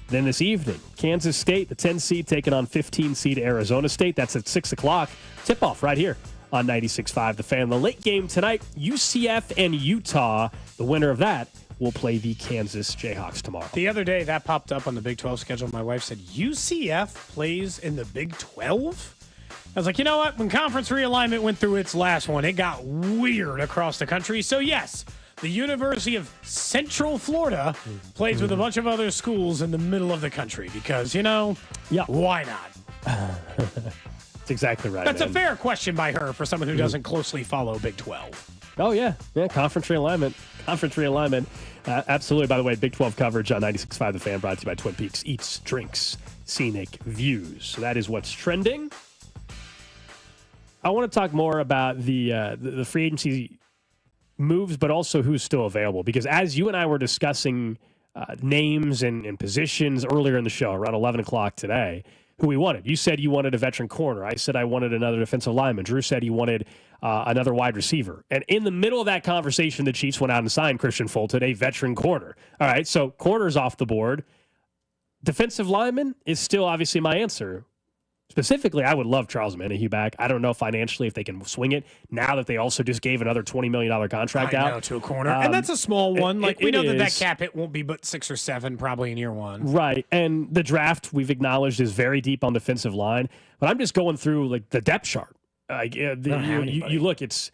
Then this evening, Kansas State, the 10 seed, taking on 15 seed Arizona State. That's at 6 o'clock. Tip off right here on 96.5 The Fan. The late game tonight, UCF and Utah. The winner of that will play the Kansas Jayhawks tomorrow. The other day, that popped up on the Big 12 schedule. My wife said, UCF plays in the Big 12? I was like, you know what? When conference realignment went through its last one, it got weird across the country. So, yes, the University of Central Florida plays with a bunch of other schools in the middle of the country because, why not? That's exactly right. That's a fair question by her for someone who doesn't closely follow Big 12. Oh, yeah. Yeah, conference realignment. Absolutely. By the way, Big 12 coverage on 96.5 The Fan, brought to you by Twin Peaks Eats, Drinks, Scenic Views. So that is what's trending. I want to talk more about the free agency moves, but also who's still available. Because as you and I were discussing names and positions earlier in the show, around 11 o'clock today, who we wanted. You said you wanted a veteran corner. I said I wanted another defensive lineman. Drew said he wanted another wide receiver. And in the middle of that conversation, the Chiefs went out and signed Christian Fulton, a veteran corner. All right, so corner's off the board. Defensive lineman is still obviously my answer. Specifically, I would love Charles Menahue back. I don't know financially if they can swing it now that they also just gave another $20 million contract out. To a corner. And that's a small one. We know that is. cap hit won't be but 6 or 7 probably in year one. Right. And the draft, we've acknowledged, is very deep on defensive line. But I'm just going through like the depth chart. You look, it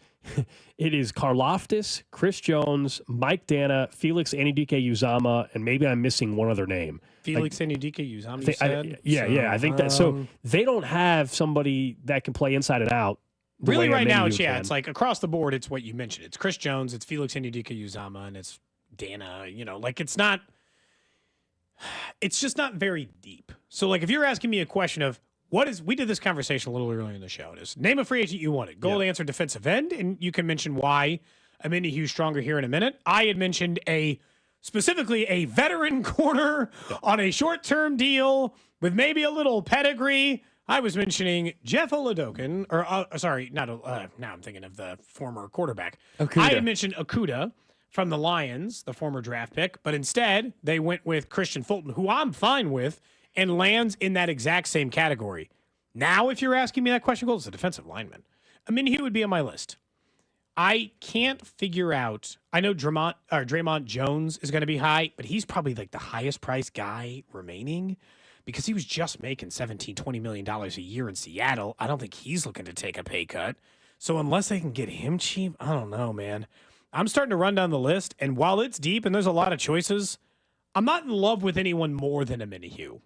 is Karlaftis, Chris Jones, Mike Dana, Felix Anudike-Uzomah, and maybe I'm missing one other name. Felix Anudike-Uzomah, you said? I think that. So they don't have somebody that can play inside and out. Really, right now, it's like across the board, it's what you mentioned. It's Chris Jones, it's Felix Anudike-Uzomah, and it's Dana. It's just not very deep. So, like, if you're asking me a question of we did this conversation a little earlier in the show. It is name a free agent you wanted. Gold answer defensive end, and you can mention why Menahue stronger here in a minute. I had mentioned specifically a veteran corner on a short-term deal with maybe a little pedigree. I was mentioning Jeff Oladokin, now I'm thinking of the former quarterback. Okudah. I had mentioned Okudah from the Lions, the former draft pick, but instead they went with Christian Fulton, who I'm fine with, and lands in that exact same category. Now, if you're asking me that question, Gold, it's a defensive lineman. He would be on my list. I can't figure out. I know Draymond Jones is going to be high, but he's probably like the highest priced guy remaining because he was just making $17-20 million a year in Seattle. I don't think he's looking to take a pay cut. So unless they can get him cheap, I don't know, man. I'm starting to run down the list, and while it's deep and there's a lot of choices, I'm not in love with anyone more than Menahue.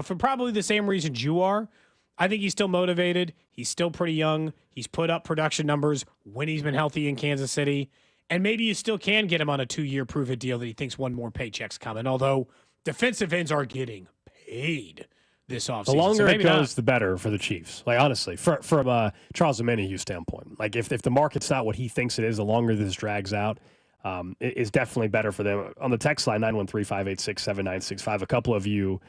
For probably the same reasons you are. I think he's still motivated. He's still pretty young. He's put up production numbers when he's been healthy in Kansas City. And maybe you still can get him on a 2-year prove-it deal that he thinks one more paycheck's coming, although defensive ends are getting paid this offseason. The longer it goes, the better for the Chiefs. Like, honestly, from a Charles Menahue standpoint. Like, if the market's not what he thinks it is, the longer this drags out, it is definitely better for them. On the text line, 913-586-7965, a couple of you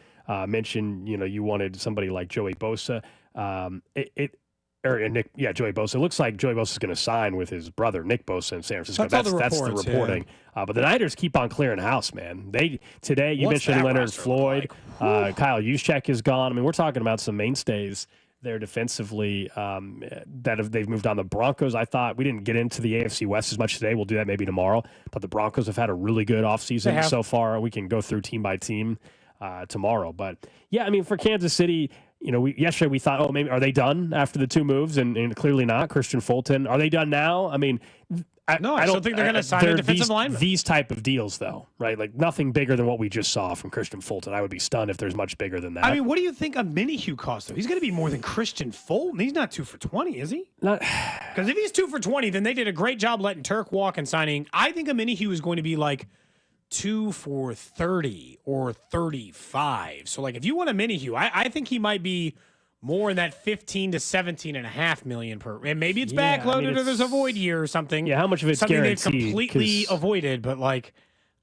mentioned, you wanted somebody like Joey Bosa. Joey Bosa. It looks like Joey Bosa is going to sign with his brother, Nick Bosa, in San Francisco. That's the reporting. Yeah. But the Niners keep on clearing house, man. Today, you mentioned Leonard Floyd. Kyle Juszczyk is gone. We're talking about some mainstays there defensively they've moved on. The Broncos, I thought, we didn't get into the AFC West as much today. We'll do that maybe tomorrow. But the Broncos have had a really good offseason so far. We can go through team by team tomorrow. But, yeah, for Kansas City, yesterday we thought, maybe are they done after the 2 moves? And clearly not. Christian Fulton, are they done now? I don't think they're going to sign a defensive lineman. These type of deals, though, right? Like nothing bigger than what we just saw from Christian Fulton. I would be stunned if there's much bigger than that. What do you think a Menahue costs, though? He's going to be more than Christian Fulton. He's not 2 for $20, is he? Not because if he's 2 for $20, then they did a great job letting Turk walk and signing. I think a Menahue is going to be like 2 for $30 or $35. So, like, if you want a Menahue, I think he might be more in that 15 to 17.5 million per, and maybe it's backloaded or there's a void year or something. Yeah, how much of it's something guaranteed? They've completely avoided, but like,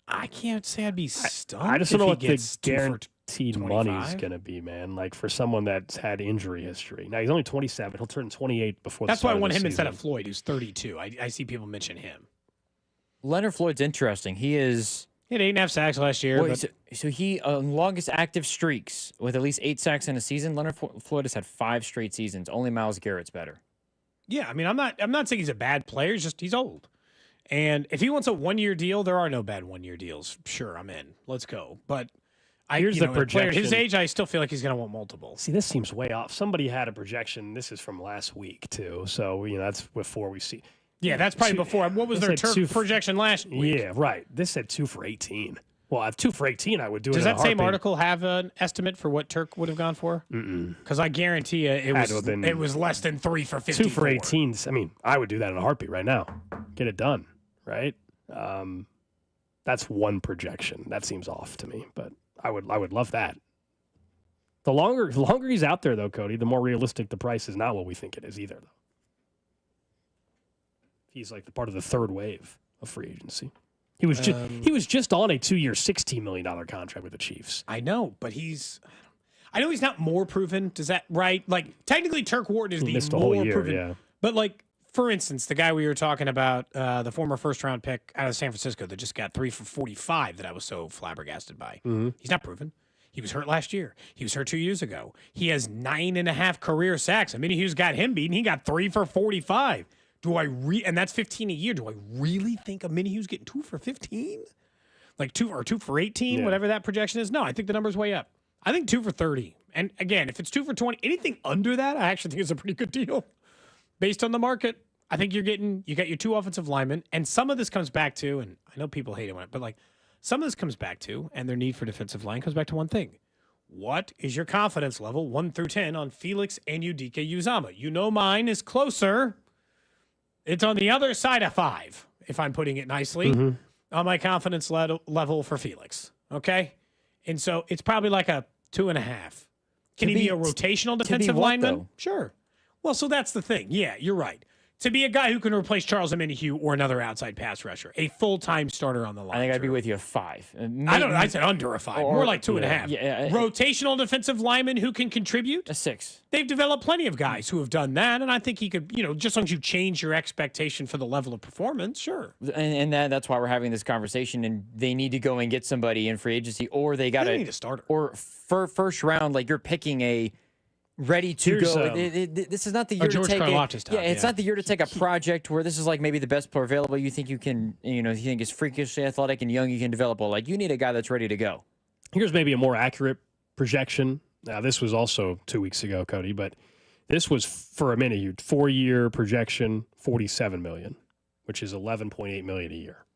I can't say I'd be stunned. I just don't know what the guaranteed money is going to be, man. Like for someone that's had injury history. Now he's only 27. He'll turn 28 before. That's the why I start want of him the instead season. of Floyd, who's 32. I see people mention him. Leonard Floyd's interesting. He is. He had 8.5 sacks last year. Well, so he longest active streaks with at least 8 sacks in a season. Leonard Floyd has had 5 straight seasons. Only Myles Garrett's better. Yeah, I'm not saying he's a bad player. It's just he's old. And if he wants a 1-year deal, there are no bad 1-year deals. Sure, I'm in. Let's go. But Here's the projection. At his age, I still feel like he's going to want multiple. See, this seems way off. Somebody had a projection. This is from last week too. So that's before we see. Yeah, that's probably before. What was their projection last week? Yeah, right. This said 2 for 18. Well, at 2 for 18, I would do it. Does in a that same heartbeat. article have an estimate for what Turk would have gone for? Because I guarantee you it was less than 3 for 54. 2 for 18. I would do that in a heartbeat right now. Get it done, right? That's one projection. That seems off to me, but I would love that. The longer he's out there, though, Cody, the more realistic the price is. Not what we think it is either, though. He's like the part of the third wave of free agency. He was just on a 2-year, $16 million contract with the Chiefs. I know, but I know he's not more proven. Does that right? Like technically, Turk Wharton is He missed the a whole more year, proven. yeah. But like for instance, the guy we were talking about, the former first-round pick out of San Francisco that just got 3 for 45, that I was so flabbergasted by. He's not proven. He was hurt last year. He was hurt 2 years ago. He has 9.5 career sacks. I mean, Hughes got him beaten. He got 3 for 45. And that's 15 a year. Do I really think Minnie Hughes getting 2 for 15? Like 2 for 18, whatever that projection is? No, I think the number's way up. I think 2 for 30. And again, if it's 2 for 20, anything under that, I actually think is a pretty good deal. Based on the market, I think you got your 2 offensive linemen, and some of this comes back to, and I know people hate it, but like some of this comes back to, and their need for defensive line comes back to one thing. What is your confidence level, 1 through 10, on Felix and Udike Uzama? You know mine is closer. It's on the other side of 5, if I'm putting it nicely, on my confidence level for Felix. Okay? And so it's probably like a 2.5. Can he be a rotational defensive lineman? Though? Sure. Well, so that's the thing. Yeah, you're right. To be a guy who can replace Charles Omenihu or another outside pass rusher, a full-time starter on the line. I think I'd be with you at 5. I don't know. I said under a 5, more like 2.5. Yeah. Rotational defensive lineman who can contribute? A 6. They've developed plenty of guys who have done that, and I think he could, just as long as you change your expectation for the level of performance, sure. And that's why we're having this conversation, and they need to go and get somebody in free agency, or they got They need a starter. Or for first round, like you're picking a ready to go. This is not the year to take it's not the year to take a project where this is like maybe the best player available. You think you can, you think is freakishly athletic and young, you can develop. Well, like you need a guy that's ready to go. Here's maybe a more accurate projection. Now, this was also 2 weeks ago, Cody, but this was for a minute. 4-year projection, $47 million, which is $11.8 million a year.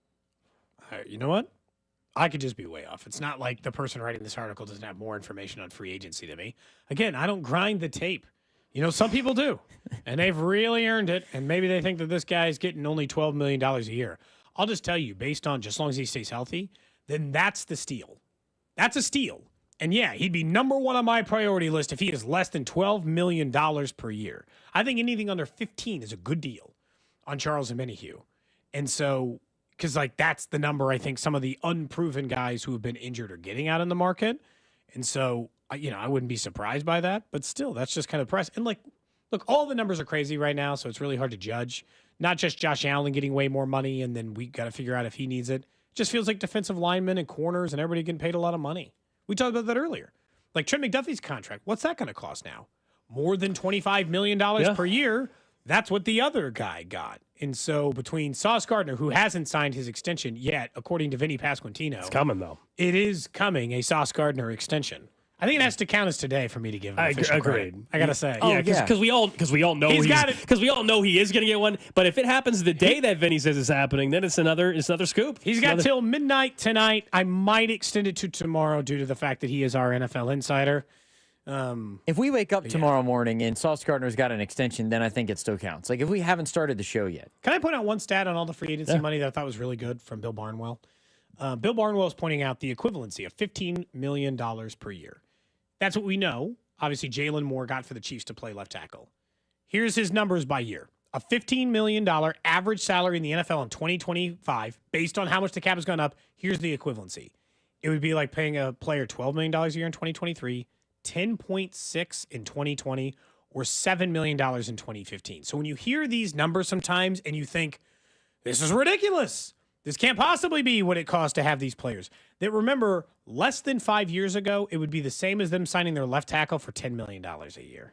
You know what? I could just be way off. It's not like the person writing this article doesn't have more information on free agency than me. Again, I don't grind the tape. Some people do, and they've really earned it, and maybe they think that this guy's getting only $12 million a year. I'll just tell you, based on just as long as he stays healthy, then that's the steal. That's a steal. And yeah, he'd be number 1 on my priority list if he is less than $12 million per year. I think anything under 15 is a good deal on Charles Omenihu. And so, because that's the number I think some of the unproven guys who have been injured are getting out in the market. And so, I wouldn't be surprised by that. But still, that's just kind of press. And look, all the numbers are crazy right now, so it's really hard to judge. Not just Josh Allen getting way more money, and then we got to figure out if he needs it. It just feels like defensive linemen and corners and everybody getting paid a lot of money. We talked about that earlier. Like Trent McDuffie's contract, what's that going to cost now? More than $25 million per year. That's what the other guy got. And so between Sauce Gardner, who hasn't signed his extension yet, according to Vinny Pasquantino. It's coming, though. It is coming, a Sauce Gardner extension. I think it has to count as today for me to give him official credit. I got to say. Because we all know because we all know he is going to get one. But if it happens the day that Vinny says it's happening, then it's another scoop. He's got till midnight tonight. I might extend it to tomorrow due to the fact that he is our NFL insider. If we wake up tomorrow morning and Sauce Gardner's got an extension, then I think it still counts. Like if we haven't started the show yet. Can I point out one stat on all the free agency money that I thought was really good from Bill Barnwell? Bill Barnwell is pointing out the equivalency of $15 million per year. That's what we know. Obviously, Jalen Moore got for the Chiefs to play left tackle. Here's his numbers by year. A $15 million average salary in the NFL in 2025, based on how much the cap has gone up, here's the equivalency. It would be like paying a player $12 million a year in 2023, 10.6 in 2020, or $7 million in 2015. So when you hear these numbers sometimes and you think, this is ridiculous. This can't possibly be what it costs to have these players. That remember, less than 5 years ago, it would be the same as them signing their left tackle for $10 million a year.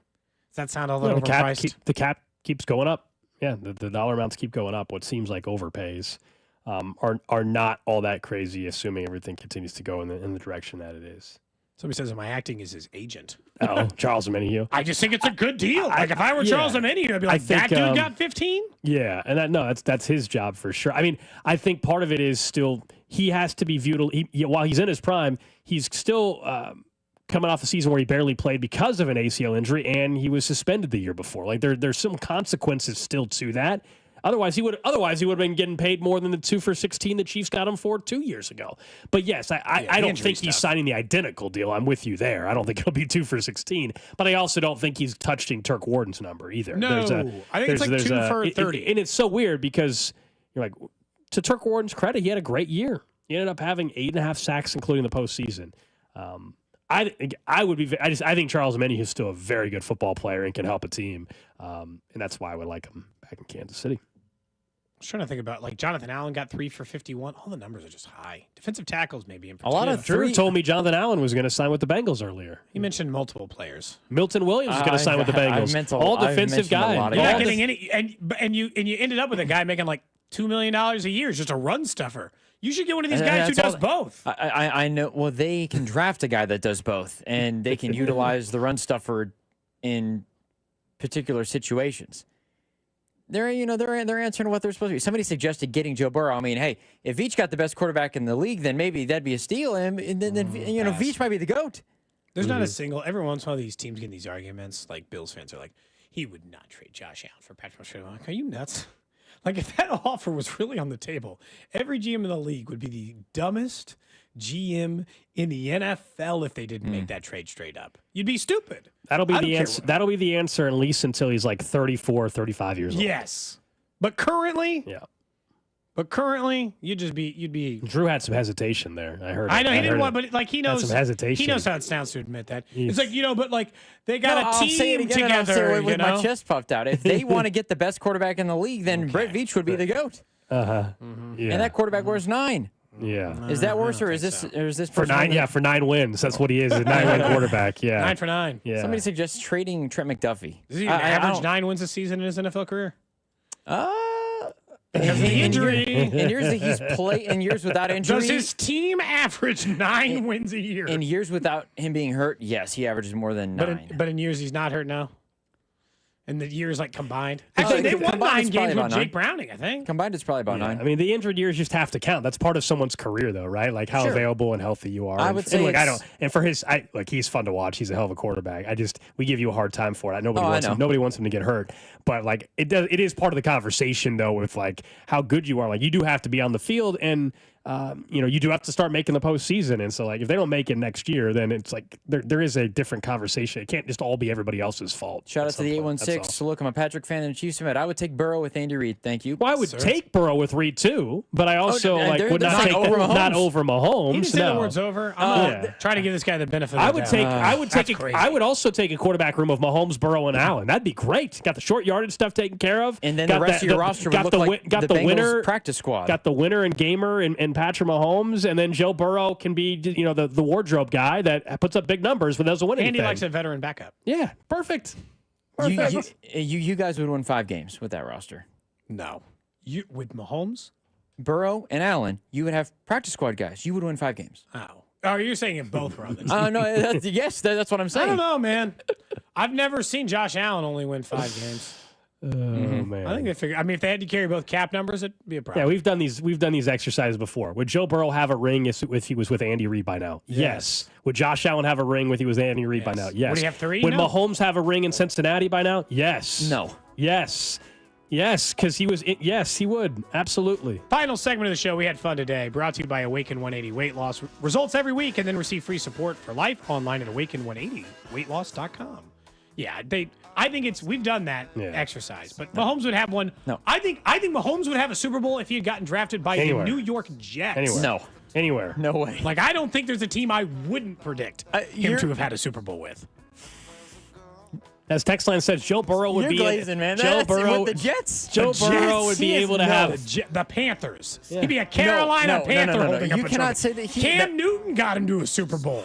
Does that sound a little overpriced? The cap keeps going up. Yeah, the dollar amounts keep going up. What seems like overpays are not all that crazy, assuming everything continues to go in the direction that it is. Somebody says that my acting is his agent. Oh, Charles Omenihu. I just think it's a good deal. Like if I were Charles Omenihu, I'd be like, that dude got 15? Yeah, and that's his job for sure. I mean, I think part of it is still he has to be viewed. While he's in his prime, he's still coming off a season where he barely played because of an ACL injury, and he was suspended the year before. Like there's some consequences still to that. Otherwise, he would have been getting paid more than the 2 for 16 the Chiefs got him for 2 years ago. But yes, I don't think he's signing the identical deal. I'm with you there. I don't think it'll be 2 for 16. But I also don't think he's touching Turk Wharton's number either. No, I think it's like 2 for 30. And it's so weird because you're like, to Turk Wharton's credit, he had a great year. He ended up having 8.5 sacks, including the postseason. I think Charles Meney is still a very good football player and can help a team, and that's why I would like him back in Kansas City. I was trying to think about, like, Jonathan Allen got 3 for 51. All the numbers are just high. Defensive tackles, maybe in particular. A lot of Drew told me Jonathan Allen was going to sign with the Bengals earlier. He mentioned multiple players. Milton Williams is going to sign with the Bengals. All defensive guy. You're not getting any, and you ended up with a guy making like $2 million a year. It's just a run stuffer. You should get one of these guys who does both. I know. Well, they can draft a guy that does both, and they can utilize the run stuffer in particular situations. They're answering what they're supposed to be. Somebody suggested getting Joe Burrow. I mean, hey, if Veach got the best quarterback in the league, then maybe that'd be a steal. And then Veach might be the GOAT. There's not a single. Every once in a while, these teams get these arguments. Like Bills fans are like, he would not trade Josh Allen for Patrick Mahomes. I'm like, are you nuts? Like, if that offer was really on the table, every GM in the league would be the dumbest GM in the NFL if they didn't make that trade straight up. You'd be stupid. That'll be the answer. That'll be the answer at least until he's like 34, 35 years old. Yes. But currently, you'd be. Drew had some hesitation there. I heard. I know he didn't want, but like he knows some hesitation. He knows how it sounds to admit that. It's like, but like they got a team together. I'll say it with my chest puffed out. If they want to get the best quarterback in the league, then Brett Veach would be the GOAT. Yeah. And that quarterback wears 9. Yeah. Is that worse, or is this for 9? Yeah, for 9 wins. That's what he is. A 9-win quarterback. Yeah. 9 for 9. Yeah. Somebody suggests trading Trent McDuffie. Does he average 9 wins a season in his NFL career? Because of the injury. In years that he's played, in years without injury. Does his team average 9 wins a year? In years without him being hurt, yes, he averages more than 9. But in years he's not hurt now? And the years like combined? Actually, they won 9 games with Jake Browning, I think. Combined, it's probably about 9. I mean, the injured years just have to count. That's part of someone's career, though, right? Like how available and healthy you are. I would say, And for his, he's fun to watch. He's a hell of a quarterback. We give you a hard time for it. Nobody wants him to get hurt. But like it is part of the conversation, though, with like how good you are. Like you do have to be on the field, and you do have to start making the postseason. And so, like, if they don't make it next year, then it's like there is a different conversation. It can't just all be everybody else's fault. Shout out to the 816. Look, I'm a Patrick fan and Chiefs fan. I would take Burrow with Andy Reid. Thank you. Well, I would take Burrow with Reid too, but I also would not take not over Mahomes. He didn't say the words over. I'm trying to give this guy the benefit of the doubt. I would also take a quarterback room of Mahomes, Burrow, and Allen. That'd be great. Got the short yardage stuff taken care of, and then the rest of your roster would look like the Bengals practice squad. Got the winner and gamer and Patrick Mahomes, and then Joe Burrow can be the wardrobe guy that puts up big numbers but doesn't win anything. Andy likes a veteran backup. Yeah, perfect. You guys would win 5 games with that roster. No, you with Mahomes, Burrow, and Allen, you would have practice squad guys. You would win 5 games. Oh, you're saying if both were on the team? No, that's what I'm saying. I don't know, man. I've never seen Josh Allen only win 5 games. Oh man! I think they figure. I mean, if they had to carry both cap numbers, it'd be a problem. Yeah, we've done these exercises before. Would Joe Burrow have a ring if he was with Andy Reid by now? Yes. Would Josh Allen have a ring if he was Andy Reid by now? Yes. Would he have 3? Would Mahomes have a ring in Cincinnati by now? Yes. No. Yes. Yes, because he was. Yes, he would. Absolutely. Final segment of the show. We had fun today. Brought to you by Awaken 180 Weight Loss. Results every week, and then receive free support for life online at awaken180weightloss.com. Yeah, I think we've done that exercise, but Mahomes would have one. No. I think Mahomes would have a Super Bowl if he had gotten drafted by the New York Jets. Anywhere. No. Anywhere. No way. Like, I don't think there's a team I wouldn't predict him to have had a Super Bowl with. As text line says, Joe Burrow would be glazing, man. Joe Burrow with the Jets. Joe Burrow would be able to have the Panthers. Yeah. He'd be a Carolina Panther holding up You cannot say that Cam Newton got him to a Super Bowl.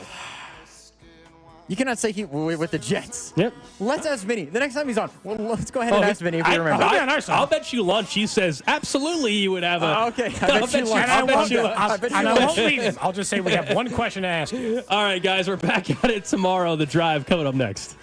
You cannot say he with the Jets. Yep. Let's ask Vinny. The next time he's on, let's go ahead and ask Vinny if we remember. I'll bet you lunch. He says absolutely he would have a. Okay. I bet you lunch. I won't leave him. I'll just say we have one question to ask you. All right, guys, we're back at it tomorrow. The Drive coming up next.